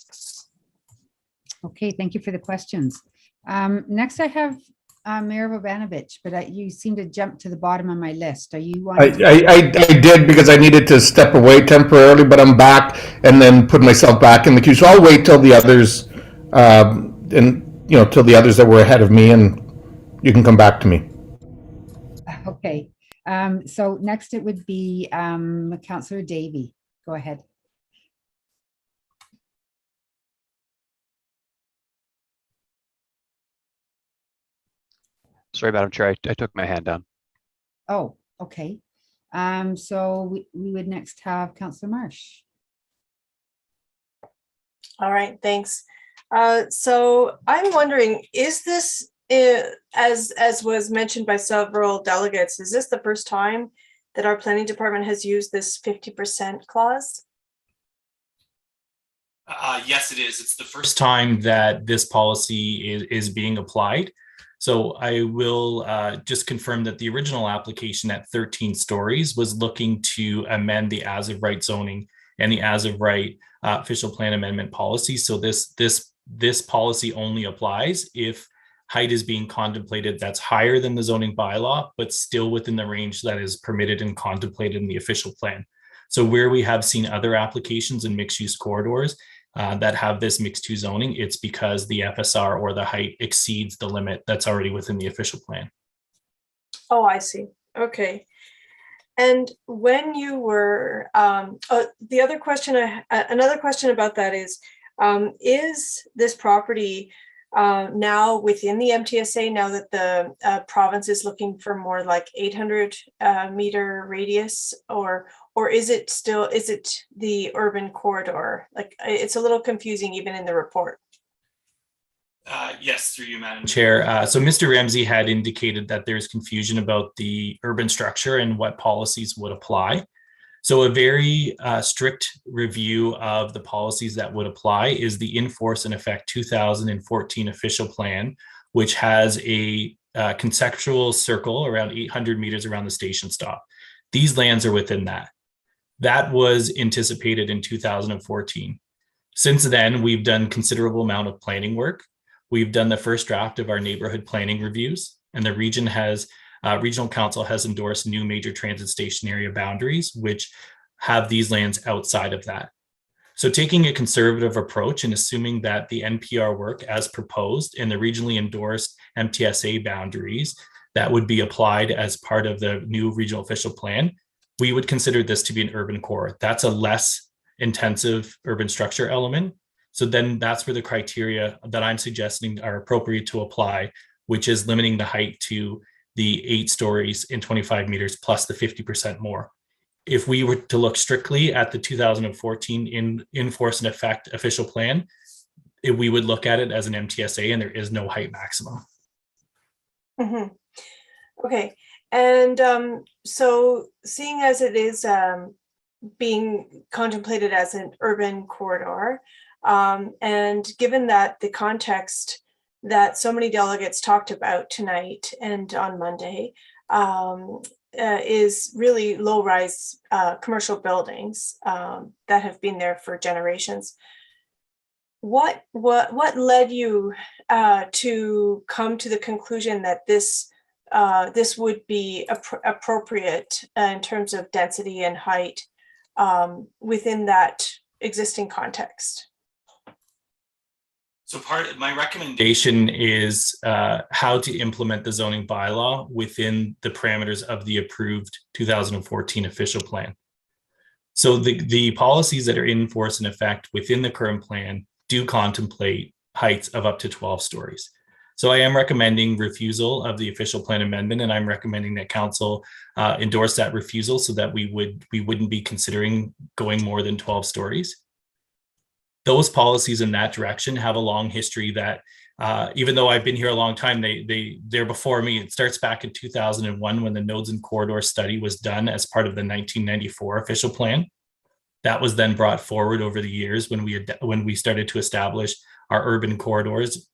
[SPEAKER 1] Okay, thank you for the questions. Next I have Mayor Vovanovich, but you seem to jump to the bottom of my list. Are you wanting
[SPEAKER 10] I did, because I needed to step away temporarily, but I'm back and then put myself back in the queue. So I'll wait till the others, till the others that were ahead of me, and you can come back to me.
[SPEAKER 1] Okay. So next it would be Councillor Davey. Go ahead.
[SPEAKER 22] Sorry, Madam Chair, I took my hand down.
[SPEAKER 1] Oh, okay. So we would next have Councillor Marsh.
[SPEAKER 17] All right, thanks. So I'm wondering, is this, as was mentioned by several delegates, is this the first time that our planning department has used this 50% clause?
[SPEAKER 7] Yes, it is. It's the first time that this policy is being applied. So I will just confirm that the original application at 13 stories was looking to amend the as of right zoning and the as of right official plan amendment policy. So this policy only applies if height is being contemplated that's higher than the zoning bylaw, but still within the range that is permitted and contemplated in the official plan. So where we have seen other applications in mixed use corridors, that have this mixed 2 zoning, it's because the FSR or the height exceeds the limit that's already within the official plan.
[SPEAKER 17] Oh, I see. Okay. And when you were, the other question, another question about that is this property now within the MTSA, now that the province is looking for more like 800 meter radius, or is it still, is it the urban corridor? Like, it's a little confusing even in the report.
[SPEAKER 7] Yes, through you, Madam Chair. So Mr. Ramsey had indicated that there's confusion about the urban structure and what policies would apply. So a very strict review of the policies that would apply is the In Force and Effect 2014 official plan, which has a conceptual circle around 800 meters around the station stop. These lands are within that. That was anticipated in 2014. Since then, we've done considerable amount of planning work. We've done the first draft of our neighborhood planning reviews, and the region has Regional Council has endorsed new major transit station area boundaries, which have these lands outside of that. So taking a conservative approach and assuming that the NPR work as proposed in the regionally endorsed MTSA boundaries that would be applied as part of the new regional official plan, we would consider this to be an urban core. That's a less intensive urban structure element. So then that's where the criteria that I'm suggesting are appropriate to apply, which is limiting the height to the 8 stories in 25 meters plus the 50% more. If we were to look strictly at the 2014 in Force and Effect official plan, we would look at it as an MTSA and there is no height maximum.
[SPEAKER 17] Mm-hmm. Okay. And so seeing as it is being contemplated as an urban corridor, and given that the context that so many delegates talked about tonight and on Monday is really low-rise commercial buildings that have been there for generations. What led you to come to the conclusion that this would be appropriate in terms of density and height within that existing context?
[SPEAKER 7] So part of my recommendation is how to implement the zoning bylaw within the parameters of the approved 2014 official plan. So the policies that are in force and effect within the current plan do contemplate heights of up to 12 stories. So I am recommending refusal of the official plan amendment, and I'm recommending that council endorse that refusal so that we wouldn't be considering going more than 12 stories. Those policies in that direction have a long history that even though I've been here a long time, they're before me. It starts back in 2001 when the Nodes and Corridor study was done as part of the 1994 official plan. That was then brought forward over the years when we started to establish our urban corridors.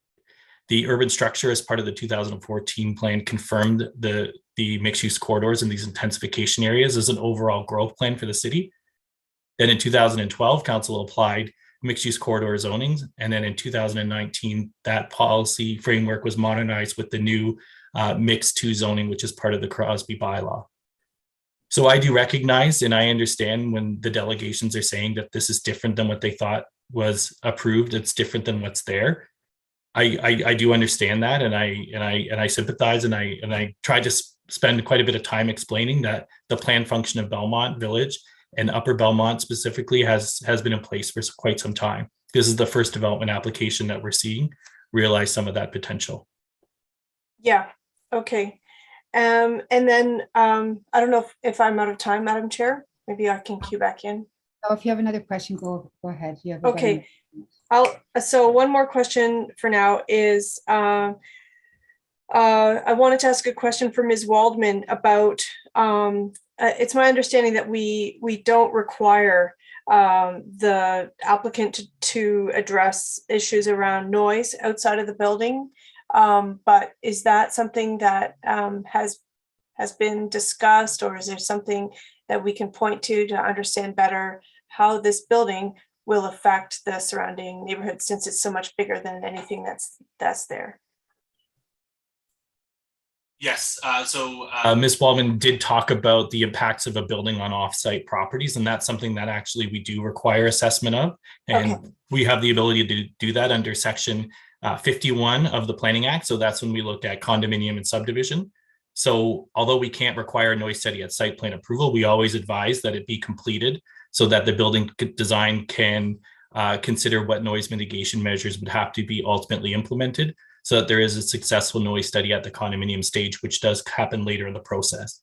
[SPEAKER 7] The urban structure as part of the 2014 plan confirmed the mixed use corridors in these intensification areas as an overall growth plan for the city. Then in 2012, council applied mixed use corridor zonings. And then in 2019, that policy framework was modernized with the new mixed 2 zoning, which is part of the Crosby bylaw. So I do recognize and I understand when the delegations are saying that this is different than what they thought was approved. It's different than what's there. I do understand that, and I sympathize, and I try to spend quite a bit of time explaining that the plan function of Belmont Village and Upper Belmont specifically has been in place for quite some time. This is the first development application that we're seeing realize some of that potential.
[SPEAKER 17] Yeah. Okay. And then I don't know if I'm out of time, Madam Chair. Maybe I can queue back in.
[SPEAKER 1] Oh, if you have another question, go ahead. You have
[SPEAKER 17] okay. So one more question for now is I wanted to ask a question for Ms. Waldman about it's my understanding that we don't require the applicant to address issues around noise outside of the building. But is that something that has been discussed, or is there something that we can point to understand better how this building will affect the surrounding neighborhood, since it's so much bigger than anything that's there?
[SPEAKER 7] Yes. So Ms. Waldman did talk about the impacts of a building on off-site properties, and that's something that actually we do require assessment of. And we have the ability to do that under Section 51 of the Planning Act. So that's when we look at condominium and subdivision. So although we can't require a noise study at site plan approval, we always advise that it be completed so that the building design can consider what noise mitigation measures would have to be ultimately implemented, so that there is a successful noise study at the condominium stage, which does happen later in the process.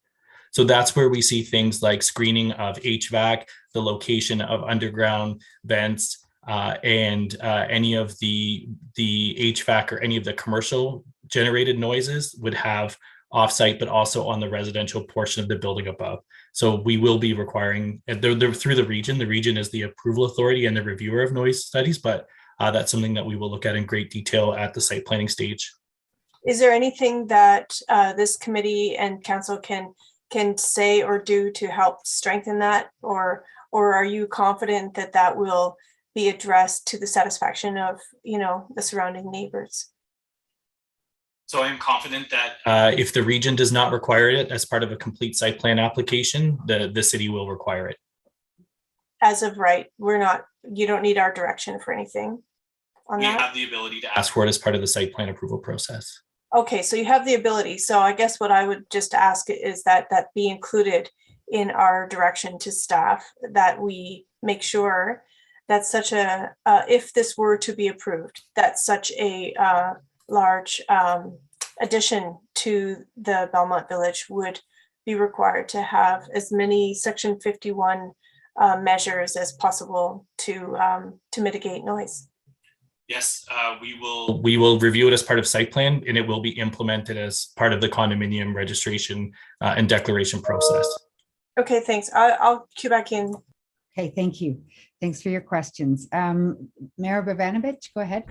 [SPEAKER 7] So that's where we see things like screening of HVAC, the location of underground vents, and any of the HVAC or any of the commercial generated noises would have offsite, but also on the residential portion of the building above. So we will be requiring, they're through the region. The region is the approval authority and the reviewer of noise studies, but that's something that we will look at in great detail at the site planning stage.
[SPEAKER 17] Is there anything that this committee and council can say or do to help strengthen that, or are you confident that that will be addressed to the satisfaction of, you know, the surrounding neighbors?
[SPEAKER 7] So I am confident that if the region does not require it as part of a complete site plan application, the city will require it.
[SPEAKER 17] As of right, you don't need our direction for anything on
[SPEAKER 7] We
[SPEAKER 17] that?
[SPEAKER 7] have the ability to ask for it as part of the site plan approval process.
[SPEAKER 17] Okay, so you have the ability. So I guess what I would just ask is that be included in our direction to staff, that we make sure that such a, if this were to be approved, that such a large addition to the Belmont Village would be required to have as many Section 51 measures as possible to mitigate noise.
[SPEAKER 7] Yes, we will review it as part of site plan, and it will be implemented as part of the condominium registration and declaration process.
[SPEAKER 17] Okay, thanks. I'll cue back in.
[SPEAKER 1] Okay, thank you. Thanks for your questions. Mayor Bavanovich, go ahead.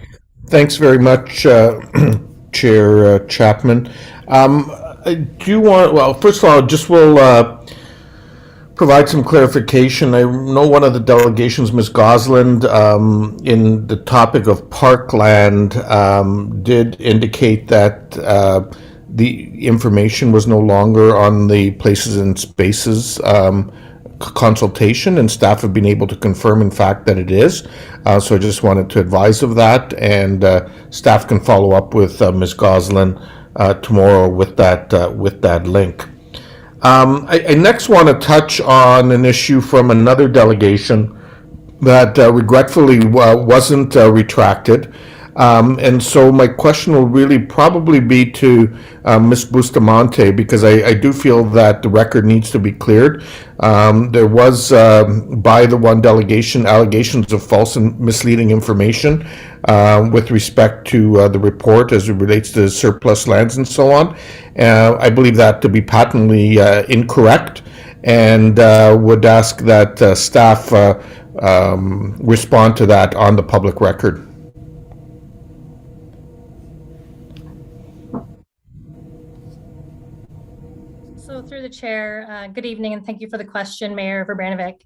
[SPEAKER 10] Thanks very much, Chair Chapman. I do want, well, first of all, just will provide some clarification. I know one of the delegations, Ms. Gosland, in the topic of parkland, did indicate that the information was no longer on the places and spaces consultation, and staff have been able to confirm, in fact, that it is. So I just wanted to advise of that, and staff can follow up with Ms. Gosland tomorrow with that link. I next want to touch on an issue from another delegation that regretfully wasn't retracted. And so my question will really probably be to Ms. Bustamante, because I do feel that the record needs to be cleared. There was, by the one delegation, allegations of false and misleading information with respect to the report as it relates to surplus lands and so on. I believe that to be patently incorrect, and would ask that staff respond to that on the public record.
[SPEAKER 4] So through the chair, good evening, and thank you for the question, Mayor Verbranovic.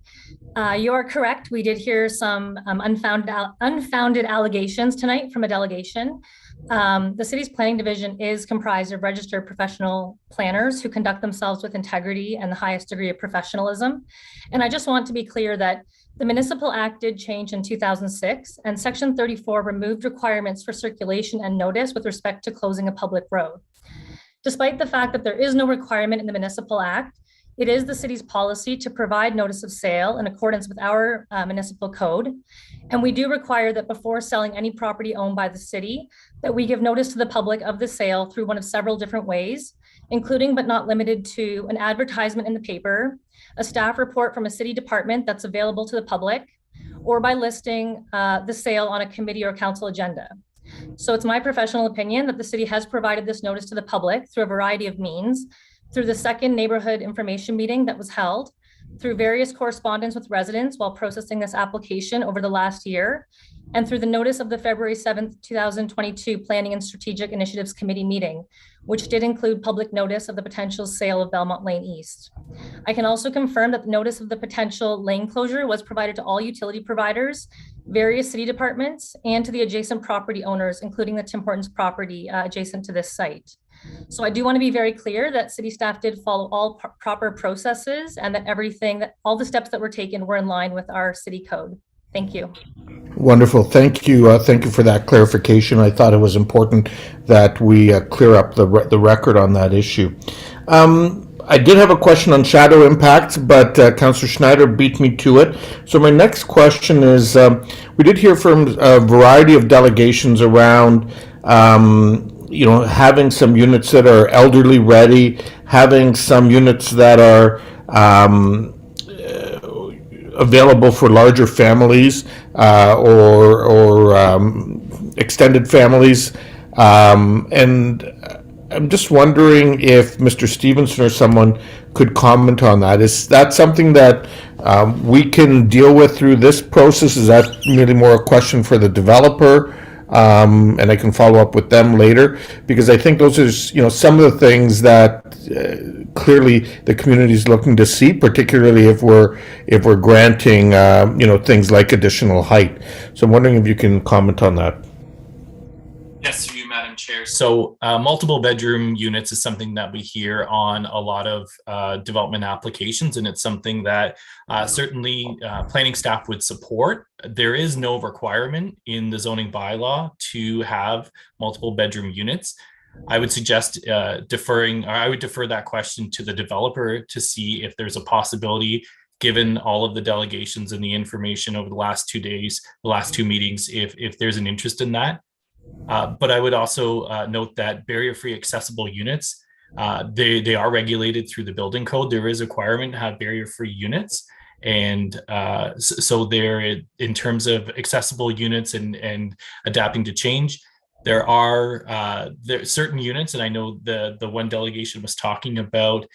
[SPEAKER 4] You are correct. We did hear some unfounded allegations tonight from a delegation. The city's planning division is comprised of registered professional planners who conduct themselves with integrity and the highest degree of professionalism. And I just want to be clear that the Municipal Act did change in 2006, and Section 34 removed requirements for circulation and notice with respect to closing a public road. Despite the fact that there is no requirement in the Municipal Act, it is the city's policy to provide notice of sale in accordance with our municipal code. And we do require that before selling any property owned by the city, that we give notice to the public of the sale through one of several different ways, including but not limited to an advertisement in the paper, a staff report from a city department that's available to the public, or by listing the sale on a committee or council agenda. So it's my professional opinion that the city has provided this notice to the public through a variety of means, through the second neighborhood information meeting that was held, through various correspondence with residents while processing this application over the last year, and through the notice of the February 7th, 2022 Planning and Strategic Initiatives Committee meeting, which did include public notice of the potential sale of Belmont Lane East. I can also confirm that the notice of the potential lane closure was provided to all utility providers, various city departments, and to the adjacent property owners, including the Tim Hortons property adjacent to this site. So I do want to be very clear that city staff did follow all proper processes and that all the steps that were taken were in line with our city code. Thank you.
[SPEAKER 10] Wonderful. Thank you. Thank you for that clarification. I thought it was important that we clear up the record on that issue. I did have a question on shadow impacts, but Councillor Schneider beat me to it. So my next question is, we did hear from a variety of delegations around, having some units that are elderly ready, having some units that are available for larger families or extended families, and I'm just wondering if Mr. Stevenson or someone could comment on that. Is that something that we can deal with through this process? Is that really more a question for the developer? And I can follow up with them later, because I think those are some of the things that clearly the community is looking to see, particularly if we're granting things like additional height. So I'm wondering if you can comment on that.
[SPEAKER 7] Yes, through you, Madam Chair. So multiple bedroom units is something that we hear on a lot of development applications, and it's something that certainly planning staff would support. There is no requirement in the zoning bylaw to have multiple bedroom units. I would suggest I would defer that question to the developer to see if there's a possibility, given all of the delegations and the information over the last 2 days, the last 2 meetings, if there's an interest in that. But I would also note that barrier-free accessible units, they are regulated through the building code. There is a requirement to have barrier-free units. And so there, in terms of accessible units and adapting to change, there are certain units, and I know the one delegation was talking about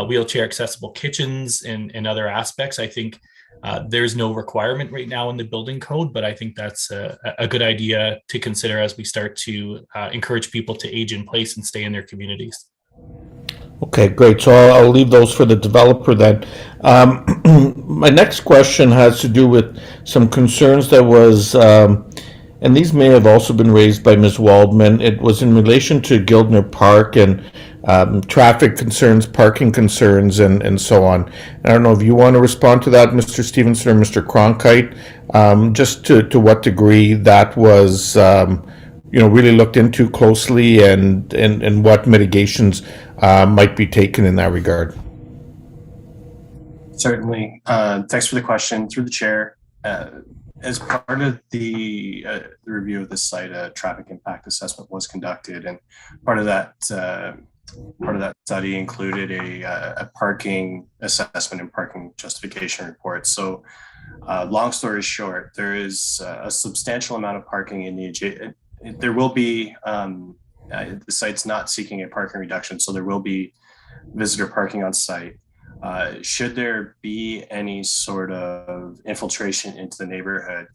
[SPEAKER 7] wheelchair accessible kitchens and other aspects. I think there's no requirement right now in the building code, but I think that's a good idea to consider as we start to encourage people to age in place and stay in their communities.
[SPEAKER 10] Okay, great. So I'll leave those for the developer then. My next question has to do with some concerns that was, and these may have also been raised by Ms. Waldman. It was in relation to Gildner Park and traffic concerns, parking concerns, and so on. I don't know if you want to respond to that, Mr. Stevenson or Mr. Cronkite, just to what degree that was, really looked into closely, and what mitigations might be taken in that regard.
[SPEAKER 11] Certainly. Thanks for the question. Through the chair, as part of the review of this site, a traffic impact assessment was conducted, and part of that study included a parking assessment and parking justification report. So, long story short, there is a substantial amount of parking in the there will be the site's not seeking a parking reduction, so there will be visitor parking on site. Should there be any sort of infiltration into the neighborhood,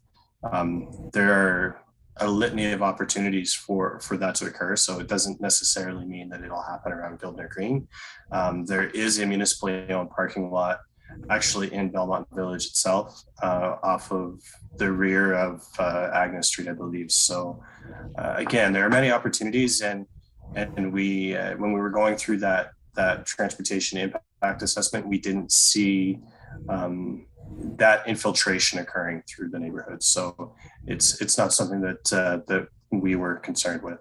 [SPEAKER 11] there are a litany of opportunities for that to occur. So it doesn't necessarily mean that it'll happen around Gildner Green. There is a municipally owned parking lot actually in Belmont Village itself, off of the rear of Agnes Street, I believe. So again, there are many opportunities, and we when we were going through that transportation impact assessment, we didn't see that infiltration occurring through the neighborhood. So it's not something that we were concerned with.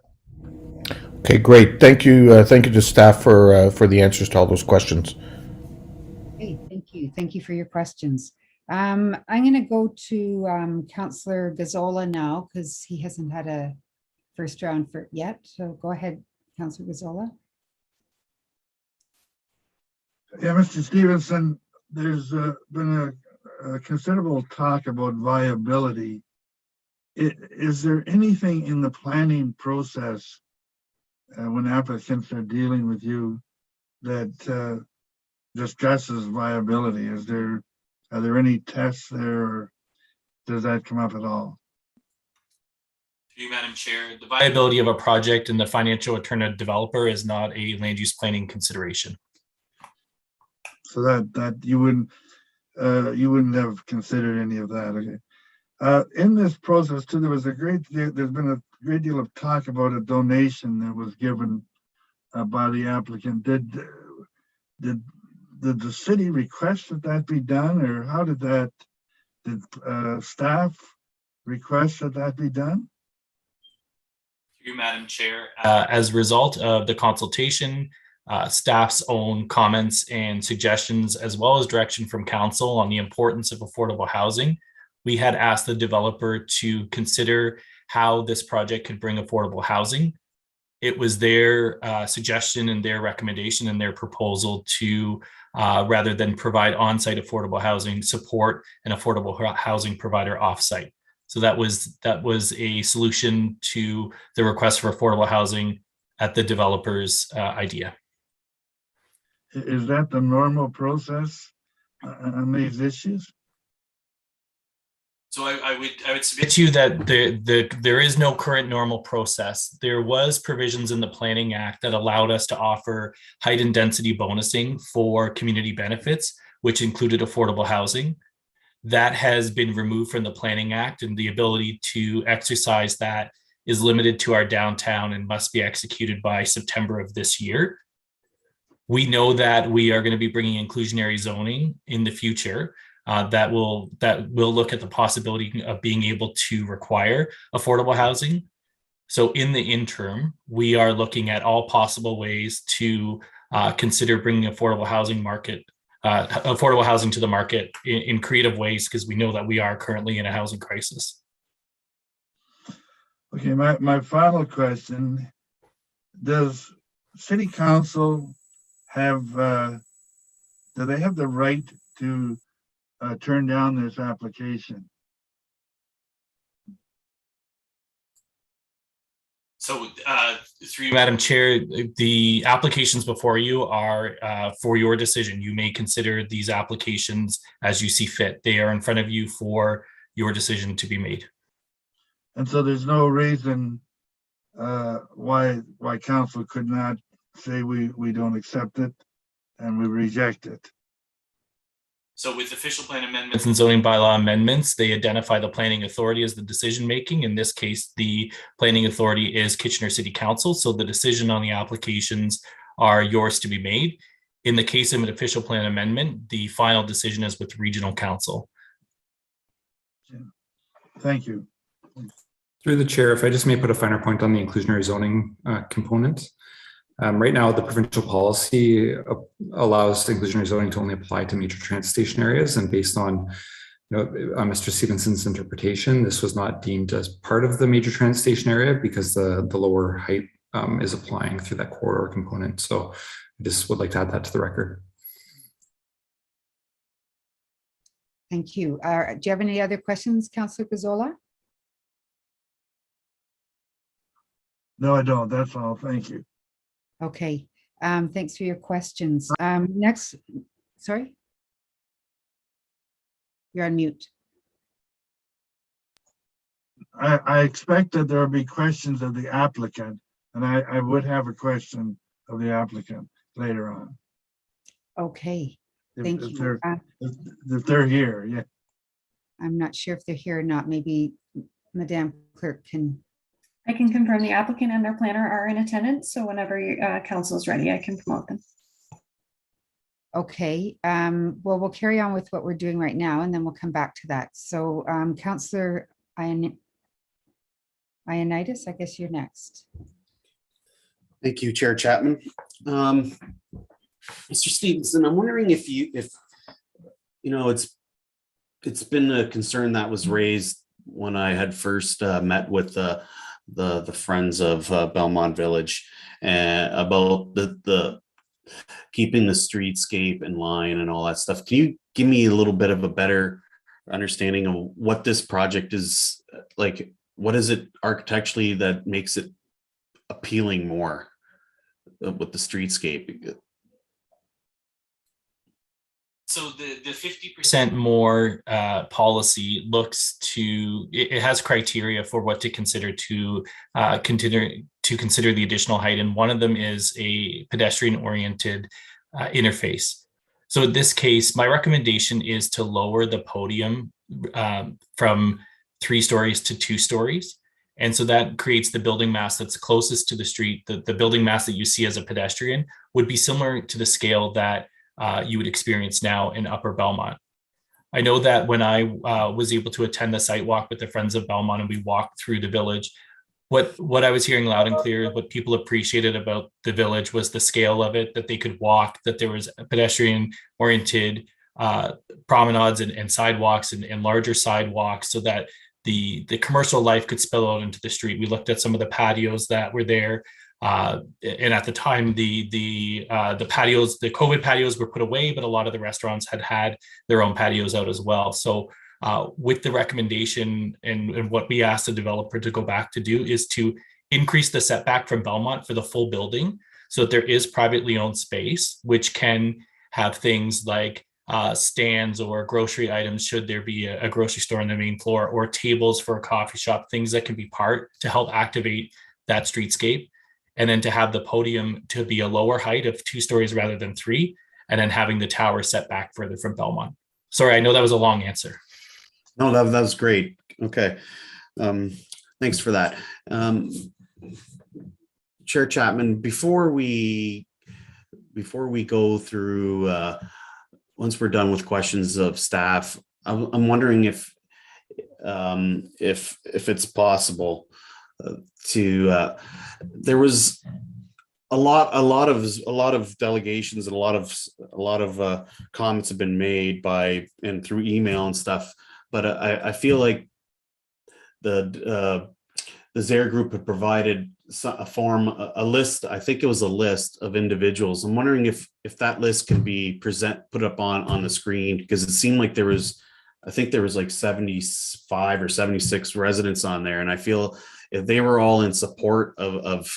[SPEAKER 10] Okay, great. Thank you to staff for the answers to all those questions.
[SPEAKER 1] Hey, thank you for your questions. I'm going to go to Councillor Gazzola now, because he hasn't had a first round yet. So go ahead, Councillor Gazzola.
[SPEAKER 3] Yeah, Mr. Stevenson, there's been a considerable talk about viability. Is there anything in the planning process when applicants are dealing with you that discusses viability? Are there any tests there, or does that come up at all?
[SPEAKER 7] Through you, Madam Chair, the viability of a project and the financial return of developer is not a land use planning consideration.
[SPEAKER 3] So that you wouldn't have considered any of that. Okay. In this process too, there's been a great deal of talk about a donation that was given by the applicant. Did the city request that be done, or how did staff request that be done?
[SPEAKER 7] Through you, Madam Chair. As a result of the consultation, staff's own comments and suggestions, as well as direction from council on the importance of affordable housing, we had asked the developer to consider how this project could bring affordable housing. It was their suggestion and their recommendation and their proposal to, rather than provide on-site affordable housing, support an affordable housing provider offsite. So that was a solution to the request for affordable housing at the developer's idea.
[SPEAKER 3] Is that the normal process on these issues?
[SPEAKER 7] So I would submit to you that there is no current normal process. There was provisions in the Planning Act that allowed us to offer height and density bonusing for community benefits, which included affordable housing. That has been removed from the Planning Act, and the ability to exercise that is limited to our downtown and must be executed by September of this year. We know that we are going to be bringing inclusionary zoning in the future. That will look at the possibility of being able to require affordable housing. So in the interim, we are looking at all possible ways to consider bringing affordable housing to the market in creative ways, because we know that we are currently in a housing crisis.
[SPEAKER 3] Okay, my final question: does City Council do they have the right to turn down this application?
[SPEAKER 7] So through you, Madam Chair, the applications before you are for your decision. You may consider these applications as you see fit. They are in front of you for your decision to be made.
[SPEAKER 3] And so there's no reason why council could not say we don't accept it and we reject it.
[SPEAKER 7] So with official plan amendments and zoning bylaw amendments, they identify the planning authority as the decision making. In this case, the planning authority is Kitchener City Council. So the decision on the applications are yours to be made. In the case of an official plan amendment, the final decision is with regional council.
[SPEAKER 3] Thank you.
[SPEAKER 2] Through the chair, if I just may put a finer point on the inclusionary zoning component. Right now, the provincial policy allows inclusionary zoning to only apply to major transit station areas, and based on Mr. Stevenson's interpretation, this was not deemed as part of the major transit station area because the lower height is applying through that corridor component. So I just would like to add that to the record.
[SPEAKER 1] Thank you. Do you have any other questions, Councillor Gazzola?
[SPEAKER 3] No, I don't. That's all. Thank you.
[SPEAKER 1] Okay, thanks for your questions. Next, sorry? You're on mute.
[SPEAKER 3] I expect that there will be questions of the applicant, and I would have a question of the applicant later on.
[SPEAKER 1] Okay, thank you.
[SPEAKER 3] If they're here, yeah.
[SPEAKER 1] I'm not sure if they're here or not. Maybe Madame Clerk can.
[SPEAKER 14] I can confirm the applicant and their planner are in attendance, so whenever council is ready, I can promote them.
[SPEAKER 1] Okay, well, we'll carry on with what we're doing right now, and then we'll come back to that. So Councillor Ioannidis, I guess you're next.
[SPEAKER 9] Thank you, Chair Chapman. Mr. Stevenson, I'm wondering if it's been a concern that was raised when I had first met with the Friends of Belmont Village about the keeping the streetscape in line and all that stuff. Can you give me a little bit of a better understanding of what this project is like? What is it architecturally that makes it appealing more with the streetscape?
[SPEAKER 7] So the 50% more policy looks to, it has criteria for what to consider to consider the additional height, and one of them is a pedestrian-oriented interface. So in this case, my recommendation is to lower the podium from 3 stories to 2 stories, And so that creates the building mass that's closest to the street. The building mass that you see as a pedestrian would be similar to the scale that you would experience now in Upper Belmont. I know that when I was able to attend the site walk with the Friends of Belmont and we walked through the village, what I was hearing loud and clear, what people appreciated about the village was the scale of it, that they could walk, that there was pedestrian oriented promenades and sidewalks and larger sidewalks so that the commercial life could spill out into the street. We looked at some of the patios that were there. And at the time, the patios, the COVID patios were put away, but a lot of the restaurants had their own patios out as well. So with the recommendation and what we asked the developer to go back to do is to increase the setback from Belmont for the full building so that there is privately owned space, which can have things like stands or grocery items should there be a grocery store on the main floor, or tables for a coffee shop, things that can be part to help activate that streetscape. And then to have the podium to be a lower height of 2 stories rather than 3, and then having the tower set back further from Belmont. Sorry, I know that was a long answer.
[SPEAKER 9] No, that was great. Okay. Thanks for that. Chair Chapman, before we go through, once we're done with questions of staff, I'm wondering if it's possible to there was a lot of delegations and a lot of comments have been made by and through email and stuff, but I feel like the Zaire group had provided a list. I think it was a list of individuals. I'm wondering if that list can be put up on the screen, because it seemed like I think there was like 75 or 76 residents on there, and I feel if they were all in support of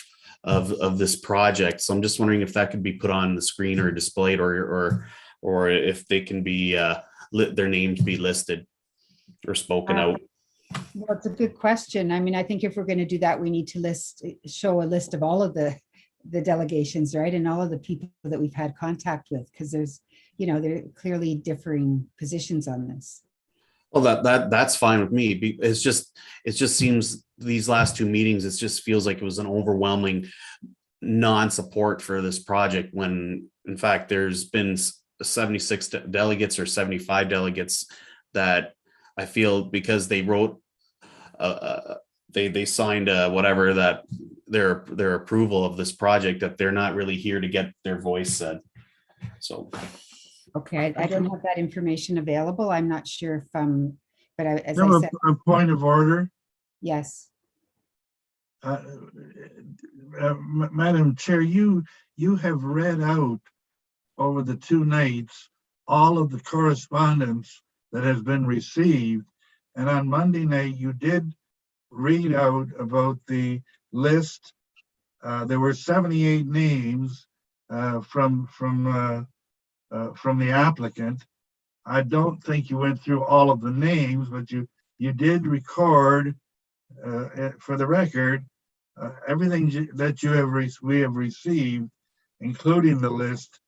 [SPEAKER 9] this project. So I'm just wondering if that could be put on the screen or displayed, or if they can be their names be listed or spoken out.
[SPEAKER 1] Well, it's a good question. I mean, I think if we're going to do that, we need to show a list of all of the delegations, right? And all of the people that we've had contact with, because there's, there are clearly differing positions on this.
[SPEAKER 9] Well, that's fine with me. It just seems these last 2 meetings, it just feels like it was an overwhelming non-support for this project, when in fact there's been 76 delegates or 75 delegates that I feel, because they wrote they signed whatever, that their approval of this project, that they're not really here to get their voice said. So
[SPEAKER 1] okay, I don't have that information available. I'm not sure if but as
[SPEAKER 3] I
[SPEAKER 1] I said,
[SPEAKER 3] a point of order.
[SPEAKER 1] Yes.
[SPEAKER 3] Madam Chair, you have read out over the 2 nights all of the correspondence that has been received, and on Monday night you did read out about the list. There were 78 names from the applicant. I don't think you went through all of the names, but you did record for the record everything that we have received, including the list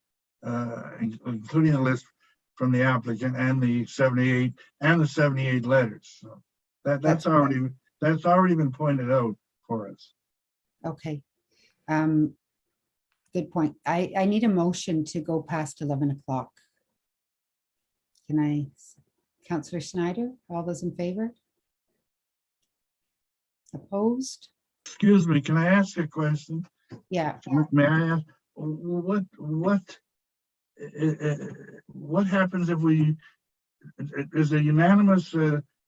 [SPEAKER 3] from the applicant and the 78 letters. So that's already been pointed out for us.
[SPEAKER 1] Okay. Good point. I need a motion to go past 11 o'clock. Can I, Councillor Schneider, all those in favor? Opposed?
[SPEAKER 3] Excuse me, can I ask a question?
[SPEAKER 1] Yeah.
[SPEAKER 3] May I ask, what happens if is a unanimous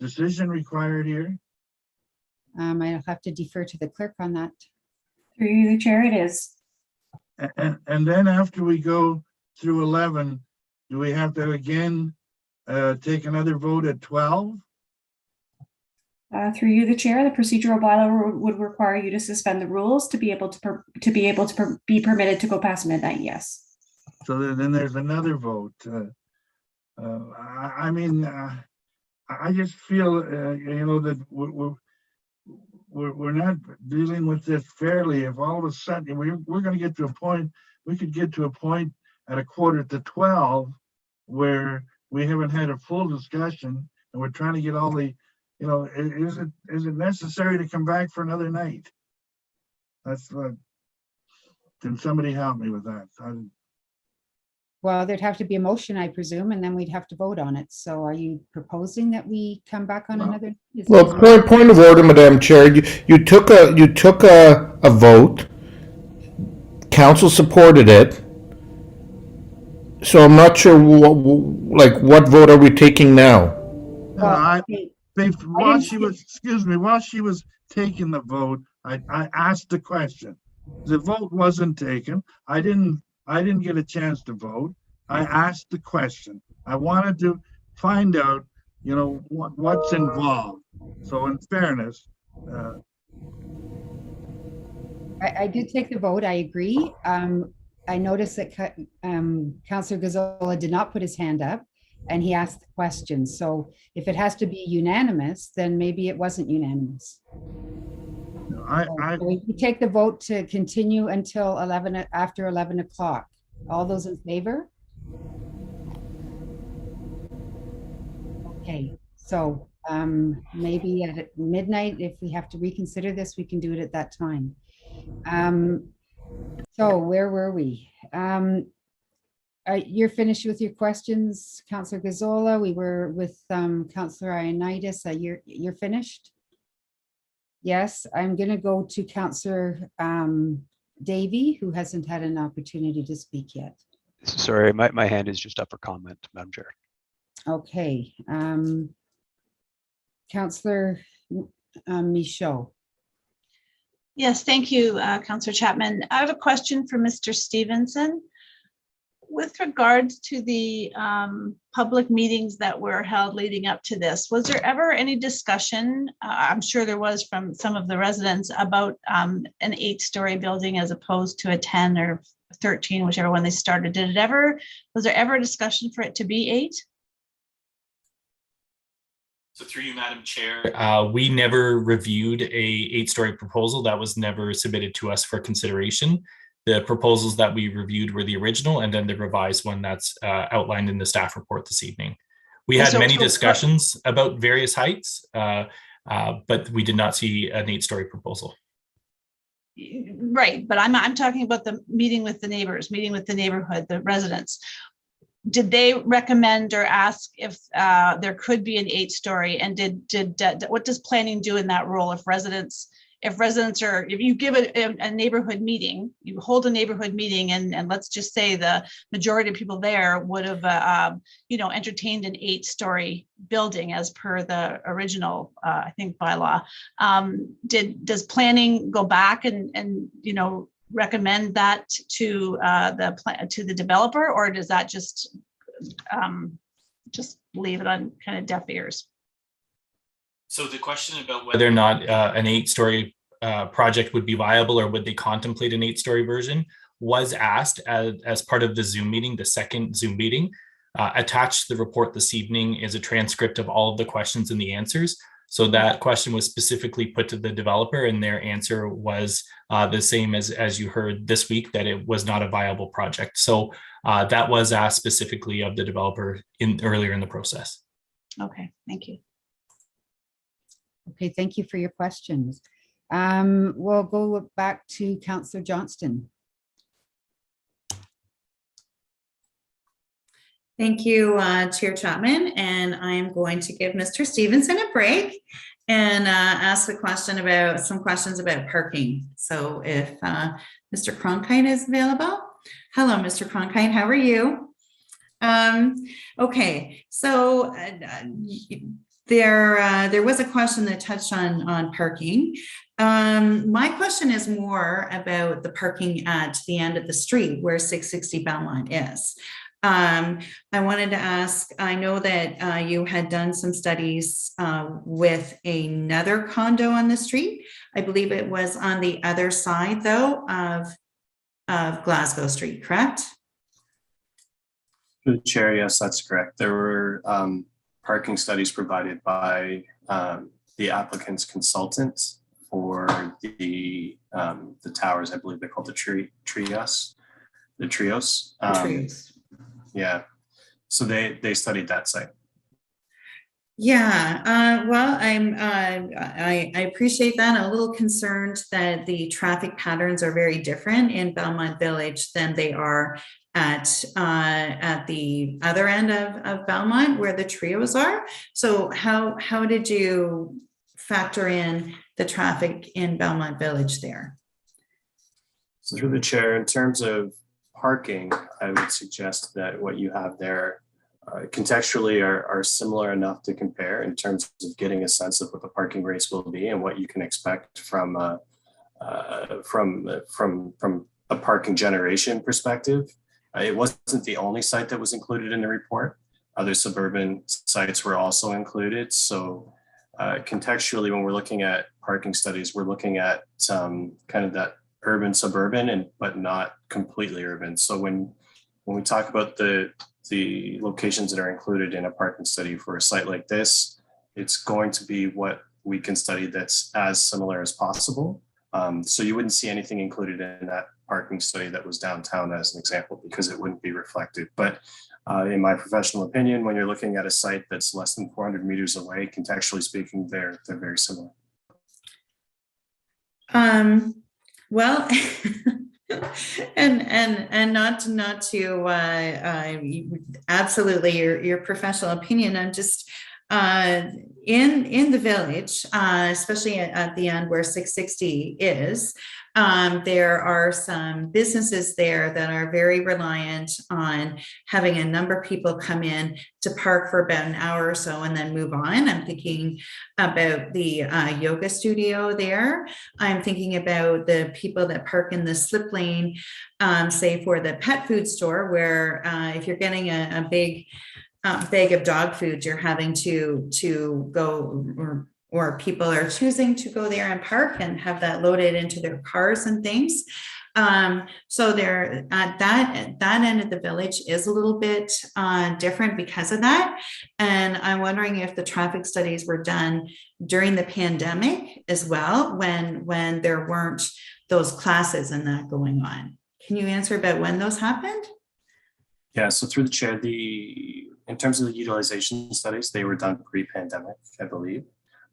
[SPEAKER 3] decision required here?
[SPEAKER 1] I'll have to defer to the clerk on that.
[SPEAKER 14] Through the chair, it is.
[SPEAKER 3] And then after we go through 11, do we have to again take another vote at 12?
[SPEAKER 14] Through you, the chair, the procedural bylaw would require you to suspend the rules to be able to be permitted to go past midnight. Yes.
[SPEAKER 3] So then there's another vote. I mean, I just feel that we're not dealing with this fairly. If all of a sudden we're going to get to a point, we could get to a point at 11:45 where we haven't had a full discussion, and we're trying to get all the you know, is it necessary to come back for another night? That's what, can somebody help me with that?
[SPEAKER 1] Well, there'd have to be a motion, I presume, and then we'd have to vote on it. So are you proposing that we come back on another?
[SPEAKER 10] Well, point of order, Madam Chair. You took a vote. Council supported it. So I'm not sure what vote are we taking now?
[SPEAKER 3] While she was taking the vote, I asked the question. The vote wasn't taken. I didn't get a chance to vote. I asked the question. I wanted to find out, you know, what's involved. So in fairness,
[SPEAKER 1] I did take the vote. I agree. I noticed that Councillor Gazzola did not put his hand up, and he asked the question. So if it has to be unanimous, then maybe it wasn't unanimous. So we take the vote to continue until after 11 o'clock. All those in favor? Okay, so maybe at midnight, if we have to reconsider this, we can do it at that time. So where were we? You're finished with your questions, Councillor Gazzola. We were with Councillor Ioannidis. You're finished? Yes, I'm going to go to Councillor Davey, who hasn't had an opportunity to speak yet.
[SPEAKER 22] Sorry, my hand is just up for comment, Madam Chair.
[SPEAKER 1] Okay. Councillor Michaud.
[SPEAKER 8] Yes, thank you, Councillor Chapman. I have a question for Mr. Stevenson. With regards to the public meetings that were held leading up to this, was there ever any discussion, I'm sure there was from some of the residents, about an 8-story building as opposed to a 10 or 13, whichever one they started? Was there ever a discussion for it to be 8?
[SPEAKER 7] So through you, Madam Chair, we never reviewed a 8-story proposal. That was never submitted to us for consideration. The proposals that we reviewed were the original and then the revised one that's outlined in the staff report this evening. We had many discussions about various heights, but we did not see an 8-story proposal.
[SPEAKER 8] Right, but I'm talking about the meeting with the neighbors, meeting with the neighborhood, the residents. Did they recommend or ask if there could be an 8-story? And what does planning do in that role if you give a neighborhood meeting, you hold a neighborhood meeting, and let's just say the majority of people there would have entertained an 8-story building as per the original I think bylaw. Does planning go back and recommend that to the developer, or does that just leave it on kind of deaf ears?
[SPEAKER 7] So the question about whether or not an 8-story project would be viable, or would they contemplate an 8-story version, was asked as part of the Zoom meeting, the second Zoom meeting. Attached to the report this evening is a transcript of all of the questions and the answers. So that question was specifically put to the developer, and their answer was the same as you heard this week, that it was not a viable project. So that was asked specifically of the developer earlier in the process.
[SPEAKER 8] Okay, thank you.
[SPEAKER 1] Okay, thank you for your questions. We'll go back to Councillor Johnston.
[SPEAKER 5] Thank you, Chair Chapman. And I am going to give Mr. Stevenson a break and ask some questions about parking. So if Mr. Cronkite is available. Hello, Mr. Cronkite, how are you? Okay, so there was a question that touched on parking. My question is more about the parking at the end of the street where 660 Belmont is. I wanted to ask, I know that you had done some studies with another condo on the street. I believe it was on the other side, though, of Glasgow Street, correct?
[SPEAKER 11] Through the chair, yes, that's correct. There were parking studies provided by the applicant's consultant for the towers. I believe they're called the trios. Yeah, so they studied that site.
[SPEAKER 5] Yeah, well, I appreciate that. I'm a little concerned that the traffic patterns are very different in Belmont Village than they are at the other end of Belmont where the trios are. So how did you factor in the traffic in Belmont Village there?
[SPEAKER 11] So through the chair, in terms of parking, I would suggest that what you have there contextually are similar enough to compare in terms of getting a sense of what the parking rates will be and what you can expect from a parking generation perspective. It wasn't the only site that was included in the report. Other suburban sites were also included. So contextually, when we're looking at parking studies, we're looking at kind of that urban suburban but not completely urban. So when we talk about the locations that are included in a parking study for a site like this, it's going to be what we can study that's as similar as possible. So you wouldn't see anything included in that parking study that was downtown as an example, because it wouldn't be reflected. But in my professional opinion, when you're looking at a site that's less than 400 meters away, contextually speaking, they're very similar.
[SPEAKER 5] Well, and not to absolutely your professional opinion. I'm just in the village, especially at the end where 660 is. There are some businesses there that are very reliant on having a number of people come in to park for about an hour or so and then move on. I'm thinking about the yoga studio there. I'm thinking about the people that park in the slip lane, say for the pet food store, where if you're getting a big bag of dog food, you're having to go, or people are choosing to go there and park and have that loaded into their cars and things. So there, that end of the village is a little bit different because of that. And I'm wondering if the traffic studies were done during the pandemic as well, when there weren't those classes and that going on. Can you answer about when those happened?
[SPEAKER 11] Yeah, so through the chair, in terms of the utilization studies, they were done pre-pandemic, I believe.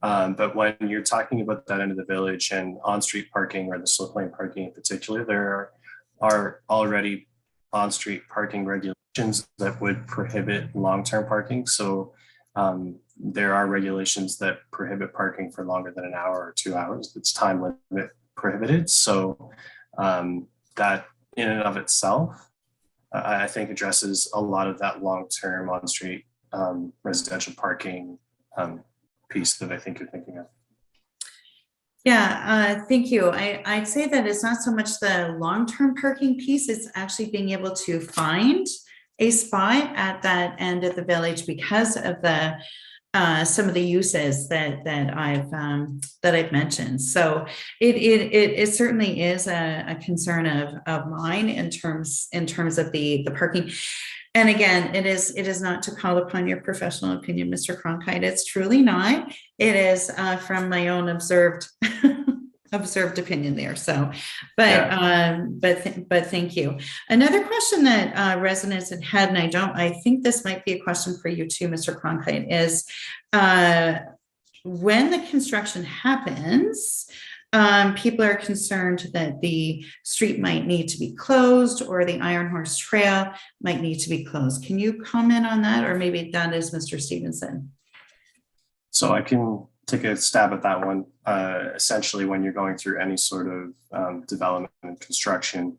[SPEAKER 11] But when you're talking about that end of the village and on-street parking, or the slip lane parking in particular, there are already on-street parking regulations that would prohibit long-term parking. So there are regulations that prohibit parking for longer than an hour or 2 hours. It's time limit prohibited. So that in and of itself, I think addresses a lot of that long-term on-street residential parking piece that I think you're thinking of.
[SPEAKER 5] Yeah, thank you. I'd say that it's not so much the long-term parking piece, it's actually being able to find a spot at that end of the village because of the some of the uses that I've mentioned. So it certainly is a concern of mine in terms of the parking. And again, it is not to call upon your professional opinion, Mr. Cronkite. It's truly not. It is from my own observed opinion there. So, but thank you. Another question that residents had, and I think this might be a question for you too, Mr. Cronkite, is when the construction happens, people are concerned that the street might need to be closed or the Iron Horse Trail might need to be closed. Can you comment on that? Or maybe that is Mr. Stevenson.
[SPEAKER 11] So I can take a stab at that one. Essentially, when you're going through any sort of development and construction,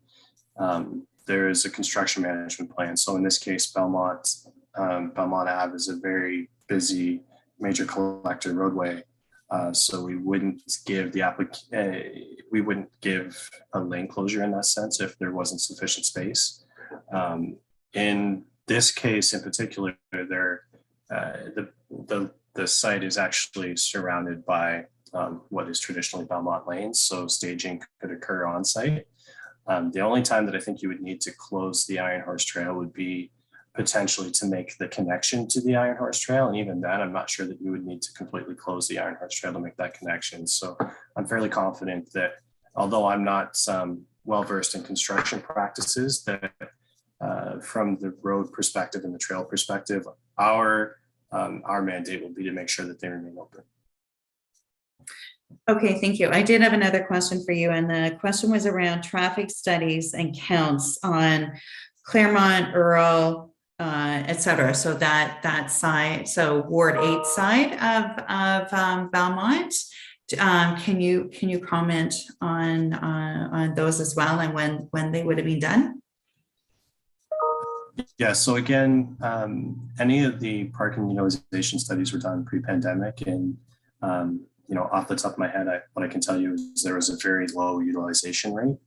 [SPEAKER 11] there is a construction management plan. So in this case, Belmont Ave is a very busy major collector roadway. So we wouldn't give we wouldn't give a lane closure in that sense if there wasn't sufficient space. In this case, in particular, the site is actually surrounded by what is traditionally Belmont lanes, so staging could occur on site. The only time that I think you would need to close the Iron Horse Trail would be potentially to make the connection to the Iron Horse Trail. And even then, I'm not sure that you would need to completely close the Iron Horse Trail to make that connection. So I'm fairly confident that, although I'm not well-versed in construction practices, that from the road perspective and the trail perspective, our our mandate will be to make sure that they remain open.
[SPEAKER 5] Okay, thank you. I did have another question for you, and the question was around traffic studies and counts on Claremont, Earl, et cetera. So that side, so Ward 8 side of Belmont. Can you comment on those as well, and when they would have been done?
[SPEAKER 11] Yeah, so again, any of the parking utilization studies were done pre-pandemic, and off the top of my head, what I can tell you is there was a very low utilization rate.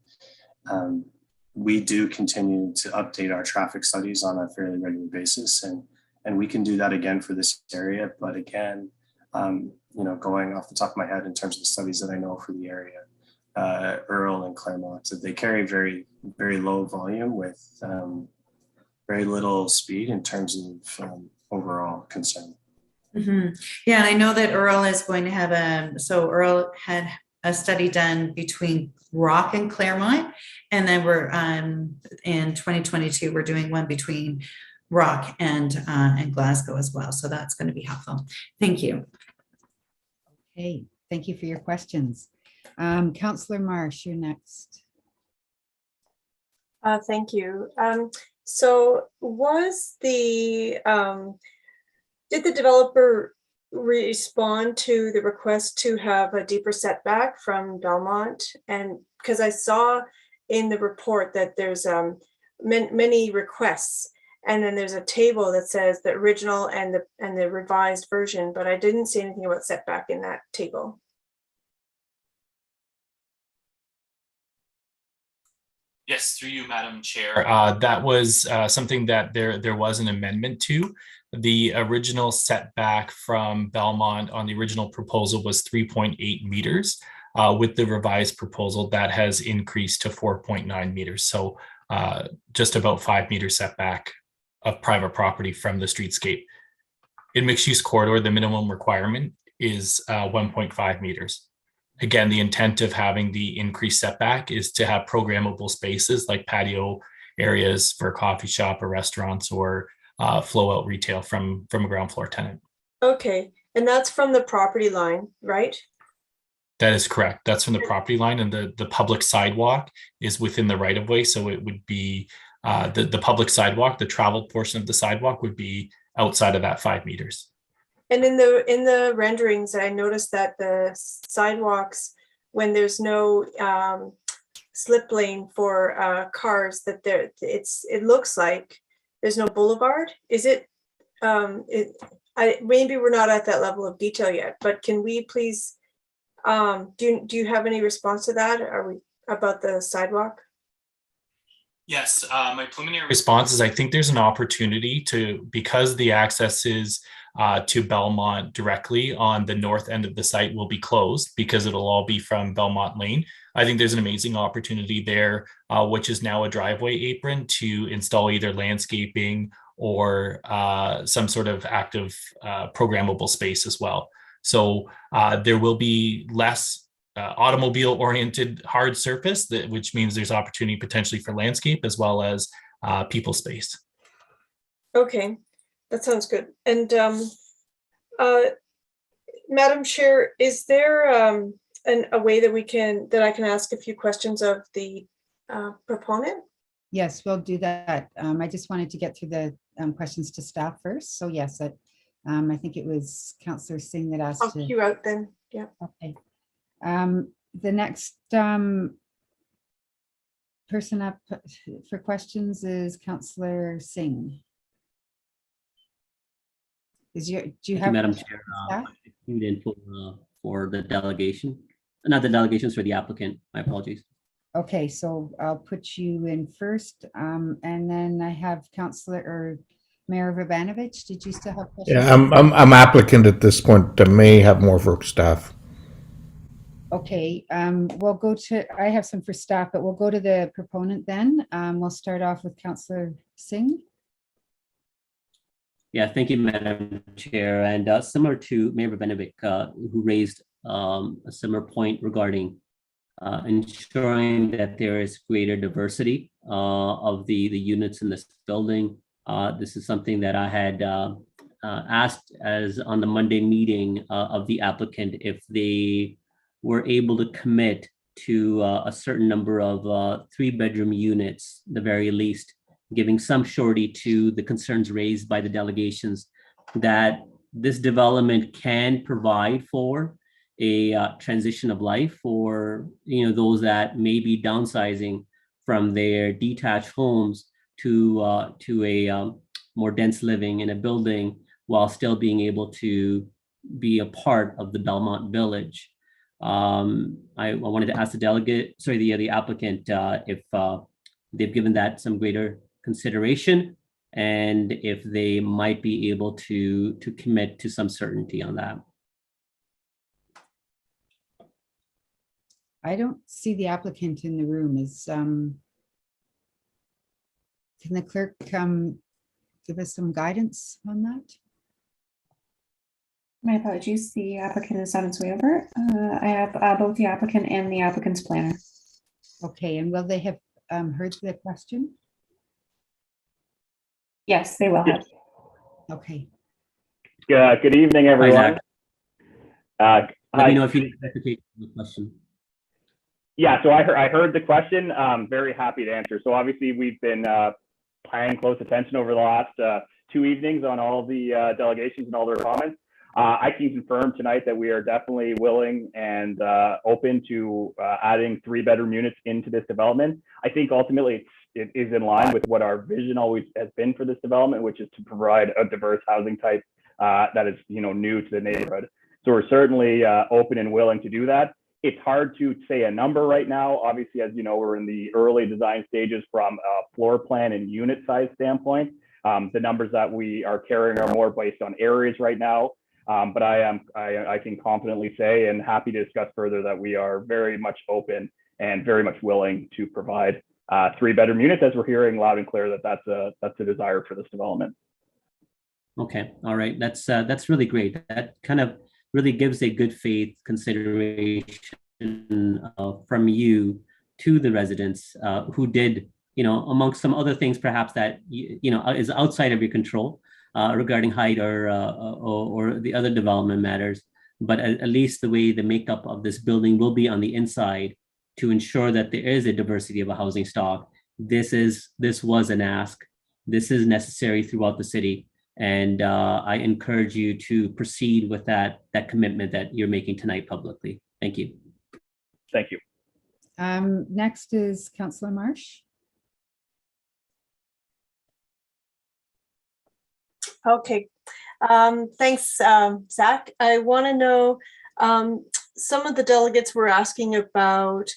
[SPEAKER 11] We do continue to update our traffic studies on a fairly regular basis, and we can do that again for this area. But again, going off the top of my head in terms of the studies that I know for the area, Earl and Claremont, they carry very, very low volume with very little speed in terms of overall concern.
[SPEAKER 5] Mm-hmm. Yeah, and I know that Earl is going to have Earl had a study done between Rock and Claremont, and then we're in 2022 we're doing one between Rock and Glasgow as well. So that's going to be helpful. Thank you.
[SPEAKER 1] Okay, thank you for your questions. Councillor Marsh, you're next.
[SPEAKER 17] Thank you. So was did the developer respond to the request to have a deeper setback from Belmont? And because I saw in the report that there's many requests, and then there's a table that says the original and the revised version, but I didn't see anything about setback in that table.
[SPEAKER 7] Yes, through you, Madam Chair. That was something that there was an amendment to. The original setback from Belmont on the original proposal was 3.8 meters. With the revised proposal, that has increased to 4.9 meters. So just about 5 meter setback of private property from the streetscape. In mixed use corridor, the minimum requirement is 1.5 meters. Again, the intent of having the increased setback is to have programmable spaces like patio areas for a coffee shop or restaurants, or flow out retail from a ground floor tenant.
[SPEAKER 17] Okay, and that's from the property line, right?
[SPEAKER 7] That is correct. That's from the property line, and the public sidewalk is within the right of way. So it would be the public sidewalk, the traveled portion of the sidewalk would be outside of that 5 meters.
[SPEAKER 17] And in the renderings, I noticed that the sidewalks, when there's no slip lane for cars, that it looks like there's no boulevard. Is it? Maybe we're not at that level of detail yet, but can we please? Do you have any response to that? Are we about the sidewalk?
[SPEAKER 7] Yes, my preliminary response is I think there's an opportunity because the access is to Belmont directly on the north end of the site will be closed because it'll all be from Belmont Lane. I think there's an amazing opportunity there, which is now a driveway apron, to install either landscaping or some sort of active programmable space as well. So there will be less automobile-oriented hard surface, which means there's opportunity potentially for landscape as well as people space.
[SPEAKER 17] Okay, that sounds good. And Madam Chair, is there a way that I can ask a few questions of the proponent?
[SPEAKER 1] Yes, we'll do that. I just wanted to get through the questions to staff first. So yes, I think it was Councillor Singh that asked.
[SPEAKER 17] I'll queue out then. Yeah.
[SPEAKER 1] Okay. The next person up for questions is Councillor Singh. Do you have?
[SPEAKER 6] Madam Chair, I queued in for the delegation, not the delegations, for the applicant. My apologies.
[SPEAKER 1] Okay, so I'll put you in first, and then I have Councillor or Mayor Vrbanovich. Did you still have questions?
[SPEAKER 10] Yeah, I'm applicant at this point. May have more for staff.
[SPEAKER 1] Okay, we'll go to, I have some for staff, but we'll go to the proponent then. We'll start off with Councillor Singh.
[SPEAKER 6] Yeah, thank you, Madam Chair. And similar to Mayor Vrbanovich, who raised a similar point regarding ensuring that there is greater diversity of the units in this building. This is something that I had asked as on the Monday meeting of the applicant if they were able to commit to a certain number of 3-bedroom units, the very least, giving some surety to the concerns raised by the delegations that this development can provide for a transition of life for those that may be downsizing from their detached homes to a more dense living in a building while still being able to be a part of the Belmont Village. I wanted to ask the applicant if they've given that some greater consideration and if they might be able to commit to some certainty on that.
[SPEAKER 1] I don't see the applicant in the room. Can the clerk give us some guidance on that?
[SPEAKER 14] My apologies, the applicant is on its way over. I have both the applicant and the applicant's planner.
[SPEAKER 1] Okay, and will they have heard the question?
[SPEAKER 14] Yes, they will have.
[SPEAKER 1] Okay.
[SPEAKER 12] Good evening, everyone.
[SPEAKER 6] Let me know if you need clarification on the question.
[SPEAKER 12] Yeah, so I heard the question. Very happy to answer. So obviously we've been paying close attention over the last 2 evenings on all the delegations and all their comments. I can confirm tonight that we are definitely willing and open to adding 3-bedroom units into this development. I think ultimately it is in line with what our vision always has been for this development, which is to provide a diverse housing type that is new to the neighborhood. So we're certainly open and willing to do that. It's hard to say a number right now. Obviously, as you know, we're in the early design stages from a floor plan and unit size standpoint. The numbers that we are carrying are more based on areas right now. But I can confidently say and happy to discuss further that we are very much open and very much willing to provide 3-bedroom units, as we're hearing loud and clear that that's a desire for this development.
[SPEAKER 6] Okay, all right, that's really great. That kind of really gives a good faith consideration from you to the residents who did, amongst some other things perhaps that is outside of your control. Regarding height or the other development matters, but at least the way the makeup of this building will be on the inside to ensure that there is a diversity of a housing stock. This was an ask. This is necessary throughout the city, and I encourage you to proceed with that commitment that you're making tonight publicly. Thank you.
[SPEAKER 12] Thank you.
[SPEAKER 1] Next is Councillor Marsh.
[SPEAKER 17] Okay, thanks, Zach. I want to know, some of the delegates were asking about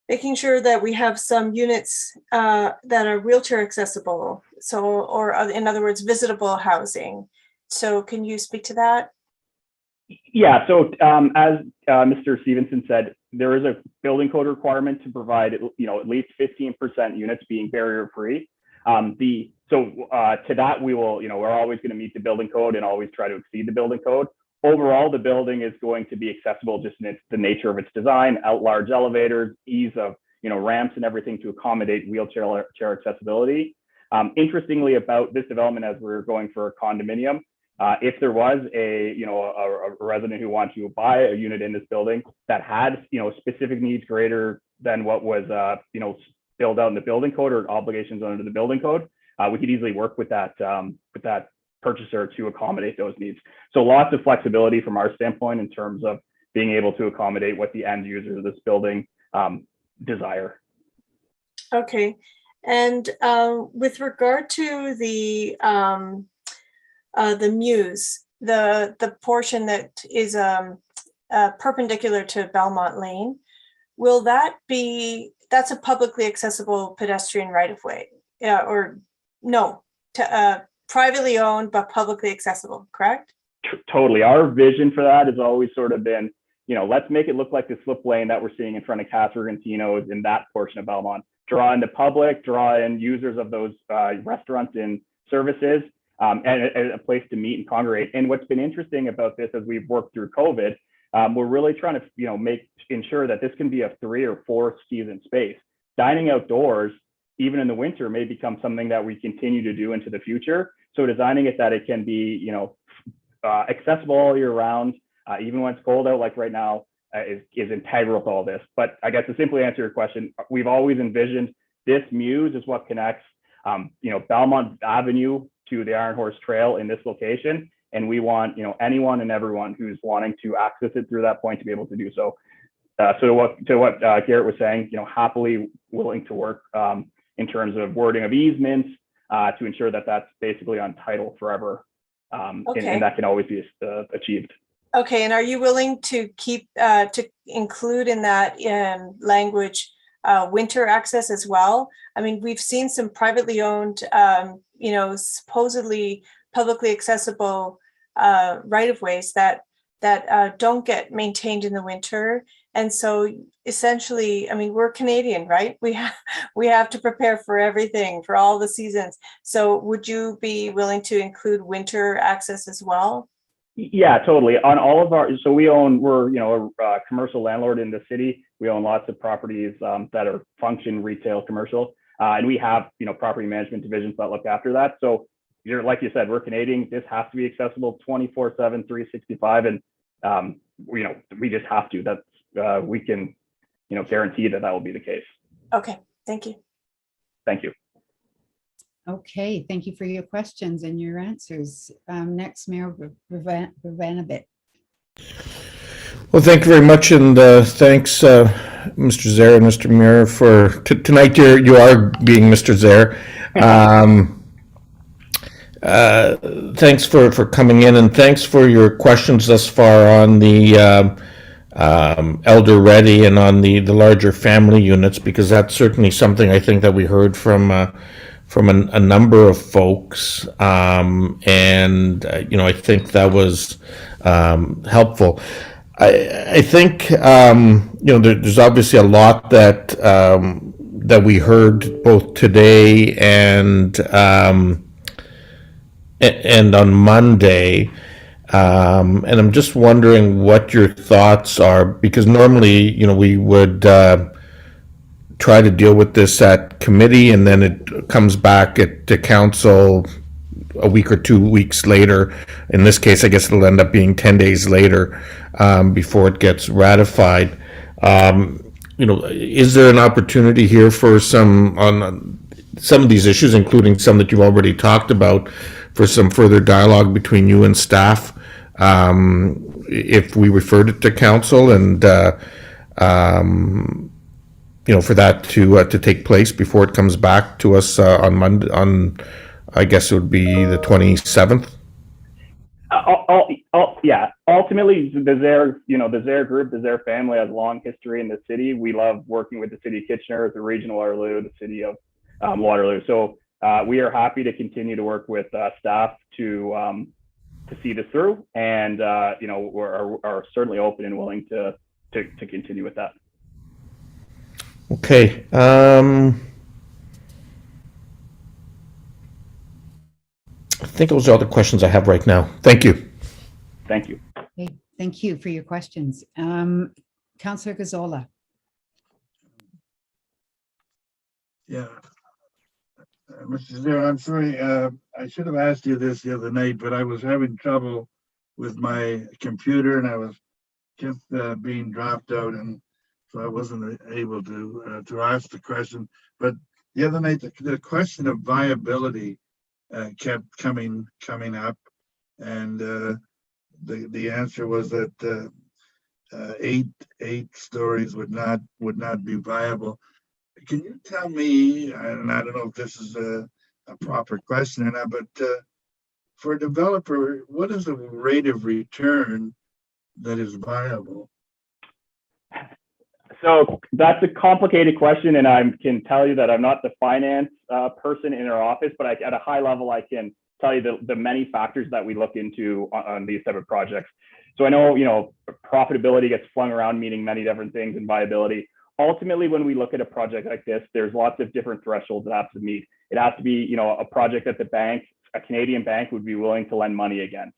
[SPEAKER 17] making sure that we have some units that are wheelchair accessible, or in other words, visitable housing. So can you speak to that?
[SPEAKER 12] Yeah, so as Mr. Stevenson said, there is a building code requirement to provide, at least 15% units being barrier free. To that, we will, we're always going to meet the building code and always try to exceed the building code. Overall, the building is going to be accessible just in the nature of its design, large elevators, ease of, ramps and everything to accommodate wheelchair accessibility. Interestingly about this development, as we're going for a condominium, if there was a resident who wanted to buy a unit in this building that had, specific needs greater than what was, filled out in the building code or obligations under the building code, we could easily work with that purchaser to accommodate those needs. So lots of flexibility from our standpoint in terms of being able to accommodate what the end users of this building desire.
[SPEAKER 17] Okay, and with regard to the Muse, the portion that is perpendicular to Belmont Lane, will that be? That's a publicly accessible pedestrian right-of-way, or no, privately owned but publicly accessible, correct?
[SPEAKER 12] Totally. Our vision for that has always sort of been, let's make it look like the slip lane that we're seeing in front of Casa Argentinos in that portion of Belmont. Draw in the public, draw in users of those restaurants and services, and a place to meet and congregate. And what's been interesting about this as we've worked through COVID, we're really trying to, ensure that this can be a 3 or 4 season space. Dining outdoors, even in the winter, may become something that we continue to do into the future. So designing it that it can be, accessible all year round, even when it's cold out, like right now, is integral to all this. But I guess to simply answer your question, we've always envisioned this muse is what connects, Belmont Avenue to the Iron Horse Trail in this location. And we want, anyone and everyone who's wanting to access it through that point to be able to do so. So to what Garrett was saying, happily willing to work in terms of wording of easements to ensure that that's basically on title forever.
[SPEAKER 17] Okay.
[SPEAKER 12] And that can always be achieved.
[SPEAKER 17] Okay, and are you willing to keep, to include in that language winter access as well? I mean, we've seen some privately owned, supposedly publicly accessible right-of-ways that don't get maintained in the winter. And so essentially, I mean, we're Canadian, right? We have to prepare for everything, for all the seasons. So would you be willing to include winter access as well?
[SPEAKER 12] Yeah, totally. On all of our, so we're a commercial landlord in the city. We own lots of properties that are function retail commercial, and we have property management divisions that look after that. So like you said, we're Canadian. This has to be accessible 24/7, 365, and we just have to. That's we can guarantee that will be the case.
[SPEAKER 17] Okay, thank you.
[SPEAKER 12] Thank you.
[SPEAKER 1] Okay, thank you for your questions and your answers. Next, Mayor Vrbanovic.
[SPEAKER 10] Well, thank you very much, and thanks, Mr. Zaire and Mr. Mayor, for tonight. You are being Mr. Zaire. Thanks for coming in, and thanks for your questions thus far on the elder ready and on the larger family units, because that's certainly something I think that we heard from a number of folks, and I think that was helpful. I think there's obviously a lot that we heard both today and on Monday, and I'm just wondering what your thoughts are, because normally we would try to deal with this at committee, and then it comes back to council a week or 2 weeks later. In this case, I guess it'll end up being 10 days later before it gets ratified. Is there an opportunity here for some of these issues, including some that you've already talked about, for some further dialogue between you and staff, if we referred it to council, and for that to take place before it comes back to us on Monday, I guess it would be the 27th?
[SPEAKER 12] Yeah. Ultimately, the Zaire group, the Zaire family has a long history in the city. We love working with the city of Kitchener, the region of Waterloo, the city of Waterloo. So we are happy to continue to work with staff to see this through, and are certainly open and willing to continue with that.
[SPEAKER 10] Okay. I think those are all the questions I have right now. Thank you.
[SPEAKER 12] Thank you.
[SPEAKER 1] Okay, thank you for your questions. Councillor Gazzola.
[SPEAKER 3] Yeah. Mr. Zaire, I'm sorry. I should have asked you this the other night, but I was having trouble with my computer, and I was just being dropped out, and so I wasn't able to ask the question. But the other night, the question of viability kept coming up, and the answer was that 8 stories would not be viable. Can you tell me, and I don't know if this is a proper question or not, but for a developer, what is the rate of return that is viable?
[SPEAKER 12] So that's a complicated question, and I can tell you that I'm not the finance person in our office, but at a high level, I can tell you the many factors that we look into on these type of projects. So I know, profitability gets flung around, meaning many different things, and viability. Ultimately, when we look at a project like this, there's lots of different thresholds that have to meet. It has to be, a project that a Canadian bank would be willing to lend money against.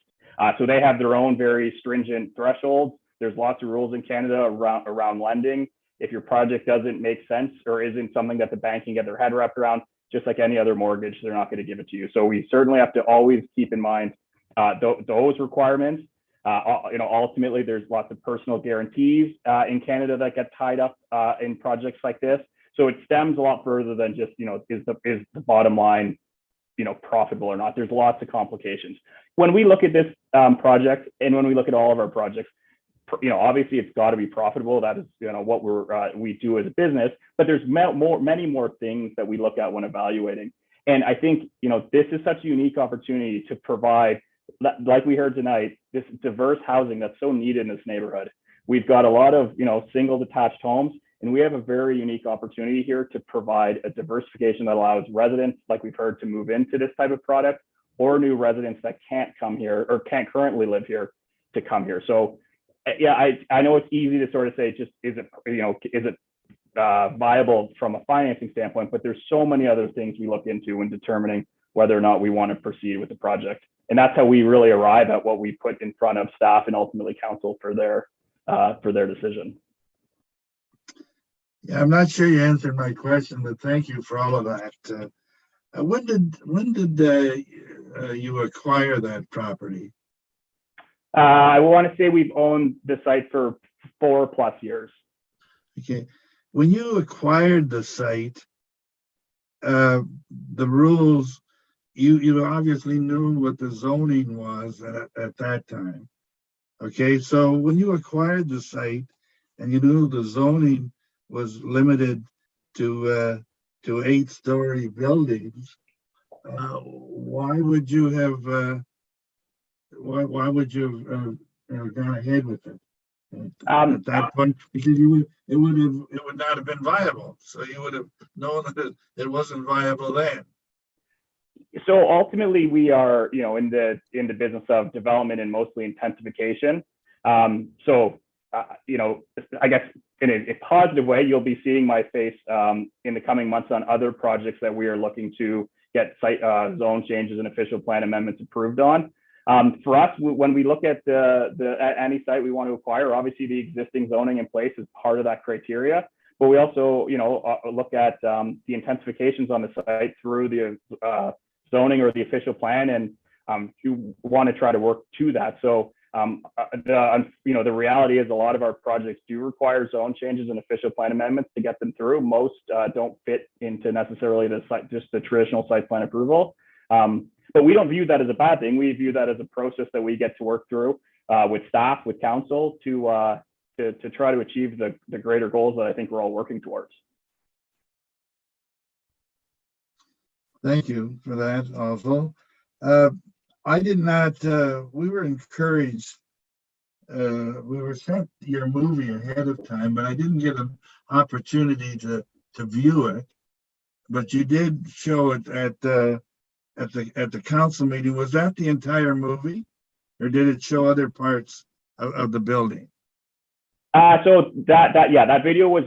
[SPEAKER 12] So they have their own very stringent thresholds. There's lots of rules in Canada around lending. If your project doesn't make sense or isn't something that the bank can get their head wrapped around, just like any other mortgage, they're not going to give it to you. So we certainly have to always keep in mind those requirements. Ultimately, there's lots of personal guarantees in Canada that get tied up in projects like this. So it stems a lot further than just, is the bottom line, profitable or not. There's lots of complications. When we look at this project, and when we look at all of our projects, obviously it's got to be profitable. That is, what we do as a business. But there's many more things that we look at when evaluating. And I think, this is such a unique opportunity to provide, like we heard tonight, this diverse housing that's so needed in this neighborhood. We've got a lot of, single detached homes, and we have a very unique opportunity here to provide a diversification that allows residents, like we've heard, to move into this type of product, or new residents that can't come here or can't currently live here to come here. So yeah, I know it's easy to sort of say, just is it viable from a financing standpoint, but there's so many other things we look into when determining whether or not we want to proceed with the project. And that's how we really arrive at what we put in front of staff and ultimately council for their decision.
[SPEAKER 3] Yeah, I'm not sure you answered my question, but thank you for all of that. When did you acquire that property?
[SPEAKER 12] I want to say we've owned the site for 4+ years.
[SPEAKER 3] Okay. When you acquired the site, the rules, you obviously knew what the zoning was at that time. Okay, so when you acquired the site and you knew the zoning was limited to 8-story buildings, why would you have why would you have gone ahead with it at that point? Because it would not have been viable. So you would have known that it wasn't viable then.
[SPEAKER 12] So ultimately, we are, in the business of development and mostly intensification. I guess in a positive way, you'll be seeing my face in the coming months on other projects that we are looking to get site zone changes and official plan amendments approved on. For us, when we look at at any site we want to acquire, obviously the existing zoning in place is part of that criteria. But we also, look at the intensifications on the site through the zoning or the official plan, and you want to try to work to that. So the reality is a lot of our projects do require zone changes and official plan amendments to get them through. Most don't fit into necessarily just the traditional site plan approval. But we don't view that as a bad thing. We view that as a process that we get to work through with staff, with council, to try to achieve the greater goals that I think we're all working towards.
[SPEAKER 3] Thank you for that also. I did not, we were encouraged, we were sent your movie ahead of time, but I didn't get an opportunity to view it. But you did show it at the council meeting. Was that the entire movie, or did it show other parts of the building?
[SPEAKER 12] So that video was,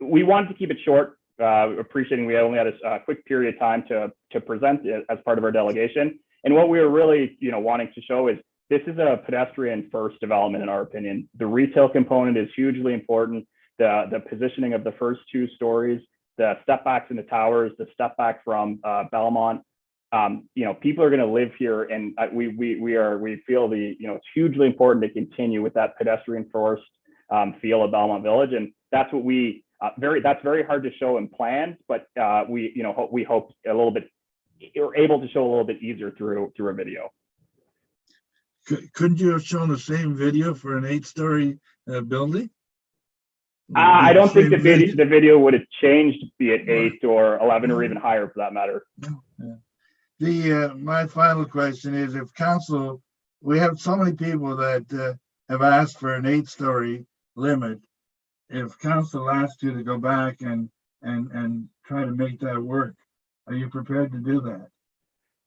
[SPEAKER 12] we wanted to keep it short, appreciating we only had a quick period of time to present it as part of our delegation. And what we were really, wanting to show is this is a pedestrian first development, in our opinion. The retail component is hugely important. The positioning of the first 2 stories, the step backs in the towers, the step back from Belmont. People are going to live here, and we feel it's hugely important to continue with that pedestrian first feel of Belmont Village, and that's what that's very hard to show in plans, but we hope you're able to show a little bit easier through a video.
[SPEAKER 3] Couldn't you have shown the same video for an 8-story building?
[SPEAKER 12] I don't think the video would have changed, be it 8 or 11 or even higher for that matter.
[SPEAKER 3] My final question is, if council, we have so many people that have asked for an 8-story limit. If council asked you to go back and try to make that work, are you prepared to do that?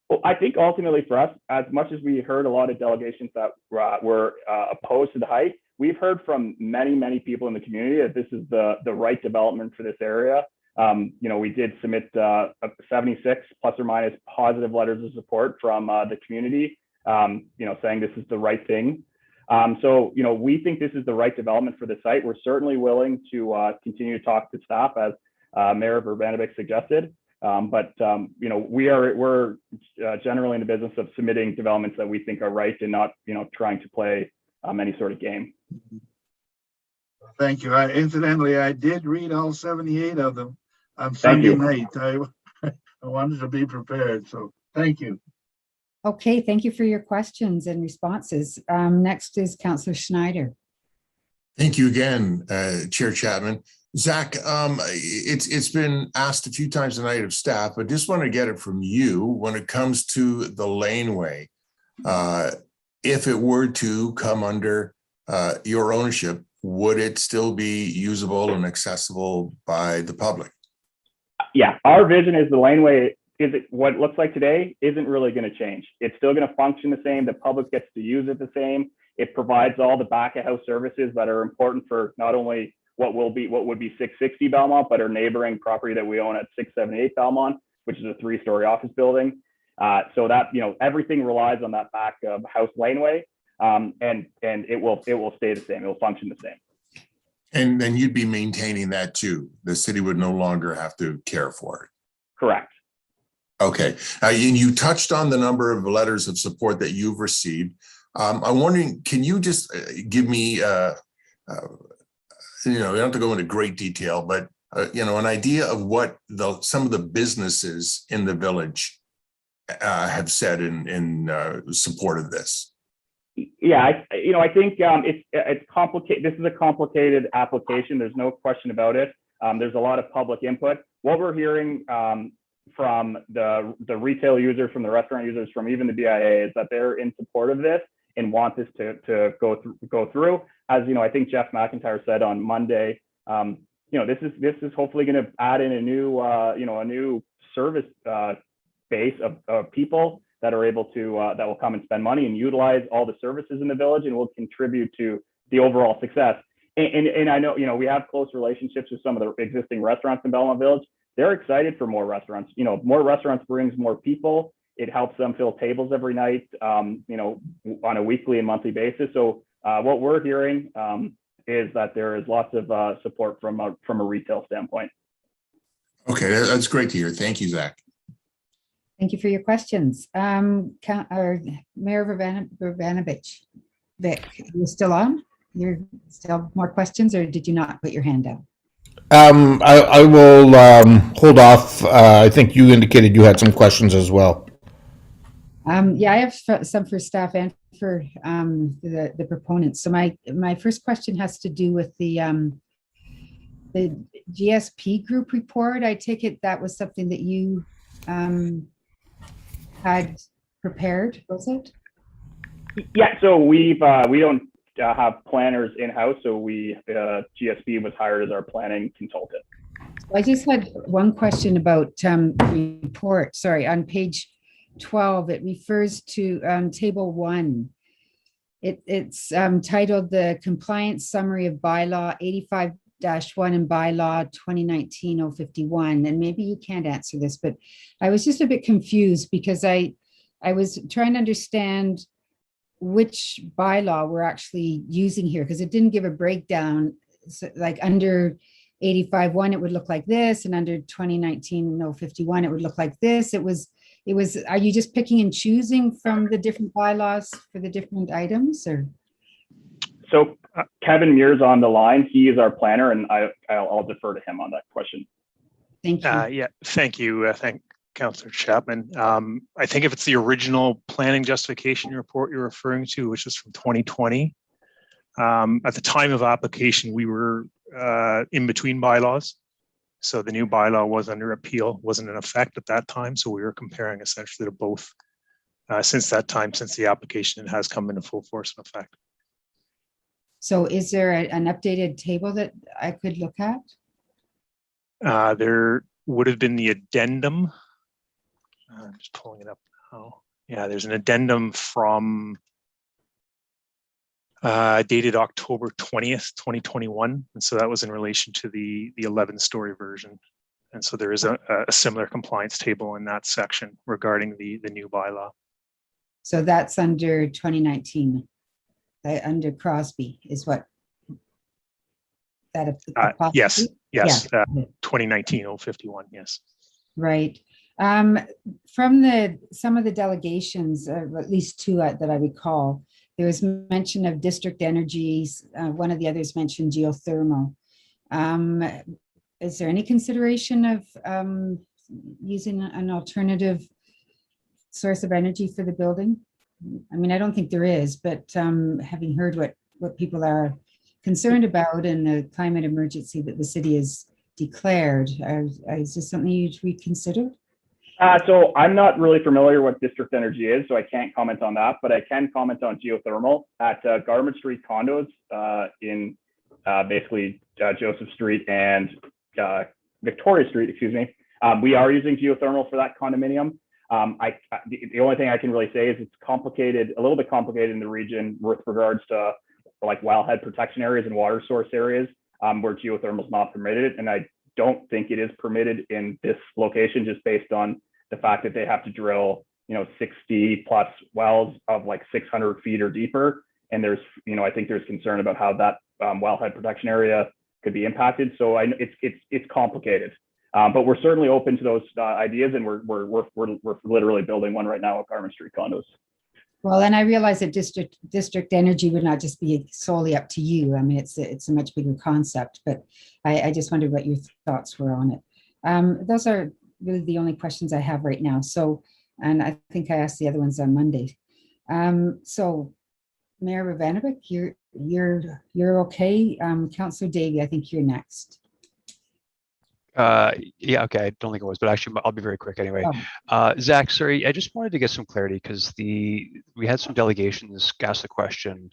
[SPEAKER 12] Well, I think ultimately for us, as much as we heard a lot of delegations that were opposed to the height, we've heard from many people in the community that this is the right development for this area. We did submit 76 plus or minus positive letters of support from the community, saying this is the right thing. So we think this is the right development for the site. We're certainly willing to continue to talk to staff, as Mayor Urbanovic suggested. We're generally in the business of submitting developments that we think are right and not, trying to play any sort of game.
[SPEAKER 3] Thank you. Incidentally, I did read all 78 of them on
[SPEAKER 12] Thank
[SPEAKER 3] Sunday
[SPEAKER 12] you.
[SPEAKER 3] night. I wanted to be prepared, so thank you.
[SPEAKER 1] Okay, thank you for your questions and responses. Next is Councillor Schneider.
[SPEAKER 20] Thank you again, Chair Chapman. Zach, it's been asked a few times tonight of staff, but just want to get it from you when it comes to the laneway. If it were to come under your ownership, would it still be usable and accessible by the public?
[SPEAKER 12] Yeah, our vision is the laneway what it looks like today isn't really going to change. It's still going to function the same. The public gets to use it the same. It provides all the back of house services that are important for not only what would be 660 Belmont, but our neighboring property that we own at 678 Belmont, which is a 3-story office building. So that, everything relies on that back of house laneway, and it will stay the same. It will function the same.
[SPEAKER 20] And then you'd be maintaining that too. The city would no longer have to care for it.
[SPEAKER 12] Correct.
[SPEAKER 20] Okay. And you touched on the number of letters of support that you've received. I'm wondering, can you just give me, you don't have to go into great detail, but an idea of what some of the businesses in the village have said in support of this?
[SPEAKER 12] Yeah, I think it's complicated. This is a complicated application. There's no question about it. There's a lot of public input. What we're hearing from the retail users, from the restaurant users, from even the BIA, is that they're in support of this and want this to go through. As I think Jeff McIntyre said on Monday, this is hopefully going to add in a new service base of people that are able to that will come and spend money and utilize all the services in the village and will contribute to the overall success. And I know we have close relationships with some of the existing restaurants in Belmont Village. They're excited for more restaurants. More restaurants brings more people. It helps them fill tables every night, on a weekly and monthly basis. So what we're hearing is that there is lots of support from a retail standpoint.
[SPEAKER 20] Okay, that's great to hear. Thank you, Zach.
[SPEAKER 1] Thank you for your questions. Mayor Vrbanovich, Vic, you still on? You're still more questions, or did you not put your hand down?
[SPEAKER 10] I will hold off. I think you indicated you had some questions as well.
[SPEAKER 1] Yeah, I have some for staff and for the proponents. So my first question has to do with the GSP group report. I take it that was something that you had prepared, was it?
[SPEAKER 12] Yeah, so we don't have planners in-house, so GSP was hired as our planning consultant.
[SPEAKER 1] I just had one question about the report. Sorry, on page 12, it refers to table 1. It's titled the Compliance Summary of Bylaw 85-1 and Bylaw 2019-051. And maybe you can't answer this, but I was just a bit confused because I was trying to understand which bylaw we're actually using here, because it didn't give a breakdown. So like under 85-1, it would look like this, and under 2019-051, it would look like this. It was, are you just picking and choosing from the different bylaws for the different items, or?
[SPEAKER 12] So Kevin Muir's on the line. He is our planner, and I'll defer to him on that question.
[SPEAKER 1] Thank you.
[SPEAKER 13] Yeah, thank you. Thank Councillor Chapman. I think if it's the original planning justification report you're referring to, which is from 2020, at the time of application, we were in between bylaws. So the new bylaw was under appeal, wasn't in effect at that time. So we were comparing essentially to both since that time, since the application has come into full force and effect.
[SPEAKER 1] So is there an updated table that I could look at?
[SPEAKER 13] There would have been the addendum. I'm just pulling it up now. Yeah, there's an addendum from dated October 20th, 2021. And so that was in relation to the 11-story version. And so there is a similar compliance table in that section regarding the new bylaw.
[SPEAKER 1] So that's under 2019, under Crosby is what? That
[SPEAKER 13] Yes, 2019-051, yes.
[SPEAKER 1] Right. From some of the delegations, at least two that I recall, there was mention of district energies. One of the others mentioned geothermal. Is there any consideration of using an alternative source of energy for the building? I mean, I don't think there is, but having heard what people are concerned about and the climate emergency that the city has declared, is this something you'd reconsider?
[SPEAKER 12] So I'm not really familiar what district energy is, so I can't comment on that, but I can comment on geothermal at Garment Street condos in basically Joseph Street and Victoria Street, excuse me. We are using geothermal for that condominium. The only thing I can really say is it's complicated, a little bit complicated in the region with regards to like wellhead protection areas and water source areas where geothermal is not permitted. And I don't think it is permitted in this location just based on the fact that they have to drill, 60 plus wells of like 600 feet or deeper. And there's, I think there's concern about how that wellhead protection area could be impacted. So it's complicated, but we're certainly open to those ideas, and we're literally building one right now at Garment Street condos.
[SPEAKER 1] Well, and I realize that district energy would not just be solely up to you. I mean, it's a much bigger concept, but I just wondered what your thoughts were on it. Those are really the only questions I have right now. So, and I think I asked the other ones on Monday. So, Mayor Ravanovic, you're okay. Councillor Davey, I think you're next.
[SPEAKER 22] Yeah, okay, I don't think it was, but actually I'll be very quick anyway. Zach, sorry, I just wanted to get some clarity because we had some delegations ask the question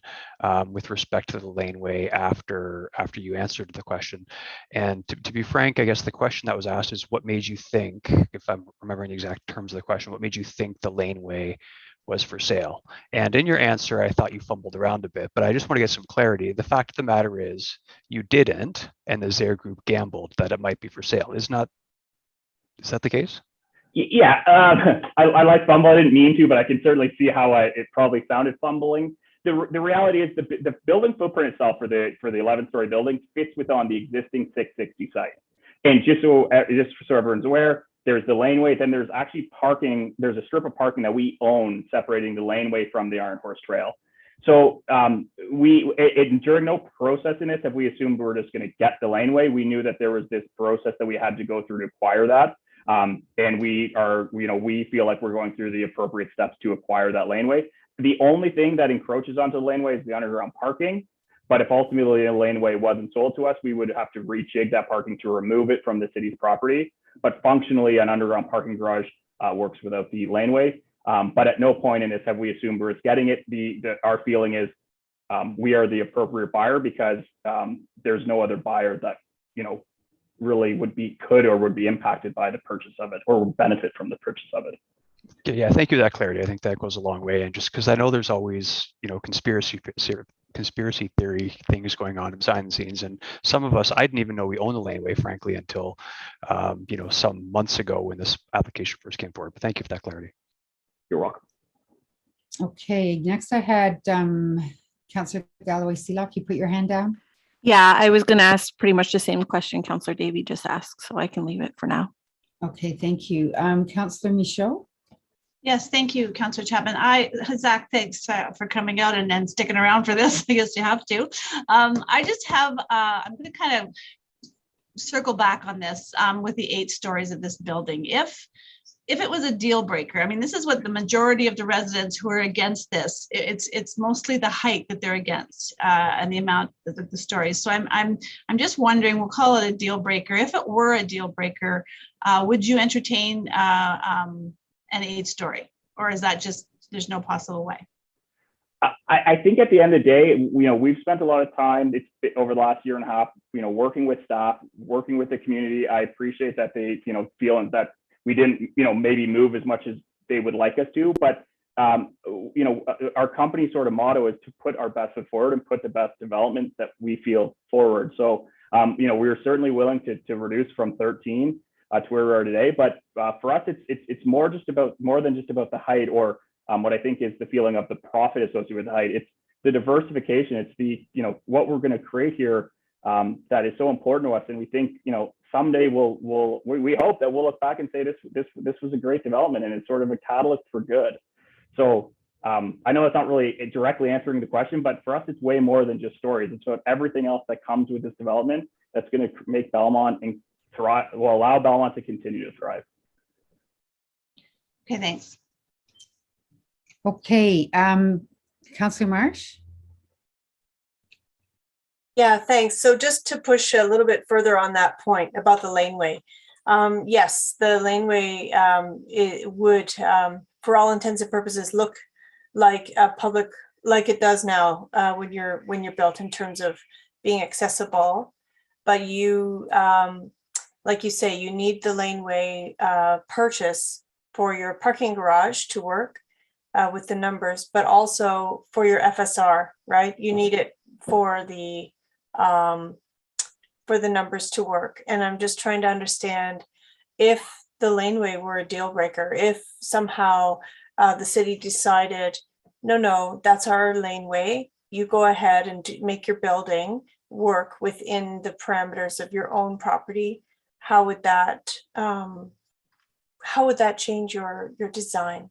[SPEAKER 22] with respect to the laneway after you answered the question. And to be frank, I guess the question that was asked is what made you think, if I'm remembering the exact terms of the question, what made you think the laneway was for sale? And in your answer, I thought you fumbled around a bit, but I just want to get some clarity. The fact of the matter is you didn't, and the Zaire Group gambled that it might be for sale. Is that the case?
[SPEAKER 12] Yeah, I like fumble. I didn't mean to, but I can certainly see how it probably sounded fumbling. The reality is the building footprint itself for the 11-story building fits within the existing 660 site. And just so everyone's aware, there's the laneway, then there's actually parking. There's a strip of parking that we own separating the laneway from the Iron Horse Trail. So during no process in this have we assumed we were just going to get the laneway. We knew that there was this process that we had to go through to acquire that. And we feel like we're going through the appropriate steps to acquire that laneway. The only thing that encroaches onto the laneway is the underground parking. But if ultimately the laneway wasn't sold to us, we would have to rejig that parking to remove it from the city's property. But functionally, an underground parking garage works without the laneway. But at no point in this have we assumed we're getting it. Our feeling is we are the appropriate buyer because there's no other buyer that really would be impacted by the purchase of it or would benefit from the purchase of it.
[SPEAKER 22] Yeah, thank you for that clarity. I think that goes a long way. And just because I know there's always conspiracy theory things going on behind the scenes, and some of us, I didn't even know we own the laneway, frankly, until some months ago when this application first came forward. But thank you for that clarity.
[SPEAKER 12] You're welcome.
[SPEAKER 1] Okay, next I had Councillor Galloway-Seelock. You put your hand down.
[SPEAKER 15] Yeah, I was going to ask pretty much the same question Councillor Davey just asked, so I can leave it for now.
[SPEAKER 1] Okay, thank you. Councillor Michaud.
[SPEAKER 8] Yes, thank you, Councillor Chapman. Zach, thanks for coming out and then sticking around for this. I guess you have to. I just have, I'm going to kind of circle back on this with the 8 stories of this building. If it was a deal breaker, I mean, this is what the majority of the residents who are against this, it's mostly the height that they're against and the amount of the stories. So I'm just wondering, we'll call it a deal breaker. If it were a deal breaker, would you entertain an 8-story, or is that just there's no possible way?
[SPEAKER 12] I think at the end of the day, we've spent a lot of time over the last year and a half, working with staff, working with the community. I appreciate that they, feel that we didn't, maybe move as much as they would like us to, but our company sort of motto is to put our best foot forward and put the best development that we feel forward. So, we're certainly willing to reduce from 13 to where we are today, but for us, it's more than just about the height or what I think is the feeling of the profit associated with the height. It's the diversification. It's the what we're going to create here that is so important to us. And we think, someday we hope that we'll look back and say this was a great development and it's sort of a catalyst for good. So I know that's not really directly answering the question, but for us, it's way more than just stories. It's about everything else that comes with this development that's going to make Belmont and thrive, will allow Belmont to continue to thrive.
[SPEAKER 8] Okay, thanks.
[SPEAKER 1] Okay, Councillor Marsh?
[SPEAKER 17] Yeah, thanks. So just to push a little bit further on that point about the laneway. Yes, the laneway it would, for all intents and purposes, look like a public, like it does now when you're built in terms of being accessible. But you, like you say, you need the laneway purchase for your parking garage to work with the numbers, but also for your FSR, right? You need it for the numbers to work. And I'm just trying to understand if the laneway were a deal breaker, if somehow the city decided, no, that's our laneway, you go ahead and make your building work within the parameters of your own property, how would that change your design?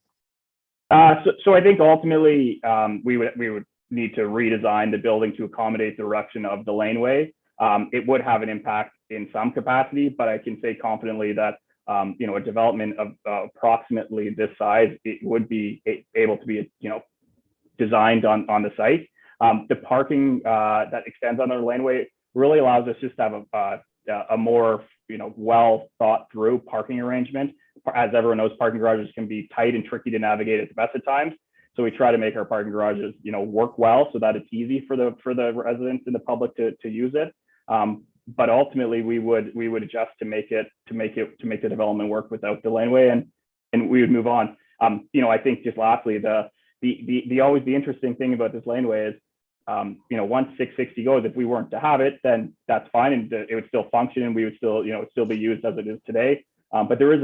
[SPEAKER 12] So I think ultimately we would need to redesign the building to accommodate the direction of the laneway. It would have an impact in some capacity, but I can say confidently that a development of approximately this size, it would be able to be designed on the site. The parking that extends on the laneway really allows us just to have a more well thought through parking arrangement. As everyone knows, parking garages can be tight and tricky to navigate at the best of times. So we try to make our parking garages, work well so that it's easy for the residents and the public to use it. But ultimately, we would adjust to make the development work without the laneway, and we would move on. I think just lastly, the always the interesting thing about this laneway is, once 660 goes, if we weren't to have it, then that's fine, and it would still function, and we would still still be used as it is today. But there is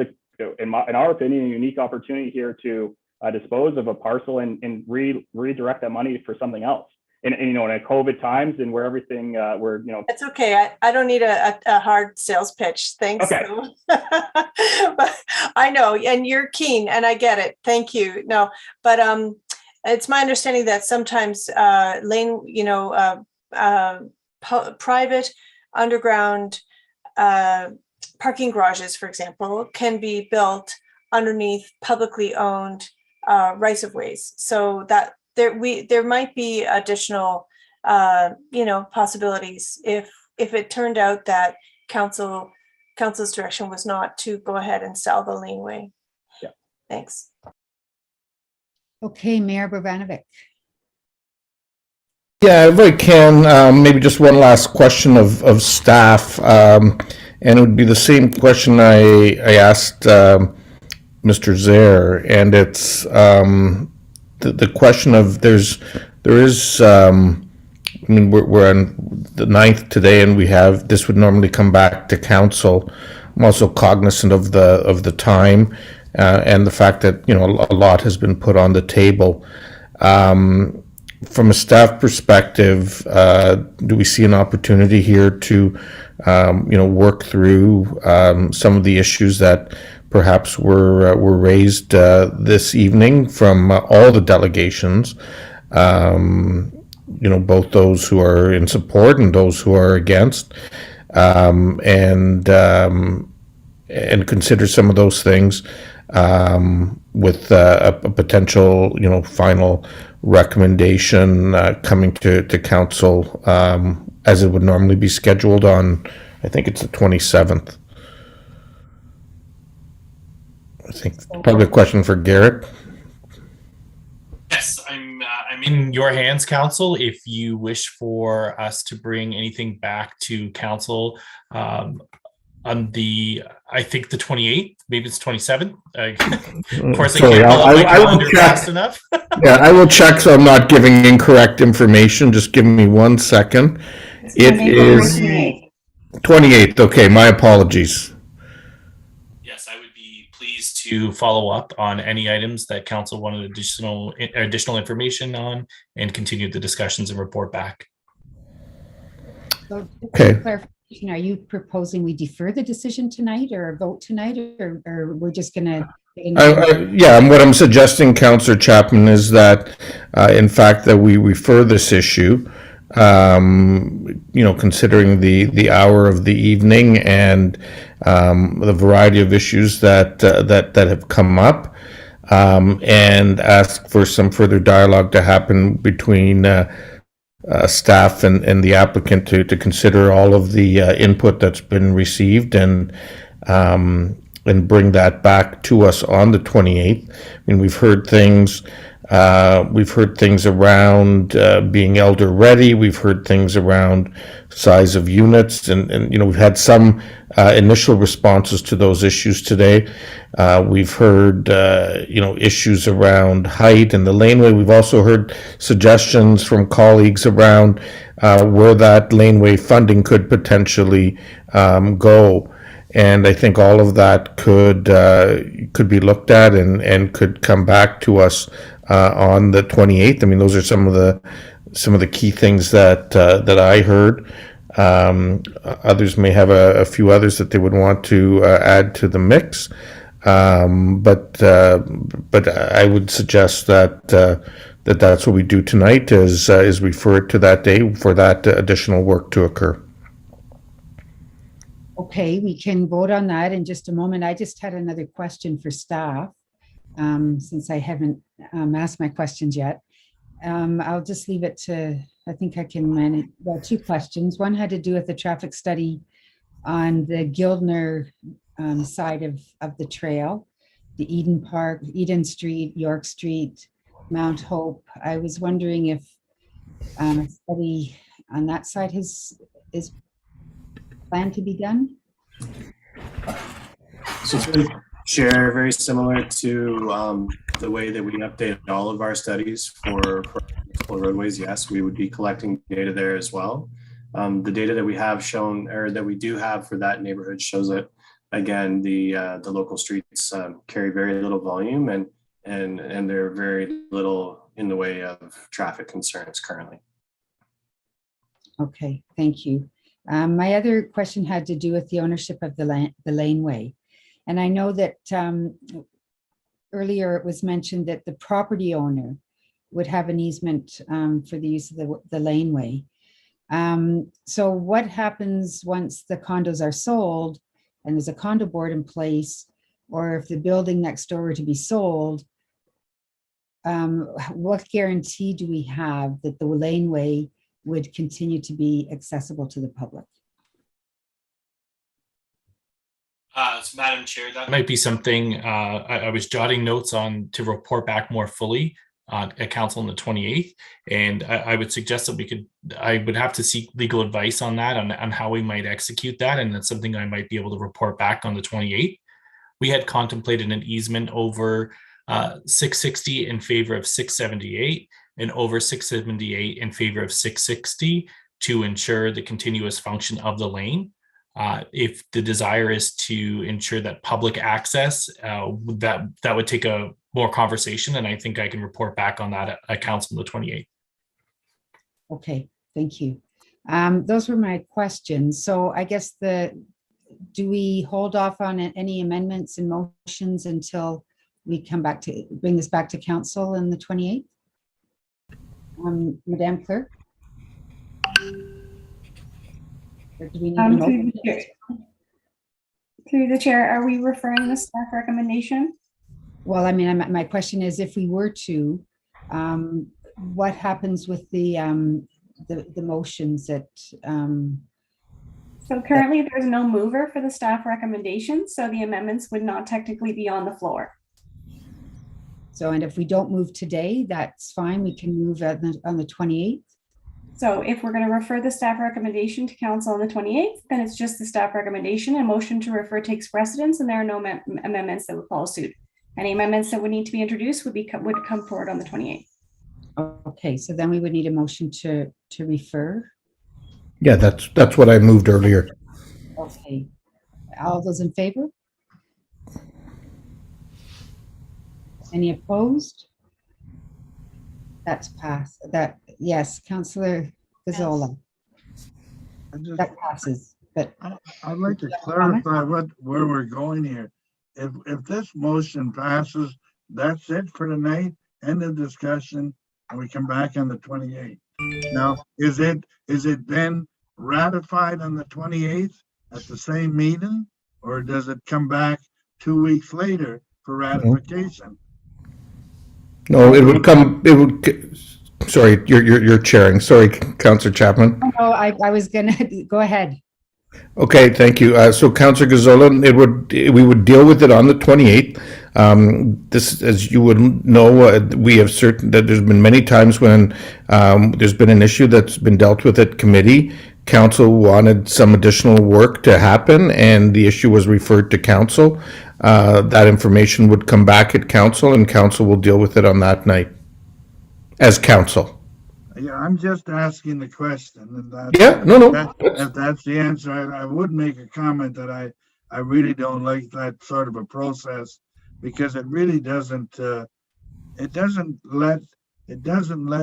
[SPEAKER 12] in our opinion, a unique opportunity here to dispose of a parcel and redirect that money for something else. And in a COVID times and where everything
[SPEAKER 17] It's okay. I don't need a hard sales pitch. Thanks.
[SPEAKER 12] Okay.
[SPEAKER 17] But I know, and you're keen, and I get it. Thank you. No, but it's my understanding that sometimes private underground parking garages, for example, can be built underneath publicly owned rights of ways, so that there might be additional possibilities if it turned out that council's direction was not to go ahead and sell the laneway.
[SPEAKER 12] Yeah.
[SPEAKER 17] Thanks.
[SPEAKER 1] Okay, Mayor Barbanovic.
[SPEAKER 10] Yeah, if I can, maybe just one last question of staff, and it would be the same question I asked Mr. Zaire, and it's the question of there is we're on the 9th today, and this would normally come back to council. I'm also cognizant of the time and the fact that a lot has been put on the table. From a staff perspective, do we see an opportunity here to work through some of the issues that perhaps were raised this evening from all the delegations, both those who are in support and those who are against, and consider some of those things with a potential final recommendation coming to council as it would normally be scheduled on, I think it's the 27th. I think probably a question for Garrett.
[SPEAKER 7] Yes, I'm in your hands, council. If you wish for us to bring anything back to council on I think the 28th, maybe it's 27th. Of course,
[SPEAKER 10] Sorry,
[SPEAKER 7] I
[SPEAKER 10] will
[SPEAKER 7] can't
[SPEAKER 10] check.
[SPEAKER 7] fast enough.
[SPEAKER 10] Yeah, I will check so I'm not giving incorrect information. Just give me 1 second. It is 28th. Okay, my apologies.
[SPEAKER 7] Yes, I would be pleased to follow up on any items that council wanted additional information on and continue the discussions and report back.
[SPEAKER 1] So just for
[SPEAKER 10] Okay.
[SPEAKER 1] clarification, are you proposing we defer the decision tonight or vote tonight, or we're just gonna?
[SPEAKER 10] Yeah, and what I'm suggesting, Councillor Chapman, is that, in fact, that we refer this issue, considering the hour of the evening and the variety of issues that have come up, and ask for some further dialogue to happen between staff and the applicant to consider all of the input that's been received and bring that back to us on the 28th. I mean, we've heard things around being elder ready. We've heard things around size of units, and we've had some initial responses to those issues today. We've heard issues around height and the laneway. We've also heard suggestions from colleagues around where that laneway funding could potentially go. And I think all of that could be looked at and could come back to us on the 28th. I mean, those are some of the key things that I heard. Others may have a few others that they would want to add to the mix, but I would suggest that that's what we do tonight is refer it to that day for that additional work to occur.
[SPEAKER 1] Okay, we can vote on that in just a moment. I just had another question for staff, since I haven't asked my questions yet. I'll just leave it to, I think I can manage, well, two questions. One had to do with the traffic study on the Gildner side of the trail, the Eden Park, Eden Street, York Street, Mount Hope. I was wondering if a study on that side is plan to be done?
[SPEAKER 11] So through the Chair, very similar to the way that we update all of our studies for roadways. Yes, we would be collecting data there as well. The data that we have shown, or that we do have for that neighborhood, shows that again the local streets carry very little volume and there are very little in the way of traffic concerns currently.
[SPEAKER 1] Okay, thank you. My other question had to do with the ownership of the laneway. And I know that earlier it was mentioned that the property owner would have an easement for the use of the laneway. So what happens once the condos are sold and there's a condo board in place, or if the building next door were to be sold, what guarantee do we have that the laneway would continue to be accessible to the public?
[SPEAKER 7] So Madam Chair, that might be something I was jotting notes on to report back more fully at council on the 28th. And I would suggest that I would have to seek legal advice on that, on how we might execute that. And that's something I might be able to report back on the 28th. We had contemplated an easement over 660 in favor of 678 and over 678 in favor of 660 to ensure the continuous function of the lane. If the desire is to ensure that public access, that would take a more conversation, and I think I can report back on that at council on the 28th.
[SPEAKER 1] Okay, thank you. Those were my questions. So I guess do we hold off on any amendments and motions until we come back to bring this back to council on the 28th? Madam Clerk? Or do we need a motion?
[SPEAKER 14] Through the chair, are we referring the staff recommendation?
[SPEAKER 1] Well, I mean, my question is, if we were to, what happens with the motions that?
[SPEAKER 14] So currently there's no mover for the staff recommendation, so the amendments would not technically be on the floor.
[SPEAKER 1] So, and if we don't move today, that's fine. We can move on the 28th.
[SPEAKER 14] So if we're going to refer the staff recommendation to council on the 28th, then it's just the staff recommendation, and motion to refer takes precedence, and there are no amendments that would follow suit. Any amendments that would need to be introduced would come forward on the 28th.
[SPEAKER 1] Okay, so then we would need a motion to refer.
[SPEAKER 10] Yeah, that's what I moved earlier.
[SPEAKER 1] Okay, all those in favor? Any opposed? That's passed. Yes, Councillor Gazzola. That passes, but.
[SPEAKER 3] I'd like to clarify where we're going here. If this motion passes, that's it for tonight, end of discussion, and we come back on the 28th. Now, is it then ratified on the 28th at the same meeting, or does it come back 2 weeks later for ratification?
[SPEAKER 10] No, sorry, you're chairing. Sorry, Councillor Chapman.
[SPEAKER 1] Oh, I was gonna, go ahead.
[SPEAKER 10] Okay, thank you. So Councillor Gazzola, we would deal with it on the 28th. This, as you would know, we have that there's been many times when there's been an issue that's been dealt with at committee. Council wanted some additional work to happen, and the issue was referred to council. That information would come back at council, and council will deal with it on that night as council.
[SPEAKER 3] Yeah, I'm just asking the question. And if that's the answer, I would make a comment that I really don't like that sort of a process, because it really doesn't let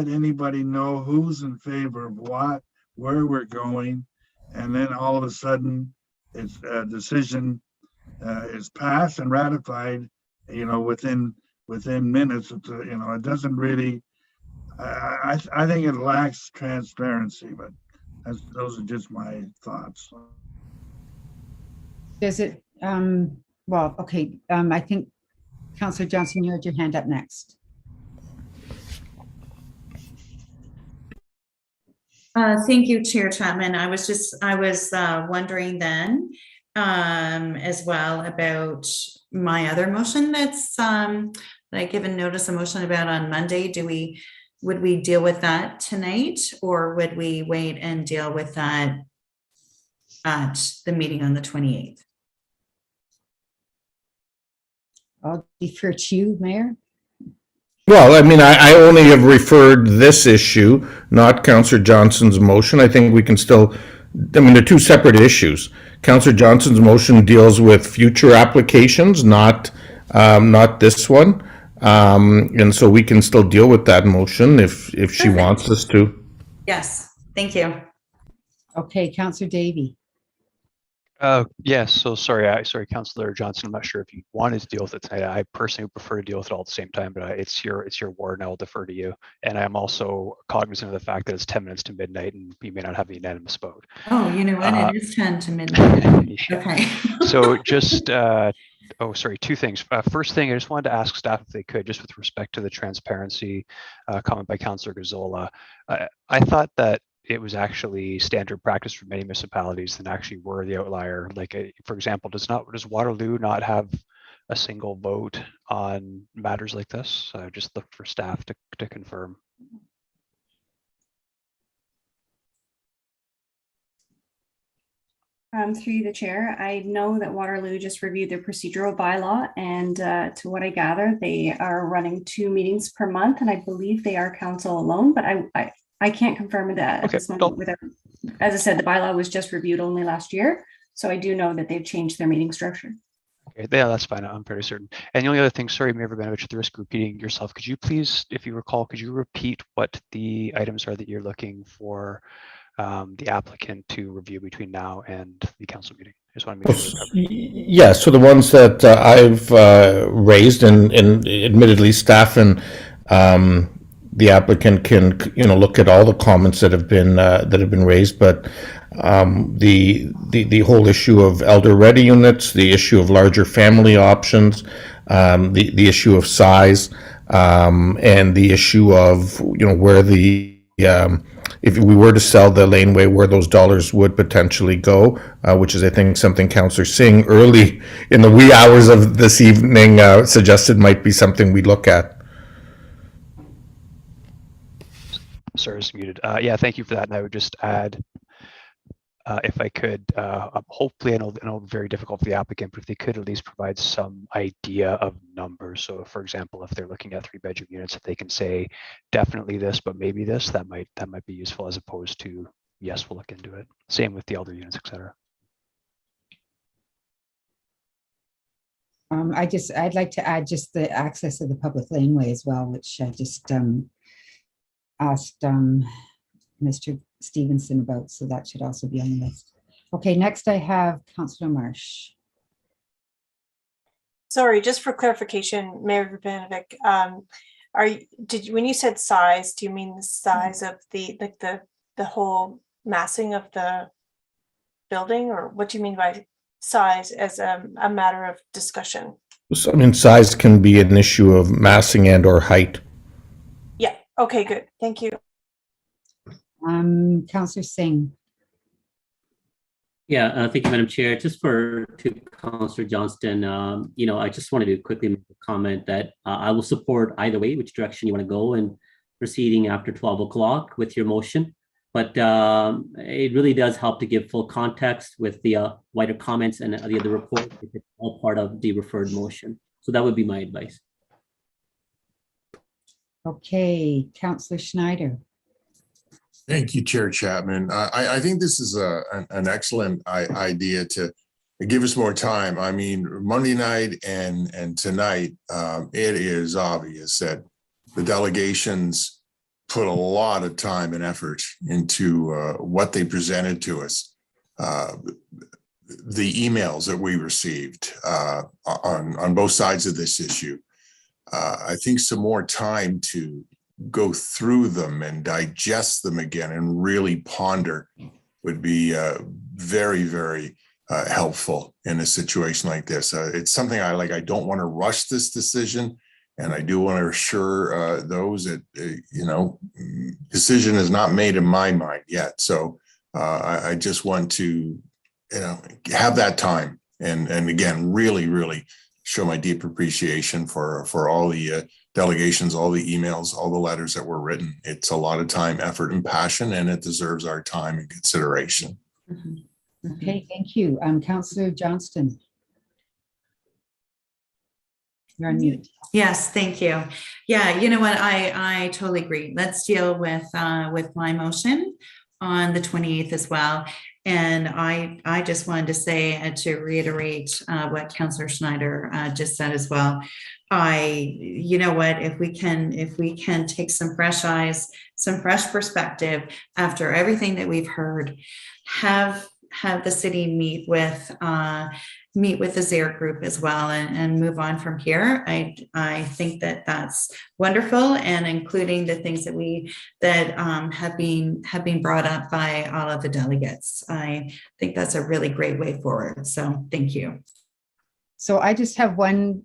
[SPEAKER 3] anybody know who's in favor of what, where we're going, and then all of a sudden it's a decision is passed and ratified, within minutes. It doesn't really. I think it lacks transparency, but those are just my thoughts.
[SPEAKER 1] Does it, well, okay, I think Councillor Johnson, you had your hand up next.
[SPEAKER 5] Thank you, Chair Chapman. I was wondering then as well about my other motion that's that I given notice a motion about on Monday. Would we deal with that tonight, or would we wait and deal with that at the meeting on the 28th?
[SPEAKER 1] I'll defer to you, Mayor.
[SPEAKER 10] Well, I mean, I only have referred this issue, not Councillor Johnson's motion. I think we can still, they're two separate issues. Councillor Johnson's motion deals with future applications, not this one. And so we can still deal with that motion if she wants us to.
[SPEAKER 5] Yes, thank you.
[SPEAKER 1] Okay, Councillor Davey.
[SPEAKER 22] Yes, so sorry, Councillor Johnson, I'm not sure if you wanted to deal with it tonight. I personally would prefer to deal with it all at the same time, but it's your ward, and I will defer to you. And I'm also cognizant of the fact that it's 10 minutes to midnight, and we may not have a unanimous vote.
[SPEAKER 5] Oh, you know what? It is 10 to midnight.
[SPEAKER 22] Yeah.
[SPEAKER 5] Okay.
[SPEAKER 22] So just, two things. First thing, I just wanted to ask staff if they could, just with respect to the transparency comment by Councillor Gazzola. I thought that it was actually standard practice for many municipalities and actually were the outlier. Like, for example, does Waterloo not have a single vote on matters like this? Just look for staff to confirm.
[SPEAKER 14] Through the chair, I know that Waterloo just reviewed their procedural bylaw, and to what I gather, they are running 2 meetings per month, and I believe they are council alone, but I can't confirm that at this moment. As I said, the bylaw was just reviewed only last year, so I do know that they've changed their meeting structure.
[SPEAKER 22] Okay, yeah, that's fine. I'm fairly certain. And the only other thing, sorry, Mayor Verbenovich, at the risk of repeating yourself, could you please, if you recall, could you repeat what the items are that you're looking for the applicant to review between now and the council meeting? I just want to make sure.
[SPEAKER 10] Yeah, so the ones that I've raised, and admittedly staff and the applicant can look at all the comments that have been raised, but the whole issue of elder ready units, the issue of larger family options, the issue of size, and the issue of where the if we were to sell the laneway, where those dollars would potentially go, which is, I think, something Councillor Singh early in the wee hours of this evening suggested might be something we look at.
[SPEAKER 22] Sorry, it's muted. Yeah, thank you for that. And I would just add, if I could, hopefully, I know very difficult for the applicant, but if they could at least provide some idea of numbers. So, for example, if they're looking at 3-bedroom units, if they can say definitely this, but maybe this, that might be useful, as opposed to yes, we'll look into it. Same with the elder units, etc.
[SPEAKER 1] I'd like to add just the access of the public laneway as well, which I just asked Mr. Stevenson about, so that should also be on the list. Okay, next I have Councillor Marsh.
[SPEAKER 17] Sorry, just for clarification, Mayor Urbanovic, when you said size, do you mean the size of the whole massing of the building, or what do you mean by size as a matter of discussion?
[SPEAKER 10] So, I mean, size can be an issue of massing and or height.
[SPEAKER 17] Yeah, okay, good, thank you.
[SPEAKER 1] Councillor Singh.
[SPEAKER 6] Yeah, thank you, Madam Chair. Just to Councillor Johnston, I just wanted to quickly make a comment that I will support either way, which direction you want to go in proceeding after 12 o'clock with your motion. But it really does help to give full context with the wider comments and the other report. It's all part of the referred motion. So that would be my advice.
[SPEAKER 1] Okay, Councillor Schneider.
[SPEAKER 20] Thank you, Chair Chapman. I think this is an excellent idea to give us more time. I mean, Monday night and tonight, it is obvious that the delegations put a lot of time and effort into what they presented to us. The emails that we received on both sides of this issue. I think some more time to go through them and digest them again and really ponder would be very, very helpful in a situation like this. It's something I like. I don't want to rush this decision, and I do want to assure those that decision is not made in my mind yet. So I just want to have that time and again really show my deep appreciation for all the delegations, all the emails, all the letters that were written. It's a lot of time, effort, and passion, and it deserves our time and consideration.
[SPEAKER 1] Okay, thank you. Councillor Johnston. You're on mute.
[SPEAKER 5] Yes, thank you. Yeah, you know what? I totally agree. Let's deal with my motion on the 28th as well. And I just wanted to say to reiterate what Councillor Schneider just said as well. You know what, if we can take some fresh eyes, some fresh perspective after everything that we've heard, have the city meet with the ZARE group as well and move on from here. I think that's wonderful, and including the things that have been brought up by all of the delegates. I think that's a really great way forward. So thank you.
[SPEAKER 1] So I just have one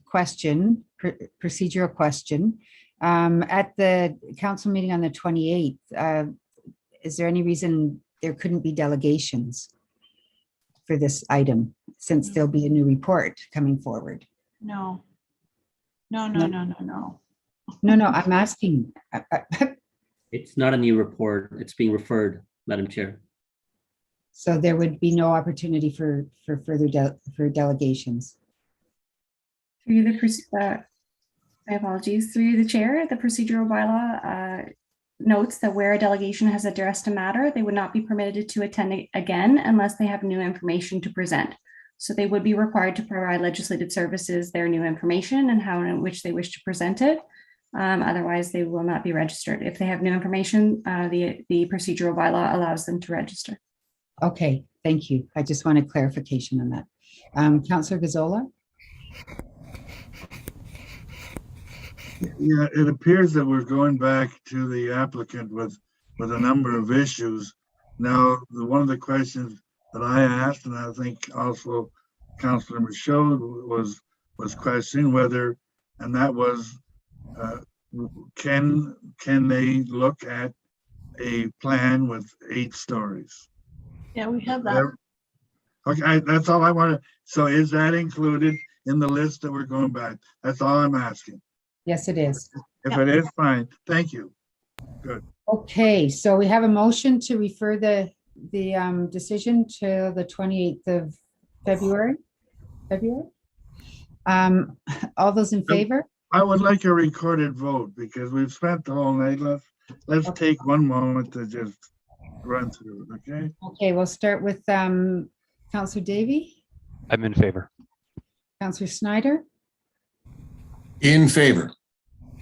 [SPEAKER 1] question, procedural question. At the council meeting on the 28th, is there any reason there couldn't be delegations for this item, since there'll be a new report coming forward?
[SPEAKER 8] No, I'm
[SPEAKER 1] asking.
[SPEAKER 6] It's not a new report. It's being referred, Madam Chair.
[SPEAKER 1] So there would be no opportunity for further delegations.
[SPEAKER 14] Through the my apologies. Through the chair, the procedural bylaw notes that where a delegation has addressed a matter, they would not be permitted to attend again unless they have new information to present. So they would be required to provide legislative services their new information and how in which they wish to present it. Otherwise, they will not be registered. If they have new information, the procedural bylaw allows them to register.
[SPEAKER 1] Okay, thank you. I just wanted clarification on that. Councillor Gazzola?
[SPEAKER 3] Yeah, it appears that we're going back to the applicant with a number of issues. Now, one of the questions that I asked, and I think also Councillor Michaud was questioning whether, and that was, can they look at a plan with 8 stories?
[SPEAKER 8] Yeah, we have that.
[SPEAKER 3] Okay, that's all I wanted. So is that included in the list that we're going back? That's all I'm asking.
[SPEAKER 1] Yes, it is.
[SPEAKER 3] If it is, fine. Thank you. Good.
[SPEAKER 1] Okay, so we have a motion to refer the decision to the 28th of February. All those in favor?
[SPEAKER 3] I would like a recorded vote because we've spent the whole night. Let's take one moment to just run through it, okay?
[SPEAKER 1] Okay, we'll start with Councillor Davey.
[SPEAKER 22] I'm in favor.
[SPEAKER 1] Councillor Schneider.
[SPEAKER 20] In favor.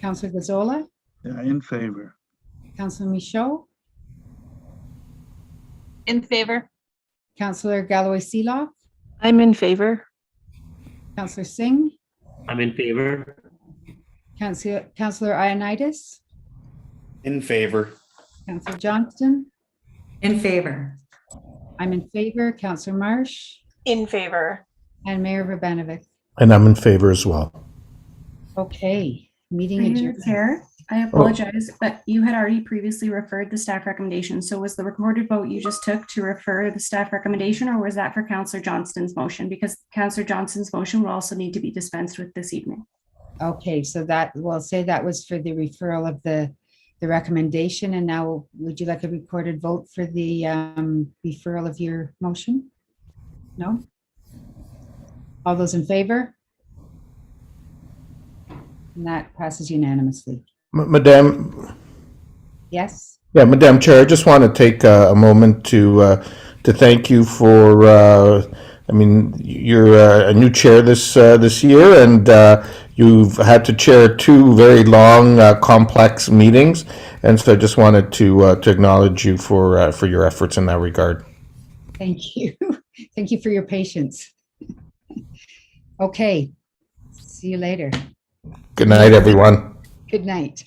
[SPEAKER 1] Councillor Gazzola.
[SPEAKER 3] Yeah, in favor.
[SPEAKER 1] Councillor Michaud.
[SPEAKER 8] In favor?
[SPEAKER 1] Councillor Galloway Seelock,
[SPEAKER 15] I'm in favor.
[SPEAKER 1] Councillor Singh,
[SPEAKER 6] I'm in favor.
[SPEAKER 1] Councillor Ioannidis,
[SPEAKER 9] In favor.
[SPEAKER 1] Councillor Johnston,
[SPEAKER 5] In favor.
[SPEAKER 1] I'm in favor, Councillor Marsh,
[SPEAKER 17] In favor.
[SPEAKER 1] and Mayor Urbanovic.
[SPEAKER 10] And I'm in favor as well.
[SPEAKER 1] Okay, meeting
[SPEAKER 14] Through the
[SPEAKER 1] adjourned.
[SPEAKER 14] Chair, I apologize, but you had already previously referred the staff recommendation. So was the recorded vote you just took to refer the staff recommendation, or was that for Councillor Johnston's motion? Because Councillor Johnston's motion will also need to be dispensed with this evening.
[SPEAKER 1] Okay, so that, we'll say that was for the referral of the recommendation, and now would you like a recorded vote for the referral of your motion? No? All those in favor? And that passes unanimously.
[SPEAKER 10] Madam,
[SPEAKER 1] Yes?
[SPEAKER 10] yeah, Madam Chair, I just want to take a moment to thank you for, I mean, you're a new chair this year, and you've had to chair two very long, complex meetings, and so I just wanted to acknowledge you for your efforts in that regard.
[SPEAKER 1] Thank you. Thank you for your patience. Okay, see you later.
[SPEAKER 10] Good night, everyone.
[SPEAKER 1] Good night.